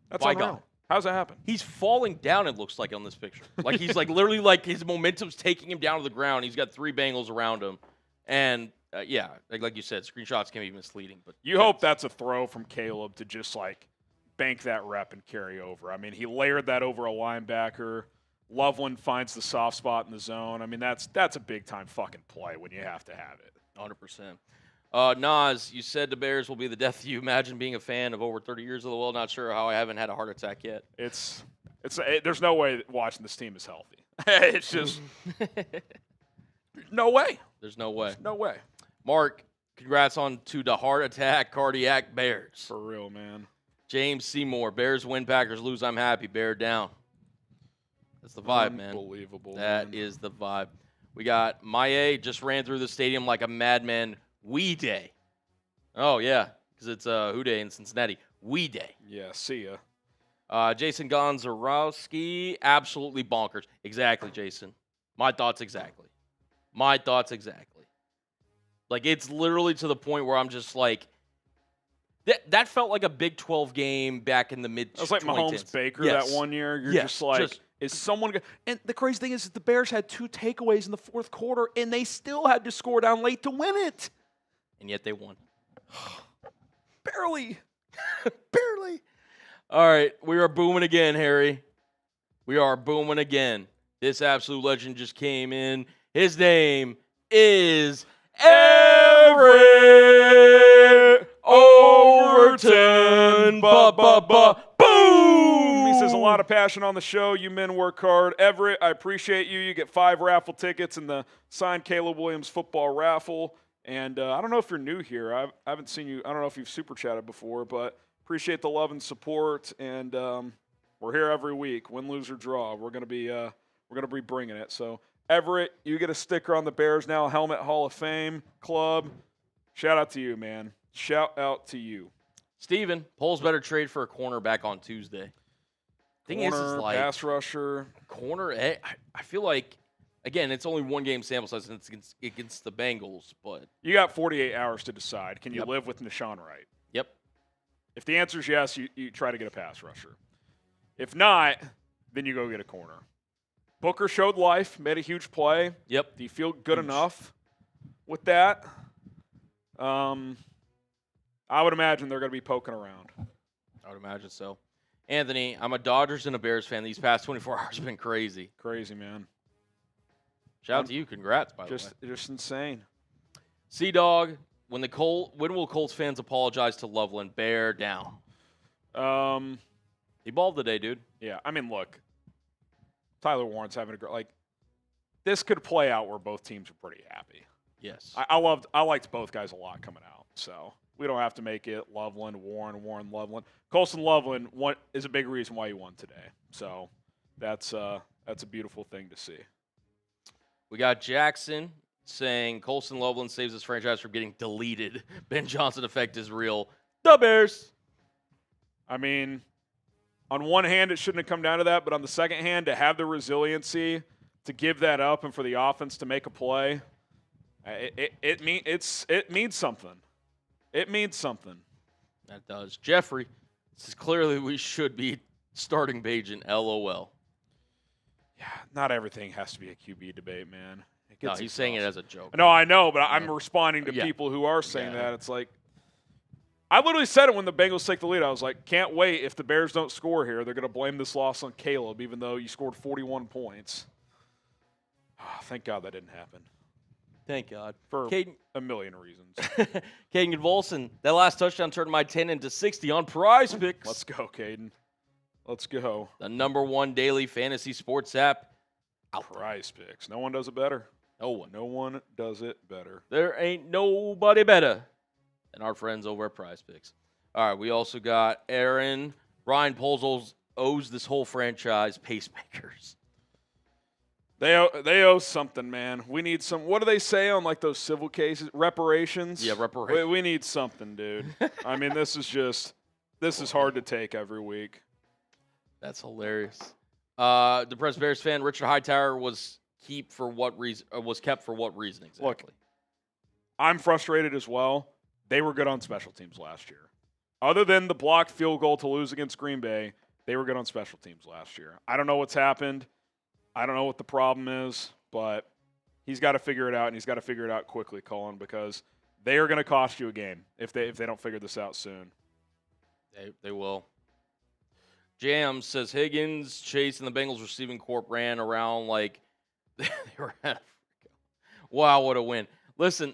That's unreal. How's that happen? He's falling down, it looks like, on this picture. He's literally his momentum's taking him down to the ground. He's got 3 Bengals around him. And yeah, like you said, screenshots can be misleading. But you hope that's a throw from Caleb to just bank that rep and carry over. I mean, he layered that over a linebacker. Loveland finds the soft spot in the zone. I mean, that's a big time fucking play when you have to have it. 100%. Nas, you said the Bears will be the death of you. Imagine being a fan of over 30 years of the world. Not sure how I haven't had a heart attack yet. There's no way watching this team is healthy. It's just no way. There's no way. No way. Mark, congrats on to the heart attack cardiac Bears. For real, man. James Seymour, Bears win, Packers lose. I'm happy. Bear down. That's the vibe, man. Unbelievable. That is the vibe. We got Maye just ran through the stadium like a madman. We Day. Oh, yeah, because it's Who Day in Cincinnati. We Day. Yeah, see ya. Jason Gonzarowski, absolutely bonkers. Exactly, Jason. My thoughts exactly. It's literally to the point where I'm just that felt like a Big 12 game back in the mid-2010s. It was like Mahomes-Baker that one year. You're is someone going to – and the crazy thing is that the Bears had 2 takeaways in the fourth quarter, and they still had to score down late to win it. And yet they won. Barely. All right, we are booming again, Harry. We are booming again. This absolute legend just came in. His name is Everett Overton. Boom! He says a lot of passion on the show. You men work hard. Everett, I appreciate you. You get 5 raffle tickets in the signed Caleb Williams football raffle. And I don't know if you're new here. I haven't seen you. I don't know if you've super chatted before, but appreciate the love and support. And we're here every week, win, lose, or draw. We're gonna be bringing it. So Everett, you get a sticker on the Bears Now Helmet Hall of Fame Club. Shout out to you, man. Shout out to you. Steven, Poles better trade for a cornerback on Tuesday. Thing corner, is pass rusher. Corner, I feel like, again, it's only 1 game sample size and it's against the Bengals, but you got 48 hours to decide. Can you live with Nahshon Wright? Yep. If the answer is yes, you try to get a pass rusher. If not, then you go get a corner. Booker showed life, made a huge play. Yep. Do you feel good enough with that? I would imagine they're going to be poking around. I would imagine so. Anthony, I'm a Dodgers and a Bears fan. These past 24 hours have been crazy. Crazy, man. Shout out to you. Congrats, by the way. Just insane. C-Dog, when will Colts fans apologize to Loveland? Bear down. He balled today, dude. Yeah, I mean, look. Tyler Warren's having a great this could play out where both teams are pretty happy. Yes. I liked both guys a lot coming out. So we don't have to make it Loveland, Warren, Loveland. Colston Loveland is a big reason why he won today. So that's a beautiful thing to see. We got Jackson saying Colston Loveland saves his franchise from getting deleted. Ben Johnson effect is real. The Bears. I mean, on one hand, it shouldn't have come down to that, but on the second hand, to have the resiliency to give that up and for the offense to make a play, it means something. It means something. That does. Jeffrey, this is clearly we should be starting Bajan. LOL. Yeah, not everything has to be a QB debate, man. No, he's saying it as a joke. No, I know, but I'm responding to people who are saying that. It's like, I literally said it when the Bengals take the lead. I was like, can't wait if the Bears don't score here. They're going to blame this loss on Caleb, even though you scored 41 points. Oh, thank God that didn't happen. Thank God. For a million reasons. Caden Volson, that last touchdown turned my 10 into 60 on Prize Picks. Let's go, Caden. Let's go. The #1 daily fantasy sports app. Prize Picks. No one does it better. No one. No one does it better. There ain't nobody better than our friends over at Prize Picks. All right, we also got Aaron. Ryan Poles owes this whole franchise pacemakers. They owe something, man. We need some. What do they say on like those civil cases? Reparations. Yeah, reparations. We need something, dude. I mean, this is hard to take every week. That's hilarious. Depressed Bears fan Richard Hightower was kept for what reason exactly? Look, I'm frustrated as well. They were good on special teams last year. Other than the blocked field goal to lose against Green Bay, they were good on special teams last year. I don't know what's happened. I don't know what the problem is, but he's got to figure it out, and he's got to figure it out quickly, Colin, because they are going to cost you a game if they don't figure this out soon. They will. Jam says Higgins, Chase, and the Bengals receiving corp ran around like they were at wow, what a win. Listen,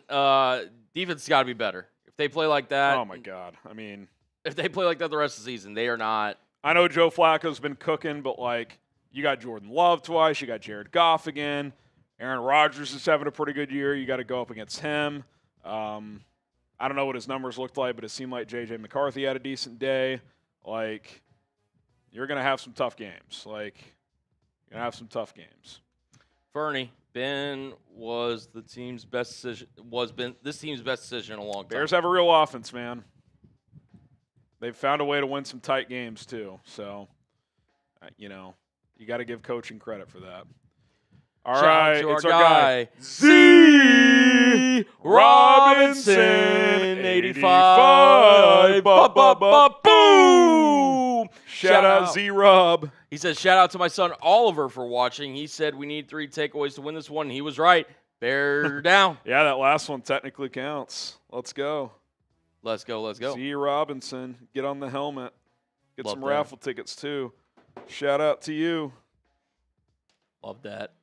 defense got to be better. If they play like that. Oh, my God. I mean. If they play like that the rest of the season, they are not. I know Joe Flacco's been cooking, but, like, you got Jordan Love twice. You got Jared Goff again. Aaron Rodgers is having a pretty good year. You got to go up against him. I don't know what his numbers looked like, but it seemed like J.J. McCarthy had a decent day. Like, you're going to have some tough games. Like, you're going to have some tough games. Fernie, Ben was this team's best decision in a long time. Bears have a real offense, man. They've found a way to win some tight games, too. So, you got to give coaching credit for that. All right, it's our guy, Z Robinson, 85. Boom! Shout out Z-Rob. He says, shout out to my son Oliver for watching. He said we need 3 takeaways to win this one. He was right. Bear down. Yeah, that last one technically counts. Let's go. Let's go. Z Robinson, get on the helmet. Get Love some that. raffle tickets, too. Shout out to you. Love that.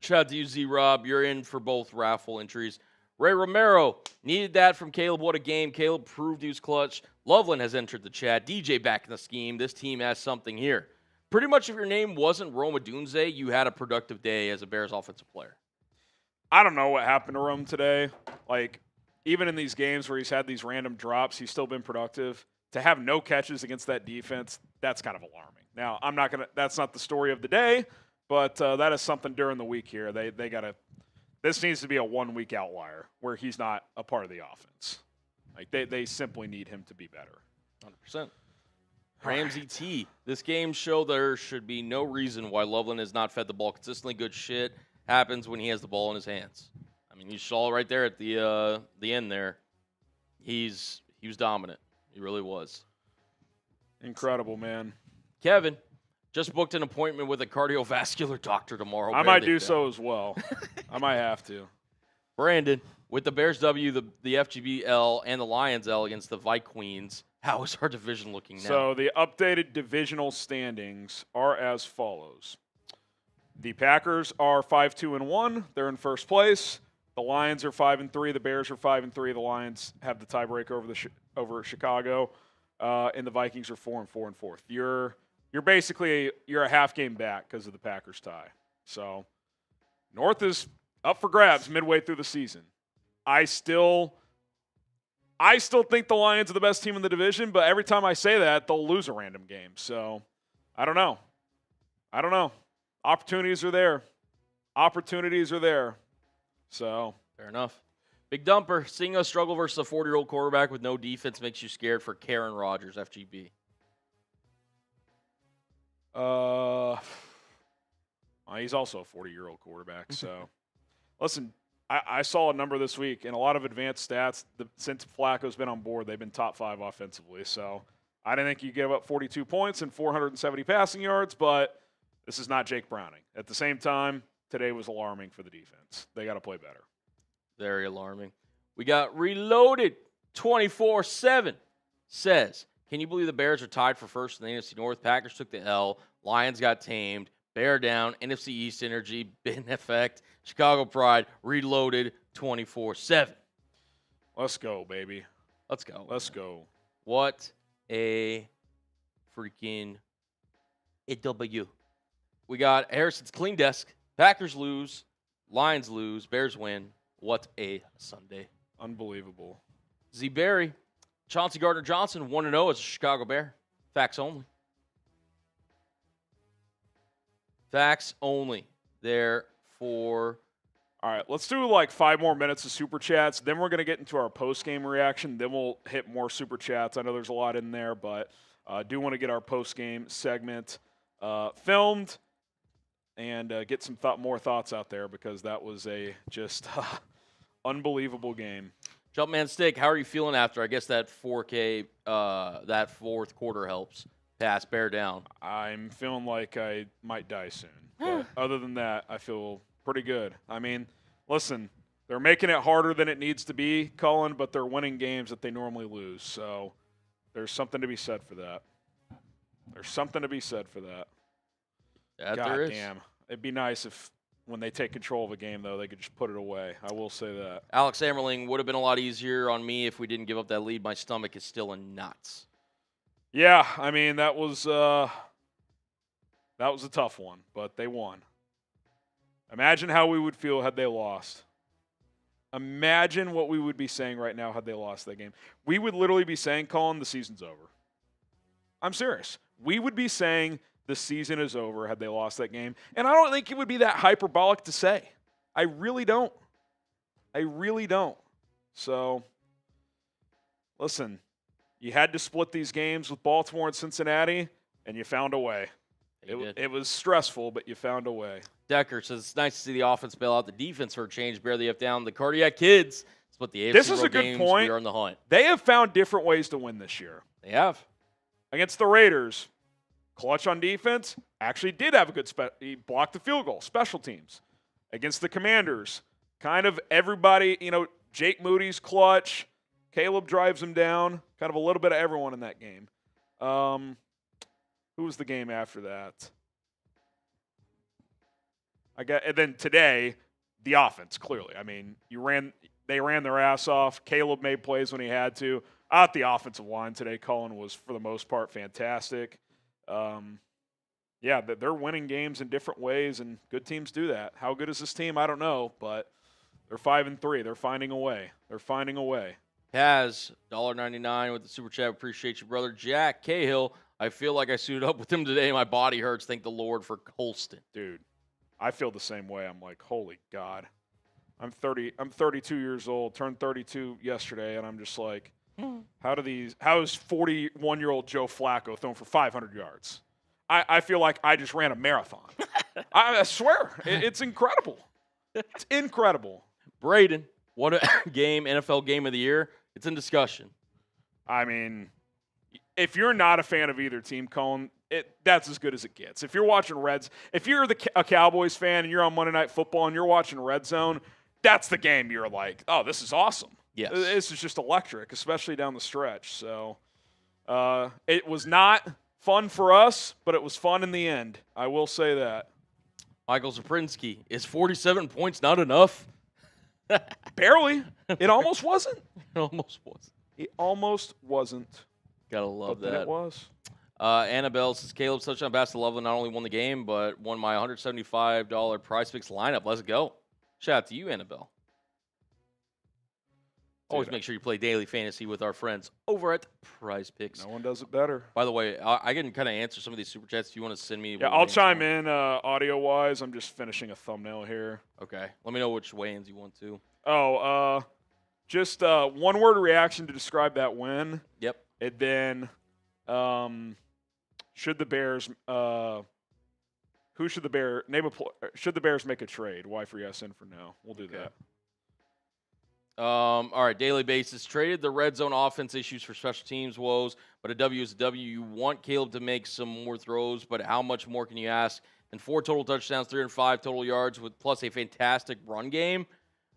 Shout out to you, Z-Rob. You're in for both raffle entries. Ray Romero, needed that from Caleb. What a game. Caleb proved he was clutch. Loveland has entered the chat. DJ back in the scheme. This team has something here. Pretty much if your name wasn't Rome Odunze, you had a productive day as a Bears offensive player. I don't know what happened to Rome today. Like, even in these games where he's had these random drops, he's still been productive. To have no catches against that defense, that's kind of alarming. Now, that's not the story of the day, but that is something during the week here. They got to. This needs to be a 1-week outlier where he's not a part of the offense. Like they simply need him to be better. 100%. Ramsey T. This game showed there should be no reason why Loveland has not fed the ball consistently. Good shit happens when he has the ball in his hands. I mean, you saw right there at the end there. He was dominant. He really was. Incredible, man. Kevin just booked an appointment with a cardiovascular doctor tomorrow. I might do so as well. I might have to. Brandon, with the Bears W, the FGB L, and the Lions L against the Vikings, how is our division looking now? So the updated divisional standings are as follows. The Packers are 5-2-1. They're in first place. The Lions are 5-3. The Bears are 5-3. The Lions have the tiebreaker over Chicago, and the Vikings are 4-4 in fourth. You're basically a half game back because of the Packers tie. So North is up for grabs midway through the season. I still think the Lions are the best team in the division, but every time I say that, they'll lose a random game. So I don't know. Opportunities are there. So fair enough. Big Dumper, seeing us struggle versus a 40-year-old quarterback with no defense makes you scared for Karen Rodgers, FGB. He's also a 40-year-old quarterback. So, listen, I saw a number this week, and a lot of advanced stats. Since Flacco's been on board, they've been top 5 offensively. So, I didn't think you give up 42 points and 470 passing yards, but this is not Jake Browning. At the same time, today was alarming for the defense. They got to play better. Very alarming. We got Reloaded 24/7 says, can you believe the Bears are tied for first in the NFC North? Packers took the L. Lions got tamed. Bear down. NFC East energy. Bin effect. Chicago pride. Reloaded 24/7. Let's go, baby. Let's go. Let's go. What a freaking W. We got Harrison's clean desk. Packers lose. Lions lose. Bears win. What a Sunday. Unbelievable. Z. Berry. Chauncey Gardner-Johnson 1-0 as a Chicago Bear. Facts only. Facts only. There for... All right, let's do like 5 more minutes of Super Chats. Then we're going to get into our post-game reaction. Then we'll hit more Super Chats. I know there's a lot in there, but I do want to get our post-game segment filmed and get some more thoughts out there because that was a just unbelievable game. Jumpman Stick, how are you feeling after, I guess, that 4K, that fourth quarter helps pass Bear down? I'm feeling like I might die soon. But other than that, I feel pretty good. I mean, listen, they're making it harder than it needs to be, Cullen, but they're winning games that they normally lose. So there's something to be said for that. There's something to be said for that. That God there is. damn. It'd be nice if when they take control of a game, though, they could just put it away. I will say that. Alex Ammerling would have been a lot easier on me if we didn't give up that lead. My stomach is still in knots. Yeah, I mean, that was a tough one, but they won. Imagine how we would feel had they lost. Imagine what we would be saying right now had they lost that game. We would literally be saying, Colin, the season's over. I'm serious. We would be saying the season is over had they lost that game. And I don't think it would be that hyperbolic to say. I really don't. I really don't. So, listen, you had to split these games with Baltimore and Cincinnati, and you found a way. It was stressful, but you found a way. Decker says it's nice to see the offense bail out the defense for a change. Barely have down the Cardiac Kids. Split the AFC This is road a good games. point. We are in the hunt. They have found different ways to win this year. They have. Against the Raiders, clutch on defense, actually did have a good he blocked the field goal, special teams. Against the Commanders, kind of everybody, Jake Moody's clutch, Caleb drives him down, kind of a little bit of everyone in that game. Who was the game after that? And then today, the offense, clearly. I mean, they ran their ass off. Caleb made plays when he had to. Out the offensive line today, Cullen was, for the most part, fantastic. Yeah, they're winning games in different ways, and good teams do that. How good is this team? I don't know, but they're 5-3. They're finding a way. They're finding a way. Kaz, $1.99 with the Super Chat. Appreciate you, brother. Jack Cahill, I feel like I suited up with him today. My body hurts. Thank the Lord for Colston. Dude, I feel the same way. I'm like, holy God. I'm 32 years old, turned 32 yesterday, and I'm just like, how is 41-year-old Joe Flacco throwing for 500 yards? I feel like I just ran a marathon. I swear. It's incredible. It's incredible. Braden, what a game, NFL Game of the Year. It's in discussion. I mean, if you're not a fan of either team, Cone, that's as good as it gets. If you're watching if you're a Cowboys fan and you're on Monday Night Football and you're watching Red Zone, that's the game you're like, oh, this is awesome. Yes. This is just electric, especially down the stretch. So it was not fun for us, but it was fun in the end. I will say that. Michael Zaprinski, is 47 points not enough? Barely. It almost wasn't. It almost was. It almost wasn't. Gotta love but that. It was. Annabelle says, Caleb's touchdown pass to Loveland not only won the game, but won my $175 prize picks lineup. Let's go. Shout out to you, Annabelle. Always make sure you play daily fantasy with our friends over at Prize Picks. No one does it better. By the way, I can kind of answer some of these super chats if you want to send me. Yeah, I'll chime in audio-wise. I'm just finishing a thumbnail here. Okay. Let me know which weigh-ins you want to. Oh, just one-word reaction to describe that win. Yep. And then should the Bears Who should the Bears name should the Bears make a trade? Y for yes, and for no. We'll do that. All right, daily basis. Traded the red zone offense issues for special teams woes, but a W is a W. You want Caleb to make some more throws, but how much more can you ask? And 4 total touchdowns, 305 total yards, with plus a fantastic run game.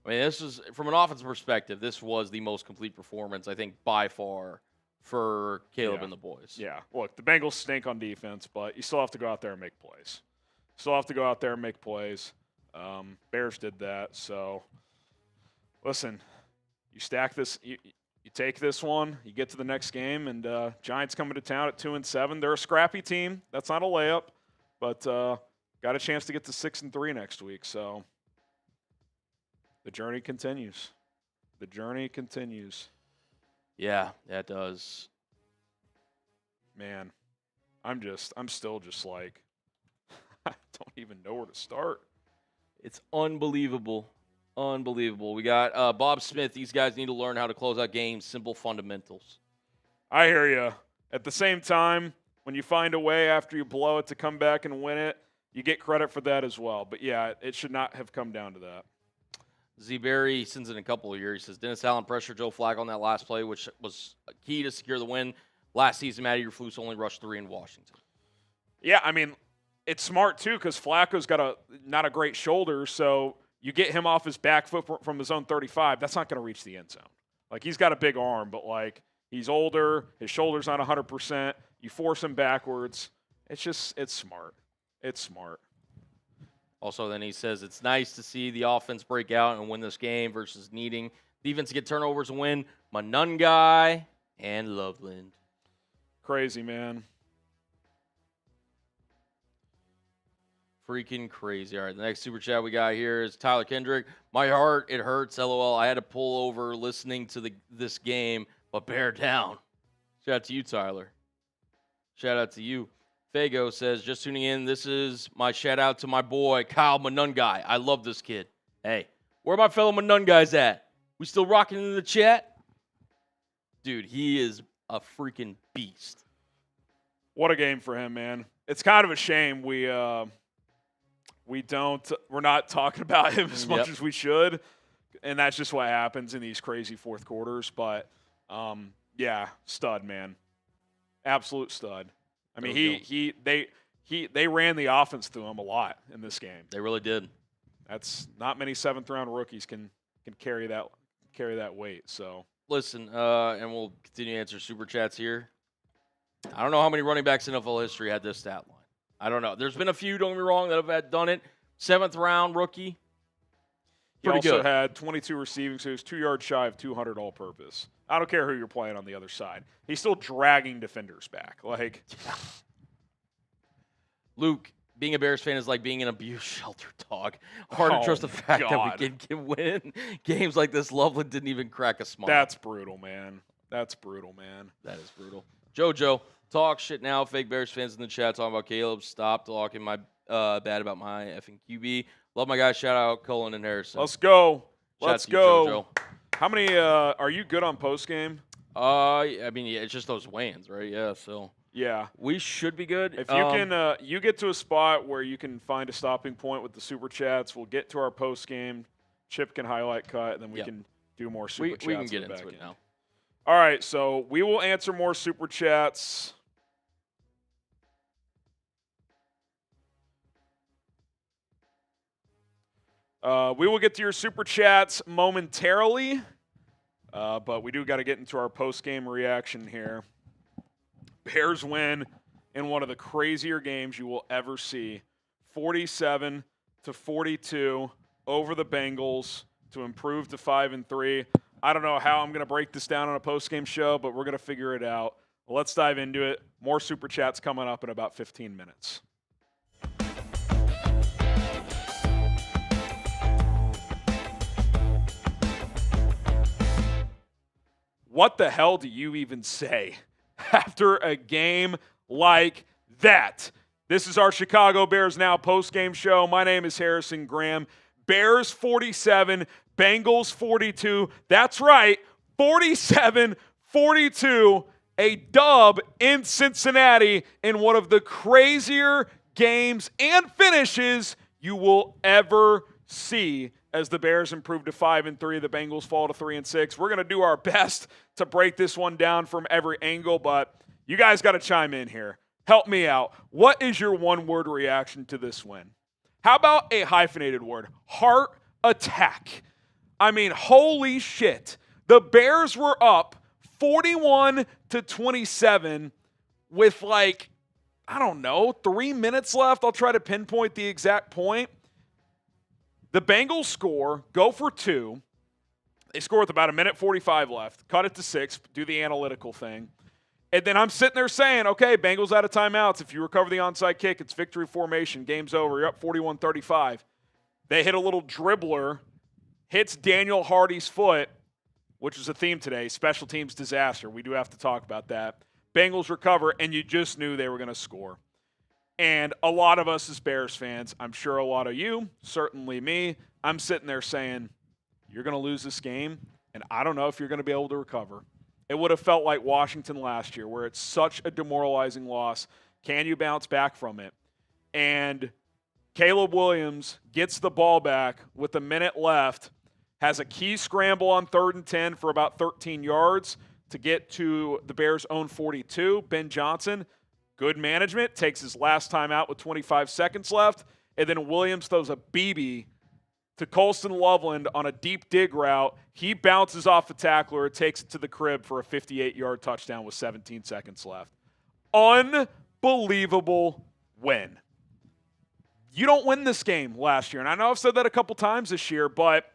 I mean, this is, from an offense perspective, this was the most complete performance, I think, by far for Caleb and the boys. Yeah. Look, the Bengals stink on defense, but you still have to go out there and make plays. Bears did that, so listen, you stack this, you take this one, you get to the next game, and Giants coming to town at 2-7. They're a scrappy team. That's not a layup, but got a chance to get to 6-3 next week. So the journey continues. Yeah, that does. Man, I'm still just like, I don't even know where to start. It's unbelievable. We got Bob Smith. These guys need to learn how to close out games, simple fundamentals. I hear you. At the same time, when you find a way after you blow it to come back and win it, you get credit for that as well. But, yeah, it should not have come down to that. Z. Berry sends in a couple of years. He says, Dennis Allen pressured Joe Flacco on that last play, which was key to secure the win. Last season, Matty Eberflus only rushed 3 in Washington. Yeah, I mean, it's smart, too, because Flacco's got not a great shoulder, so you get him off his back foot from his own 35, that's not going to reach the end zone. Like, he's got a big arm, but, like, he's older, his shoulder's not 100%, you force him backwards. It's smart. It's smart. Also, then he says it's nice to see the offense break out and win this game versus needing defense to get turnovers and win. Monangai and Loveland. Crazy, man. Freaking crazy. All right, the next super chat we got here is Tyler Kendrick. My heart, it hurts, LOL. I had to pull over listening to this game, but bear down. Shout out to you, Tyler. Shout out to you. Fago says, just tuning in, this is my shout out to my boy, Kyle Monangai. I love this kid. Hey, where are my fellow Monangais at? We still rocking in the chat? Dude, he is a freaking beast. What a game for him, man. It's kind of a shame we're not talking about him as much as we should, and that's just what happens in these crazy fourth quarters. But yeah, stud, man, absolute stud. I mean, they ran the offense through him a lot in this game. They really did. That's not many 7th-round rookies can carry that weight. So listen, and we'll continue to answer super chats here. I don't know how many running backs in NFL history had this stat line. I don't know. There's been a few, don't get me wrong, that have done it. 7th-round rookie. He also had 22 receiving, so he was 2 yards shy of 200 all-purpose. I don't care who you're playing on the other side. He's still dragging defenders back. Like, Luke, being a Bears fan is like being an abuse shelter dog. Hard to trust the fact that we can win games like this. Loveland didn't even crack a smile. That's brutal, man. That is brutal. JoJo, talk shit now. Fake Bears fans in the chat talking about Caleb. Stop talking bad about my effing QB. Love my guys. Shout out Cullen and Harrison. Let's go. Let's go. JoJo. How many are you good on postgame? I mean, yeah, it's just those weigh-ins, right? Yeah, so yeah, we should be good. If you can, you get to a spot where you can find a stopping point with the super chats. We'll get to our postgame. Chip can highlight cut, and then we can do more super chats. We can get into it now. All right, so we will answer more super chats. We will get to your super chats momentarily, but we do got to get into our post-game reaction here. Bears win in one of the crazier games you will ever see, 47-42 over the Bengals to improve to 5-3. I don't know how I'm going to break this down on a post-game show, but we're going to figure it out. Let's dive into it. More super chats coming up in about 15 minutes. What the hell do you even say after a game like that? This is our Chicago Bears Now post-game show. My name is Harrison Graham. Bears 47, Bengals 42. That's right, 47-42, a dub in Cincinnati in one of the crazier games and finishes you will ever see as the Bears improve to 5-3. The Bengals fall to 3-6. We're going to do our best to break this one down from every angle, but you guys got to chime in here. Help me out. What is your one-word reaction to this win? How about a hyphenated word? Heart attack. I mean, holy shit. The Bears were up 41-27 with 3 minutes left. I'll try to pinpoint the exact point. The Bengals score, go for 2. They score with about 1:45 left. Cut it to 6, do the analytical thing. And then I'm sitting there saying, okay, Bengals out of timeouts. If you recover the onside kick, it's victory formation. Game's over. You're up 41-35. They hit a little dribbler, hits Daniel Hardy's foot, which is a theme today, special teams disaster. We do have to talk about that. Bengals recover, and you just knew they were going to score. And a lot of us as Bears fans, I'm sure a lot of you, certainly me, I'm sitting there saying, you're going to lose this game, and I don't know if you're going to be able to recover. It would have felt like Washington last year, where it's such a demoralizing loss. Can you bounce back from it? And Caleb Williams gets the ball back with a minute left, has a key scramble on 3rd and 10 for about 13 yards to get to the Bears' own 42. Ben Johnson, good management, takes his last time out with 25 seconds left, and then Williams throws a BB to Colston Loveland on a deep dig route. He bounces off the tackler, takes it to the crib for a 58-yard touchdown with 17 seconds left. Unbelievable win. You don't win this game last year, and I know I've said that a couple times this year, but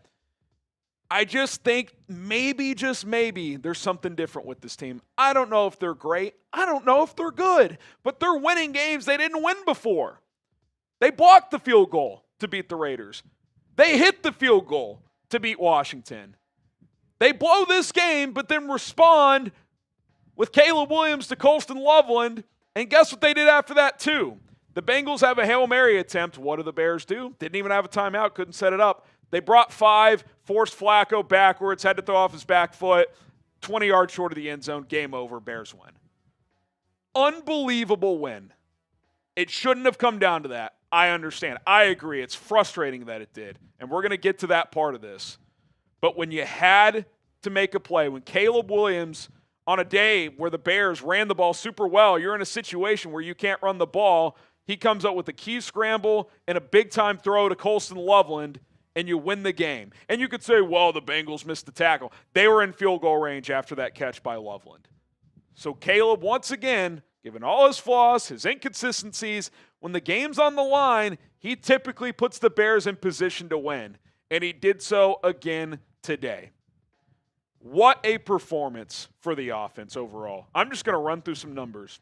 I just think maybe, just maybe, there's something different with this team. I don't know if they're great. I don't know if they're good, but they're winning games they didn't win before. They blocked the field goal to beat the Raiders. They hit the field goal to beat Washington. They blow this game, but then respond with Caleb Williams to Colston Loveland, and guess what they did after that too? The Bengals have a Hail Mary attempt. What do the Bears do? Didn't even have a timeout, couldn't set it up. They brought 5, forced Flacco backwards, had to throw off his back foot, 20 yards short of the end zone, game over, Bears win. Unbelievable win. It shouldn't have come down to that. I understand. I agree. It's frustrating that it did. And we're going to get to that part of this. But when you had to make a play, when Caleb Williams, on a day where the Bears ran the ball super well, you're in a situation where you can't run the ball. He comes up with a key scramble and a big-time throw to Colston Loveland, and you win the game. And you could say, well, the Bengals missed the tackle. They were in field goal range after that catch by Loveland. So Caleb, once again, given all his flaws, his inconsistencies, when the game's on the line, he typically puts the Bears in position to win. And he did so again today. What a performance for the offense overall. I'm just going to run through some numbers.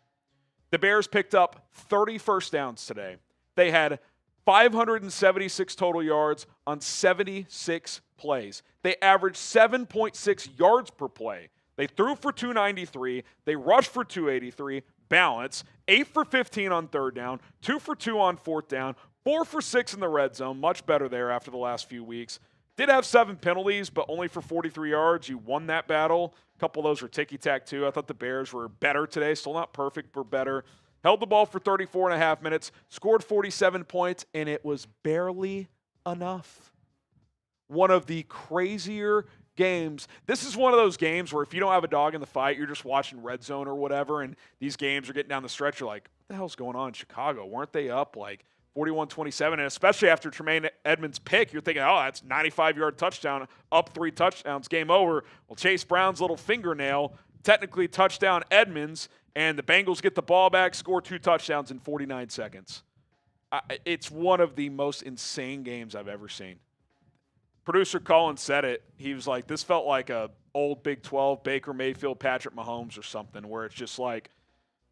The Bears picked up 30 first downs today. They had 576 total yards on 76 plays. They averaged 7.6 yards per play. They threw for 293. They rushed for 283. Balance. 8 for 15 on 3rd down. 2 for 2 on 4th down. 4 for 6 in the red zone. Much better there after the last few weeks. Did have 7 penalties, but only for 43 yards. You won that battle. A couple of those were ticky-tack too. I thought the Bears were better today. Still not perfect, but better. Held the ball for 34 and a half minutes. Scored 47 points, and it was barely enough. One of the crazier games. This is one of those games where if you don't have a dog in the fight, you're just watching Red Zone or whatever, and these games are getting down the stretch. You're like, what the hell's going on in Chicago? Weren't they up like 41-27? And especially after Tremaine Edmonds' pick, you're thinking, oh, that's 95-yard touchdown, up 3 touchdowns, game over. Well, Chase Brown's little fingernail, technically touchdown Edmonds, and the Bengals get the ball back, score 2 touchdowns in 49 seconds. It's one of the most insane games I've ever seen. Producer Colin said it. He was like, this felt like a old Big 12 Baker Mayfield, Patrick Mahomes or something, where it's just like,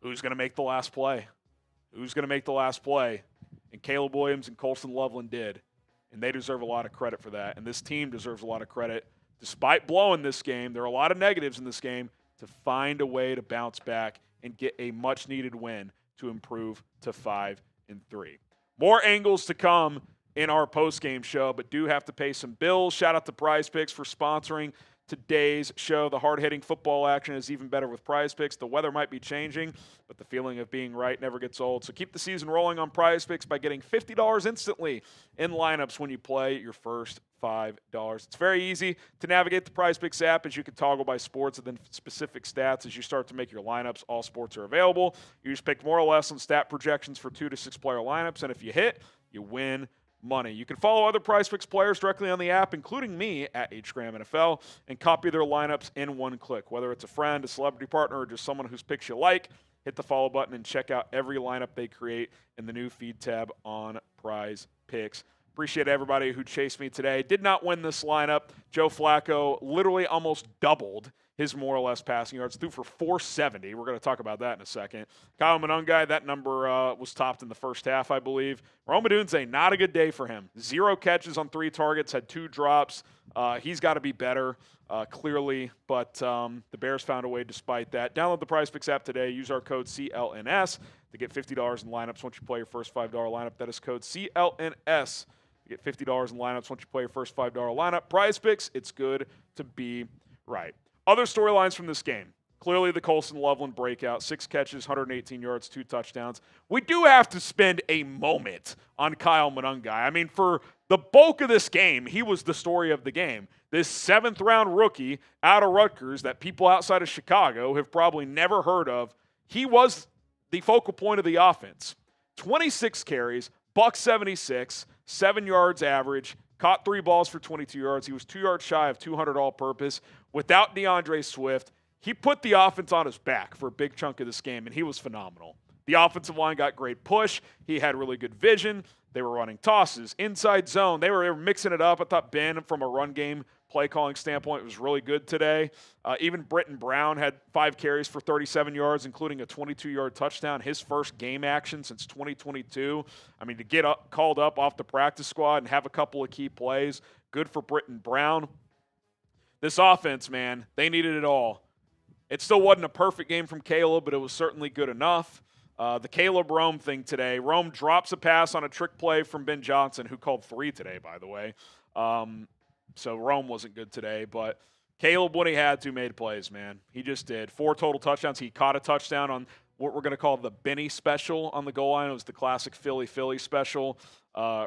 who's going to make the last play? Who's going to make the last play? And Caleb Williams and Colston Loveland did. And they deserve a lot of credit for that. And this team deserves a lot of credit. Despite blowing this game, there are a lot of negatives in this game, to find a way to bounce back and get a much-needed win to improve to 5-3. More angles to come in our post-game show, but do have to pay some bills. Shout out to Prize Picks for sponsoring today's show. The hard-hitting football action is even better with Prize Picks. The weather might be changing, but the feeling of being right never gets old. So keep the season rolling on Prize Picks by getting $50 instantly in lineups when you play your first $5. It's very easy to navigate the Prize Picks app, as you can toggle by sports and then specific stats as you start to make your lineups. All sports are available. You just pick more or less on stat projections for 2 to 6 player lineups, and if you hit, you win money. You can follow other Prize Picks players directly on the app, including me at HGramNFL, and copy their lineups in one click. Whether it's a friend, a celebrity partner, or just someone whose picks you like, hit the follow button and check out every lineup they create in the new feed tab on Prize Picks. Appreciate everybody who chased me today. Did not win this lineup. Joe Flacco literally almost doubled his more or less passing yards, threw for 470. We're going to talk about that in a second. Kyle Monangai, that number was topped in the first half, I believe. Odunze, not a good day for him. 0 catches on 3 targets, had 2 drops. He's got to be better, clearly, but the Bears found a way despite that. Download the Prize Picks app today. Use our code CLNS to get $50 in lineups once you play your first $5 lineup. That is code CLNS. You get $50 in lineups once you play your first $5 lineup. Prize Picks, it's good to be right. Other storylines from this game. Clearly the Colston Loveland breakout. 6 catches, 118 yards, 2 touchdowns. We do have to spend a moment on Kyle Monangai. I mean, for the bulk of this game, he was the story of the game. This 7th-round rookie out of Rutgers that people outside of Chicago have probably never heard of, he was the focal point of the offense. 26 carries, $176, 7 yards average, caught 3 balls for 22 yards. He was 2 yards shy of 200 all-purpose. Without DeAndre Swift, he put the offense on his back for a big chunk of this game, and he was phenomenal. The offensive line got great push. He had really good vision. They were running tosses, inside zone. They were mixing it up. I thought Ben, from a run game play-calling standpoint, was really good today. Even Britton Brown had 5 carries for 37 yards, including a 22-yard touchdown, his first game action since 2022. I mean, to get called up off the practice squad and have a couple of key plays, good for Britton Brown. This offense, man, they needed it all. It still wasn't a perfect game from Caleb, but it was certainly good enough. The Caleb Rome thing today. Rome drops a pass on a trick play from Ben Johnson, who called 3 today, by the way. So Rome wasn't good today, but Caleb, when he had to, made plays, man. He just did. 4 total touchdowns. He caught a touchdown on what we're going to call the Benny special on the goal line. It was the classic Philly special.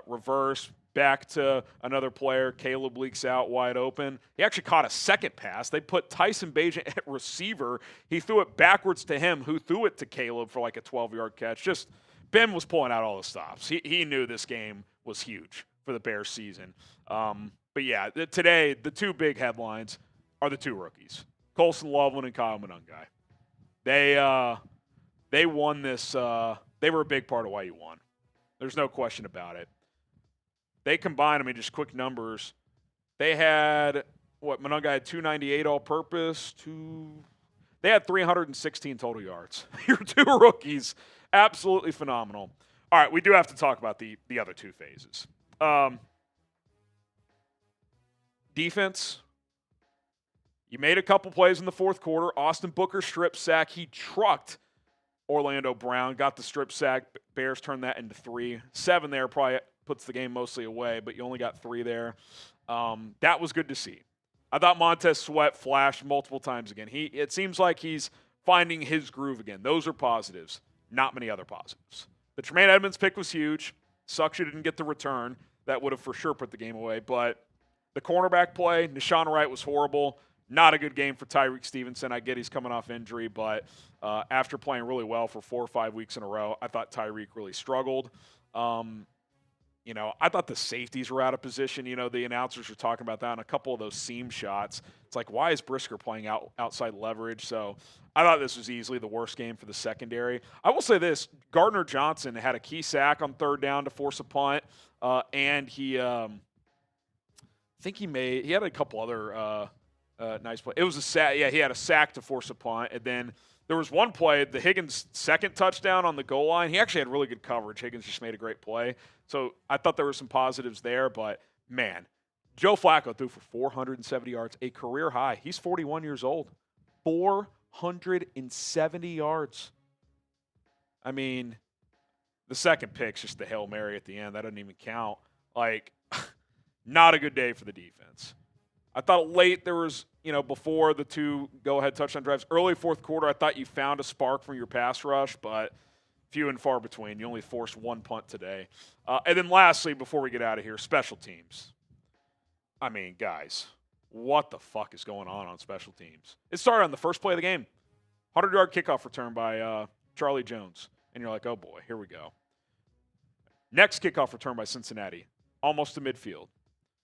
Reverse, back to another player. Caleb leaks out wide open. He actually caught a second pass. They put Tyson Bagent at receiver. He threw it backwards to him, who threw it to Caleb for like a 12-yard catch. Just Ben was pulling out all the stops. He knew this game was huge for the Bears season. But yeah, today the 2 big headlines are the 2 rookies, Colston Loveland and Kyle Monangai. They won this. They were a big part of why you won. There's no question about it. They combined, I mean, just quick numbers. They had, Monangai had 298 all-purpose. They had 316 total yards. Your 2 rookies, absolutely phenomenal. All right, we do have to talk about the other 2 phases. Defense, you made a couple plays in the 4th quarter. Austin Booker strip sack. He trucked Orlando Brown, got the strip sack. Bears turned that into 3. 7 there probably puts the game mostly away, but you only got 3 there. That was good to see. I thought Montez Sweat flashed multiple times again. It seems like he's finding his groove again. Those are positives. Not many other positives. The Tremaine Edmonds pick was huge. Sucks you didn't get the return. That would have for sure put the game away. But the cornerback play, Nahshon Wright was horrible. Not a good game for Tyreek Stevenson. I get he's coming off injury, but after playing really well for 4 or 5 weeks in a row, I thought Tyreek really struggled. I thought the safeties were out of position. The announcers were talking about that on a couple of those seam shots. It's like, why is Brisker playing outside leverage? So I thought this was easily the worst game for the secondary. I will say this, Gardner Johnson had a key sack on 3rd down to force a punt, and he had a couple other nice play. It was a sack. Yeah, he had a sack to force a punt. And then there was one play, the Higgins second touchdown on the goal line. He actually had really good coverage. Higgins just made a great play. So I thought there were some positives there. But, man, Joe Flacco threw for 470 yards, a career high. He's 41 years old. 470 yards. I mean, the second pick's just the Hail Mary at the end. That doesn't even count. Not a good day for the defense. I thought late there was, before the 2 go-ahead touchdown drives, early fourth quarter, I thought you found a spark from your pass rush, but few and far between. You only forced 1 punt today. And then lastly, before we get out of here, special teams. I mean, guys, what the fuck is going on special teams? It started on the first play of the game. 100-yard kickoff return by Charlie Jones. And you're like, oh, boy, here we go. Next kickoff return by Cincinnati, almost to midfield.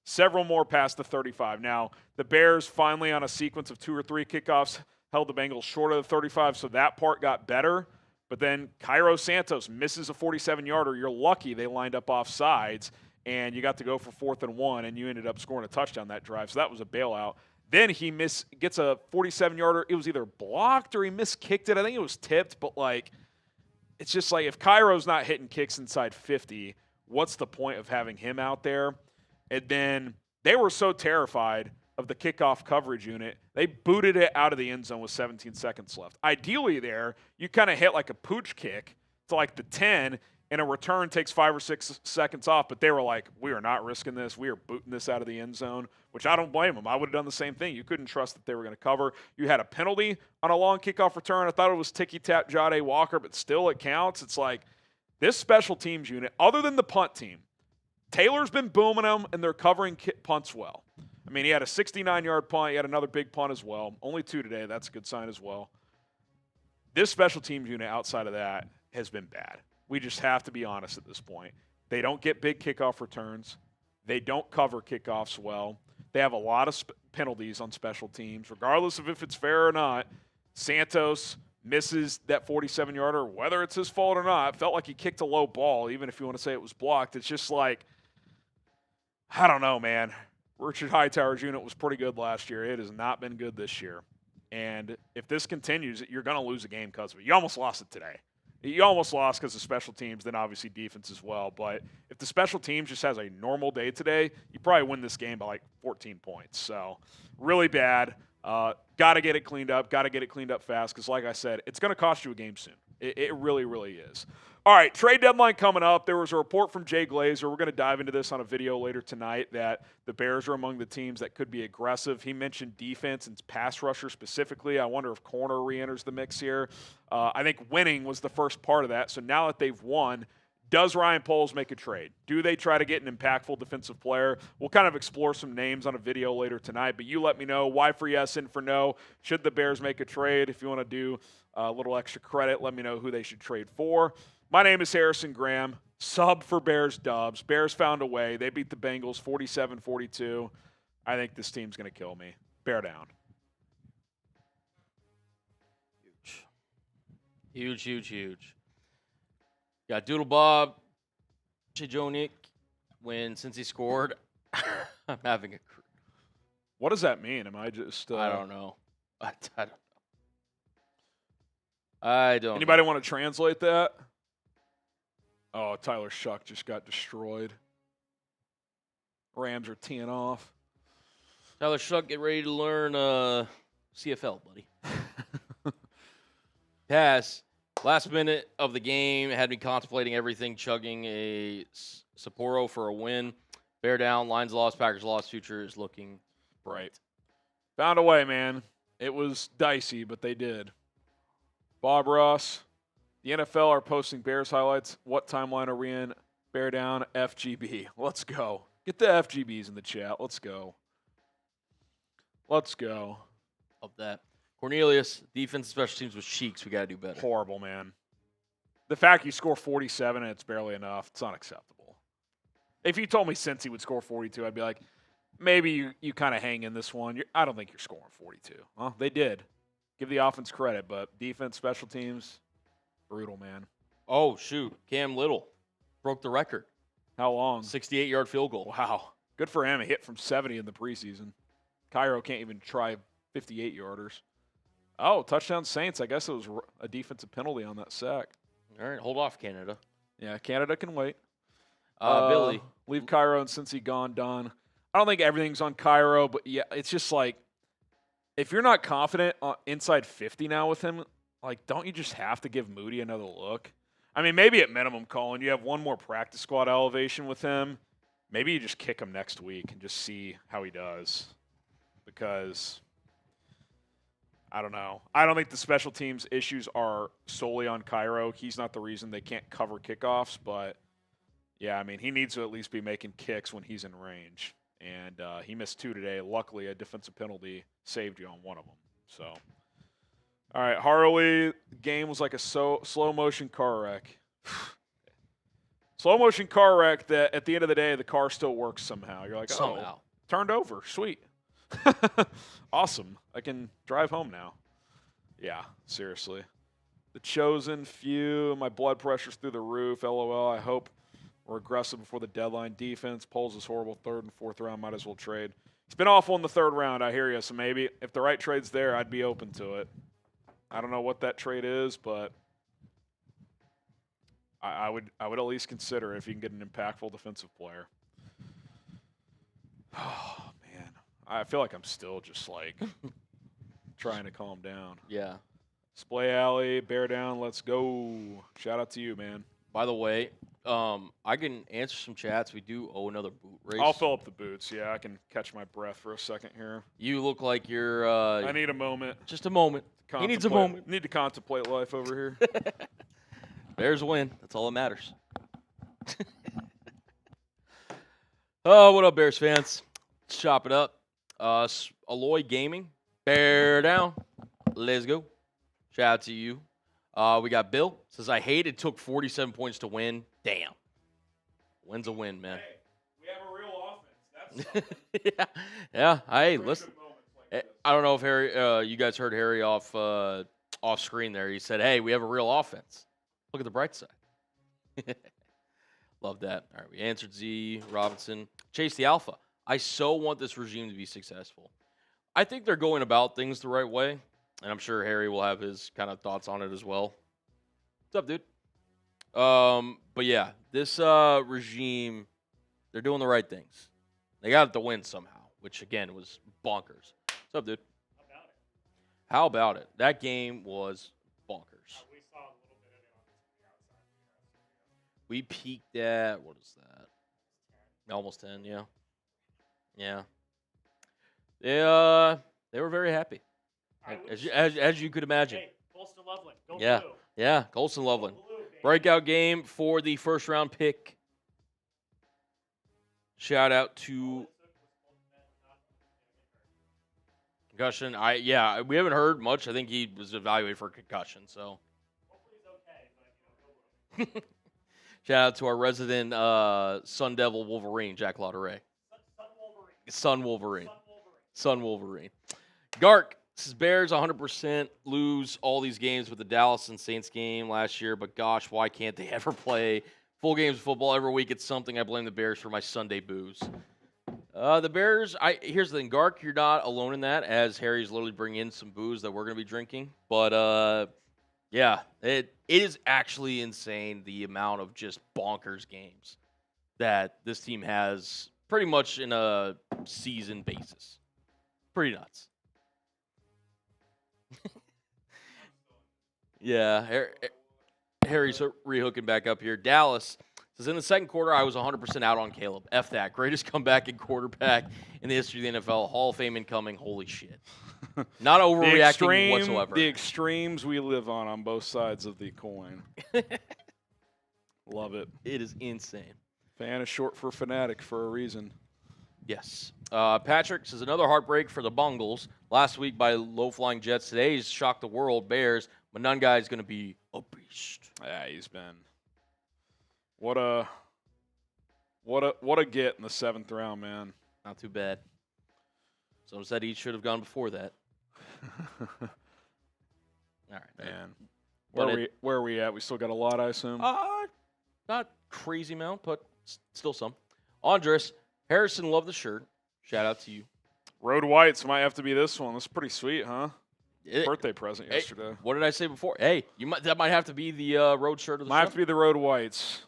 Several more past the 35. Now, the Bears finally on a sequence of 2 or 3 kickoffs held the Bengals short of the 35, so that part got better. But then Cairo Santos misses a 47-yarder. You're lucky they lined up off sides, and you got to go for 4th and 1, and you ended up scoring a touchdown that drive. So that was a bailout. Then he gets a 47-yarder. It was either blocked or he miskicked it. I think it was tipped, but, it's just if Cairo's not hitting kicks inside 50, what's the point of having him out there? And then they were so terrified of the kickoff coverage unit, they booted it out of the end zone with 17 seconds left. Ideally there, you kind of hit a pooch kick to the 10, and a return takes 5 or 6 seconds off, but they were like, we are not risking this. We are booting this out of the end zone, which I don't blame them. I would have done the same thing. You couldn't trust that they were going to cover. You had a penalty on a long kickoff return. I thought it was ticky-tap Jade Walker, but still it counts. It's this special teams unit, other than the punt team, Taylor's been booming them, and they're covering punts well. I mean, he had a 69-yard punt. He had another big punt as well. Only 2 today. That's a good sign as well. This special teams unit outside of that has been bad. We just have to be honest at this point. They don't get big kickoff returns. They don't cover kickoffs well. They have a lot of penalties on special teams. Regardless of if it's fair or not, Santos misses that 47-yarder, whether it's his fault or not. It felt like he kicked a low ball, even if you want to say it was blocked. It's just I don't know, man. Richard Hightower's unit was pretty good last year. It has not been good this year. And if this continues, you're going to lose a game because of it. You almost lost it today. You almost lost because of special teams, then obviously defense as well. But if the special teams just has a normal day today, you probably win this game by 14 points. So really bad. Got to get it cleaned up. Got to get it cleaned up fast because, like I said, it's going to cost you a game soon. It really, really is. All right, trade deadline coming up. There was a report from Jay Glazer. We're going to dive into this on a video later tonight that the Bears are among the teams that could be aggressive. He mentioned defense and pass rusher specifically. I wonder if corner re-enters the mix here. I think winning was the first part of that. So now that they've won, does Ryan Poles make a trade? Do they try to get an impactful defensive player? We'll kind of explore some names on a video later tonight, but you let me know. Y for yes, in for no. Should the Bears make a trade? If you want to do a little extra credit, let me know who they should trade for. My name is Harrison Graham. Sub for Bears Dubs. Bears found a way. They beat the Bengals 47-42. I think this team's going to kill me. Bear down. Huge, huge, huge. Got Doodle Bob, Joe Nick, since he scored. I'm having a. What does that mean? Am I just? I don't know. I don't. Anybody want to translate that? Oh, Tyler Shuck just got destroyed. Rams are teeing off. Tyler Shuck, get ready to learn CFL, buddy. Pass. Last minute of the game had me contemplating everything, chugging a Sapporo for a win. Bear down, Lions lost, Packers lost, future is looking bright. Found a way, man. It was dicey, but they did. Bob Ross, the NFL are posting Bears highlights. What timeline are we in? Bear down, FGB. Let's go. Get the FGBs in the chat. Let's go. Let's go. Of that. Cornelius, defense and special teams with Cheeks. We got to do better. Horrible, man. The fact you score 47 and it's barely enough, it's unacceptable. If you told me Cincy would score 42, I'd be like, maybe you kind of hang in this one. I don't think you're scoring 42. Well, they did. Give the offense credit, but defense, special teams, brutal, man. Oh, shoot. Cam Little broke the record. How long? 68-yard field goal. Wow. Good for him. He hit from 70 in the preseason. Cairo can't even try 58-yarders. Oh, touchdown Saints. I guess it was a defensive penalty on that sack. All right, hold off, Canada. Yeah, Canada can wait. Billy. Leave Cairo and Cincy gone, done. I don't think everything's on Cairo, but yeah, it's just if you're not confident inside 50 now with him, don't you just have to give Moody another look? I mean, maybe at minimum, Colin, you have one more practice squad elevation with him. Maybe you just kick him next week and just see how he does. because I don't know. I don't think the special teams issues are solely on Cairo. He's not the reason they can't cover kickoffs, but yeah, I mean, he needs to at least be making kicks when he's in range. And he missed 2 today. Luckily, a defensive penalty saved you on one of them. So, all right, Harley, the game was like a slow-motion car wreck. Slow-motion car wreck that at the end of the day, the car still works somehow. You're like, oh, turned over. Sweet. Awesome. I can drive home now. Yeah, seriously. The chosen few. My blood pressure's through the roof. LOL. I hope we're aggressive before the deadline. Defense. Polls is horrible. 3rd and 4th round. Might as well trade. It's been awful in the 3rd round. I hear you. So maybe if the right trade's there, I'd be open to it. I don't know what that trade is, but I would at least consider it if you can get an impactful defensive player. Oh, man. I feel like I'm still just like trying to calm down. Yeah. Splay Alley, bear down, let's go. Shout out to you, man. By the way, I can answer some chats. We do owe another boot race. I'll fill up the boots. Yeah, I can catch my breath for a second here. You look like you're. I need a moment. Just a moment. He needs a moment. Need to contemplate life over here. Bears win. That's all that matters. Oh, what up, Bears fans? Let's chop it up. Alloy Gaming, bear down. Let's go. Shout out to you. We got Bill. Says, I hate it took 47 points to win. Damn. Win's a win, man. Hey, we have a real offense. That's yeah. Yeah. Hey, listen. I don't know if Harry, you guys heard Harry off screen there. He said, hey, we have a real offense. Look at the bright side. Love that. All right, we answered Z, Robinson. Chase the Alpha. I so want this regime to be successful. I think they're going about things the right way, and I'm sure Harry will have his kind of thoughts on it as well. What's up, dude? But yeah, this regime, they're doing the right things. They got it to win somehow, which, again, was bonkers. What's up, dude? How about it? That game was bonkers. We saw a little bit of it on the outside. We peaked at, what is that? 10. Almost 10, yeah. Yeah. They were very happy, as you could imagine. Hey, Colston Loveland, go yeah. blue. Yeah, Colston Loveland. Go blue, baby. Breakout game for the first-round pick. Shout out to concussion. We haven't heard much. I think he was evaluated for concussion, so. Hopefully he's okay, but go blue. Shout out to our resident Sun Devil Wolverine, Jack Lauderay. Sun Wolverine. Gark says Bears 100% lose all these games with the Dallas and Saints game last year, but gosh, why can't they ever play full games of football every week? It's something. I blame the Bears for my Sunday booze. The Bears, here's the thing, Gark, you're not alone in that, as Harry's literally bringing in some booze that we're going to be drinking. But, yeah, it is actually insane the amount of just bonkers games that this team has pretty much in a season basis. Pretty nuts. Yeah, Harry's rehooking back up here. Dallas says, in the second quarter, I was 100% out on Caleb. F that. Greatest comeback in quarterback in the history of the NFL. Hall of Fame incoming. Holy shit. Not overreacting whatsoever. The extremes we live on both sides of the coin. Love it. It is insane. Fan is short for fanatic for a reason. Yes. Patrick says, another heartbreak for the Bengals. Last week by low-flying Jets. Today's shocked the world. Bears. Monangai is going to be a beast. Yeah, he's been. What a get in the 7th round, man. Not too bad. Someone said he should have gone before that. All right, man. Where are we at? We still got a lot, I assume. Not crazy amount, but still some. Andres Harrison, love the shirt. Shout out to you. Road Whites might have to be this one. This is pretty sweet, huh? Birthday present yesterday. What did I say before? Hey, that might have to be the road shirt of the show. Might have to be the Road Whites.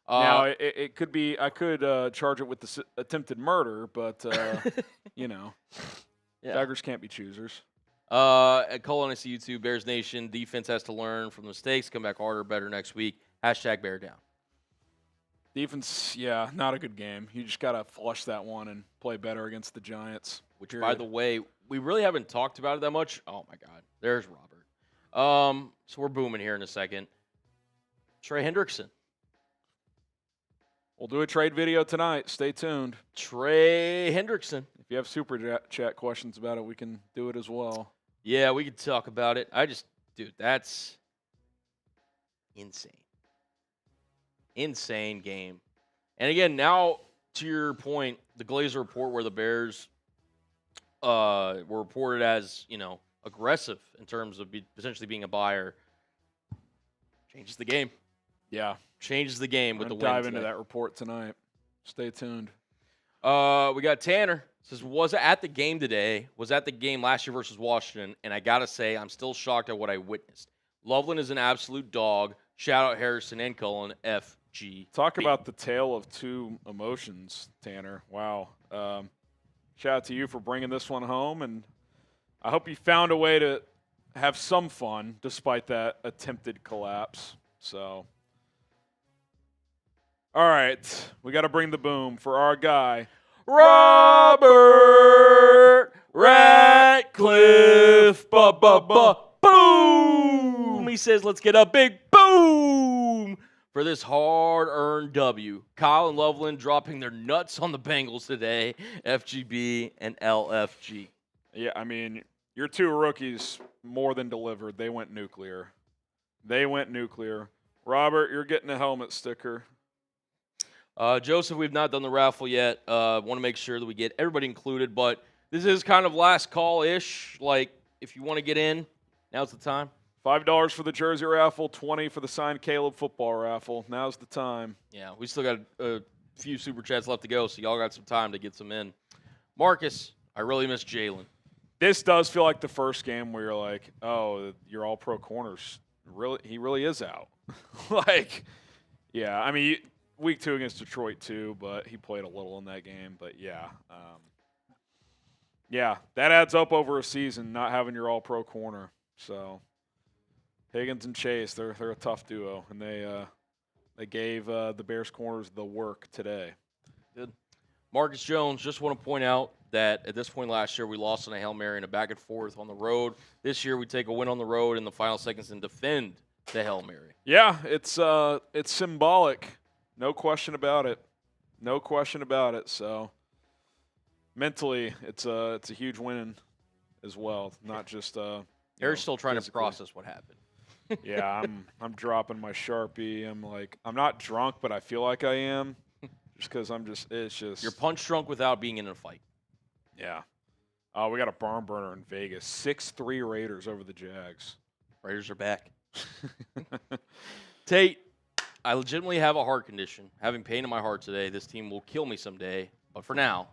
Now it could be. I could charge it with the attempted murder, but you know, beggars can't be choosers. At Colin, I see you too. Bears Nation defense has to learn from mistakes. Come back harder, better next week. # bear down. Defense, yeah, not a good game. You just gotta flush that one and play better against the Giants. which, by the way, we really haven't talked about it that much. Oh, my God. There's Robert. So we're booming here in a second. Trey Hendrickson. We'll do a trade video tonight. Stay tuned. Trey Hendrickson. If you have super chat questions about it, we can do it as well. Yeah, we could talk about it. Dude, that's insane. Insane game. And again, now to your point, the Glazer report where the Bears were reported as, aggressive in terms of potentially being a buyer, changes the game. Yeah. Changes the game with the win. Dive into that report tonight. Stay tuned. We got Tanner. Says, was at the game today, was at the game last year versus Washington, and I got to say, I'm still shocked at what I witnessed. Loveland is an absolute dog. Shout out Harrison and Cullen, FG. Talk about the tale of two emotions, Tanner. Wow. Shout out to you for bringing this one home, and I hope you found a way to have some fun despite that attempted collapse. So, all right, we got to bring the boom for our guy, Robert Ratcliffe. Boom! He says, let's get a big boom for this hard-earned W. Kyle and Loveland dropping their nuts on the Bengals today, FGB and LFG. Yeah, I mean, your two rookies more than delivered. They went nuclear. Robert, you're getting a helmet sticker. Joseph, we've not done the raffle yet. Want to make sure that we get everybody included, but this is kind of last call-ish. Like, if you want to get in, now's the time. $5 for the jersey raffle, $20 for the signed Caleb football raffle. Now's the time. Yeah, we still got a few super chats left to go, so y'all got some time to get some in. Marcus, I really miss Jalen. This does feel like the first game where you're like, oh, your all-pro corners, he really is out. Yeah, I mean, week 2 against Detroit too, but he played a little in that game. But yeah, that adds up over a season, not having your all-pro corner. So Higgins and Chase, they're a tough duo, and they gave the Bears corners the work today. Good. Marcus Jones, just want to point out that at this point last year we lost on a Hail Mary and a back and forth on the road. This year we take a win on the road in the final seconds and defend the Hail Mary. Yeah, it's symbolic. No question about it. So mentally, it's a huge win as well. Not just Harry's still trying to process what happened. Yeah, I'm dropping my Sharpie. I'm not drunk, but I feel like I am, just because it's just. You're punch drunk without being in a fight. Yeah. We got a barn burner in Vegas. 6-3 Raiders over the Jags. Raiders are back. Tate, I legitimately have a heart condition. Having pain in my heart today. This team will kill me someday. But for now,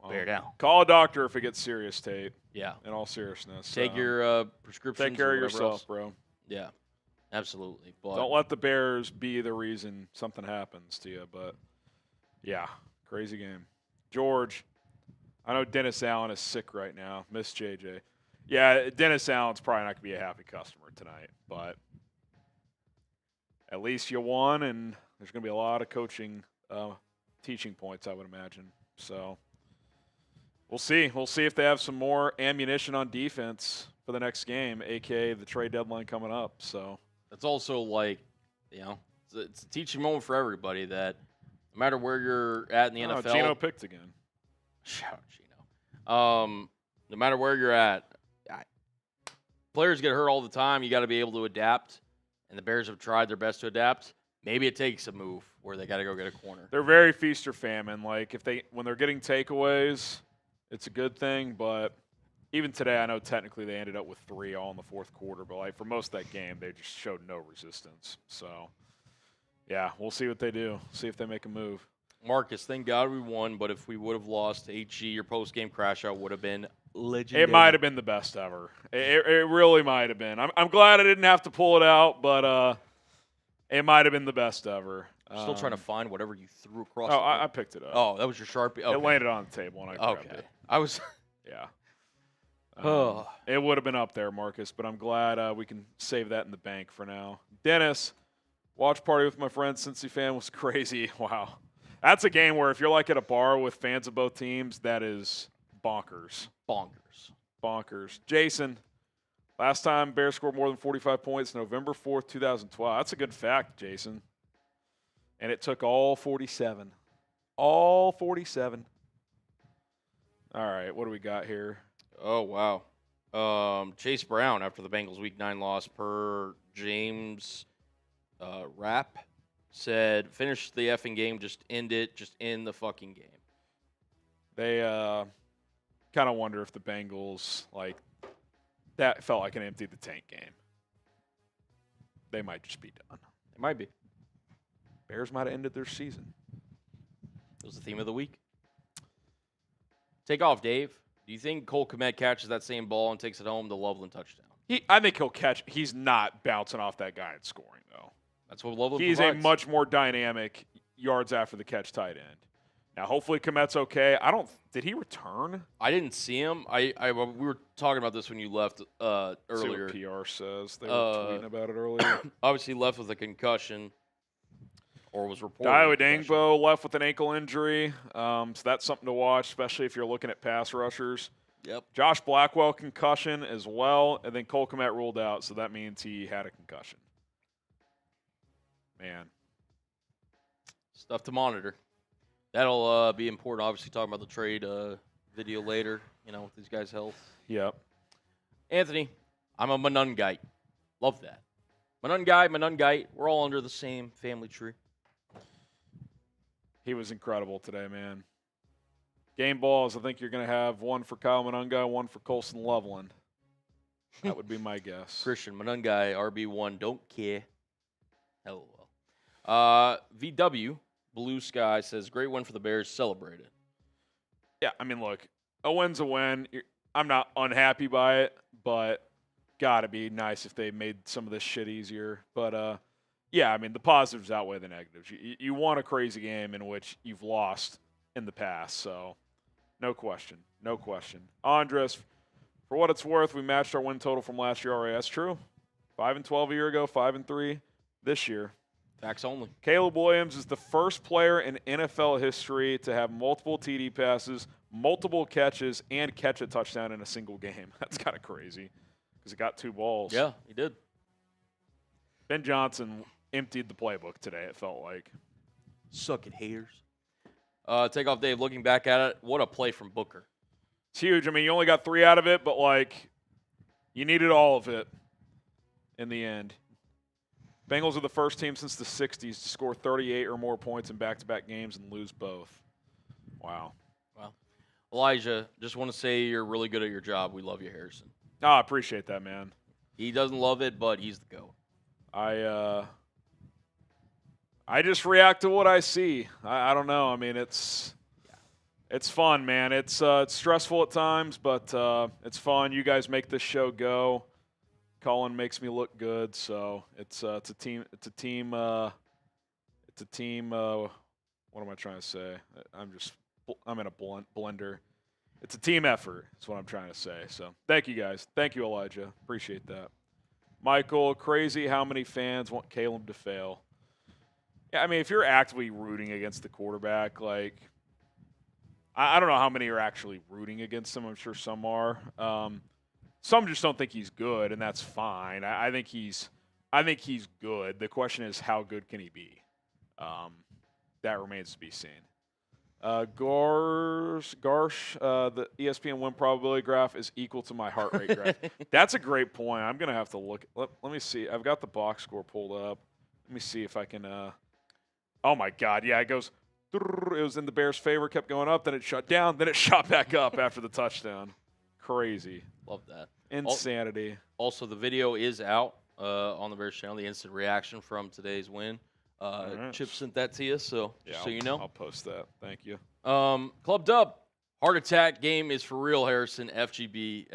bear down. Call a doctor if it gets serious, Tate. Yeah. In all seriousness. Take your prescriptions. Take care of yourself, else. bro. Yeah, absolutely. But don't let the Bears be the reason something happens to you. But, yeah, crazy game. George, I know Dennis Allen is sick right now. Miss JJ. Yeah, Dennis Allen's probably not going to be a happy customer tonight. But at least you won, and there's going to be a lot of coaching teaching points, I would imagine. So we'll see. We'll see if they have some more ammunition on defense for the next game, a.k.a. the trade deadline coming up. So it's also like, it's a teaching moment for everybody that no matter where you're at in the NFL. Gino picked again. Shout out Gino. No matter where you're at, players get hurt all the time. You got to be able to adapt, and the Bears have tried their best to adapt. Maybe it takes a move where they got to go get a corner. They're very feast or famine. Like when they're getting takeaways, it's a good thing. But even today, I know technically they ended up with 3 all in the fourth quarter. But like for most of that game, they just showed no resistance. So yeah, we'll see what they do. See if they make a move. Marcus, thank God we won. But if we would have lost HG, your post-game crash out would have been legendary. It might have been the best ever. It really might have been. I'm glad I didn't have to pull it out, but it might have been the best ever. Still trying to find whatever you threw across. Oh, I picked it up. Oh, that was your Sharpie? Okay. It landed on the table, and I grabbed it. I was. Yeah. It would have been up there, Marcus, but I'm glad we can save that in the bank for now. Dennis, watch party with my friend Cincy fan was crazy. Wow. That's a game where if you're like at a bar with fans of both teams, that is bonkers. Bonkers. Jason, last time Bears scored more than 45 points, November 4th, 2012. That's a good fact, Jason. And it took all 47. All 47. All right, what do we got here? Oh, wow. Chase Brown, after the Bengals Week 9 loss, per James Rapp, said, finish the effing game, just end it, just end the fucking game. They kind of wonder if the Bengals, like, that felt like an empty the tank game. They might just be done. It might be. Bears might have ended their season. It was the theme of the week. Take off, Dave. Do you think Cole Kmet catches that same ball and takes it home, the Loveland touchdown? I think he'll catch. He's not bouncing off that guy and scoring, though. That's what Loveland He's provides. a much more dynamic yards after the catch tight end. Now, hopefully Kmet's okay. Did he return? I didn't see him. We were talking about this when you left earlier. See what PR says. They were tweeting about it earlier. Obviously left with a concussion, or was reported. Dio Dangbo left with an ankle injury, so that's something to watch, especially if you're looking at pass rushers. Yep. Josh Blackwell concussion as well, and then Cole Kmet ruled out, so that means he had a concussion. Man. Stuff to monitor. That'll be important. Obviously, talking about the trade video later, with these guys' health. Yep. Anthony, I'm a Monangai. Love that. Monangai. We're all under the same family tree. He was incredible today, man. Game balls, I think you're going to have one for Kyle Monangai, one for Colston Loveland. That would be my guess. Christian Monangai, RB1, don't care. LOL. VW, Blue Sky, says, great win for the Bears, celebrate it. Yeah, I mean, look, a win's a win. I'm not unhappy by it, but got to be nice if they made some of this shit easier. But, yeah, I mean, the positives outweigh the negatives. You want a crazy game in which you've lost in the past, so no question. Andres, for what it's worth, we matched our win total from last year already. That's true. 5-12 a year ago, 5-3 this year. Facts only. Caleb Williams is the first player in NFL history to have multiple TD passes, multiple catches, and catch a touchdown in a single game. That's kind of crazy because he got 2 balls. Yeah, he did. Ben Johnson emptied the playbook today, it felt like. Suck it, haters. Take off, Dave. Looking back at it, what a play from Booker. It's huge. I mean, you only got 3 out of it, but, like, you needed all of it in the end. Bengals are the first team since the 60s to score 38 or more points in back-to-back games and lose both. Wow. Elijah, just want to say you're really good at your job. We love you, Harrison. Oh, I appreciate that, man. He doesn't love it, but he's the GOAT. I just react to what I see. I don't know. I mean, it's fun, man. It's stressful at times, but it's fun. You guys make this show go. Colin makes me look good, so it's a team. What am I trying to say? I'm in a blender. It's a team effort. That's what I'm trying to say. So thank you guys. Thank you, Elijah. Appreciate that. Michael, crazy how many fans want Caleb to fail. Yeah, I mean, if you're actively rooting against the quarterback, like, I don't know how many are actually rooting against him. I'm sure some are. Some just don't think he's good, and that's fine. I think he's good. The question is, how good can he be? That remains to be seen. Garsh, the ESPN win probability graph is equal to my heart rate graph. That's a great point. I'm going to have to look. Let me see. I've got the box score pulled up. Let me see if I can. Oh, my God. Yeah, it goes. It was in the Bears' favor, kept going up, then it shut down, then it shot back up after the touchdown. Crazy. Love that. Insanity. Also, the video is out on the Bears channel, the instant reaction from today's win. Right. Chip sent that to you, so just so you know. I'll post that. Thank you. Club Dub. Heart attack game is for real, Harrison. FGB.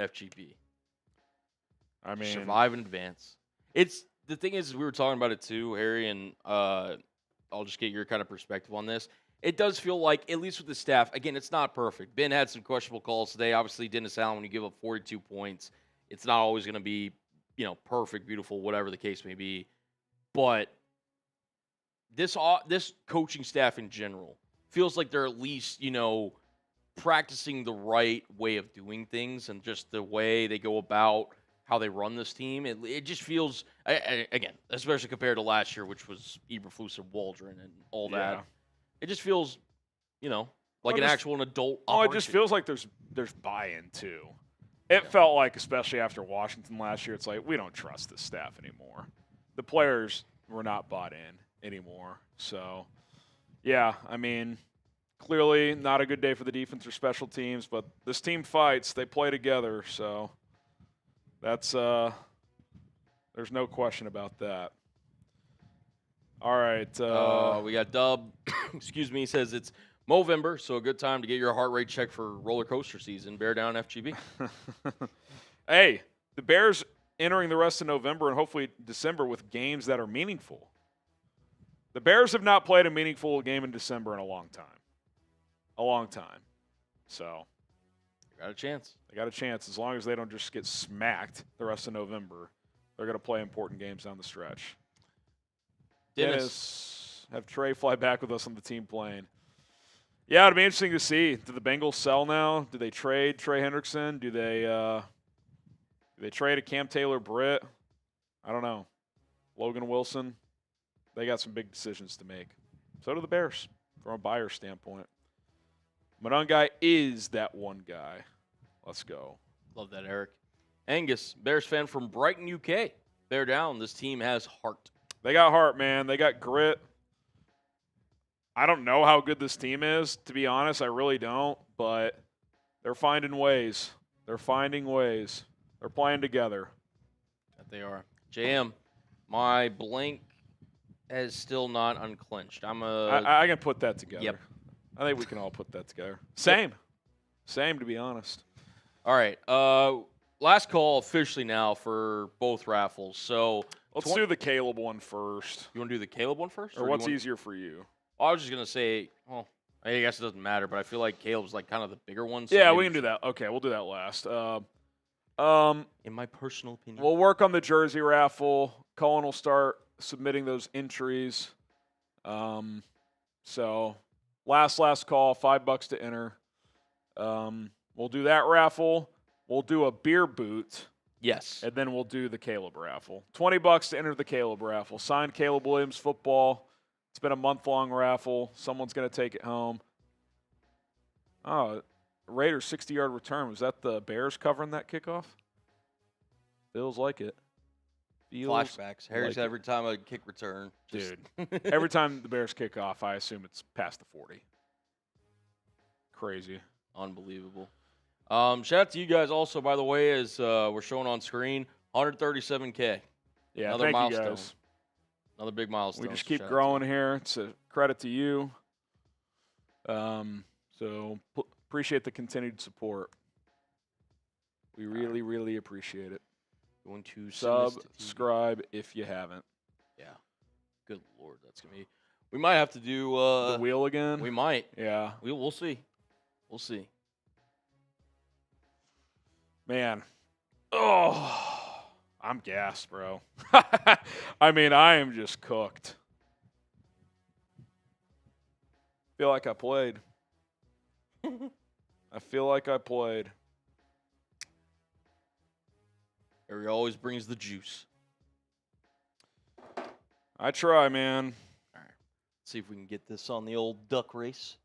I mean, survive in advance. The thing is, we were talking about it too, Harry, and I'll just get your kind of perspective on this. It does feel like, at least with the staff, again, it's not perfect. Ben had some questionable calls today. Obviously, Dennis Allen, when you give up 42 points, it's not always going to be, perfect, beautiful, whatever the case may be. But this coaching staff in general feels like they're at least, practicing the right way of doing things and just the way they go about how they run this team. It just feels, again, especially compared to last year, which was Eberflus and Waldron and all that. Yeah. It just feels, like an actual adult Oh, operation. it just feels like there's buy-in too. It felt like, especially after Washington last year, it's like we don't trust this staff anymore. The players were not bought in anymore. So, yeah, I mean, clearly not a good day for the defense or special teams, but this team fights. They play together, so that's there's no question about that. All right. We got Dub. Excuse me. He says it's Movember, so a good time to get your heart rate checked for roller coaster season. Bear down, FGB. Hey, the Bears entering the rest of November and hopefully December with games that are meaningful. The Bears have not played a meaningful game in December in a long time. A long time. So Got a chance. they got a chance as long as they don't just get smacked the rest of November. They're going to play important games down the stretch. Dennis, have Trey fly back with us on the team plane. Yeah, it'd be interesting to see. Do the Bengals sell now? Do they trade Trey Hendrickson? Do they trade a Cam Taylor-Britt? I don't know. Logan Wilson? They got some big decisions to make. So do the Bears from a buyer standpoint. Monangai is that one guy. Let's go. Love that, Eric. Angus, Bears fan from Brighton, UK. Bear down. This team has heart. They got heart, man. They got grit. I don't know how good this team is, to be honest. I really don't. But they're finding ways. They're finding ways. They're playing together. That they are. JM, my blank has still not unclenched. I can put that together. Yep. I think we can all put that together. Same, to be honest. All right. Last call officially now for both raffles. So Let's do the Caleb one first. you want to do the Caleb one first? Or what's easier for you? I was just going to say, well, I guess it doesn't matter, but I feel like Caleb's like kind of the bigger one. So Yeah, maybe we can do that. Okay, we'll do that last. in my personal opinion. We'll work on the jersey raffle. Cullen will start submitting those entries. So last call, $5 to enter. We'll do that raffle. We'll do a beer boot, yes. and then we'll do the Caleb raffle. $20 to enter the Caleb raffle. Signed Caleb Williams football. It's been a month-long raffle. Someone's going to take it home. Oh, Raiders 60-yard return. Was that the Bears covering that kickoff? Feels like it. Flashbacks. Harry's like every time a kick return. Dude, every time the Bears kick off, I assume it's past the 40. Crazy. Unbelievable. Shout out to you guys also, by the way, as we're showing on screen, 137K. Yeah, Another thank milestone. you guys. Another big milestone. We just so keep shout out growing here. It's a credit to you. So appreciate the continued support. We really, really appreciate it. you. Going to send this to TV. Subscribe if you haven't. Yeah. Good Lord, that's gonna be. We might have to do The wheel again? We might. Yeah. We'll see. We'll see. Man. Oh, I'm gassed, bro. I mean, I am just cooked. Feel like I played. I feel like I played. Harry always brings the juice. I try, man. All right. See if we can get this on the old duck race.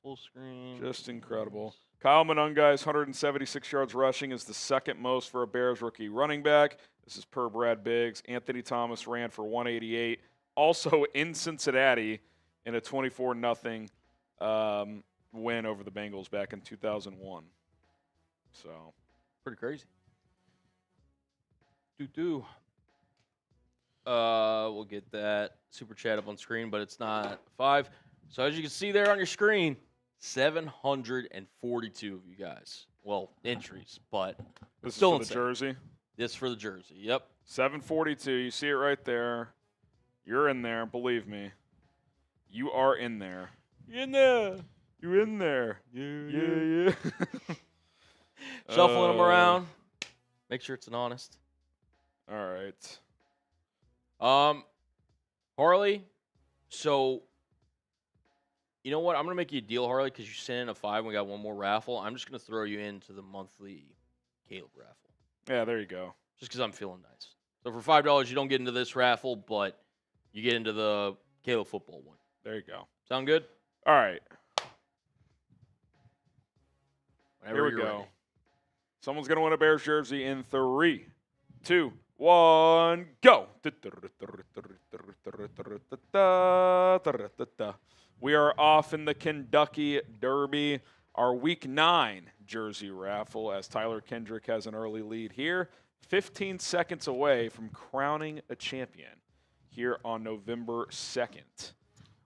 Full screen. Just incredible. Kyle Monangai's 176 yards rushing is the second most for a Bears rookie running back. This is per Brad Biggs. Anthony Thomas ran for 188. Also in Cincinnati in a 24-0 win over the Bengals back in 2001. So Pretty crazy. We'll get that super chat up on screen, but it's not 5. So as you can see there on your screen, 742 of you guys. Well, entries, but this still is for the jersey. This for the jersey. Yep. 742. You see it right there. You're in there. Believe me. You are in there. You're in there. You're in there. Yeah. Shuffling them around. Make sure it's an honest. All right. Harley, so You know what? I'm going to make you a deal, Harley, because you sent in a 5 and we got one more raffle. I'm just going to throw you into the monthly Caleb raffle. Yeah, there you go. Just because I'm feeling nice. So for $5, you don't get into this raffle, but you get into the Caleb football one. There you go. Sound good? All right. Whenever Here we you're go. ready. Someone's going to win a Bears jersey in 3, 2, 1, go. We are off in the Kentucky Derby, our Week 9 jersey raffle, as Tyler Kendrick has an early lead here. 15 seconds away from crowning a champion here on November 2nd.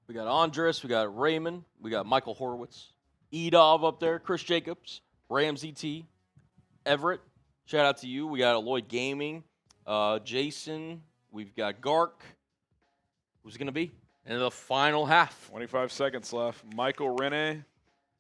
We got Andres, we got Raymond, we got Michael Horowitz, Edov up there, Chris Jacobs, Ramsey T, Everett. Shout out to you. We got Lloyd Gaming, Jason. We've got Gark. Who's it going to be? And the final half. 25 seconds left. Michael Rene,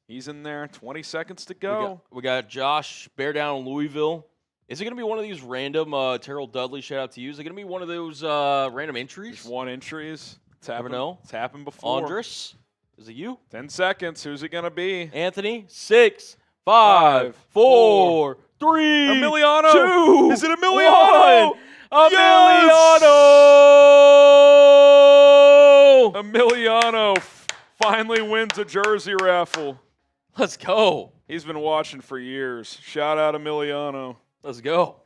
he's in there. 20 seconds to go. We got Josh, Bear Down in Louisville. Is it going to be one of these random Terrell Dudley, shout out to you? Is it going to be one of those random entries? Just one entries. It's Never happened. know. It's happened before. Andres, is it you? 10 seconds. Who's it going to be? Anthony, 6, 5, 4, 3, Emiliano. 2, Is it Emiliano? 1. Yes! Emiliano! Emiliano finally wins a jersey raffle. Let's go. He's been watching for years. Shout out Emiliano. Let's go.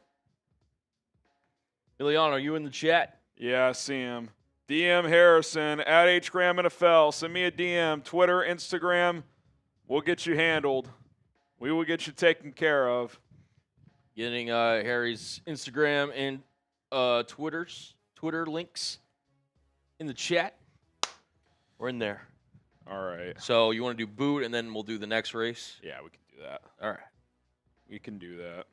Emiliano, are you in the chat? Yeah, I see him. DM Harrison at HGramNFL. Send me a DM. Twitter, Instagram. We'll get you handled. We will get you taken care of. Getting Harry's Instagram and Twitter links in the chat. We're in there. All right. So you want to do boot, and then we'll do the next race? Yeah, we can do that. All right. We can do that.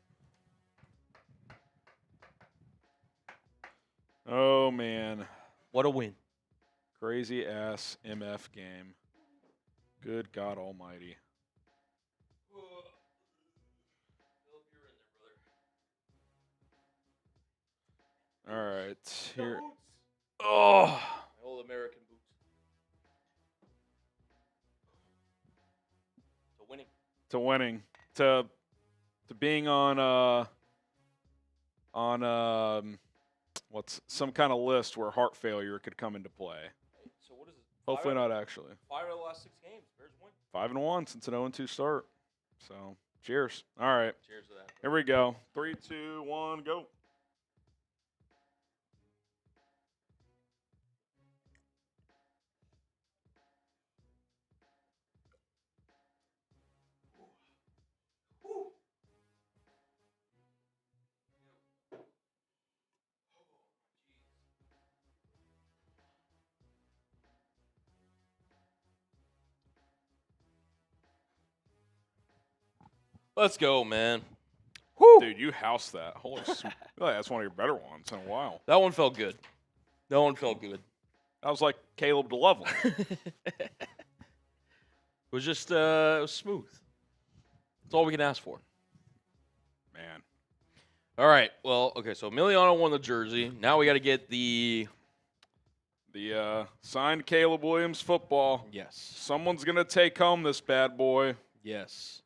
Oh, man. What a win. Crazy ass MF game. Good God Almighty. All right. Here. Oh. My old American boots. So winning. To winning. To being on what's some kind of list where heart failure could come into play. So what is it? Hopefully not actually. 5 out of the last 6 games. Bears win. 5-1 since an 0-2 start. So cheers. All right. Cheers to that. Here we go. 3, 2, 1, go. Let's go, man. Dude, you housed that. Holy smokes. That's one of your better ones in a while. That one felt good. That one felt good. That was like Caleb to Loveland. It was just it was smooth. That's all we can ask for. Man. All right. Well, okay, so Emiliano won the jersey. Now we got to get the Signed Caleb Williams football. Yes. Someone's going to take home this bad boy. Yes.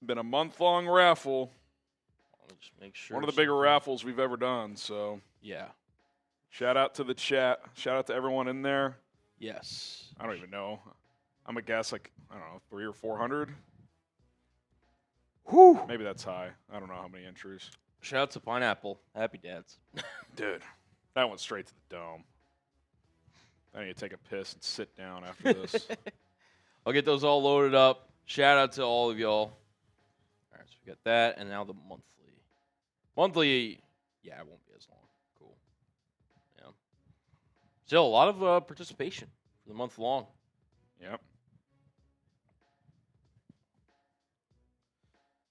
Been a month-long raffle. Let me just make sure. One of the bigger raffles we've ever done. So Yeah. shout out to the chat. Shout out to everyone in there. Yes. I don't even know. I'm going to guess like, I don't know, 300 or 400. Whew. Maybe that's high. I don't know how many entries. Shout out to Pineapple. Happy dads. Dude, that went straight to the dome. I need to take a piss and sit down after this. I'll get those all loaded up. Shout out to all of y'all. All right, so we got that, and now the monthly. Monthly, yeah, it won't be as long. Cool. Yeah. Still, a lot of participation for the month long. Yep.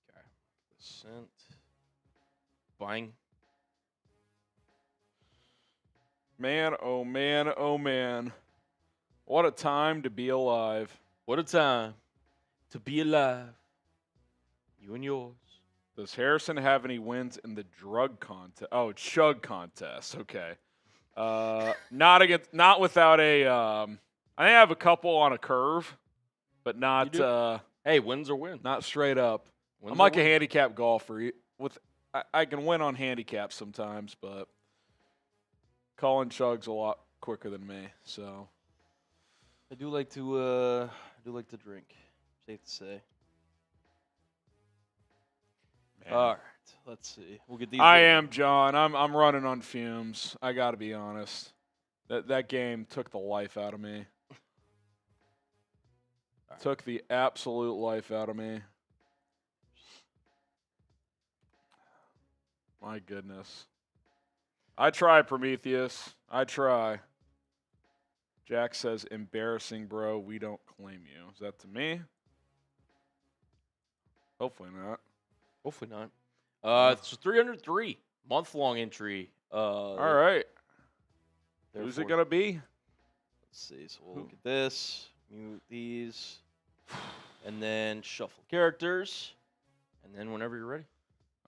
Okay. Sent. Buying. Man, oh man, oh man. What a time to be alive. What a time to be alive. You and yours. Does Harrison have any wins in the drug contest? Oh, chug contest. Okay. Not without a I think I have a couple on a curve. but not Hey, wins are wins. not straight up. Wins I'm are like a wins. handicap golfer. I can win on handicaps sometimes, but Colin chugs a lot quicker than me. So I do like to drink. Safe to say. man. All right, let's see. We'll get these. I am John. I'm running on fumes. I got to be honest. That game took the life out of me. Right. Took the absolute life out of me. My goodness. I try, Prometheus. I try. Jack says, embarrassing, bro. We don't claim you. Is that to me? Hopefully not. Hopefully not. It's 303 month-long entry. All right. Therefore, Who's it going to be? Let's see. So we'll look at this, mute these, and then shuffle characters, and then whenever you're ready.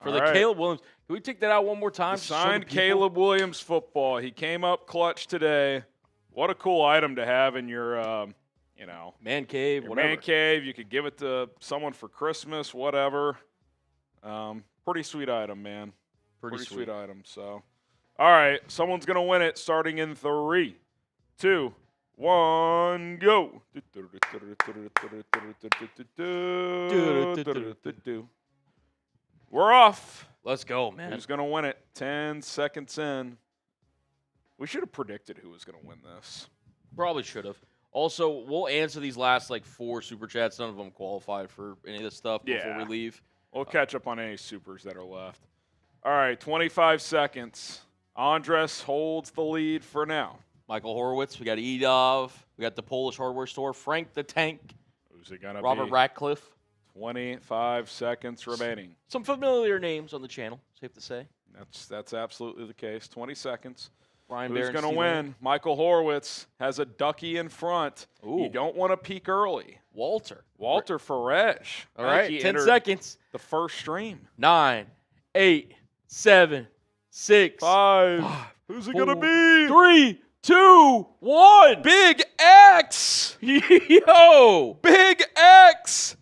For All the right. Caleb Williams, can we take that out one more time? The to show the signed people? Caleb Williams football. He came up clutch today. What a cool item to have in your, Man cave, your whatever. man cave. You could give it to someone for Christmas, whatever. Pretty sweet item, man. Pretty sweet sweet. item. So, all right, someone's gonna win it. Starting in 3, 2, 1, go. We're off. Let's go, man. Who's gonna win it? 10 seconds in. We should have predicted who was gonna win this. Probably should have. Also, we'll answer these last 4 super chats. None of them qualified for any of this stuff before Yeah. we leave. We'll catch up on any supers that are left. All right, 25 seconds. Andres holds the lead for now. Michael Horowitz, we got Edov, we got the Polish hardware store, Frank the Tank, Who's it gonna Robert be? Ratcliffe. 25 seconds remaining. Some familiar names on the channel, safe to say. That's absolutely the case. 20 seconds. Brian Who's Barron, going to Steve win? Michael Horowitz has a ducky in front. Ooh. You don't want to peak early. Walter. Walter Faresh. All I think right, he 10 entered seconds. The first stream. 9, 8, 7, 6, 5. 5, Who's it 4, going to be? 3, 2, 1. Big X. Yo! Big X.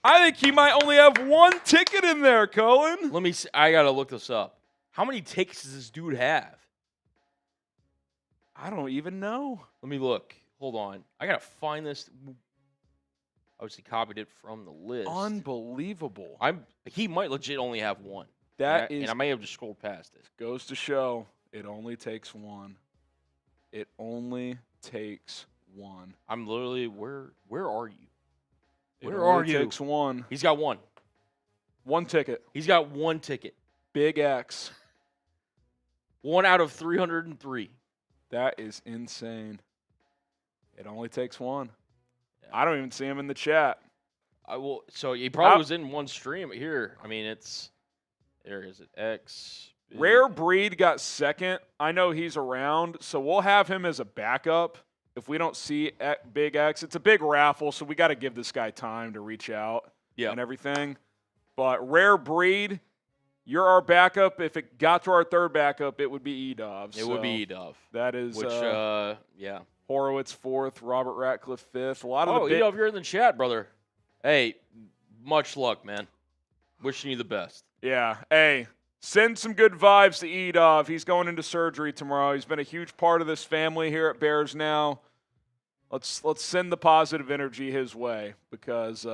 I think he might only have one ticket in there, Cullen. Let me see. I got to look this up. How many tickets does this dude have? I don't even know. Let me look. Hold on. I got to find this. Obviously copied it from the list. Unbelievable. He might legit only have one. That and I may have just scrolled past it. goes to show it only takes one. It only takes one. I'm literally where are you? It Where only are you? takes one. He's got one. One ticket. He's got one ticket. Big X. 1 out of 303. That is insane. It only takes one. Yeah. I don't even see him in the chat. So he probably How- was in one stream here. I mean, there is it. X. big. Rare Breed got second. I know he's around, so we'll have him as a backup if we don't see Big X. It's a big raffle, so we got to give this guy time to reach out and everything. But Rare Breed, you're our backup. If it got to our third backup, it would be Edov. It would be Edov. That is Which, yeah. Horowitz fourth, Robert Ratcliffe fifth. A lot of Oh, the Edov, you're in the chat, brother. Hey, much luck, man. Wishing you the best. Yeah. Hey, send some good vibes to Edov. He's going into surgery tomorrow. He's been a huge part of this family here at Bears Now. Let's send the positive energy his way because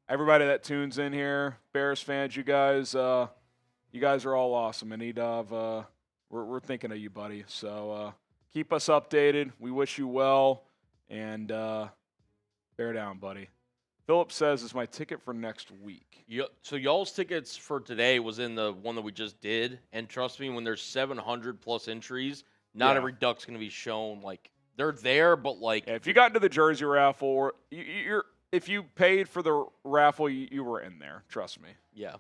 everybody that tunes in here, Bears fans, you guys are all awesome. And Edov, we're thinking of you, buddy. So keep us updated. We wish you well, and bear down, buddy. Philip says, is my ticket for next week. So y'all's tickets for today was in the one that we just did. And trust me, when there's 700 plus entries, not every duck's going to be shown. They're there, but Yeah, if you got into the jersey raffle, or if you paid for the raffle, you were in there. Trust me. yeah.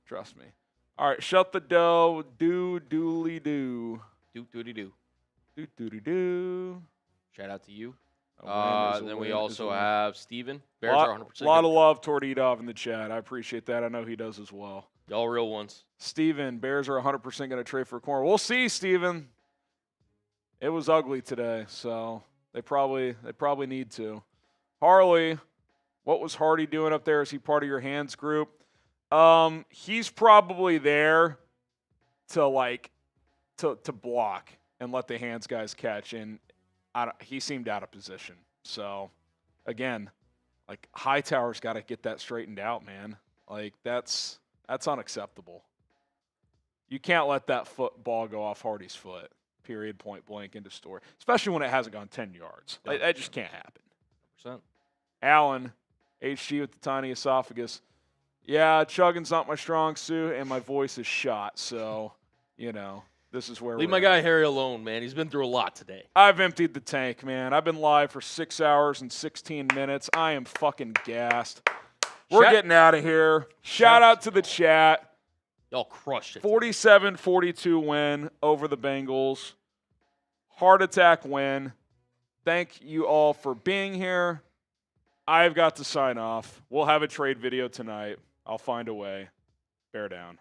Trust me. All right, shut the dough. Doodly do. Do. Do. Shout out to you. A win Then is we a win also is a win. have Steven. Bears are 100%. A lot of love toward Edov in the chat. I appreciate that. I know he does as well. Y'all real ones. Steven, Bears are 100% going to trade for a corner. We'll see, Steven. It was ugly today, so They probably need to. Harley, what was Hardy doing up there? Is he part of your hands group? He's probably there to block and let the hands guys catch, and he seemed out of position. So, again, like Hightower's got to get that straightened out, man. Like that's unacceptable. You can't let that ball go off Hardy's foot. Period. Point blank. Into story. Especially when it hasn't gone 10 yards. Like, that just can't happen. 100%. Allen, HG with the tiny esophagus. Yeah, chugging's not my strong suit, and my voice is shot. So, this is where Leave my guy Harry alone, man. He's been through a lot today. I've emptied the tank, man. I've been live for 6 hours and 16 minutes. I am fucking gassed. We're getting out of here. Shout out to the chat. Y'all crushed it. 47-42 win over the Bengals. Heart attack win. Thank you all for being here. I've got to sign off. We'll have a trade video tonight. I'll find a way. Bear down.